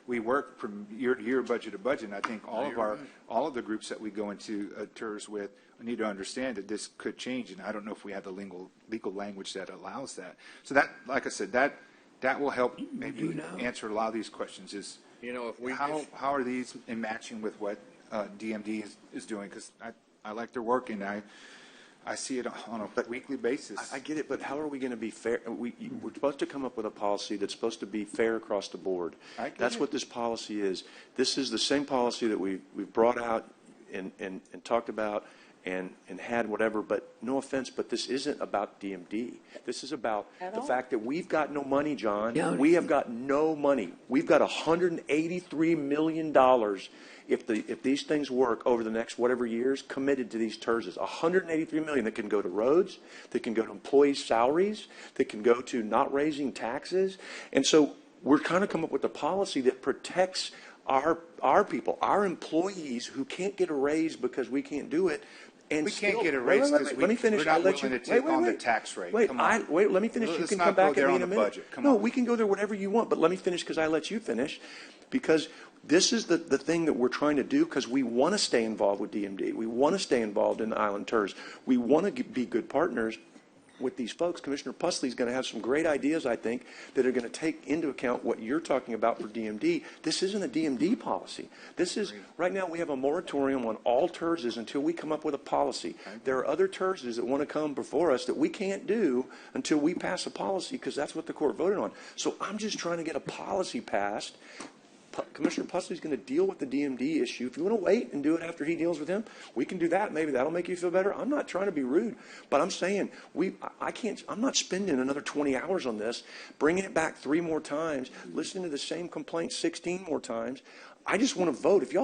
we work from year to year, budget to budget. And I think all of the groups that we go into tours with need to understand that this could change. And I don't know if we have the legal language that allows that. So that, like I said, that will help maybe answer a lot of these questions. Is, if we how are these in matching with what DMD is doing? Because I like their work, and I see it on a weekly basis. I get it, but how are we going to be fair? We're supposed to come up with a policy that's supposed to be fair across the board. That's what this policy is. This is the same policy that we've brought out and talked about and had whatever, but no offense, but this isn't about DMD. This is about the fact that we've got no money, John. Yeah. We have got no money. We've got $183 million if these things work over the next whatever years, committed to these TERSs. $183 million that can go to roads, that can go to employees' salaries, that can go to not raising taxes. And so we're trying to come up with a policy that protects our people, our employees who can't get a raise because we can't do it. And we can't get a raise because let me finish. We're not I'll let willing you, to take on the tax rate. Wait, let me finish. You can come back at me in a minute. No, we can go there whatever you want, but let me finish because I let you finish. Because this is the thing that we're trying to do, because we want to stay involved with DMD. We want to stay involved in the island TERS. We want to be good partners with these folks. Commissioner Pusley is going to have some great ideas, I think, that are going to take into account what you're talking about for DMD. This isn't a DMD policy. This is, right now we have a moratorium on all TERSs until we come up with a policy. There are other TERSs that want to come before us that we can't do until we pass a policy, because that's what the court voted on. So I'm just trying to get a policy passed. Commissioner Pusley's going to deal with the DMD issue. If you want to wait and do it after he deals with him, we can do that. Maybe that'll make you feel better. I'm not trying to be rude, but I'm saying I'm not spending another 20 hours on this, bringing it back 3 more times, listening to the same complaint 16 more times. I just want to vote. If you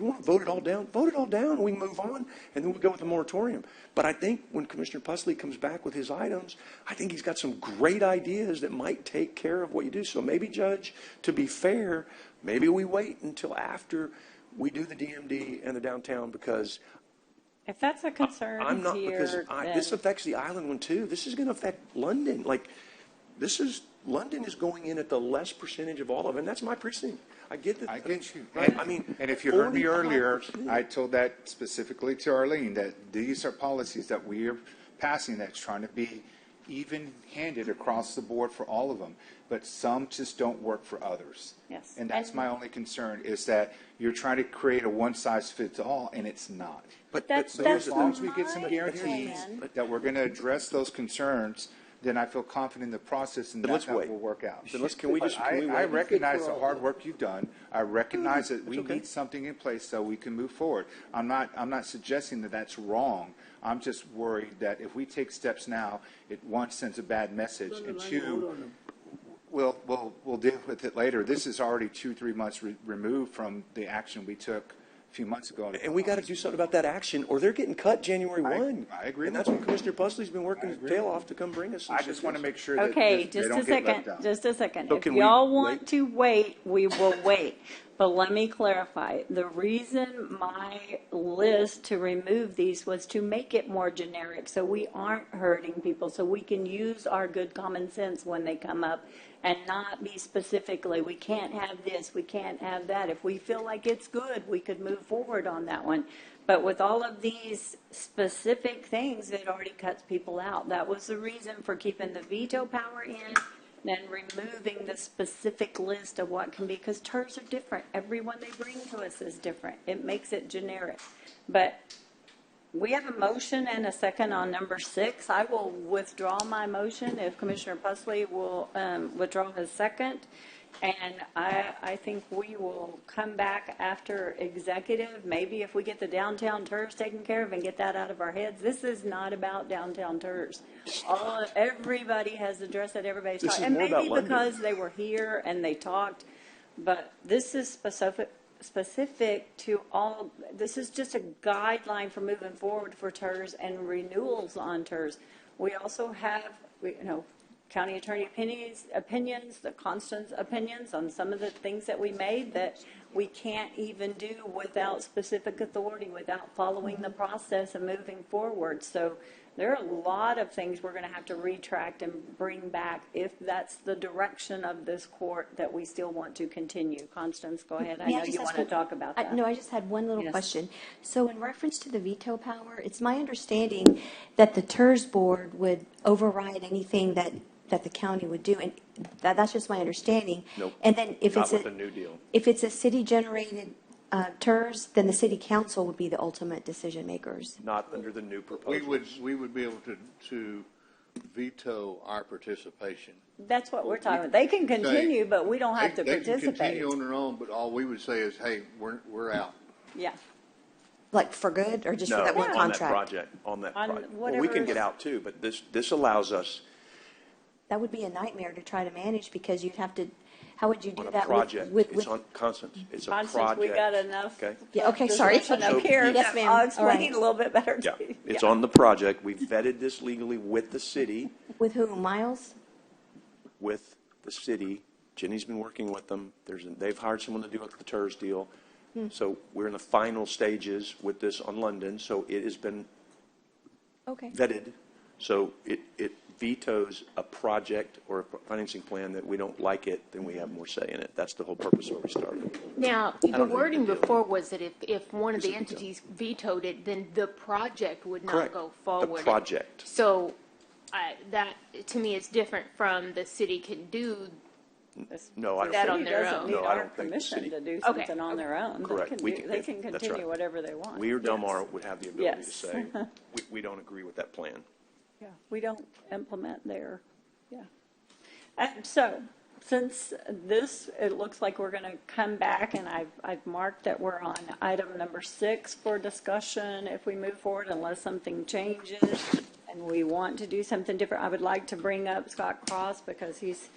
want to vote it all down, and we can move on, and then we go with the moratorium. But I think when Commissioner Pusley comes back with his items, I think he's got some great ideas that might take care of what you do. So maybe, Judge, to be fair, maybe we wait until after we do the DMD and the downtown, because if that's a concern I'm not, here, because this affects the island one too. This is going to affect London. London is going in at the less percentage of all of it, and that's my precinct. I get that. I get you. Right? And if you heard me earlier, I told that specifically to Arlene, that these are policies that we are passing that's trying to be even-handed across the board for all of them. But some just don't work for others. Yes. And that's my only concern, is that you're trying to create a one-size-fits-all, and it's not. But as long as we get some guarantees that we're going to address those concerns, then I feel confident in the process, and that will work out. Then can we wait? I recognize the hard work you've done. I recognize that we need something in place so we can move forward. I'm not suggesting that that's wrong. I'm just worried that if we take steps now, it, one, sends a bad message, and two, we'll deal with it later. This is already 2-3 months removed from the action we took a few months ago. And we got to do something about that action, or they're getting cut January 1. I agree. And that's what Commissioner Pusley's been working his tail off to come bring us. I just want to make sure that okay, they don't get left out. just a second. So if y'all want to wait, we will wait. But let me clarify. The reason my list to remove these was to make it more generic, so we aren't hurting people, so we can use our good common sense when they come up and not be specifically, we can't have this, we can't have that. If we feel like it's good, we could move forward on that one. But with all of these specific things, it already cuts people out. That was the reason for keeping the veto power in and removing the specific list of what can be, because TERS are different. Everyone they bring to us is different. It makes it generic. But we have a motion and a second on number 6. I will withdraw my motion if Commissioner Pusley will withdraw his second. And I think we will come back after executive, maybe if we get the downtown TERS taken care of and get that out of our heads. This is not about downtown TERS. Everybody has addressed that, everybody's talking. And maybe because they were here and they talked, but this is specific to all. This is just a guideline for moving forward for TERS and renewals on TERS. We also have, county attorney opinions, the Constance opinions on some of the things that we made that we can't even do without specific authority, without following the process and moving forward. So there are a lot of things we're going to have to retract and bring back if that's the direction of this court that we still want to continue. Constance, go ahead. I know you want to talk about that. No, I just had one little question. So in reference to the veto power, it's my understanding that the TERS board would override anything that the county would do, and that's just my understanding. Nope. And then if Not it's with the new deal. if it's a city-generated TERS, then the city council would be the ultimate decision makers. Not under the new proposals. We would be able to veto our participation. That's what we're talking about. They can continue, but we don't have to participate. They can continue on their own, but all we would say is, hey, we're out. Yeah. Like for good, or just for that one contract? On that project. Well, we can get out too, but this allows us. That would be a nightmare to try to manage, because you'd have to. How would you do that project? with It's on Constance. It's a Constance, project. we got enough. Okay. Yeah. Okay. Sorry. Up here. Yes, ma'am. I'll explain All right. a little bit better. Yeah. It's on the project. We vetted this legally with the city. With whom? Miles? With the city. Jenny's been working with them. They've hired someone to do the TERS deal. So we're in the final stages with this on London. So it has been vetted. So it vetoes a project or a financing plan that we don't like it, then we have more say in it. That's the whole purpose of where we started. Now, the wording before was that if one of the entities vetoed it, then the project would not Correct. go forward. The project. So that, to me, is different from the city can do No, I don't that think on their own. Need No, I our don't think the permission city. to do something on their own. Correct. They can That's continue right. whatever they want. We or Delmar would have the ability to Yes. say, we don't agree with that plan. Yeah, we don't implement their, so, since this, it looks like we're going to come back, and I've marked that we're on item number 6 for discussion if we move forward, unless something changes and we want to do something different. I would like to bring up Scott Cross, because he's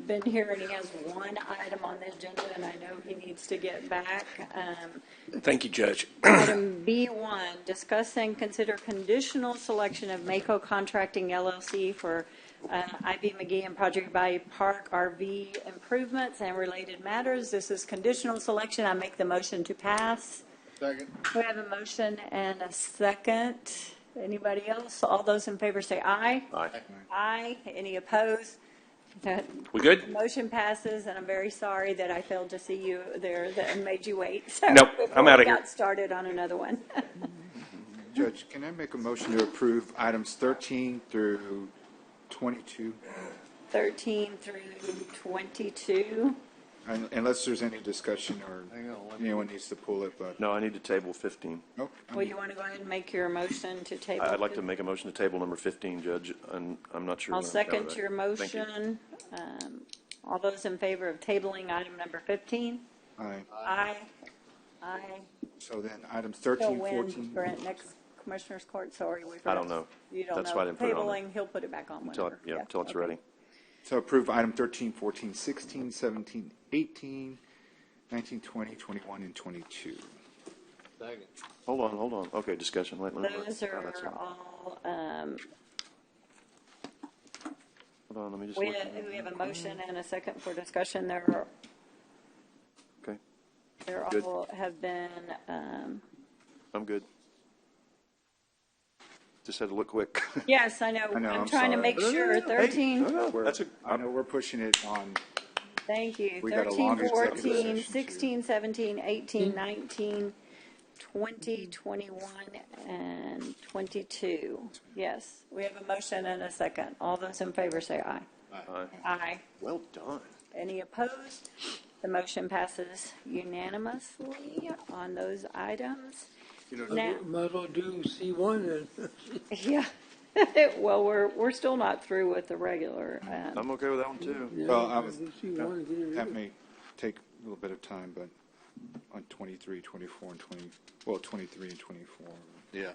been here and he has one item on the agenda, and I know he needs to get back. Thank you, Judge. Item B1, discuss and consider conditional selection of Mako Contracting LLC for Ivy McGee and Project Valley Park RV improvements and related matters. This is conditional selection. I make the motion to pass. Second. We have a motion and a second. Anybody else? All those in favor say aye. Aye. Aye. Any opposed? We good? Motion passes, and I'm very sorry that I failed to see you there and made you wait. So Nope, I'm before outta we here. got started on another one. Judge, can I make a motion to approve items 13 through 22? 13 through 22. Unless there's any discussion or anyone needs to pull it, but. No, I need to table 15. Nope. Well, you want to go ahead and make your motion to table? I'd like to make a motion to table number 15, Judge, and I'm not sure. I'll when I'm second done your with that. Thank you. motion. All those in favor of tabling item number 15? Aye. Aye. Aye. So then items So 13, when, 14. Brent, next Commissioner's Court, sorry. I don't know. You don't That's know. why I didn't put it on there. Tabling, he'll put it back on Until whenever. until it's okay. ready. So approve item 13, 14, 16, 17, 18, 19, 20, 21, and 22. Second. Hold on. Okay, discussion. Wait, Those are that's all. all, Hold on, let me just we look. have a motion and a second for discussion. There Okay. Good. all have been, I'm good. Just had to look quick. yes, I know. I know, I'm I'm trying to sorry. make sure. 13. I know we're pushing it on. Thank you. We got a 13, long executive 14, session, 16, 17, 18, 19, 20, 21, and 22. Yes, we have a motion and a second. All those in favor say aye. Aye. Aye. Well done. Any opposed? The motion passes unanimously on those items. Now, Might as well do C1 then. yeah. Well, we're still not through with the regular. I'm okay with that one too. Well, that may take a little bit of time, but on 23, 24, and 23 and 24. Yeah.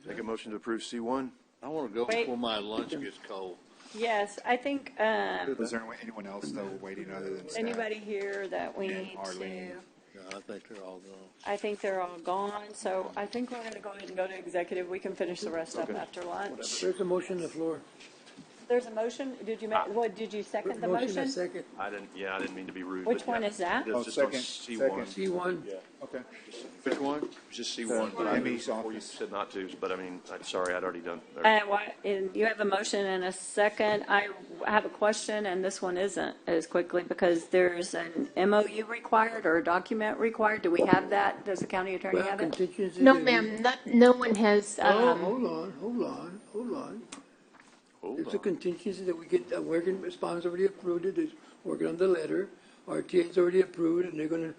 Make a motion to approve C1. I want to go Wait. before my lunch gets cold. Yes, I think, Is there anyone else though waiting other than staff? anybody here that we need Arlene. No, I think they're all gone. I think they're all gone, so I think we're going to go ahead and go to executive. We can finish the rest up after lunch. There's a motion on the floor. There's a motion. Did you second the Motion, a motion? second. I didn't mean to be rude. Which but one yeah. is that? It's Oh, just on second. C1. C1. Okay. Which one? It's just C1, but I knew Amy's before you office. said not to, but I mean, I'm sorry, I'd already done. And you have a motion and a second. I have a question, and this one isn't as quickly because there's an MOU required or a document required. Do we have that? Does the county attorney Well, have it? contingency. No, ma'am, no one has, Oh, hold on. It's a contingency that we get, working response already approved it, is working on the letter. RTA's already approved, and they're gonna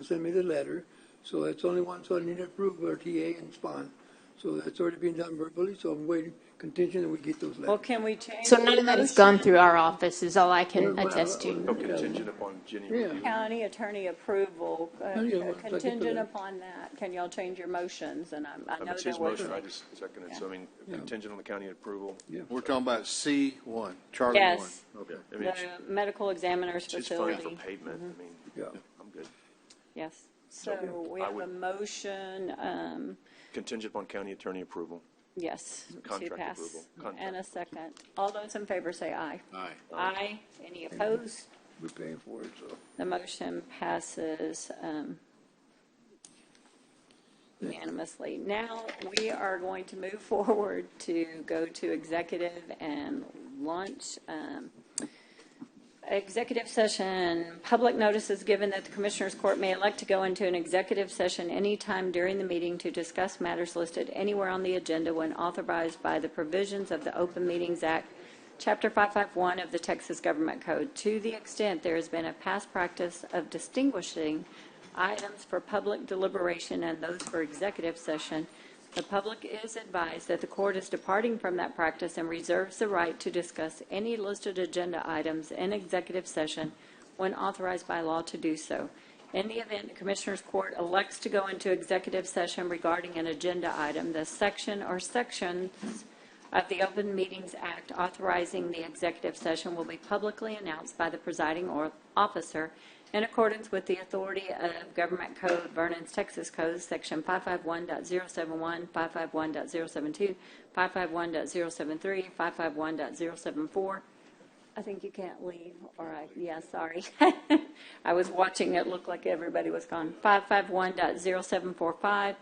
send me the letter. So that's only one, so I need to approve RTA and SPON. So that's already been done verbally, so I'm waiting, contingent that we get those Well, letters. can we change? so none of that has gone through our office is all I can Well, attest No to. contingent upon Jenny Yeah. review. County attorney approval, yeah, once I get the contingent letter. upon that. Can y'all change your motions? And I know It's there his was. motion, I just seconded, so I mean, contingent on the county approval. We're talking about C1, Charlie 1. Yes, Okay. I mean, the medical examiner's it's fine for facility. pavement, I mean, Yeah. I'm good. Yes. So we I have a would- motion, Contingent upon county attorney approval. yes, to Contract pass. approval. Contract And a second. All those in favor say aye. Aye. Aye. Any opposed? We're paying for it, so. The motion passes unanimously. Now, we are going to move forward to go to executive and lunch. Executive session, public notice is given that the Commissioners Court may elect to go into an executive session anytime during the meeting to discuss matters listed anywhere on the agenda when authorized by the provisions of the Open Meetings Act, Chapter 551 of the Texas Government Code. To the extent there has been a past practice of distinguishing items for public deliberation and those for executive session, the public is advised that the court is departing from that practice and reserves the right to discuss any listed agenda items in executive session when authorized by law to do so. In the event the Commissioners Court elects to go into executive session regarding an agenda item, the section or sections of the Open Meetings Act authorizing the executive session will be publicly announced by the presiding officer in accordance with the authority of Government Code, Vernon's Texas Code, Section 551.071, 551.072, 551.073, 551.074. I think you can't leave, all right, yeah, sorry. I was watching it look like everybody was gone. 551.0745,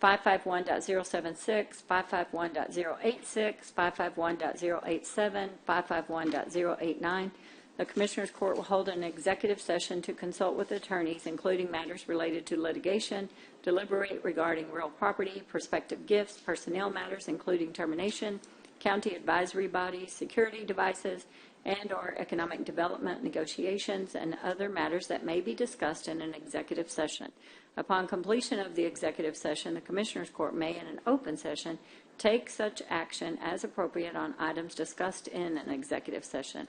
551.076, 551.086, 551.087, 551.089. The Commissioners Court will hold an executive session to consult with attorneys, including matters related to litigation, deliberate regarding real property, prospective gifts, personnel matters, including termination, county advisory bodies, security devices, and/or economic development negotiations, and other matters that may be discussed in an executive session. Upon completion of the executive session, the Commissioners Court may, in an open session, take such action as appropriate on items discussed in an executive session.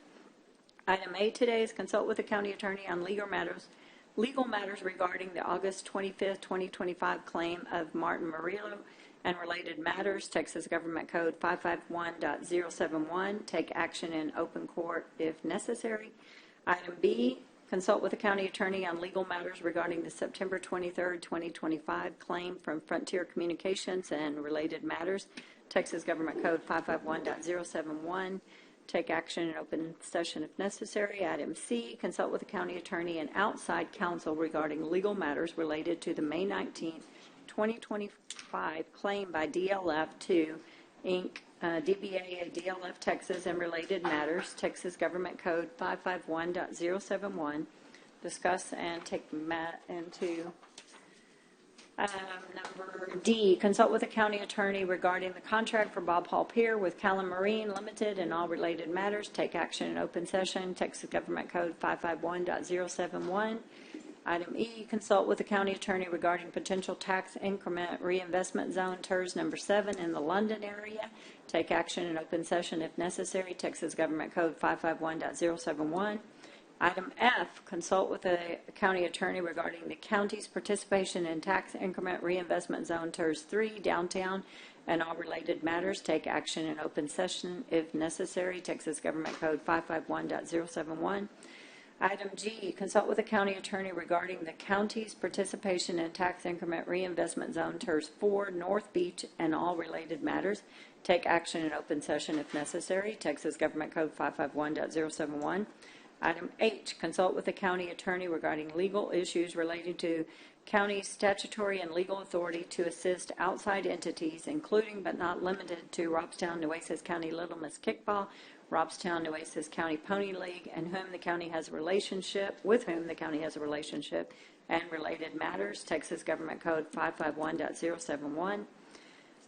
Item A today is consult with the county attorney on legal matters regarding the August 25th, 2025 claim of Martin Murillo and related matters, Texas Government Code 551.071. Take action in open court if necessary. Item B, consult with the county attorney on legal matters regarding the September 23rd, 2025 claim from Frontier Communications and related matters, Texas Government Code 551.071. Take action in open session if necessary. Item C, consult with the county attorney and outside counsel regarding legal matters related to the May 19th, 2025 claim by DLF2, Inc., DBA DLF Texas and related matters, Texas Government Code 551.071. Discuss and take into Number D, consult with the county attorney regarding the contract for Bob Hall Pier with Callan Marine Limited and all related matters. Take action in open session, Texas Government Code 551.071. Item E, consult with the county attorney regarding potential tax increment reinvestment zone TERS number 7 in the London area. Take action in open session if necessary, Texas Government Code 551.071. Item F, consult with the county attorney regarding the county's participation in tax increment reinvestment zone TERS 3 downtown and all related matters. Take action in open session if necessary, Texas Government Code 551.071. Item G, consult with the county attorney regarding the county's participation in tax increment reinvestment zone TERS 4 North Beach and all related matters. Take action in open session if necessary, Texas Government Code 551.071. Item H, consult with the county attorney regarding legal issues relating to county's statutory and legal authority to assist outside entities, including but not limited to Robstown, Nueces County Little Miss Kickball, Robstown, Nueces County Pony League, and with whom the county has a relationship, and related matters, Texas Government Code 551.071.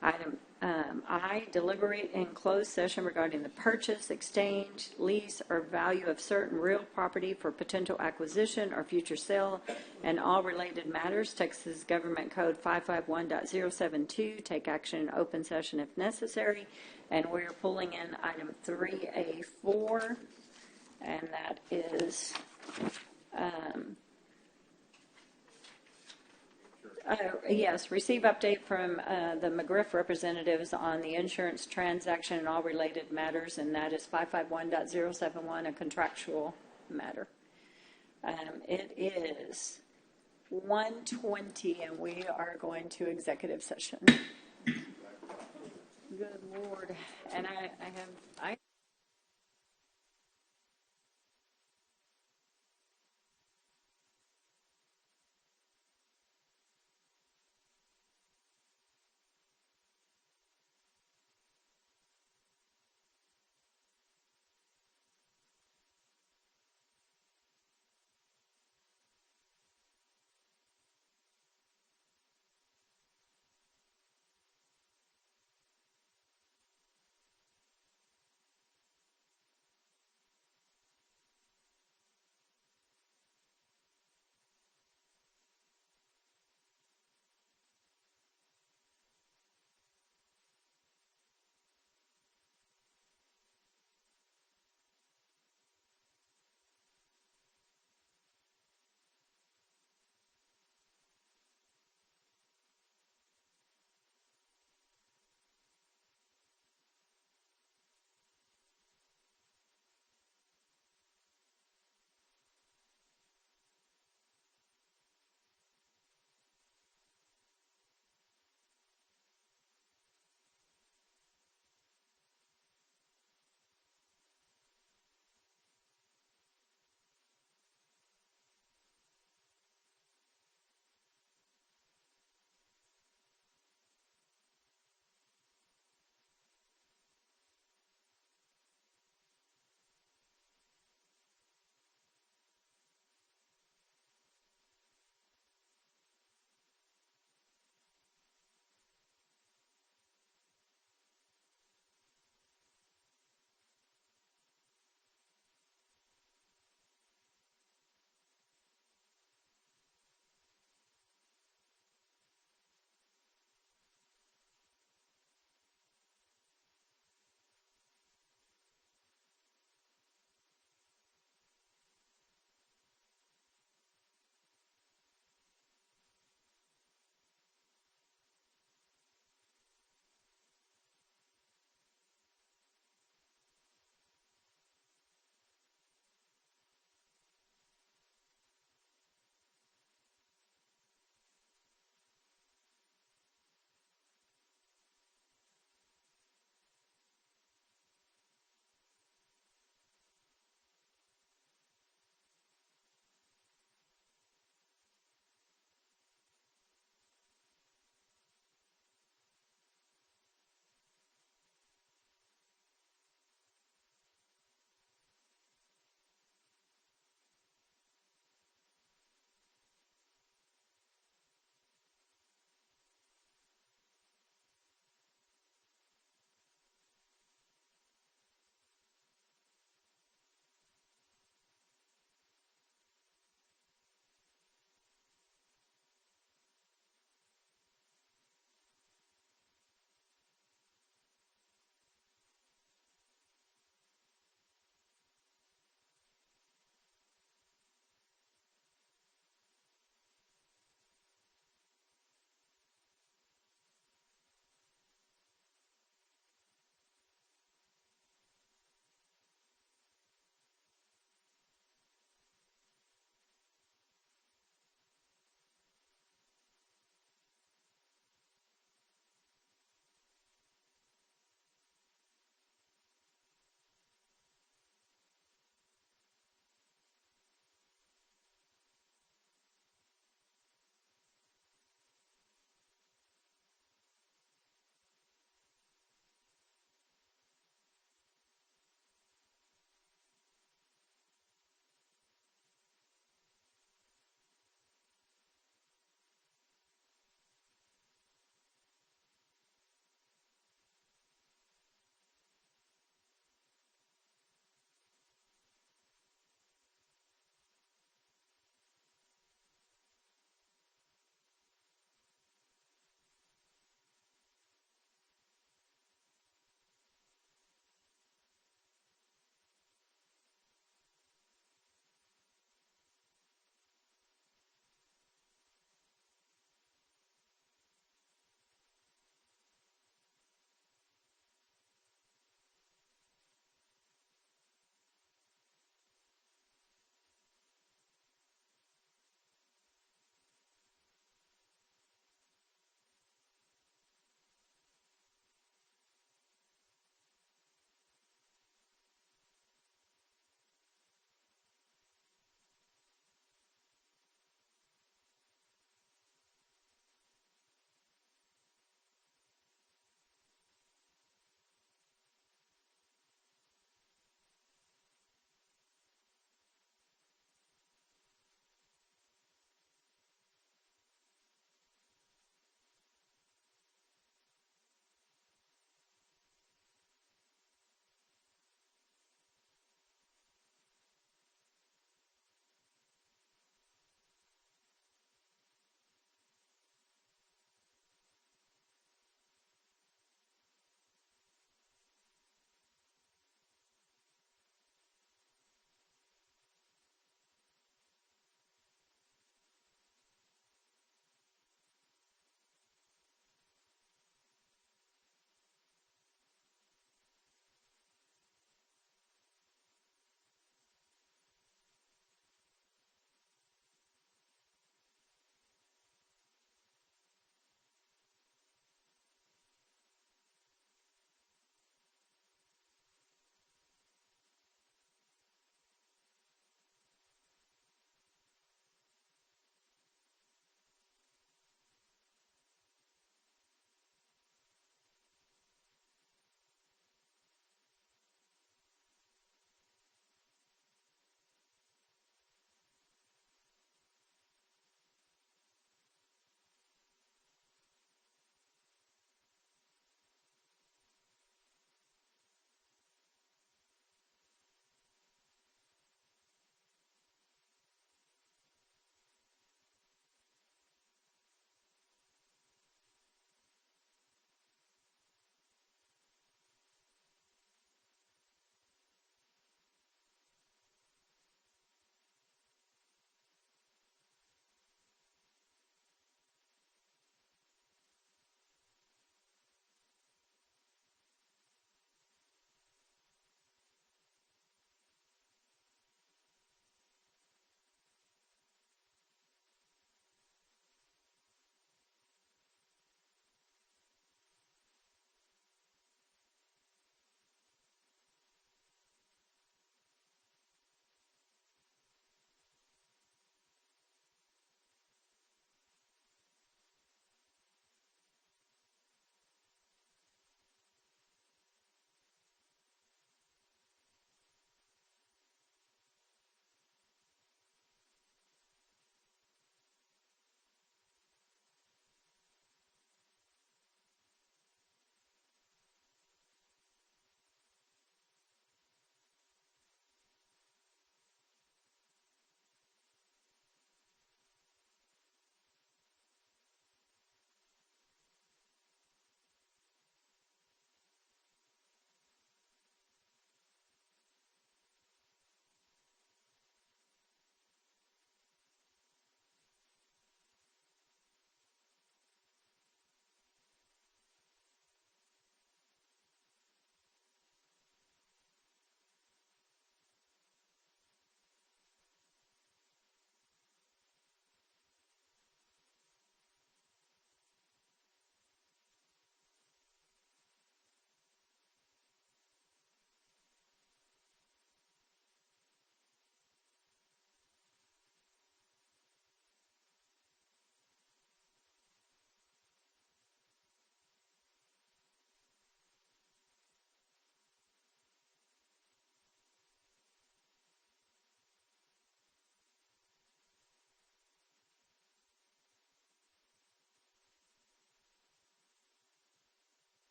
Item I, deliberate in closed session regarding the purchase, exchange, lease, or value of certain real property for potential acquisition or future sale and all related matters, Texas Government Code 551.072. Take action in open session if necessary. And we're pulling in item 3A4, and that is yes, receive update from the McGriff representatives on the insurance transaction and all related matters, and that is 551.071, a contractual matter. It is 1:20, and we are going to executive session. Good Lord. And I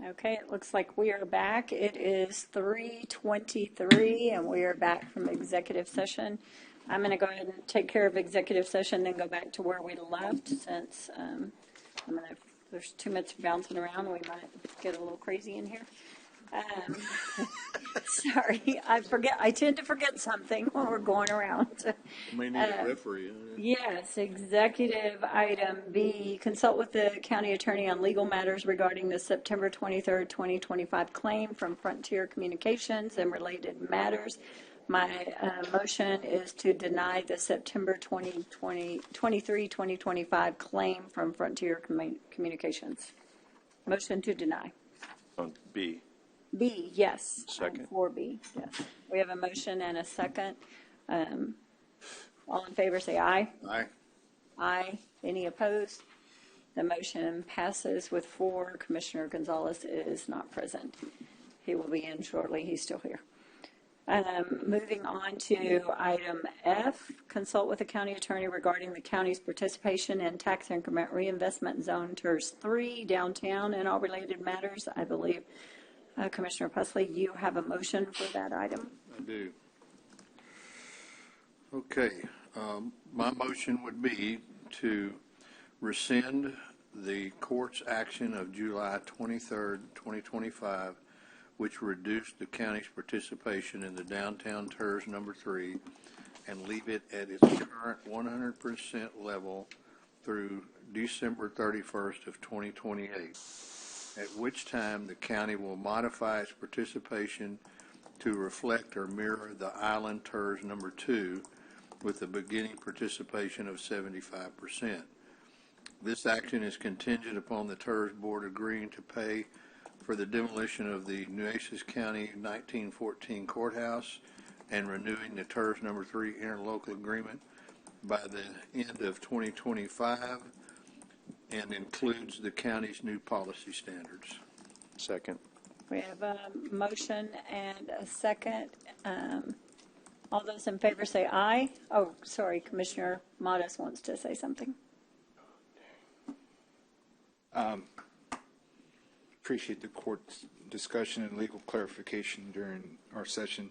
Okay, it looks like we are back. It is 3:23, and we are back from executive session. I'm going to go ahead and take care of executive session, then go back to where we left, since there's too much bouncing around. We might get a little crazy in here. Sorry, I tend to forget something when we're going around. May need a referee. Yes, executive item B, consult with the county attorney on legal matters regarding the September 23rd, 2025 claim from Frontier Communications and related matters. My motion is to deny the September 23, 2025 claim from Frontier Communications. Motion to deny. On B. B, yes. Second. 4B, yes. We have a motion and a second. All in favor, say aye. Aye. Aye. Any opposed? The motion passes with 4. Commissioner Gonzalez is not present. He will be in shortly. He's still here. Moving on to item F, consult with the county attorney regarding the county's participation in tax increment reinvestment zone TERS 3 downtown and all related matters. I believe, Commissioner Pusley, you have a motion for that item. I do. Okay. My motion would be to rescind the court's action of July 23rd, 2025, which reduced the county's participation in the downtown TERS number 3 and leave it at its current 100% level through December 31st of 2028, at which time the county will modify its participation to reflect or mirror the island TERS number 2 with a beginning participation of 75%. This action is contingent upon the TERS board agreeing to pay for the demolition of the Nueces County 1914 courthouse and renewing the TERS number 3 interlocal agreement by the end of 2025 and includes the county's new policy standards. Second. We have a motion and a second. All those in favor say aye. Oh, sorry, Commissioner Modis wants to say something. Appreciate the court's discussion and legal clarification during our session.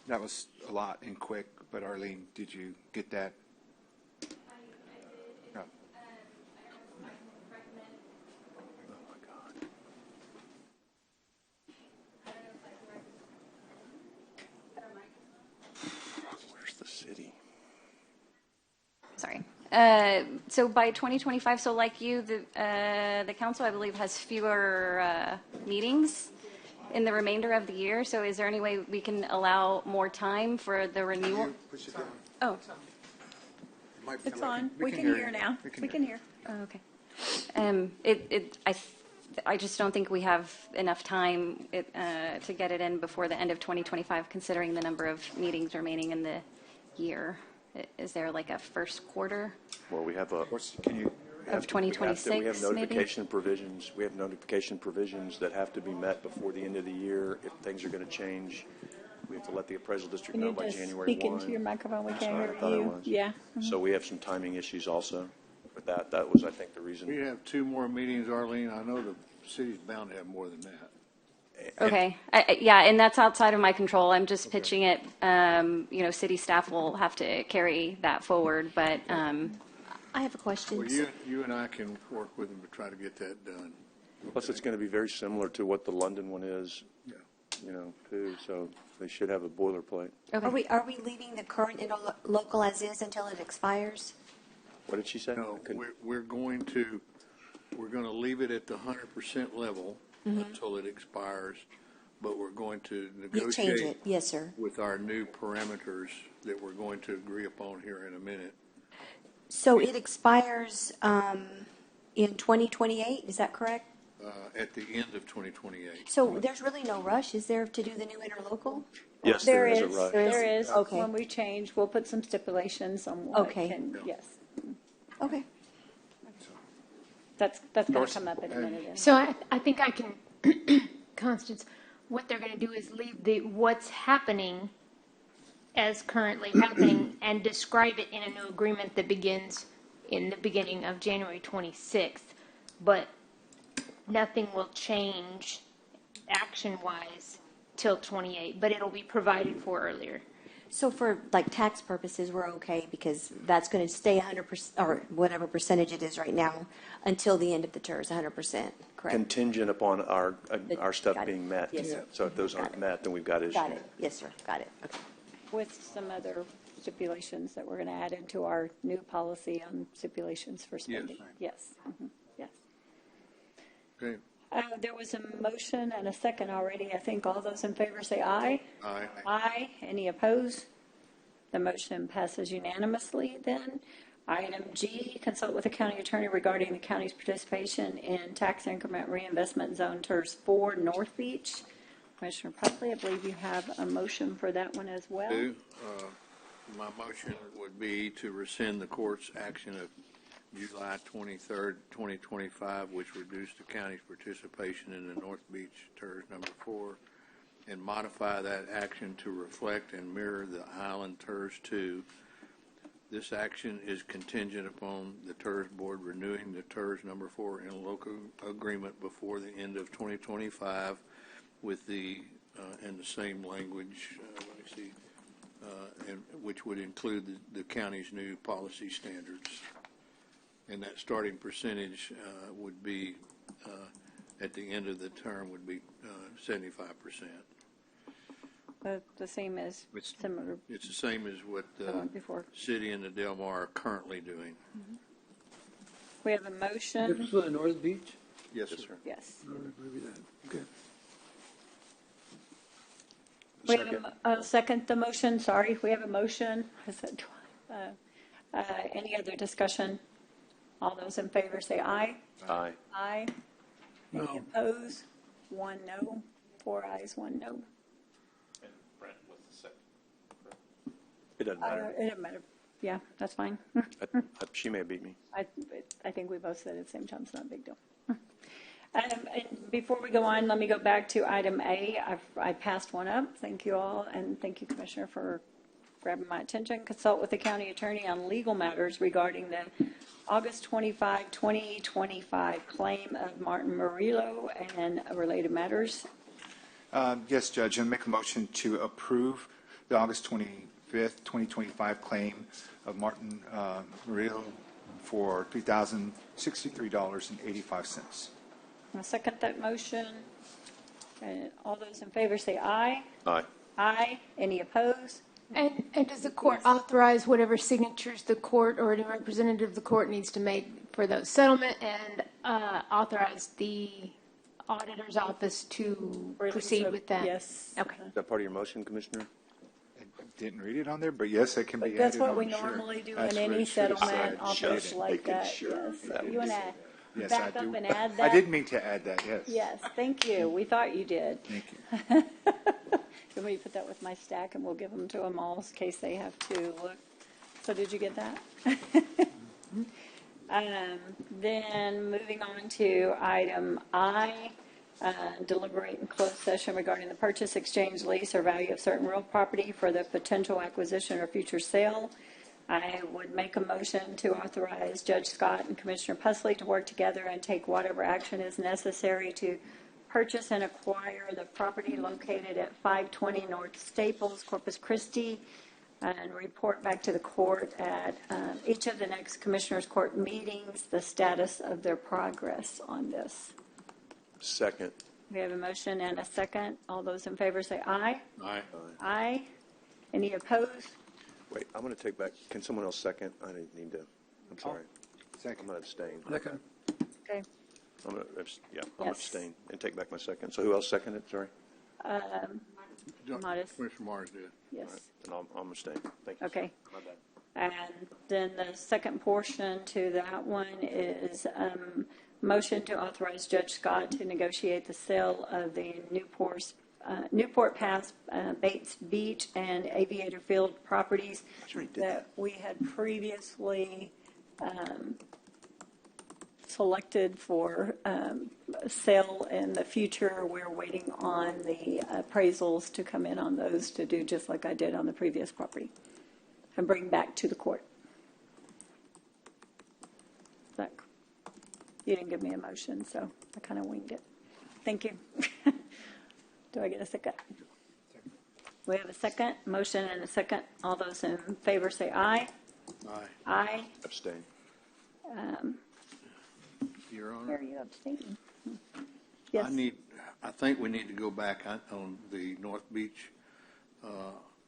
That was a lot and quick, but Arlene, did you get that? No. Where's the city? Sorry. So by 2025, so like you, the council, I believe, has fewer meetings in the remainder of the year. So is there any way we can allow more time for the renewal? Oh, it's on. We can hear now. We can hear. Oh, okay. I just don't think we have enough time to get it in before the end of 2025, considering the number of meetings remaining in the year. Is there like a first quarter? Well, we have a. Can you? Of 2026, we have notification provisions. We have notification provisions that have to be met before the end of the year. If things are going to change, we have to let the appraisal district know by January 1. Speak into your microphone. We can't Sorry, hear I thought I you. was. Yeah. So we have some timing issues also with that. That was, I think, the reason. We have 2 more meetings, Arlene. I know the city's bound to have more than that. Okay. Yeah, and that's outside of my control. I'm just pitching it. City staff will have to carry that forward, but. I have a question. Well, you and I can work with them to try to get that done. Plus, it's going to be very similar to what the London one is, Yeah. too. So they should have a boilerplate. Okay. Are we leaving the current interlocal as is until it expires? What did she say? No, we're going to leave it at the 100% level until it expires, but we're going to You change it, yes, sir. with our new parameters that we're going to agree upon here in a minute. So it expires in 2028, is that correct? At the end of 2028. So there's really no rush, is there, to do the new interlocal? Yes, there is a rush. There is. Okay. When we change, we'll put some stipulations on what Okay. can, yes. Okay. That's going to come up in a minute. So I think I can, Constance, what they're going to do is leave what's happening as currently happening and describe it in a new agreement that begins in the beginning of January 26th. But nothing will change action-wise till 28, but it'll be provided for earlier. So for like tax purposes, we're okay because that's going to stay 100% or whatever percentage it is right now until the end of the TERS, 100%, correct? Contingent upon our stuff Got it. being met. Yes, sir. So if those aren't met, then we've got issues. Got it. Yes, sir. Got it. Okay. With some other stipulations that we're going to add into our new policy on stipulations for spending. Yes. Mhm. Yes. Okay. There was a motion and a second already. I think all those in favor say aye. Aye. Aye. Any opposed? The motion passes unanimously then. Item G, consult with the county attorney regarding the county's participation in tax increment reinvestment zone TERS 4 North Beach. Commissioner Putley, I believe you have a motion for that one as well. My motion would be to rescind the court's action of July 23rd, 2025, which reduced the county's participation in the North Beach TERS number 4, and modify that action to reflect and mirror the Island TERS 2. This action is contingent upon the TERS board renewing the TERS number 4 in local agreement before the end of 2025 with the, in the same language, let me see, and which would include the county's new policy standards. And that starting percentage would be, at the end of the term, would be 75%. The same as similar. It's the same as what the city and the Del Mar are currently doing. Mm-hmm. We have a motion. This is for the North Beach? Yes, sir. Yes. I don't agree with that. Okay. We have a second the motion. Sorry, we have a motion. I said, any other discussion? All those in favor say aye. Aye. Aye. No. Any opposed? 1 no. 4 ayes, 1 no. And Brent with the second. It doesn't matter. It doesn't matter. Yeah, that's fine. She may have beat me. I think we both said at the same time. It's not a big deal. And before we go on, let me go back to item A. I passed one up. Thank you all, and thank you, Commissioner, for grabbing my attention. Consult with the county attorney on legal matters regarding the August 25, 2025 claim of Martin Murillo and related matters. Yes, Judge, and make a motion to approve the August 25th, 2025 claim of Martin Murillo for $3,063.85. I'll second that motion. And all those in favor say aye. Aye. Aye. Any opposed? And does the court authorize whatever signatures the court or any representative of the court needs to make for those settlement and authorize the auditor's office to proceed with that? Yes. Okay. Is that part of your motion, Commissioner? I didn't read it on there, but yes, it can be added. That's what we sure. normally do That's in what any it should have settlement said. office like that. Yes. You want to Yes, back I up do. and add that? I didn't mean to add that, yes. Yes, thank you. We thought you did. Thank you. Let me put that with my stack, and we'll give them to them all in case they have to look. So did you get that? Then moving on to item I, deliberate in closed session regarding the purchase, exchange, lease, or value of certain real property for the potential acquisition or future sale. I would make a motion to authorize Judge Scott and Commissioner Pusley to work together and take whatever action is necessary to purchase and acquire the property located at 520 North Staples, Corpus Christi, and report back to the court at each of the next Commissioners Court meetings the status of their progress on this. Second. We have a motion and a second. All those in favor say aye. Aye. Aye. Any opposed? Wait, I'm going to take back. Can someone else second? I didn't need to. I'm sorry. Second. I'm going to abstain. Second. Okay. I'm going to, I'll Yes. abstain and take back my second. So who else seconded? Sorry. Modest. Commissioner Mars did. Yes. Then I'll abstain. Thank you. Okay. My bad. And then the second portion to that one is motion to authorize Judge Scott to negotiate the sale of the Newport Pass, Bates Beach, and Aviator Field properties that we had previously selected for sale in the future. We're waiting on the appraisals to come in on those to do just like I did on the previous property and bring back to the court. Is that You didn't give me a motion, so I kind of winged it. Thank you. Do I get a second? We have a second, motion and a second. All those in favor say aye. Aye. Aye. Abstain. Your Honor? Are you abstaining? Yes. I think we need to go back on the North Beach.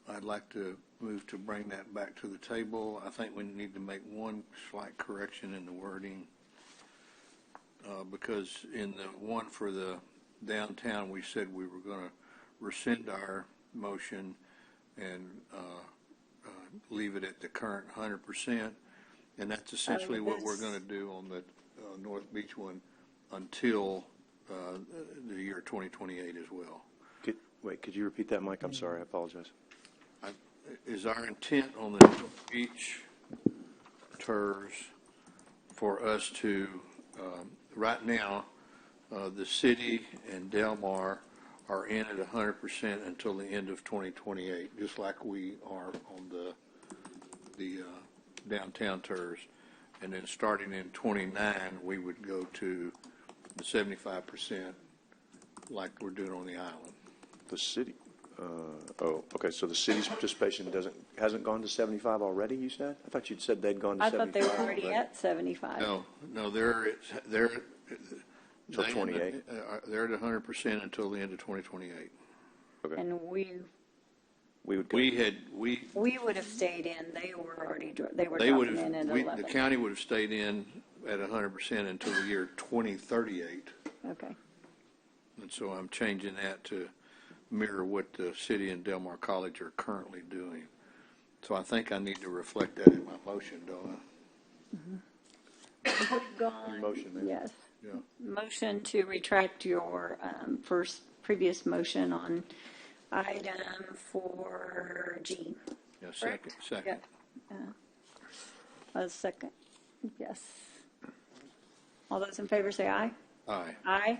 I'd like to move to bring that back to the table. I think we need to make one slight correction in the wording. Because in the one for the downtown, we said we were going to rescind our motion and leave it at the current 100%. And that's essentially what we're going to do on the North Beach one until the year 2028 as well. Could you repeat that, Mike? I'm sorry. I apologize. Is our intent on the North Beach TERS for us to, right now, the city and Del Mar are in at 100% until the end of 2028, just like we are on the downtown TERS. And then starting in 29, we would go to the 75% like we're doing on the island. The city. Okay. So the city's participation hasn't gone to 75 already. You said? I thought you'd said they'd gone to 75. I thought they were already at 75. No, they're Until 28. They're at 100% until the end of 2028. Okay. And we would have stayed in. They were already dropping in at 11. The county would have stayed in at 100% until the year 2038. Okay. And so I'm changing that to mirror what the city and Del Mar College are currently doing. So I think I need to reflect that in my motion, don't I? Mm-hmm. Motion, then. Yes. Yeah. Motion to retract your previous motion on item 4G. Yeah, Correct? second. A second. Yes. All those in favor say aye. Aye. Aye.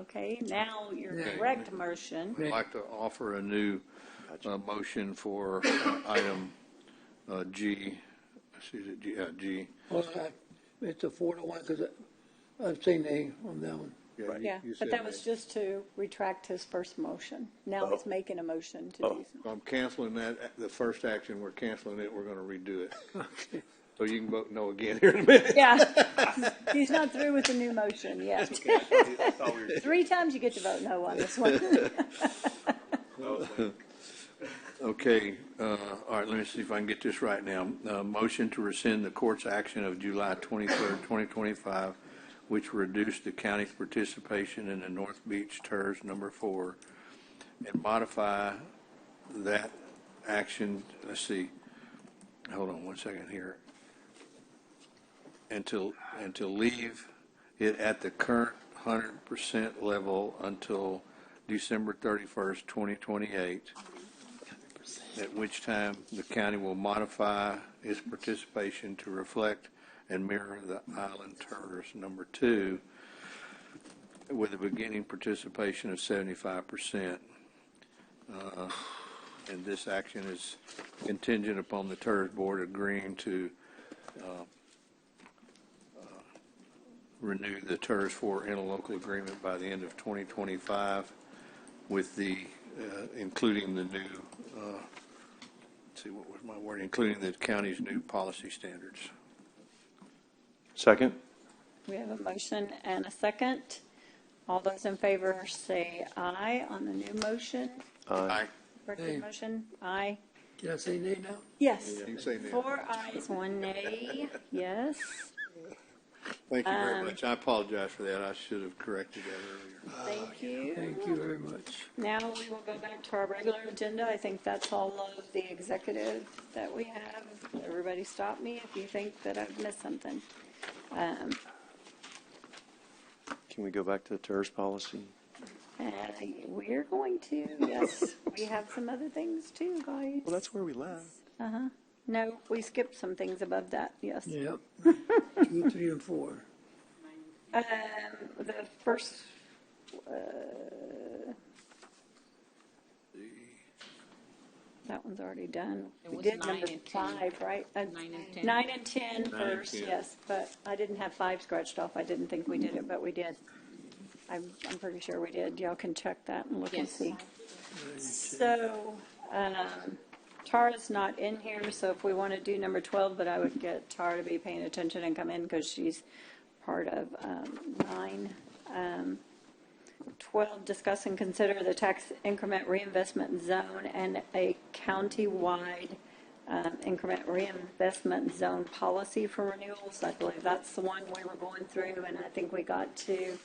Okay, now your correct motion. I'd like to offer a new motion for item G. Is it G? G. Well, it's a 4-1 because I've seen nay on that one. Yeah, but that was just to retract his first motion. Now he's making a motion to do something. I'm canceling that. The first action, we're canceling it. We're going to redo it. Okay. So you can vote no again here in a minute. Yeah. He's not through with the new motion yet. Okay. 3 times you get to vote no on this one. Okay. All right, let me see if I can get this right now. Motion to rescind the court's action of July 23rd, 2025, which reduced the county's participation in the North Beach TERS number 4, and modify that action. Let's see. Hold on one second here. And to leave it at the current 100% level until December 31st, 2028, at which time the county will modify its participation to reflect and mirror the island TERS number 2 with a beginning participation of 75%. And this action is contingent upon the TERS board agreeing to renew the TERS 4 interlocal agreement by the end of 2025 with the, including the new, let's see, what was my word, including the county's new policy standards. Second. We have a motion and a second. All those in favor say aye on the new motion. Aye. Corrected motion, aye. Can I say nay now? Yes. You can say nay. 4 ayes, 1 nay. Yes. Thank you very much. I apologize for that. I should have corrected that earlier. Thank you. Thank you very much. Now we will go back to our regular agenda. I think that's all of the executive that we have. Everybody stop me if you think that I've missed something. Can we go back to the TERS policy? We're going to, yes. We have some other things too, guys. Well, that's where we left. Uh-huh. No, we skipped some things above that, yes. Yep. 2, 3, and 4. The first, That one's already done. It We was did 9 number and 10. 5, right? 9 and 10. 9 and 10 9 and first, 10. yes, but I didn't have 5 scratched off. I didn't think we did it, but we did. I'm pretty sure we did. Y'all can check that and look and Yes. see. So, Tara's not in here, so if we want to do number 12, but I would get Tara to be paying attention and come in because she's part of 9. 12, discuss and consider the tax increment reinvestment zone and a county-wide increment reinvestment zone policy for renewals. I believe that's the one we were going through, and I think we got to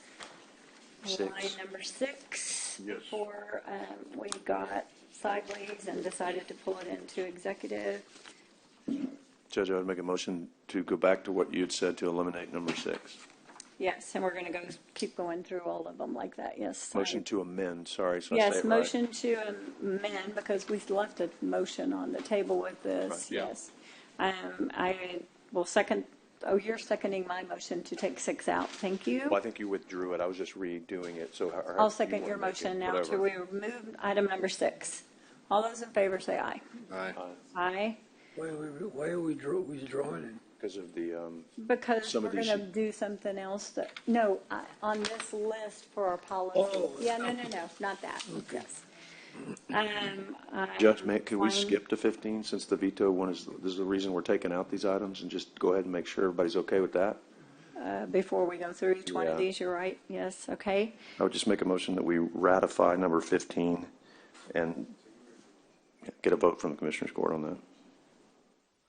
line number 6 Yes. before we got sideways and decided to pull it into executive. Judge, I would make a motion to go back to what you had said to eliminate number 6. Yes, and we're going to keep going through all of them like that, yes. Motion to amend, sorry, so I say Yes, it right. motion to amend, because we left a motion on the table with this, Right, yeah. yes. I will second, you're seconding my motion to take 6 out, thank you. Well, I think you withdrew it, I was just redoing it, so. I'll second your motion now to remove item number 6. All those in favor say aye. Aye. Aye. Why are we withdrawing it? Because of the, Because some we're of these. going to do something else that, no, on this list for our policy. Oh. Yeah, no, not that, yes. Judge, could we fine. skip to 15 since the veto one this is the reason we're taking out these items and just go ahead and make sure everybody's okay with that? Before we go through each one of Yeah. these, you're right, yes, okay. I would just make a motion that we ratify number 15 and get a vote from the Commissioners Court on that.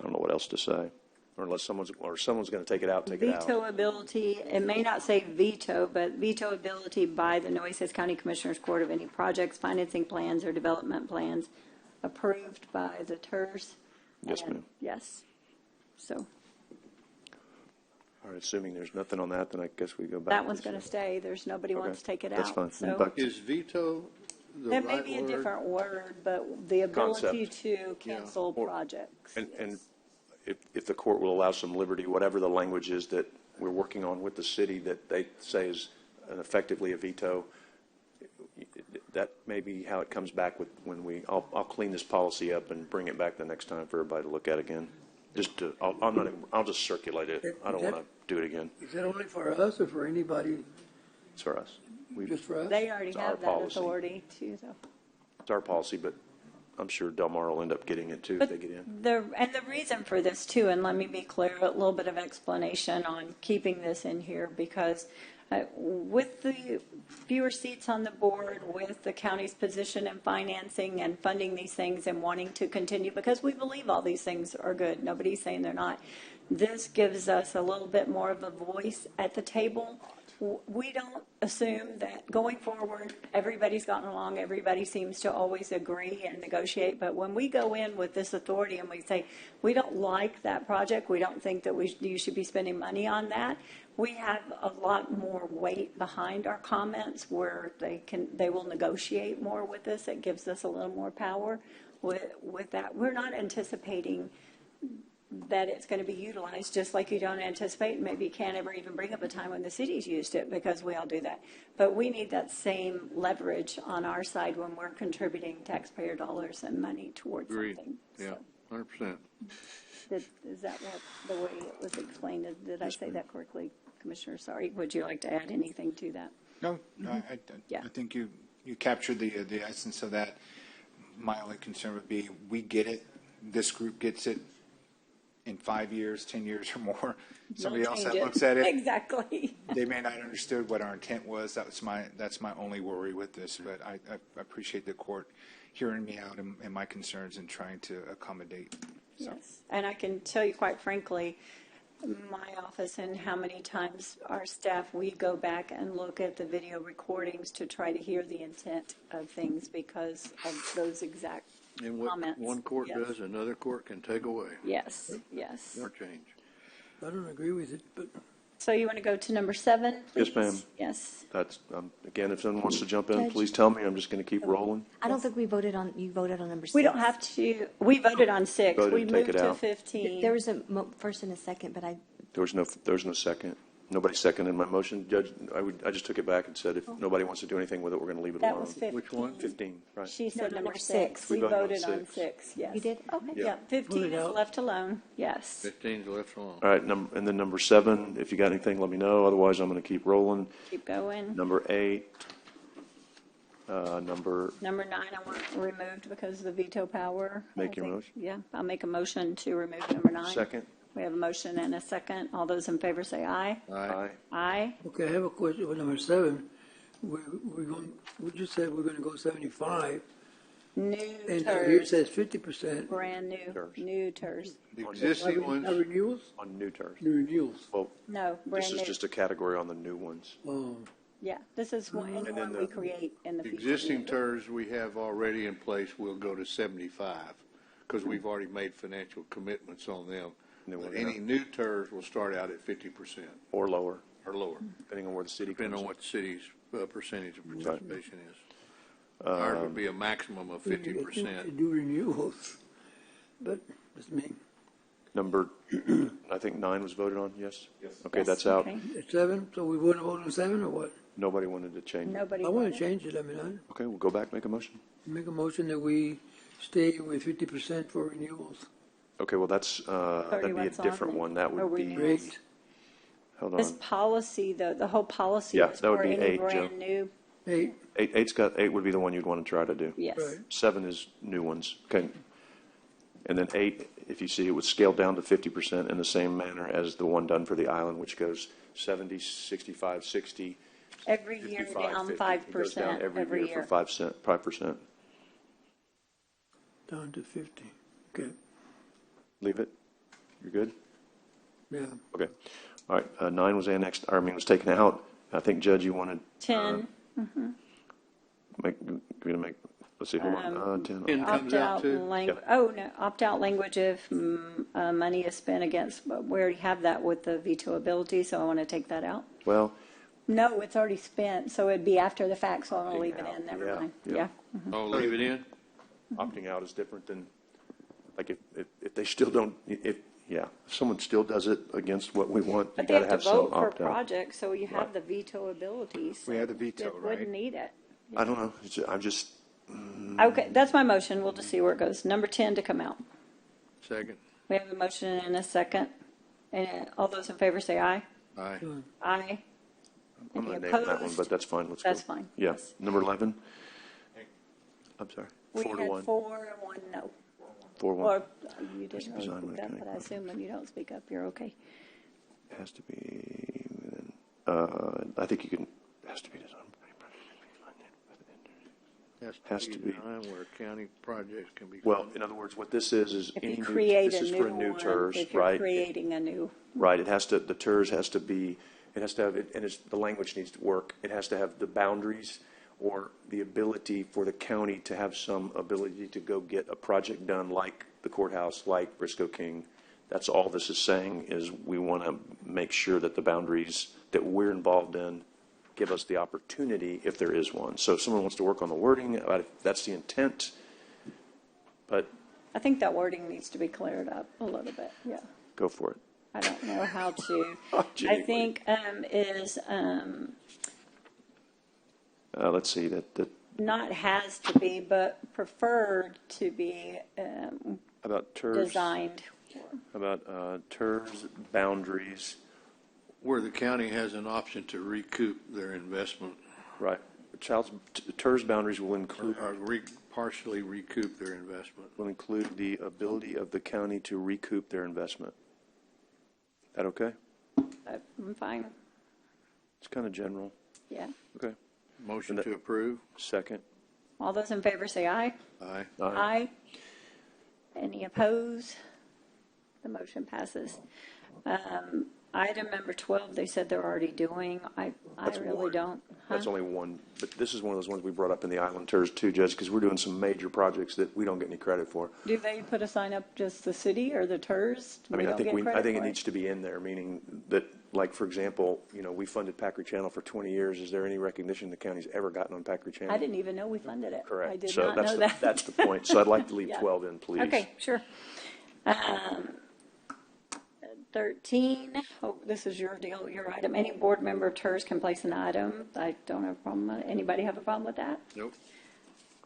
I don't know what else to say. Or unless someone's going to take it out, take it out. Veto ability, it may not say veto, but veto ability by the Nueces County Commissioners Court of any projects, financing plans, or development plans approved by the TERS. Yes, And- ma'am. Yes, so All right, assuming there's nothing on that, then I guess we go back. that one's going to stay, there's nobody Okay, wants to take it out. that's fine. So Back Is veto the that may right be a word? different word, but the ability Concept. to cancel Or- projects. And if the court will allow some liberty, whatever the language is that we're working on with the city that they say is effectively a veto, that may be how it comes back with I'll clean this policy up and bring it back the next time for everybody to look at again. I'll just circulate it. I don't want to do it again. Is that only for us or for anybody? It's for us. Just for us? They already It's our have that policy. authority too, though. It's our policy, but I'm sure Del Mar will end up getting it too if But they get in. the reason for this too, and let me be clear, a little bit of explanation on keeping this in here, because with the fewer seats on the board, with the county's position in financing and funding these things and wanting to continue, because we believe all these things are good, nobody's saying they're not, this gives us a little bit more of a voice at the table. We don't assume that going forward, everybody's gotten along, everybody seems to always agree and negotiate, but when we go in with this authority and we say, we don't like that project, we don't think that you should be spending money on that, we have a lot more weight behind our comments where they will negotiate more with us. It gives us a little more power with that. We're not anticipating that it's going to be utilized, just like you don't anticipate, maybe you can't ever even bring up a time when the city's used it, because we all do that. But we need that same leverage on our side when we're contributing taxpayer dollars and money towards Agreed. something. Yeah, 100%. Is that the way it was explained? Did I say that correctly, Commissioner? Sorry. Would you like to add anything to that? No, Yeah. I think you captured the essence of that. My only concern would be, we get it, this group gets it, in 5 years, 10 years or more, somebody else that looks at it, Exactly. they may not have understood what our intent was. That's my only worry with this. But I appreciate the court hearing me out and my concerns and trying to accommodate. So. Yes, and I can tell you quite frankly, my office and how many times our staff, we go back and look at the video recordings to try to hear the intent of things because of those exact And what comments. one court Yes. does, another court can take away Yes, yes. or change. I don't agree with it, but So you want to go to number 7, please? Yes, ma'am. Yes. That's, again, if someone wants to jump in, Judge? please tell me. I'm just going to keep rolling. I don't think you voted on number 6. We don't have to, we voted on 6. Voted We to take moved it to out. 15. There was a first and a second, but There was no second. Nobody seconded my motion. Judge, I just took it back and said if nobody wants to do anything with it, we're going to leave it That alone. was 15. Which one? 15, right. She said number six. 6. We We voted on voted on 6. 6, yes. You did? Okay. Yeah, 15 Voted is out. left alone, yes. 15's left alone. All right, and then number 7, if you got anything, let me know. Otherwise, I'm going to keep rolling. Keep going. Number 8, number, Number 9, I want removed because of the veto power. Make I your think. motion. Yeah, I'll make a motion to remove number 9. second. We have a motion and a second. All those in favor say aye. Aye. Aye. Okay, I have a question with number 7. We're going, we just said we're going to go 75. New And here it TERS, says 50%. brand new, TERS. new TERS. The existing ones, Not renewals? On new terms. New renewals. Well, No, this brand is new. just a category on the new ones. Oh, Yeah, this is anyone we create in the the future. existing TERS we have already in place will go to 75 because we've already made financial commitments on them. But any new TERS will start out at 50% Or lower, or lower, depending on where the city depending comes on what the city's percentage of participation is. Ours would be a maximum of to 50%. do renewals. But that's me. Number, I think 9 was voted on, yes? Yes. Okay, Yes, that's out. okay. At 7, so we want to vote on 7 or what? Nobody wanted to change it. Nobody. I want voted. to change it. I mean, Okay, we'll go back, make a motion. I make a motion that we stay with 50% for renewals. Okay, well, that'd be a what's on different it. one. That Or would be, renewals. Great. hold This on. policy, the whole policy Yeah, is that would for be any 8, brand Joe. new. 8. 8 would be the one you'd want to try to do. Yes. Right. 7 is new ones. Okay. And then 8, if you see, it would scale down to 50% in the same manner as the one done for the island, which goes 70, 65, 60, Every year 55, down 50. It goes down 5% every year. for 5%. Down to 50. Okay. Leave it? You're good? Yeah. Okay. All right, 9 was annexed, was taken out. I think, Judge, you wanted 10, let's see, hold on, 10. 10 comes out opt-out too? language, oh, no, opt-out language if money is spent against, but we already have that with the veto ability, so I want to take that out. Well, No, it's already spent, so it'd be after the fact, so I'm going to leave it in, never Yeah, mind. yeah. Yeah. Oh, leave it in? opting out is different than, like, if they still don't, if someone still does it against what we want, you But they gotta have have to some vote for a opt out. project, so you have Right. the veto ability. So We have the veto, it wouldn't right? need it. I don't know, I'm just, Okay, that's my motion. We'll just see where it goes. Number 10 to come out. Second. We have a motion and a second. And all those in favor say aye. Aye. Aye. I'm Any not naming that one, opposed? but that's fine, let's go. That's fine. Yeah, Yes. number 11? I'm sorry, We 4 to had 1, 4 and 1 no. 4-1. Or you didn't really Design speak up, mechanic but I assume when you don't speak up, you're okay. Has to be, I think you can, has to be designed. Has to be. Time where county projects can be. Well, in other words, what this is If any you new, create this a is new for a new one, TERS, if you're right? creating a new, Right, it has to, the TERS has to be, it has to have, and the language needs to work. It has to have the boundaries or the ability for the county to have some ability to go get a project done like the courthouse, like Briscoe King. That's all this is saying, is we want to make sure that the boundaries that we're involved in give us the opportunity if there is one. So if someone wants to work on the wording, that's the intent, but I think that wording needs to be cleared up a little bit, yeah. go for it. I don't know how to. Gee I whiz. think Let's see, that not has to be, but preferred to be about TERS. designed. About TERS boundaries. Where the county has an option to recoup their investment. Right. TERS boundaries will include, Or partially recoup their investment. will include the ability of the county to recoup their investment. That okay? I'm fine, It's kind of general. yeah. Okay. Motion to approve? Second. All those in favor say aye. Aye. Aye. Any opposed? The motion passes. Item number 12, they said they're already doing. I That's really one. don't. That's Huh? only one, but this is one of those ones we brought up in the island TERS too, Judge, because we're doing some major projects that we don't get any credit for. Do they put a sign up just the city or the TERS? I mean, I don't think get I credit think it for needs to be in there, meaning that, like, for example, we funded Packard Channel for 20 years. Is there any recognition the county's ever gotten on Packard Channel? I didn't even know we funded it. Correct. I did So not that's know the, that. that's the point. So I'd like to leave Yeah. 12 in, please. Okay, sure. 13, oh, this is your deal, your item. Any board member of TERS can place an item. I don't have a problem. Anybody have a problem with that? Nope.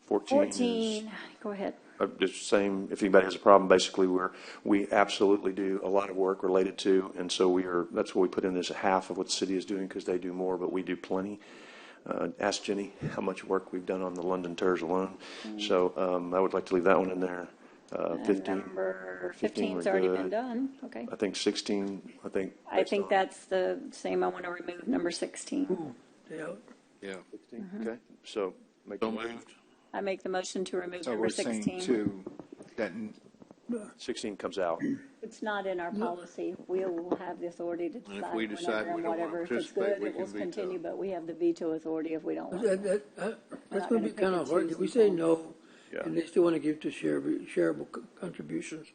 14, go ahead. Just saying, if anybody has a problem, basically, we absolutely do a lot of work related to, and so that's what we put in as half of what the city is doing, because they do more, but we do plenty. Ask Jenny how much work we've done on the London TERS alone. So I would like to leave that one in there. 15. Number 15 15's we're already good. been done, okay. I think 16, I think that's the same. I want to remove number 16. Yeah. Yeah. 16, okay. So make So the motion. moved. I make the motion to remove So number we're 16. saying to, that 16 comes out. It's not in our policy. We will have the authority to And if decide we decide whenever we and don't want to whatever. If it's participate, good, we it will can veto. continue, but we have the veto authority if we don't want it. That's going to be kind of hard. If we say no, Yeah. and they still want to give to shareable contributions,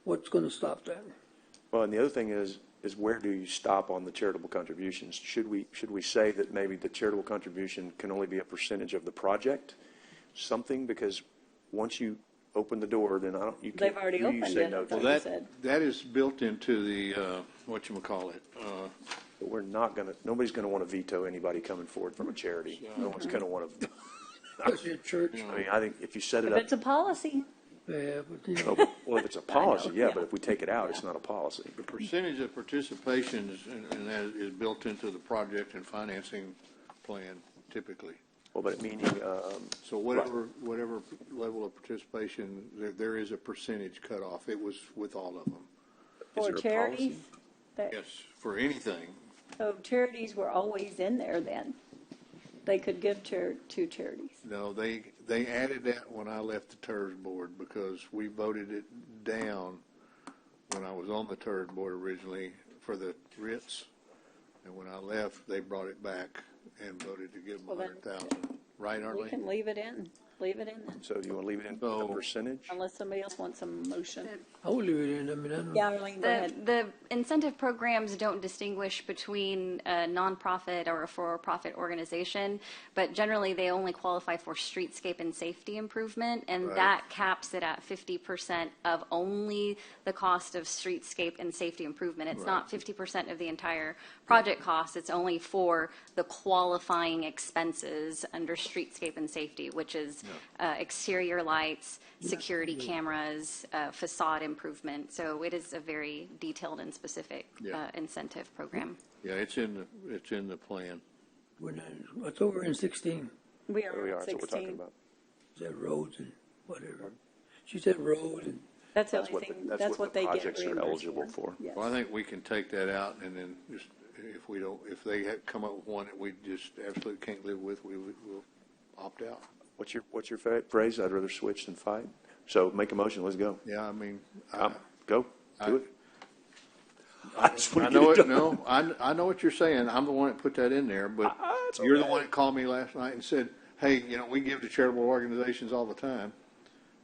what's going to stop that? Well, and the other thing is where do you stop on the charitable contributions? Should we say that maybe the charitable contribution can only be a percentage of the project? Something, because once you open the door, then you can't. They've already you opened say it, no I to thought it. Well, you said. that is built into the, whatchamacallit. But we're not going to, nobody's going to want to veto anybody coming forward from a charity. No one's going to want to. Especially a church. I mean, I think if you set it If up. it's a policy, Yeah, but you Oh, know, well, if it's a policy, yeah, yeah. but if we take it out, it's not a policy. The percentage of participation and that is built into the project and financing plan typically. Well, but meaning, So whatever level of participation, there is a percentage cutoff. It was with all of them. for there a charities, Yes, for anything. so charities were always in there then. They could give to charities. No, they added that when I left the TERS board because we voted it down when I was on the TERS board originally for the RITs. And when I left, they brought it back and voted to give them Well, then- 100,000. Right, We Arlene? can leave it in then, so do you want to leave it in a percentage? unless somebody else wants a motion. I will leave it in. I mean, I don't know. Yeah, Arlene, go ahead. The incentive programs don't distinguish between a nonprofit or a for-profit organization, but generally they only qualify for streetscape and safety improvement, and Right. that caps it at 50% of only the cost of streetscape and safety improvement. It's not 50% of the entire project cost. It's only for the qualifying expenses under streetscape and safety, which is exterior lights, security cameras, facade improvement. So it is a very detailed and specific Yeah. incentive program. Yeah, it's in the plan. What's over in 16? We are There we are, at that's what we're talking 16. about. Is that roads and whatever? She said road and That's the That's only what, thing, the- that's what they get projects are reimbursed eligible for. Yes. Well, I think we can take that out and then just, if they come up with one that we just absolutely can't live with, we'll opt out. What's your phrase? I'd rather switch than fight. So make a motion, let's go. Yeah, I mean, Go, do it. I know it. No, I know what you're saying. I'm the one that put that in there, but you're the one that called me last night and said, "Hey, we give to charitable organizations all the time,"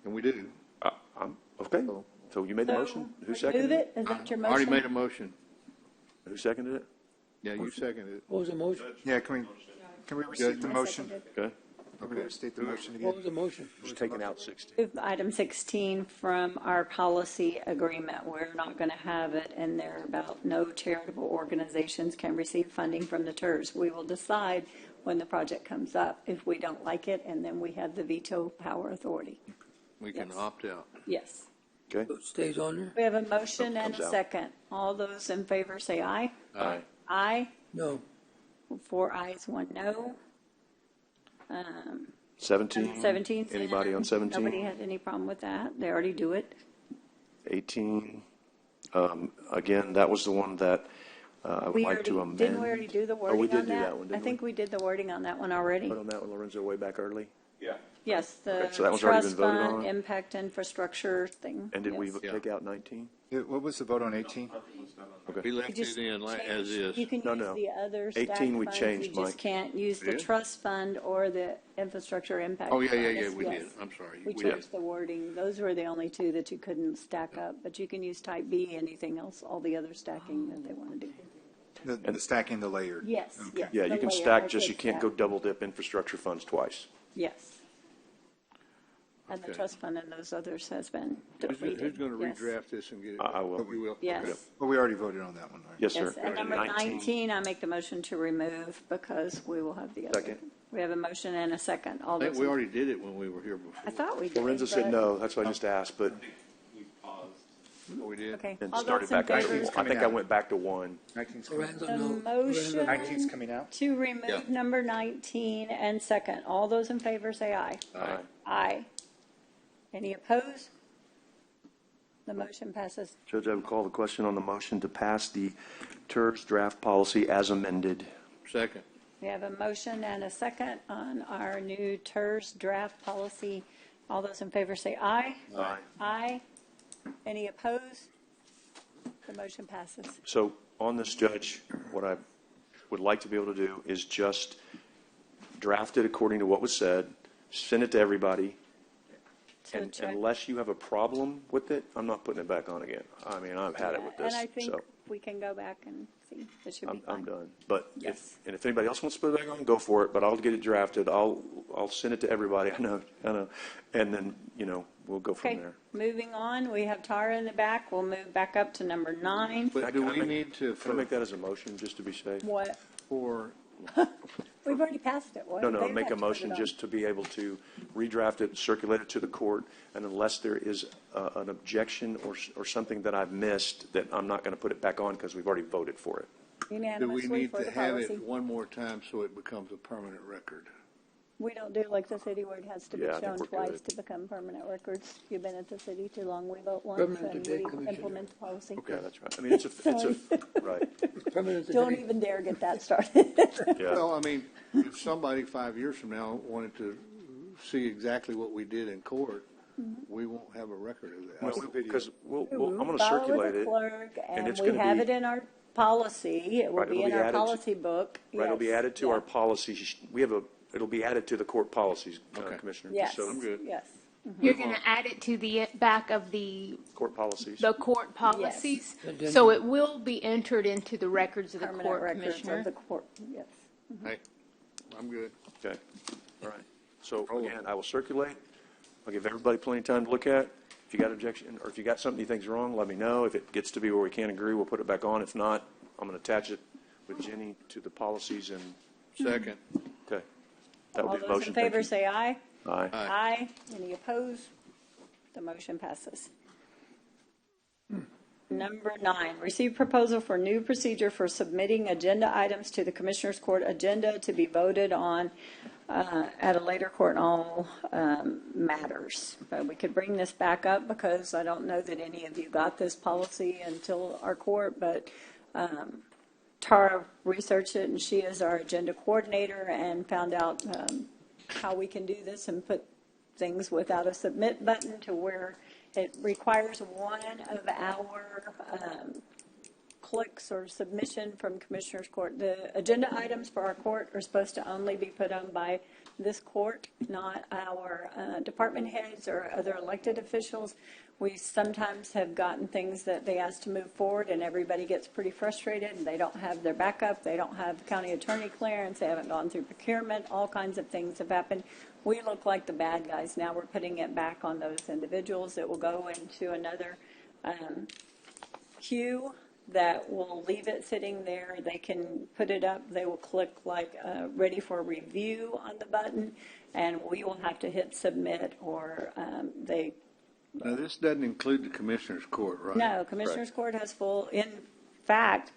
and we do. Okay, so you made the motion? Who seconded Move it, is that your I already motion? made a motion. Who seconded it? Yeah, you seconded it. what was the motion? yeah, can we restate the motion? Okay, Can we restate the motion What again? was the motion? just taking out 16. Move item 16 from our policy agreement. We're not going to have it in there about no charitable organizations can receive funding from the TERS. We will decide when the project comes up if we don't like it, and then we have the veto power authority. We can Yes. opt out. Yes. Okay, It stays on there? We have a motion and Comes a out. second. All those in favor say aye. aye. Aye. No. 4 ayes, 1 no. 17? 17. Anybody on 17? Nobody had any problem with that. They already do it. 18, again, that was the one that I would like to amend. Didn't we already do the wording we on did do that? that one, I didn't think we did the wording on that one already. Vote on that one, Lorenzo, way back early? Yeah. Yes, the Okay, so that one's already trust been voted fund, on? impact infrastructure thing. And did we Yes. take out 19? What was the vote on 18? We left You just it in as is. You can No, use no. the other 18 stack we funds, changed, you just Mike. can't use the Did? trust fund or the infrastructure impact. Oh, yeah, fund. we Yes. did. I'm sorry. We did. changed the wording. Those were the only two that you couldn't stack up, but you can use type B, anything else, all the other stacking that they want to do. The stacking the layered? Yes, yes. Yeah, the you can layer, stack, I just said you can't go stack. double dip infrastructure funds twice. Yes. And the Okay. trust fund and those others has been Who's depleted. going to Yes. redraft this and get it? I will. We will. Yes. Okay. Well, we already voted on that one, right? Yes, sir. Yes, and number 19, I make the motion to remove because we will have the other. Second. We have a motion and a second. All I think those we in- already did it when we were here before. I thought we did. Lorenzo said but- no, that's why I just asked, but, Oh, we did? Okay. and All started those in back, I favor? think I went back to 1. 19's coming Lorenzo, The no. motion 19's coming out? to remove number 19 and second. All those in favor say aye. Aye. Aye. Any opposed? The motion passes. Judge, I would call the question on the motion to pass the TERS draft policy as amended. Second. We have a motion and a second on our new TERS draft policy. All those in favor say aye. Aye. Aye. Any opposed? The motion passes. So on this, Judge, what I would like to be able to do is just draft it according to what was said, send it to everybody, and check. unless you have a problem with it, I'm not putting it back on again. I mean, I've had it with this, And I think so we can go back and see. It should be I'm fine. done. But Yes. if anybody else wants to put it back on, go for it, but I'll get it drafted. I'll send it to everybody. I know. And then, we'll go from Okay, there. moving on, we have Tara in the back. We'll move back up to number 9. But do we need to, Can I make that as a motion, just to be safe? What? for, We've already passed it. What? No, They've make got a to put motion it on. just to be able to redraft it, circulate it to the court, and unless there is an objection or something that I've missed, that I'm not going to put it back on because we've already voted for it. do we Unanimously need for to the have policy. it one more time so it becomes a permanent record? We don't do like the city where it has to be Yeah, I think shown we're twice good. to become permanent records. You've been at the city too long. We vote once Permanent and today, we Commissioner. implement the policy. Okay, that's right. I mean, it's right. Permanent Don't today. even dare get that started. Yeah. Well, I mean, if somebody 5 years from now wanted to see exactly what we did in court, we won't have a record of that. No, because I'm going to File with circulate the it. clerk, and it's we gonna have be- it in our policy. It will Right, be it'll in be our added to- policy book. Right, it'll be Yes, added to yeah. our policies. It'll be added to the court policies, Commissioner. Yes, So, yes. You're going to add it to the back of the court policies. court policies, Yes. so it will be entered into the records of the Permanent court, records Commissioner. of the court, yes. Hey, I'm good. Okay, all right. So again, I will circulate. I'll give everybody plenty of time to look at. If you got objection, or if you got something you think's wrong, let me know. If it gets to be where we can't agree, we'll put it back on. If not, I'm going to attach it with Jenny to the policies and, Second. okay. That'll All be the those motion. in Thank favor you. say aye. Aye. Aye. Any opposed? The motion passes. Number 9, receive proposal for new procedure for submitting agenda items to the Commissioners Court agenda to be voted on at a later court on all matters. But we could bring this back up because I don't know that any of you got this policy until our court, but Tara researched it, and she is our agenda coordinator and found out how we can do this and put things without a submit button to where it requires one of our clicks or submission from Commissioners Court. The agenda items for our court are supposed to only be put on by this court, not our department heads or other elected officials. We sometimes have gotten things that they ask to move forward, and everybody gets pretty frustrated, and they don't have their backup, they don't have county attorney clearance, they haven't gone through procurement, all kinds of things have happened. We look like the bad guys. Now we're putting it back on those individuals. It will go into another queue that will leave it sitting there. They can put it up. They will click like ready for review on the button, and we will have to hit submit, or they. Now, this doesn't include the Commissioners Court, right? No, Commissioners Court has full. In fact,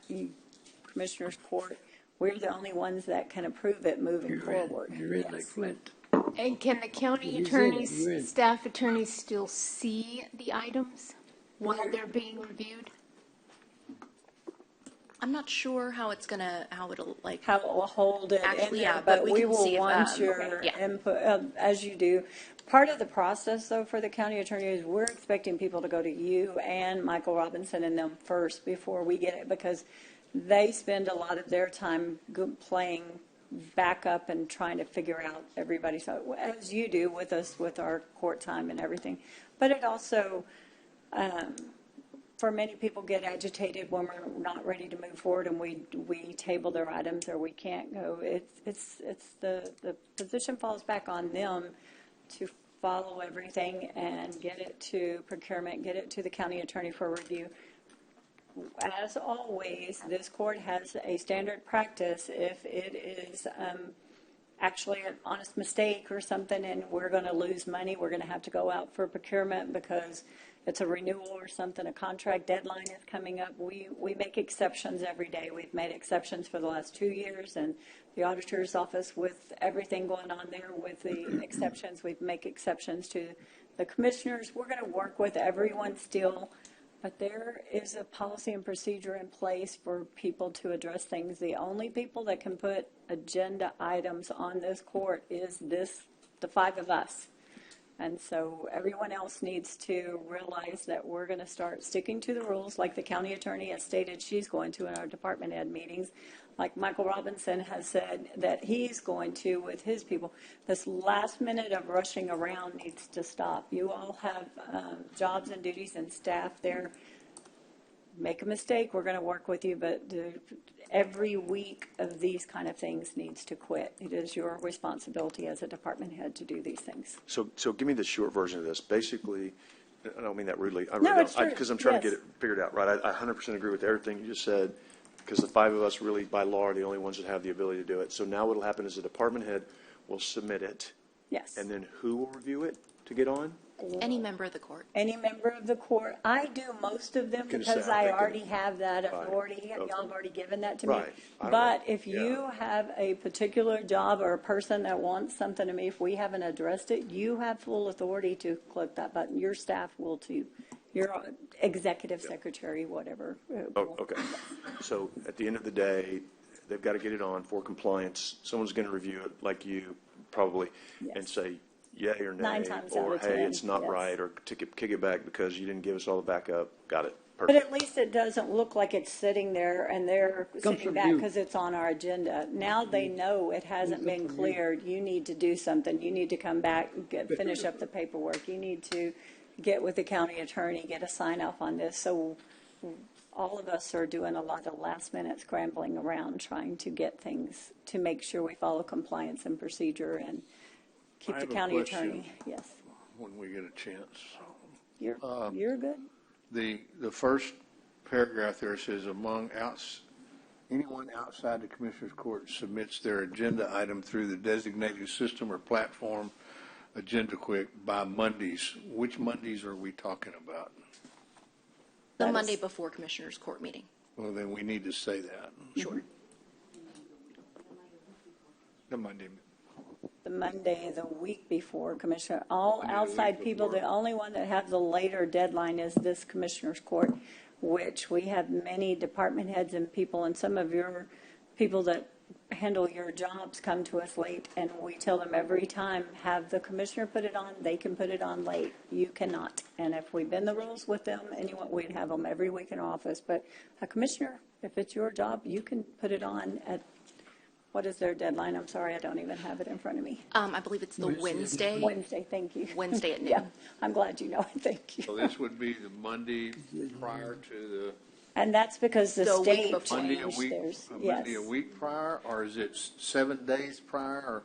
Commissioners Court, we're the only ones that can approve it moving forward. You're in like Flint. And can the county He's in it. attorneys, You're in. staff attorneys still see the items while they're being reviewed? I'm not sure how it'll like. How it will hold it Actually, in yeah, there, but but we we can will see if, want okay, your yeah. input, as you do. Part of the process, though, for the county attorney is we're expecting people to go to you and Michael Robinson and them first before we get it, because they spend a lot of their time playing back up and trying to figure out everybody, so as you do with us with our court time and everything. But it also, for many people, get agitated when we're not ready to move forward and we table their items or we can't go. It's the position falls back on them to follow everything and get it to procurement, get it to the county attorney for review. As always, this court has a standard practice. If it is actually an honest mistake or something and we're going to lose money, we're going to have to go out for procurement because it's a renewal or something, a contract deadline is coming up. We make exceptions every day. We've made exceptions for the last 2 years, and the auditor's office, with everything going on there with the exceptions, we make exceptions to the commissioners. We're going to work with everyone still, but there is a policy and procedure in place for people to address things. The only people that can put agenda items on this court is the 5 of us. And so everyone else needs to realize that we're going to start sticking to the rules like the county attorney has stated she's going to in our department head meetings, like Michael Robinson has said that he's going to with his people. This last minute of rushing around needs to stop. You all have jobs and duties and staff there. Make a mistake, we're going to work with you, but every week of these kind of things needs to quit. It is your responsibility as a department head to do these things. So give me the short version of this. Basically, I don't mean that rudely. I No, really it's don't, true. because I'm trying to Yes. get it figured out, right? I 100% agree with everything you just said, because the 5 of us really, by law, are the only ones that have the ability to do it. So now what will happen is the department head will submit it. Yes. And then who will review it to get on? Any member of the court. Any member of the court. I do most of them Can because say, I I'm thinking- already have that authority. Okay. Y'all have already given that to me. Right. I don't But know. if you have a particular job or a person that wants something to me, if we haven't addressed it, you have full authority to click that button. Your staff will too. Your executive secretary, whatever. Oh, okay. So at the end of the day, they've got to get it on for compliance. Someone's going to review it, like you probably, and say yay or nay, 9 times or out of hey, 10, it's not yes. right, or kick it back because you didn't give us all the backup. Got it. But Perfect. at least it doesn't look like it's sitting there and they're sitting from back you. because it's on our agenda. Now they know it hasn't been cleared. You need to do something. You need to come back and finish up the paperwork. You need to get with the county attorney, get a sign off on this. So all of us are doing a lot of last minute scrambling around trying to get things to make sure we follow compliance and procedure and keep I the have a county question. attorney. Yes. When we get a chance. You're good. The first paragraph there says, anyone outside the Commissioners Court submits their agenda item through the designated system or platform, Agenda Quick, by Mondays. Which Mondays are we talking about? The Monday before Commissioners Court meeting. Well, then we need to say that. Sure. The Monday. The Monday, the week before, Commissioner. All Monday, the outside week people, before. the only one that have the later deadline is this Commissioner's Court, which we have many department heads and people, and some of your people that handle your jobs come to us late, and we tell them every time, have the commissioner put it on, they can put it on late. You cannot. And if we bend the rules with them, anyone, we'd have them every week in our office. But a commissioner, if it's your job, you can put it on at, what is their deadline? I'm sorry, I don't even have it in front of me. I believe it's the Wednesday. Wednesday, thank you. Wednesday at noon. Yeah, I'm glad you know it, thank you. So this would be the Monday prior to And that's because the The week state before. Monday a changed week, theirs. Monday a Yes. week prior, or is it 7 days prior? Or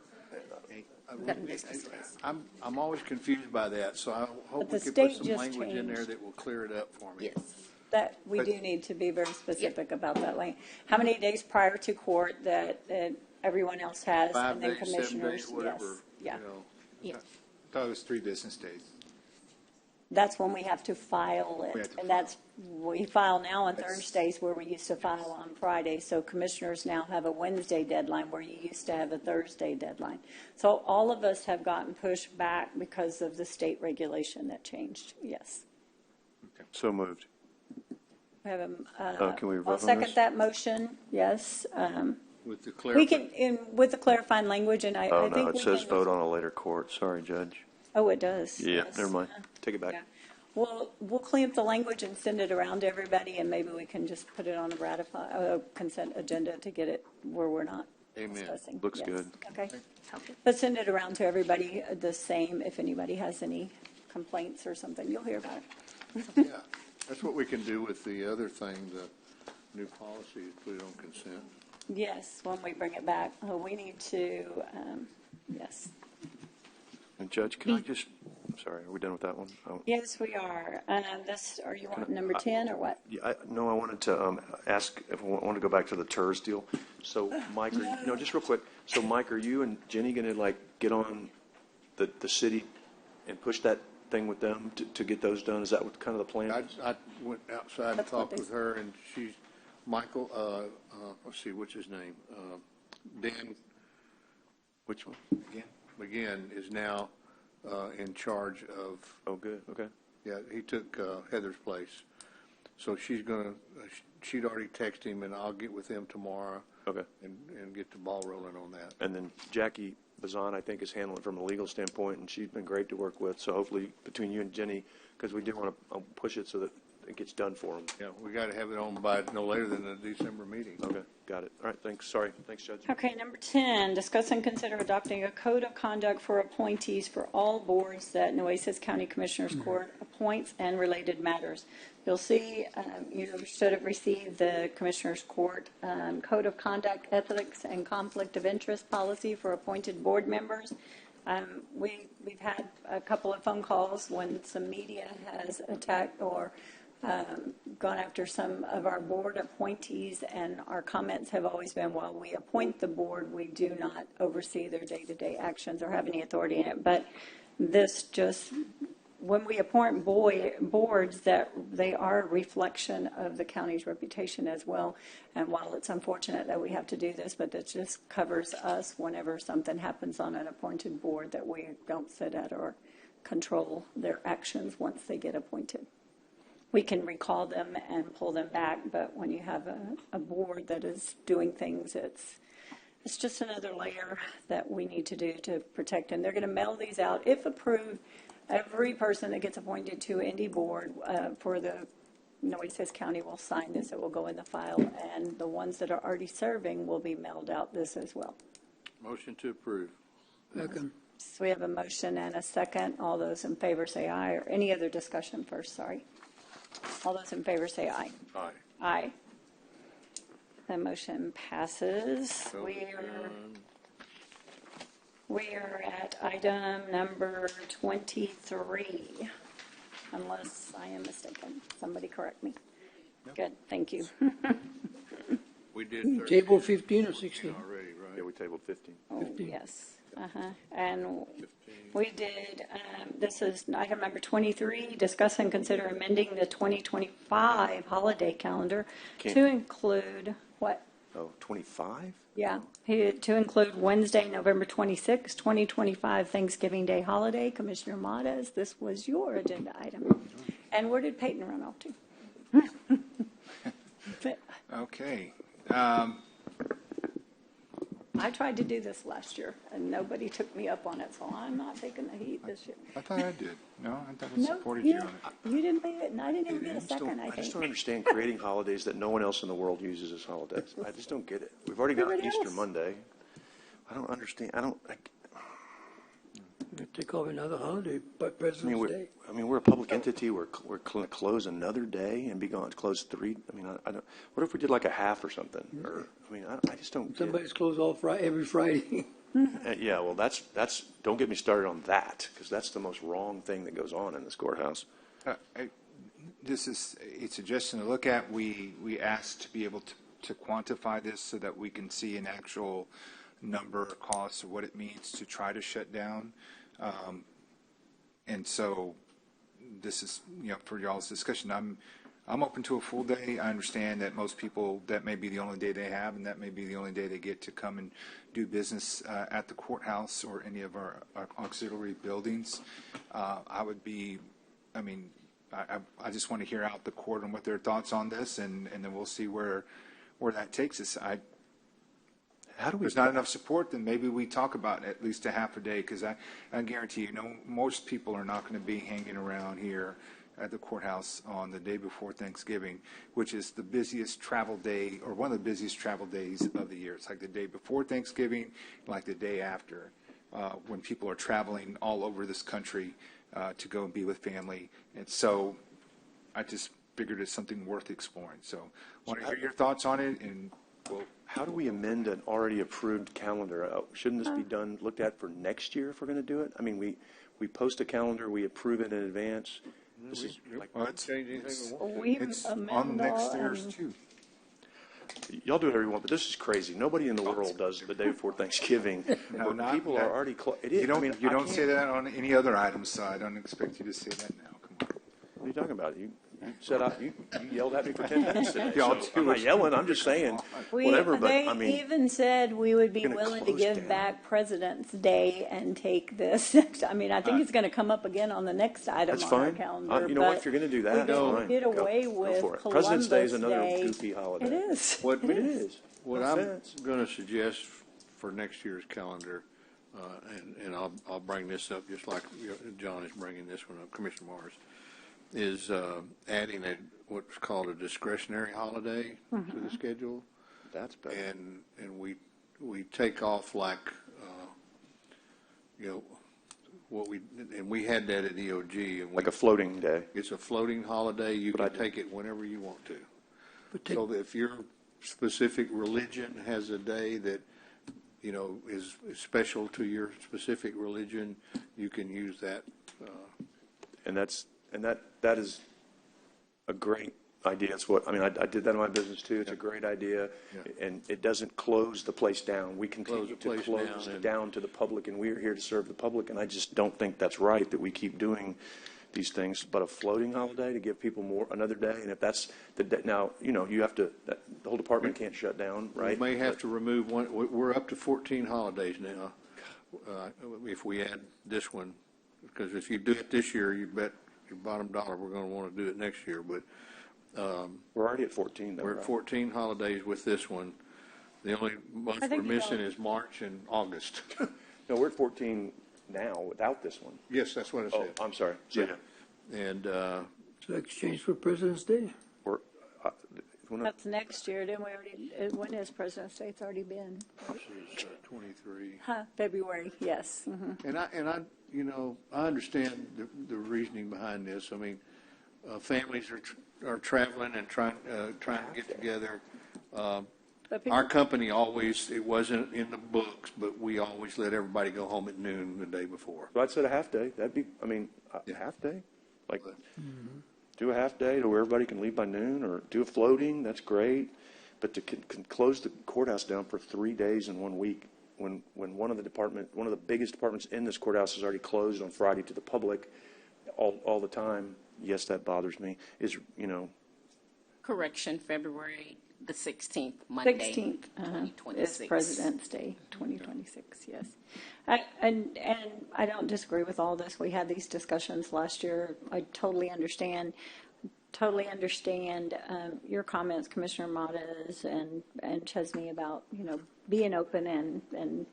7 business days. I'm always confused by that, so I hope But we the can put state some just language in there changed. that will clear it up for me. Yes. That, we do need to be very specific about that. Like, how many days prior to court that everyone else has? 5 and then days, 7 commissioners? days, whatever, Yes. Yeah. you know. Yeah. I thought it was 3 business days. That's when we have to file We it. have to And that's, we file now on Thursdays where we used to file on Fridays. So commissioners now have a Wednesday deadline where you used to have a Thursday deadline. So all of us have gotten pushed back because of the state regulation that changed. Yes. So moved. We have Can we vote I'll on second this? that motion, yes. With the We can, with the clarifying language, and I Oh, think no, we it says can- vote on a later court. Sorry, Judge. Oh, it does. Yeah, yes. never mind. Take it back. Yeah. We'll clean up the language and send it around to everybody, and maybe we can just put it on a consent agenda to get it where we're not Amen. discussing. Looks Yes. good. Okay. But send it around to everybody the same. If anybody has any complaints or something, you'll hear about it. Yeah, that's what we can do with the other thing, the new policy, is put it on consent. Yes, when we bring it back. We need to, yes. And Judge, can I just sorry, are we done with that one? Oh. Yes, we are. Are you on number 10 or what? Yeah, no, I wanted to ask if I want to go back to the TERS deal. So, Mike, just real quick. So, Mike, are you and Jenny going to get on the city and push that thing with them to get those done? Is that what kind of the plan? I went outside and talked with her, and Michael, let's see, what's his name? Dan. Which one? McGinn is now in charge of. Oh, good. Okay. Yeah, he took Heather's place. So she'd already texted him, and I'll get with him tomorrow. Okay. And get the ball rolling on that. And then Jackie Bazan, I think, is handling it from a legal standpoint, and she's been great to work with. So hopefully between you and Jenny, because we do want to push it so that it gets done for them. Yeah, we got to have it on by no later than the December meeting. Okay, got it. All right, thanks. Sorry. Thanks, Judge. Okay, number 10, discuss and consider adopting a code of conduct for appointees for all boards that Nueces County Commissioners Court appoints and related matters. You'll see, you should have received the Commissioners Court Code of Conduct, Ethics, and Conflict of Interest policy for appointed board members. We've had a couple of phone calls when some media has attacked or gone after some of our board appointees, and our comments have always been, while we appoint the board, we do not oversee their day-to-day actions or have any authority in it. But this just, when we appoint boards, that they are a reflection of the county's reputation as well. And while it's unfortunate that we have to do this, but it just covers us whenever something happens on an appointed board, that we don't sit at or control their actions once they get appointed. We can recall them and pull them back, but when you have a board that is doing things, it's just another layer that we need to do to protect them. They're going to mail these out. If approved, every person that gets appointed to any board for the Nueces County will sign this. It will go in the file, and the ones that are already serving will be mailed out this as well. Motion to approve. Second. So we have a motion and a second. All those in favor say aye, or any other discussion first, sorry. All those in favor say aye. Aye. Aye. The motion passes. So We are at item number 23, unless I am mistaken. Somebody correct me. Good, thank you. We did Table 15 or 16? already, right? Yeah, we tabled 15. Oh, yes. And we did, this is item number 23, discuss and consider amending the 2025 holiday calendar to include what? Oh, 25? Yeah, to include Wednesday, November 26, 2025 Thanksgiving Day holiday. Commissioner Modas, this was your agenda item. And where did Peyton run off to? Okay. I tried to do this last year, and nobody took me up on it, so I'm not taking the heat this year. I thought I did. No, I thought I No, supported you you, on it. you didn't leave it, and I didn't even get a second, I I just think. don't understand creating holidays that no one else in the world uses as holidays. I just don't get it. We've already got Everybody Easter else. Monday. I don't understand. Take off another holiday, but President's Day. We're a public entity. We're going to close another day and be gone. Close 3. I don't. What if we did like a half or something? Or I just don't. Somebody's closed every Friday. Yeah, well, that's. Don't get me started on that, because that's the most wrong thing that goes on in this courthouse. This is a suggestion to look at. We asked to be able to quantify this so that we can see an actual number or cost of what it means to try to shut down. And so this is, for y'all's discussion. I'm open to a full day. I understand that most people, that may be the only day they have, and that may be the only day they get to come and do business at the courthouse or any of our auxiliary buildings. I just want to hear out the court on what their thoughts on this, and then we'll see where that takes us. There's not enough support, then maybe we talk about at least a half a day, because I guarantee you, most people are not going to be hanging around here at the courthouse on the day before Thanksgiving, which is the busiest travel day, or one of the busiest travel days of the year. It's like the day before Thanksgiving, like the day after, when people are traveling all over this country to go and be with family. And so I just figured it's something worth exploring. So I want to hear your thoughts on it, and we'll How do we amend an already approved calendar? Shouldn't this be done, looked at for next year if we're going to do it? I mean, we post a calendar, we approve it in advance. This is like, it's on next year's too. Y'all do whatever you want, but this is crazy. Nobody in the world does the day before Thanksgiving. People are already it is. You don't, I mean, you don't say that on any other item, so I don't expect you to say that now. Come on. What are you talking about? You yelled at me for 10 minutes today. So I'm not yelling. I'm just saying whatever. But They I mean, even said we would be gonna willing to close give down. back President's Day and take this. I mean, I think it's going to come up again on the next item that's on our fine. calendar. You know what? If you're going to do that, that's fine. We did away Go with for it. Columbus President's Day is another Day. goofy holiday. It is. What It is. What No I'm offense. going to suggest for next year's calendar, and I'll bring this up just like John is bringing this one up, Commissioner Morris, is adding what's called a discretionary holiday to the schedule. That's better. And we take off like, what we had that at EOG. And Like a floating day. It's a floating holiday. You can take it whenever you want to. So that if your specific religion has a day that, is special to your specific religion, you can use that. And that is a great idea. It's what I mean. I did that in my business too. It's a great idea, and it doesn't close the place down. We continue to close down to the public, and we're here to serve the public. And I just don't think that's right that we keep doing these things. But a floating holiday to give people another day, and if that's the day, now you have to. The whole department can't shut down, right? We may have to remove one. We're up to 14 holidays now. If we add this one, because if you do it this year, you bet your bottom dollar we're going to want to do it next year. But we're already at 14. We're at 14 holidays with this one. The only month we're missing is March and August. No, we're at 14 now without this one. Yes, that's what I said. I'm sorry. Yeah. And So exchange for President's Day. That's next year. Didn't we already? When is President's Day? It's already been. 23. February. Yes. And I understand the reasoning behind this. I mean, families are traveling and trying to get together. Our company always, it wasn't in the books, but we always let everybody go home at noon the day before. So I'd said a half day. That'd be, a half day, like do a half day to where everybody can leave by noon, or do a floating. That's great, but to close the courthouse down for 3 days in 1 week, when one of the biggest departments in this courthouse is already closed on Friday to the public, all the time. Yes, that bothers me. Correction, February the 16th, Monday. 16th 2026. is President's Day, 2026, yes. And I don't disagree with all this. We had these discussions last year. I totally understand your comments, Commissioner Modas and Chesney, about, being open and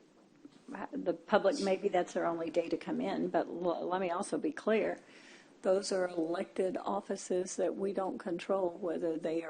the public, maybe that's their only day to come in. But let me also be clear. Those are elected offices that we don't control, whether they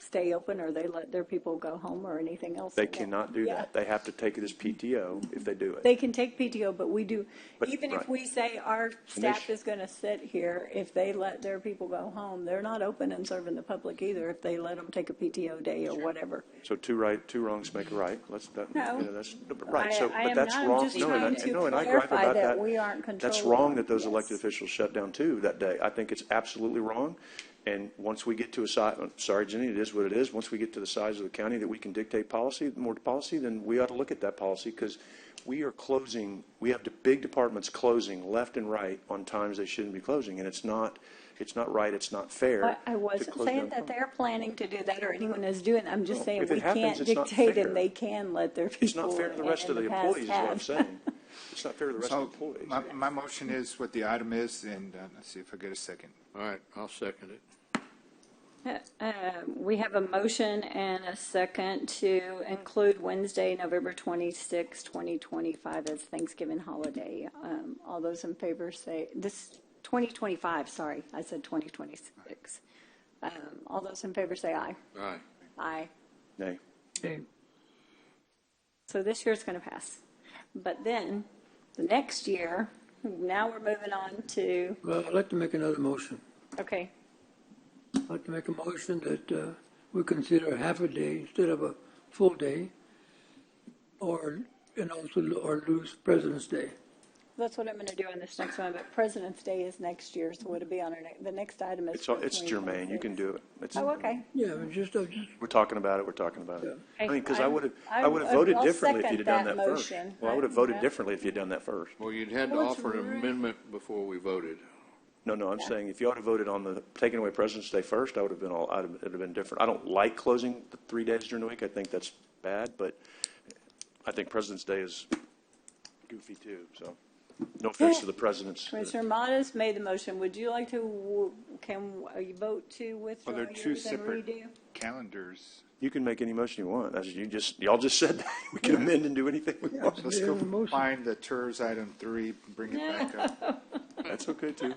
stay open or they let their people go home or anything else. They cannot do that. They have to take it as PTO if they do it. They can take PTO, but we do, But- even right. if we say our staff is going to sit here, if they let their people go home, they're not open and serving the public either if they let them take a PTO day or whatever. So two wrongs make a right. That's right. I But am that's not wrong. just trying to And I gripe clarify about that we aren't That's controlling wrong them. that those Yes. elected officials shut down too that day. I think it's absolutely wrong. And once we get to a size, sorry, Jenny, it is what it is. Once we get to the size of the county that we can dictate more policy, then we ought to look at that policy, because we are closing. We have the big departments closing left and right on times they shouldn't be closing, and it's not right. It's not fair. I wasn't saying that they're planning to do that or anyone is doing. I'm just saying if it we happens, can't it's not dictate fair. and they can let their people. It's not fair to the rest of the employees, is what I'm saying. It's not fair to the rest of the employees. My motion is what the item is, and let's see if I get a second. All right, I'll second it. We have a motion and a second to include Wednesday, November 26, 2025 as Thanksgiving holiday. All those in favor say, 2025, sorry, I said 2026. All those in favor say aye. Aye. Aye. Nay. Okay. So this year's going to pass. But then, the next year, now we're moving on to, Well, I'd like to make another motion. okay, I'd like to make a motion that we consider half a day instead of a full day, or lose President's Day. That's what I'm going to do on this next one, but President's Day is next year, so would it be on our the next item is It's germane. You can do it. Oh, okay. Yeah, I mean, We're talking about it. We're talking about it. I mean, because I would I- have voted I'll differently if second you'd have done that that first. motion. Well, I would have voted differently if you'd done that first. Well, you'd had to offer an amendment before we voted. No, I'm saying if you ought to voted on the taking away President's Day first, it'd have been different. I don't like closing the 3 days during the week. I think that's bad, but I think President's Day is goofy too. So, no offense to the presidents. Commissioner Modis made the motion. Would you like to, can you vote to withdraw Well, they're two yours and separate redo? calendars. You can make any motion you want. Y'all just said that. We can amend and do anything we want. Let's go find the TERS item 3, bring it back up. That's okay too.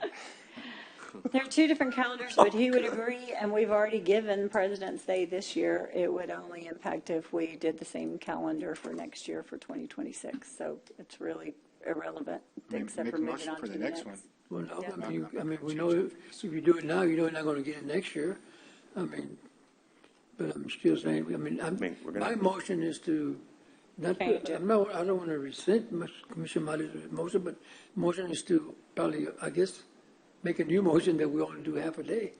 There are two different calendars, but he would agree, and we've already given President's Day this year. It would only impact if we did the same calendar for next year for 2026. So it's really irrelevant, except for moving on to the next one. Well, no, I mean, we know if you do it now, you know you're not going to get it next year. I mean, but I'm still saying, my motion is to, I don't want to rescind Commissioner Mottis' motion, but motion is to probably, I guess, make a new motion that we only do half a day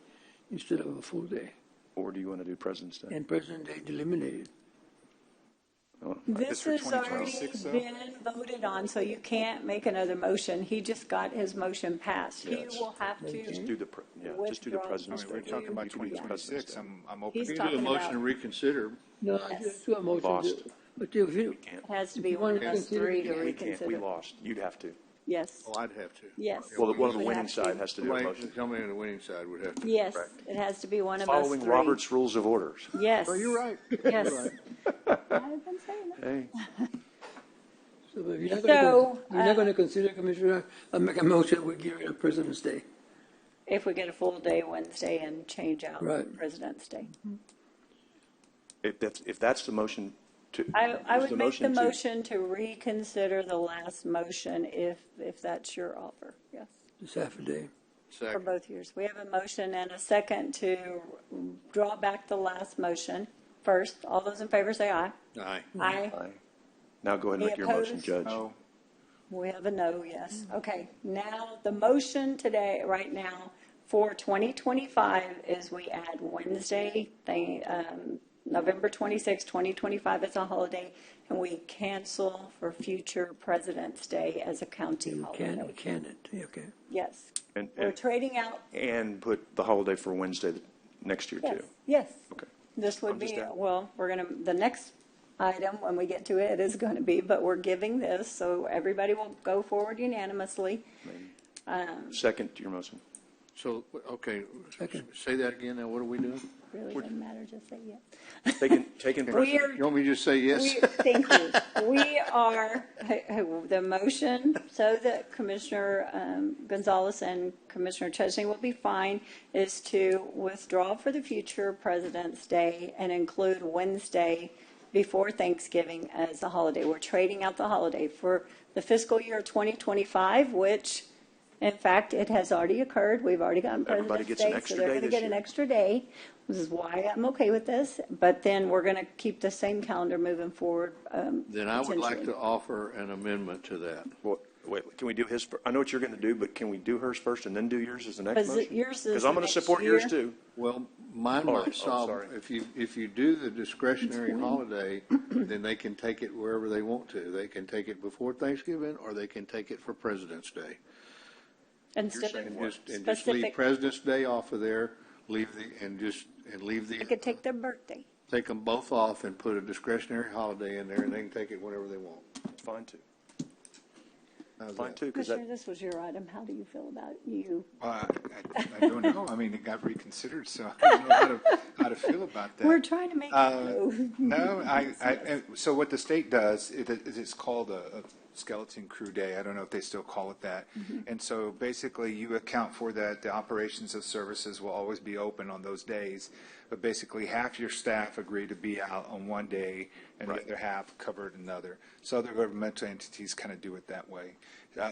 instead of a full day. Or do you want to do President's Day? And President's Day delimited. This has already been voted on, so you can't make another motion. He just got his motion passed. He will have to just do the President's Day. We're talking about 2026. I'm open. He's You do talking a motion about- to reconsider. No, Yes. just do a motion. Lost. But if you, It has to be You one want of to us three to consider- We can't. We reconsider. lost. You'd have to. Yes, Oh, I'd have to. yes. Well, one of the We winning have to. side has to do a motion. Somebody on the winning side would have to. Yes, Correct. it has to be one of us Following three. Robert's Rules of Orders. Yes. Oh, you're right. Yes. You're right. I've been saying that. Hey, so if you're not So, going to consider, Commissioner, I'll make a motion, we give it a President's Day. If we get a full day Wednesday and change out Right. President's Day. if that's the motion to. I is would make the to- motion to reconsider the last motion if that's your offer, yes, It's half a day. for Second. both years. We have a motion and a second to draw back the last motion. First, all those in favor say aye. Aye. Aye. Aye. Now go ahead and Any make your motion, opposed? Judge. No. We have a no, yes. Okay, now the motion today, right now, for 2025 is we add Wednesday, November 26, 2025 as a holiday, and we cancel for future President's Day as a county holiday. Can it, okay. Yes. And- We're and- trading out, And put the holiday for Wednesday next year yes, too. yes. Okay. This would I'm just be, out. well, we're going to, the next item, when we get to it, is going to be, but we're giving this, so everybody will go forward unanimously. Second to your motion. So, okay, say that again. Now, what are we doing? Really doesn't matter, just say yes. Taking We're- You want me to just say yes? Thank you. We are, the motion, so that Commissioner Gonzalez and Commissioner Chesney will be fine, is to withdraw for the future President's Day and include Wednesday before Thanksgiving as a holiday. We're trading out the holiday for the fiscal year 2025, which, in fact, it has already occurred. We've already gotten Everybody President's gets an Day, so extra they're day going to this get an year. extra day. This is why I'm okay with this, but then we're going to keep the same calendar moving forward. Then I would like potentially. to offer an amendment to that. Well, wait, can we do his? I know what you're going to do, but can we do hers first and then do yours as the next Because motion? yours is Because I'm the going to next support yours year. too. Well, mine Oh, might solve, sorry. if you do the discretionary holiday, then they can take it wherever they want to. They can take it before Thanksgiving, or they can take it for President's Day. Instead saying of what? And just leave specific, President's Day off of there, leave they could take their birthday. take them both off and put a discretionary holiday in there, and they can take it whenever they want. It's fine too. How's Fine that? too, because Commissioner, this was your item. How do you feel about you? I don't know. I mean, it got reconsidered, so I don't know how to feel about that. We're trying to make it No, so what the state does, it's called a skeleton crew day. I don't know if they still call it that. And so basically you account for that. The operations of services will always be open on those days. But basically half your staff agree to be out on one day and the other half covered another. So other governmental entities kind of do it that way.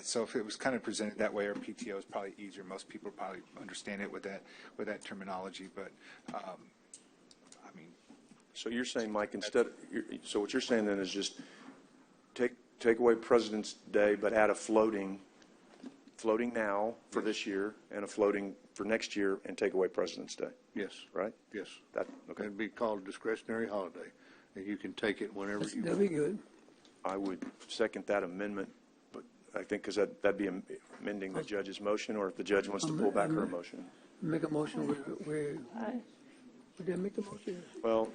So if it was kind of presented that way, our PTO is probably easier. Most people probably understand it with that terminology. But I mean, So you're saying, Mike, so what you're saying then is just take away President's Day, but add a floating now for this year and a floating for next year, and take away President's Day. Yes. Right? Yes. Okay. It'd be called a discretionary holiday, and you can take it whenever you want. That'd be good. I would second that amendment, but I think because that'd be amending the judge's motion, or if the judge wants to pull back her motion. Make a motion where, did I make the motion? Well,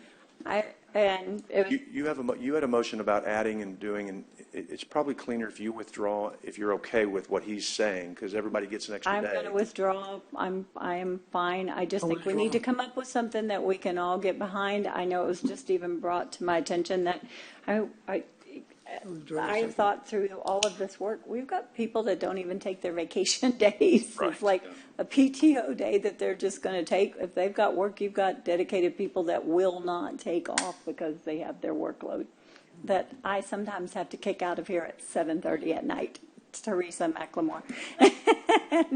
you had a motion about adding and doing, and it's probably cleaner if you withdraw, if you're okay with what he's saying, because everybody gets an extra day. I'm going to withdraw. I am fine. I just think we need to come up with something that we can all get behind. I know it was just even brought to my attention that I thought through all of this work, we've got people that don't even take their vacation days. Right. It's like a PTO day that they're just going to take. If they've got work, you've got dedicated people that will not take off because they have their workload that I sometimes have to kick out of here at 7:30 at night. It's Teresa McLemore.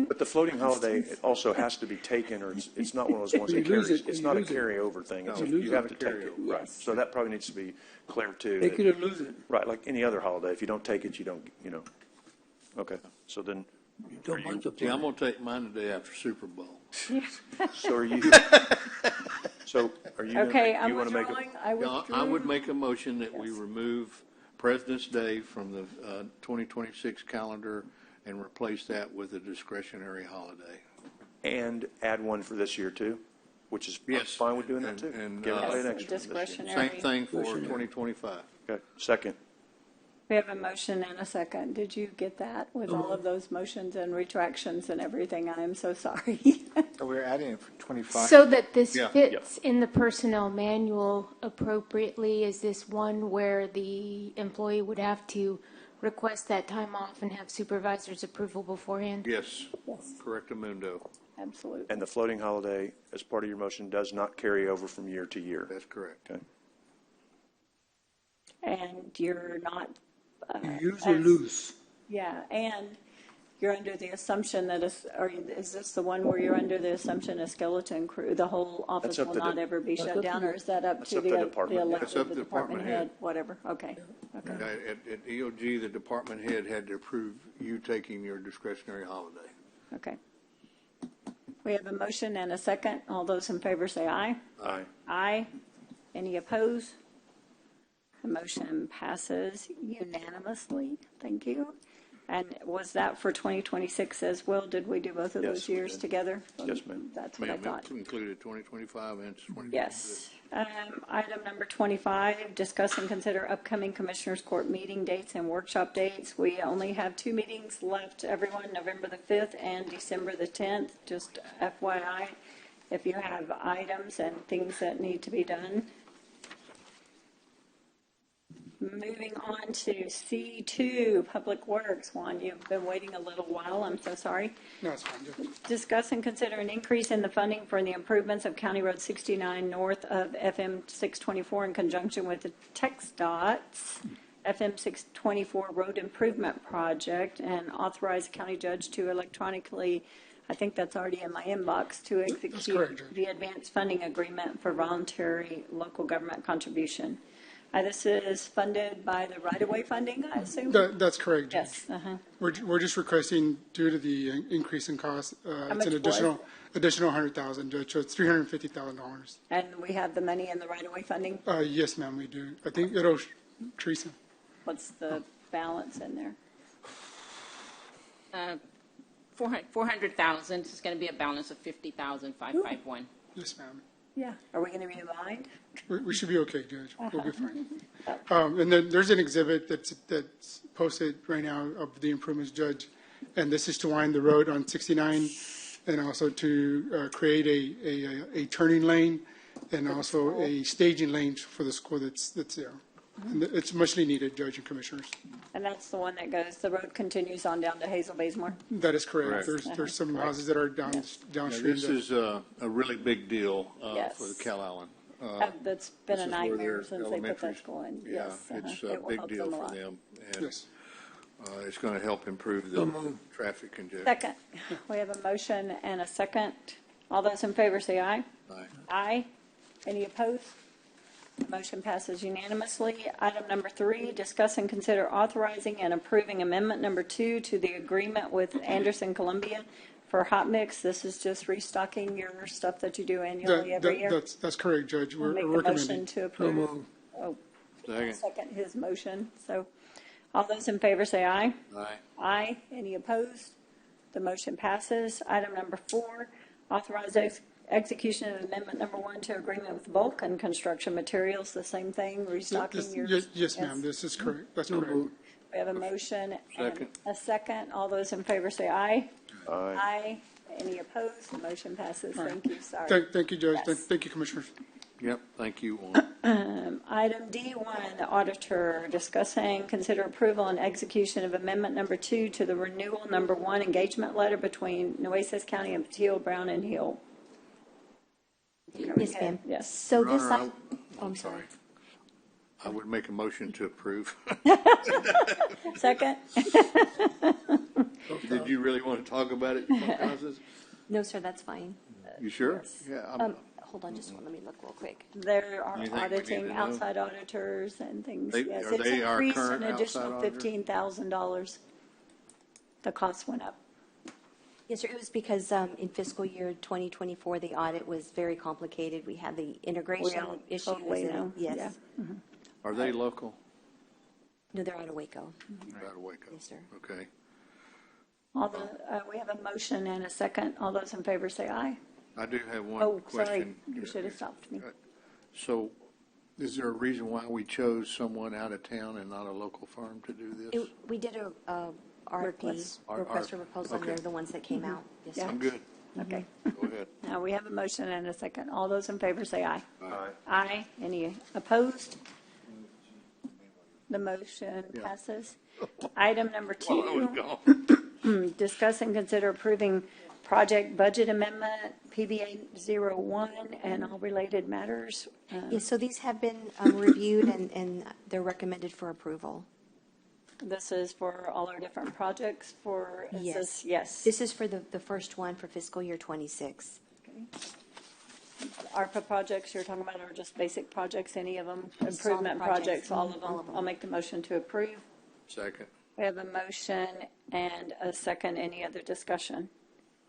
But the floating holiday, it also has to be taken, or it's not one of those ones that carries. It's not a carryover thing. You have to take it. Right. So that probably needs to be clear too. Take it or lose it. Right, like any other holiday. If you don't take it, you don't. Okay. So then. I'm going to take mine the day after Super Bowl. So are you? So are you? Okay, I'm want to make I would make a motion that we remove President's Day from the 2026 calendar and replace that with a discretionary holiday. And add one for this year too, which is fine with doing that too. And give everybody an extra. Discretionary. Same thing for 2025. Okay. Second. We have a motion and a second. Did you get that with all of those motions and retractions and everything? I am so sorry. We're adding it for 25. So that this fits in the personnel manual appropriately, is this one where the employee would have to request that time off and have supervisor's approval beforehand? Yes. Correctamundo. Absolutely. And the floating holiday, as part of your motion, does not carry over from year to year. That's correct. Okay. And you're not. You use or lose. Yeah, and you're under the assumption that is this the one where you're under the assumption a skeleton crew, the whole office will not ever be shut down, or is that up to the elected, That's up to the department head, whatever? Okay. At EOG, the department head had to approve you taking your discretionary holiday. Okay. We have a motion and a second. All those in favor say aye. Aye. Aye. Any opposed? The motion passes unanimously. Thank you. And was that for 2026 as well? Did we do both of those years together? Yes, ma'am. That's what I thought. Included 2025 and 2026. Yes. Item number 25, discuss and consider upcoming Commissioners Court meeting dates and workshop dates. We only have 2 meetings left, everyone, November the 5th and December the 10th. Just FYI, if you have items and things that need to be done. Moving on to C2, Public Works. Juan, you've been waiting a little while. I'm so sorry. No, it's fine. Discuss and consider an increase in the funding for the improvements of County Road 69 north of FM 624 in conjunction with the TxDOT's FM 624 Road Improvement Project, and authorize the county judge to electronically, I think that's already in my inbox, to execute the advanced funding agreement for voluntary local government contribution. This is funded by the right-of-way funding, I assume? That's correct, Judge. Yes. Uh-huh. We're just requesting, due to the increase in cost, it's an additional $100,000, Judge, so it's $350,000. And we have the money in the right-of-way funding? Yes, ma'am, we do. I think it'll, Teresa. What's the balance in there? 400,000. It's going to be a balance of 50,551. Yes, ma'am. Yeah. Are we going to be behind? We should be okay, Judge. We'll be fine. And then there's an exhibit that's posted right now of the improvements, Judge, and this is to wind the road on 69, and also to create a turning lane, and also a staging lane for the school that's there. And it's muchly needed, Judge and Commissioners. And that's the one that goes, the road continues on down to Hazel Bazemore? That is correct. There's some houses that are downstream. This is a really big deal for the Cal Allen. That's been a nightmare since they put that school in. Yeah, it's a big deal for them. And it's going to help improve the traffic congestion. Second. We have a motion and a second. All those in favor say aye. Aye. Aye. Any opposed? Motion passes unanimously. Item number 3, discuss and consider authorizing and approving amendment number 2 to the agreement with Anderson Columbia for hot mix. This is just restocking your stuff that you do annually every year. That's correct, Judge. I'll We're make a recommending. motion to approve. Oh, second his motion. So all those in favor say aye. Aye. Aye. Any opposed? The motion passes. Item number 4, authorize execution of amendment number 1 to agreement with bulk and construction materials. The same thing, restocking your. Yes, ma'am. This is correct. That's correct. We have a motion and Second. a second. All those in favor say aye. Aye. Aye. Any opposed? The motion passes. Thank you. Sorry. Thank you, Judge. Yes. Thank you, Commissioners. Yep, thank you, Juan. Item D1, the auditor, discussing, consider approval and execution of amendment number 2 to the renewal number 1 engagement letter between Nueces County and Patil, Brown, and Hill. Yes, ma'am. Yes. So Your this, Honor, I'm sorry. I would make a motion to approve. Second? Did you really want to talk about it? Constance? No, sir, that's fine. You sure? Yeah. Hold on just one, let me look real quick. There are You think we need auditing to know? outside auditors and things. They- Yes, are it's they our increased current an additional outside auditor? $15,000. The cost went up. Yes, sir, it was because in fiscal year 2024, the audit was very complicated. We had the integration all issues. totally and- know. Yes. Yeah. Are they local? No, they're out of Waco. They're out of Waco. Yes, sir. Okay. We have a motion and a second. All those in favor say aye. I do have one Oh, question. sorry. You should have stopped me. So, is there a reason why we chose someone out of town and not a local firm to do this? We did a RFP, Request. request for proposal, and Okay. they're the ones that came out. Yes, Yeah. sir. I'm good. Okay. Go ahead. Now, we have a motion and a second. All those in favor say aye. Aye. Aye. Any opposed? The motion Yeah. passes. Item number Well, I was 2, gone. discuss and consider approving project budget amendment, PBA 01, and all related matters. Yes, so these have been reviewed and they're recommended for approval. This is for all our different projects for, is Yes. this- yes. This is for the first one for fiscal year 26. ARPA projects you're talking about are just basic projects, any of them? Just Improvement all the projects. projects, all of All of them? them. I'll make the motion to approve. Second. We have a motion and a second. Any other discussion?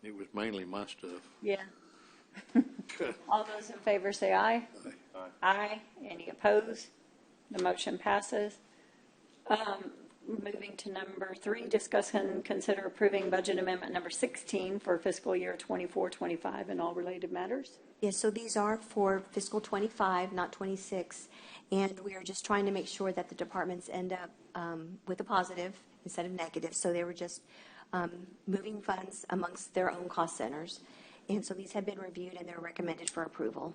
It was mainly my stuff. Yeah. All those in favor say aye. Aye. Aye. Any opposed? The motion passes. Moving to number 3, discuss and consider approving budget amendment number 16 for fiscal year 24-25 and all related matters. Yes, so these are for fiscal 25, not 26, and we are just trying to make sure that the departments end up with a positive instead of negative. So they were just moving funds amongst their own cost centers, and so these have been reviewed and they're recommended for approval.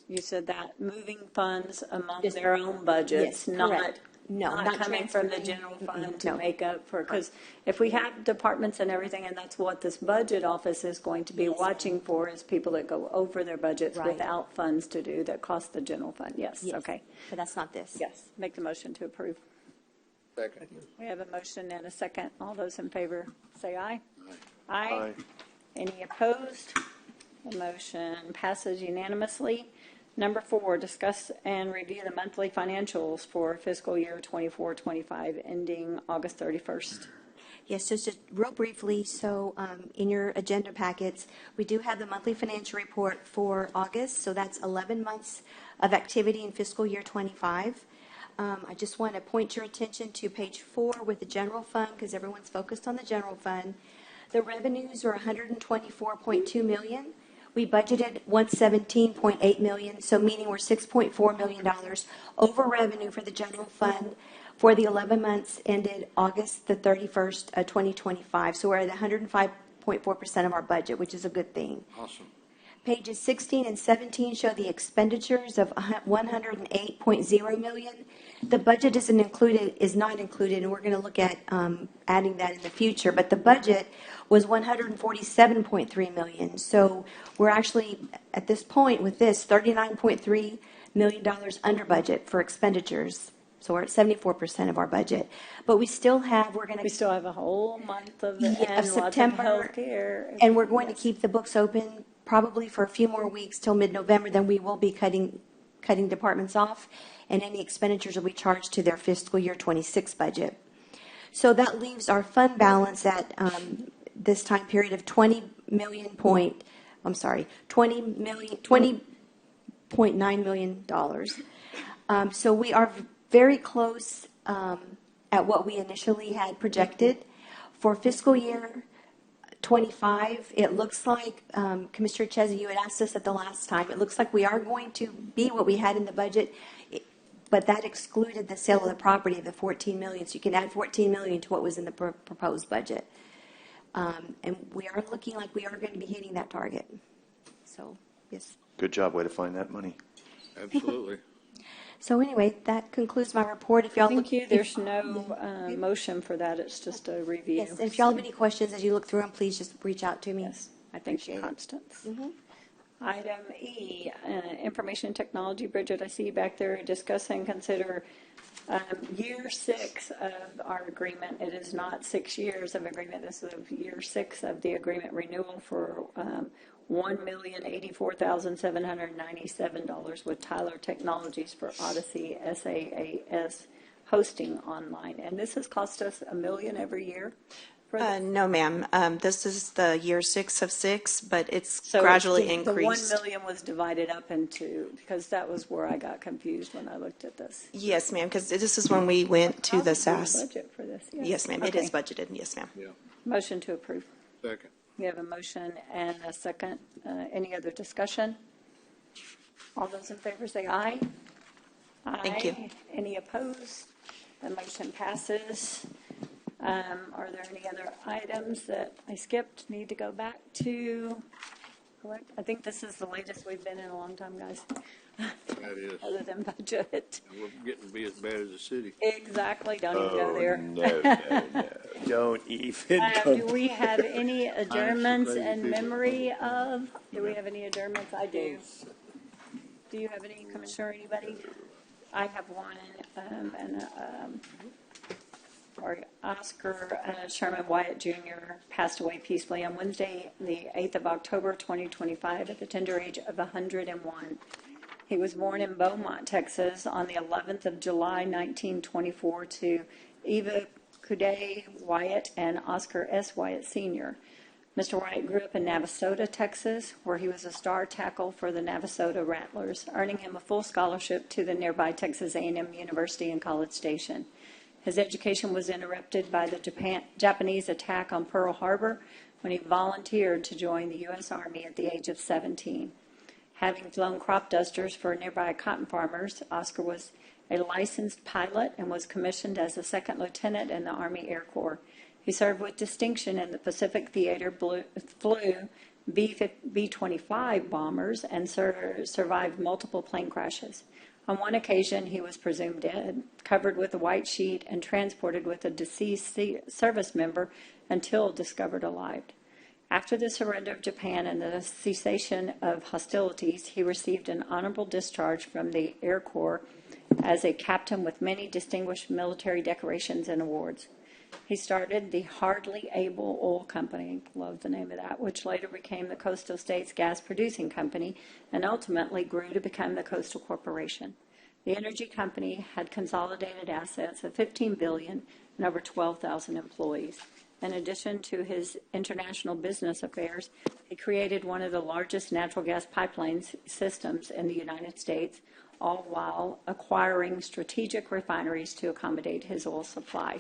You said that, moving funds among Just- their own budgets, Yes, not, correct. No, not not coming from the transferring. general fund Mm-mm, to no. make up for, because if we have departments and everything, and that's what this budget office is going to be Yes. watching for, is people that go over their budgets Right. without funds to do that cost the general fund. Yes, Yes, okay. but that's not this. Yes, make the motion to approve. Second. We have a motion and a second. All those in favor say aye. Aye. Any opposed? The motion passes unanimously. Number 4, discuss and review the monthly financials for fiscal year 24-25 ending August 31st. Yes, just real briefly, so in your agenda packets, we do have the monthly financial report for August, so that's 11 months of activity in fiscal year 25. I just want to point your attention to page 4 with the general fund, because everyone's focused on the general fund. The revenues are $124.2 million. We budgeted $117.8 million, so meaning we're $6.4 million over revenue for the general fund for the 11 months ended August the 31st, 2025. So we're at 105.4% of our budget, which is a good thing. Awesome. Pages 16 and 17 show the expenditures of $108.0 million. The budget is not included, and we're going to look at adding that in the future. But the budget was $147.3 million. So we're actually, at this point with this, $39.3 million under budget for expenditures. So we're at 74% of our budget. But we still have, We still have a whole month of the of and September, lots of healthcare. and we're going to keep the books open probably for a few more weeks till mid-November. Then we will be cutting cutting departments off, and any expenditures will be charged to their fiscal year 26 budget. So that leaves our fund balance at this time period of $20.9 million. So we are very close at what we initially had projected. For fiscal year 25, it looks like, Commissioner Chesney, you had asked us at the last time, it looks like we are going to be what we had in the budget, but that excluded the sale of the property of the $14 million. So you can add $14 million to what was in the proposed budget. And we are looking like we are going to be hitting that target. So, yes. Good job. Way to find that money. Absolutely. So anyway, that concludes my report. If y'all Thank you. There's no motion for that. It's just a review. Yes, and if y'all have any questions as you look through them, please just reach out to me. Yes, I thank you, Constance. Item E, information technology. Bridget, I see you back there. Discuss and consider year 6 of our agreement. It is not 6 years of agreement. This is year 6 of the agreement renewal for $1,084,797 with Tyler Technologies for Odyssey SaaS hosting online. And this has cost us $1 million every year. No, ma'am. This is the year 6 of 6, but it's So gradually the increased. $1 million was divided up into, because that was where I got confused when I looked at this. Yes, ma'am, because this is when we went to the SaaS. Budget for this. Yes, ma'am. It Okay. is budgeted. Yes, ma'am. Yeah. Motion to approve. Second. We have a motion and a second. Any other discussion? All those in favor say aye. Aye. Thank you. Any opposed? The motion passes. Are there any other items that I skipped, need to go back to? Correct? I think this is the latest we've been in a long time, guys. That is. Other than budget. We're getting to be as bad as the city. Exactly. Don't even go there. No. Don't even Do we have any adjournments in memory of? Do we have any adjournments? I do. Do you have any, Commissioner, anybody? I have one, or Oscar Sherman Wyatt Jr. passed away peacefully on Wednesday, the 8th of October, 2025, at the tender age of 101. He was born in Beaumont, Texas, on the 11th of July, 1924, to Eva Couday Wyatt and Oscar S. Wyatt Sr. Mr. Wyatt grew up in Navasota, Texas, where he was a star tackle for the Navasota Rattlers, earning him a full scholarship to the nearby Texas A&M University in College Station. His education was interrupted by the Japanese attack on Pearl Harbor when he volunteered to join the U.S. Army at the age of 17. Having flown crop dusters for nearby cotton farmers, Oscar was a licensed pilot and was commissioned as a second lieutenant in the Army Air Corps. He served with distinction in the Pacific Theater, flew B-25 bombers, and survived multiple plane crashes. On one occasion, he was presumed dead, covered with a white sheet, and transported with a deceased service member until discovered alive. After the surrender of Japan and the cessation of hostilities, he received an honorable discharge from the Air Corps as a captain with many distinguished military decorations and awards. He started the Hardly Able Oil Company, love the name of that, which later became the Coastal States Gas Producing Company and ultimately grew to become the Coastal Corporation. The energy company had consolidated assets of $15 billion and over 12,000 employees. In addition to his international business affairs, he created one of the largest natural gas pipeline systems in the United States, all while acquiring strategic refineries to accommodate his oil supply.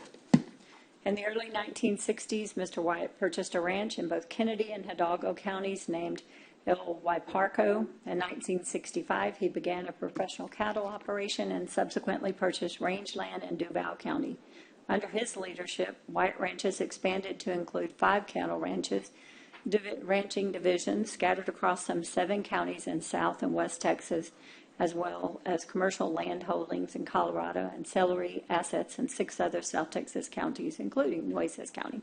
In the early 1960s, Mr. Wyatt purchased a ranch in both Kennedy and Hidalgo counties named El Huayparco. In 1965, he began a professional cattle operation and subsequently purchased rangeland in Duval County. Under his leadership, Wyatt Ranches expanded to include 5 cattle ranches, ranching divisions scattered across some 7 counties in South and West Texas, as well as commercial land holdings in Colorado and celery assets in 6 other South Texas counties, including Nueces County.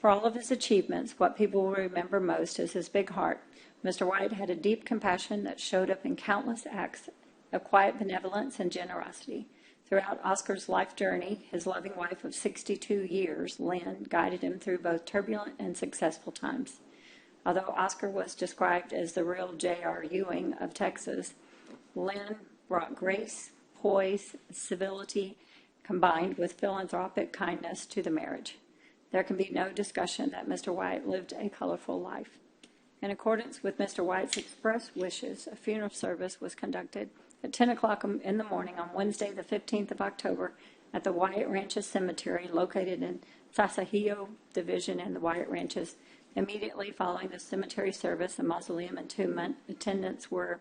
For all of his achievements, what people will remember most is his big heart. Mr. Wyatt had a deep compassion that showed up in countless acts of quiet benevolence and generosity. Throughout Oscar's life journey, his loving wife of 62 years, Lynn, guided him through both turbulent and successful times. Although Oscar was described as the real J.R. Ewing of Texas, Lynn brought grace, poise, civility, combined with philanthropic kindness to the marriage. There can be no discussion that Mr. White lived a colorful life. In accordance with Mr. White's express wishes, a funeral service was conducted at 10 o'clock in the morning on Wednesday, the 15th of October, at the Wyatt Ranches Cemetery, located in Sasajillo Division in the Wyatt Ranches. Immediately following the cemetery service, a mausoleum entombment, attendants were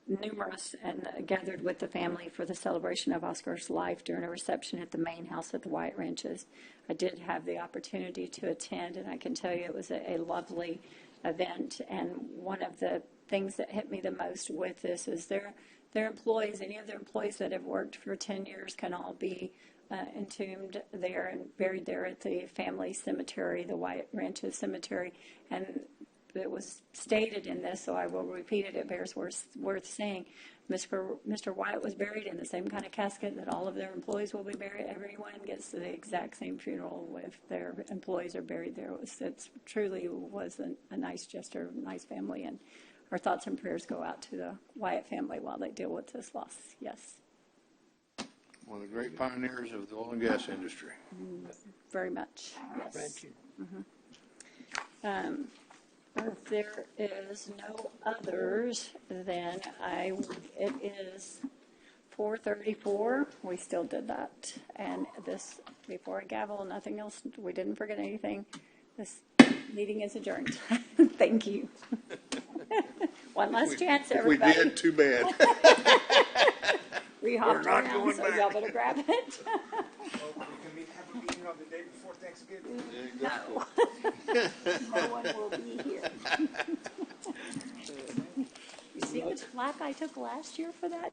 numerous and gathered with the family for the celebration of Oscar's life during a reception at the main house at the Wyatt Ranches. I did have the opportunity to attend, and I can tell you it was a lovely event. And one of the things that hit me the most with this is their employees, any of their employees that have worked for 10 years can all be entombed there and buried there at the family cemetery, the Wyatt Ranches Cemetery. And it was stated in this, so I will repeat it. It bears worth saying. Mr. Wyatt was buried in the same kind of casket that all of their employees will be buried. Everyone gets the exact same funeral if their employees are buried there. It truly was a nice gesture, a nice family, and our thoughts and prayers go out to the Wyatt family while they deal with this loss. Yes. One of the great pioneers of the oil and gas industry. Very much. Yes. Thank you. If there is no others, then it is 4:34. We still did that. And this, before I gavel, nothing else, we didn't forget anything. This meeting is adjourned. Thank you. One last chance, everybody. If we did, too bad. We hopped We're not around, going so back. y'all better grab it. Can we have a meeting on the day before Thanksgiving? No. No one will be here. You see which flack I took last year for that?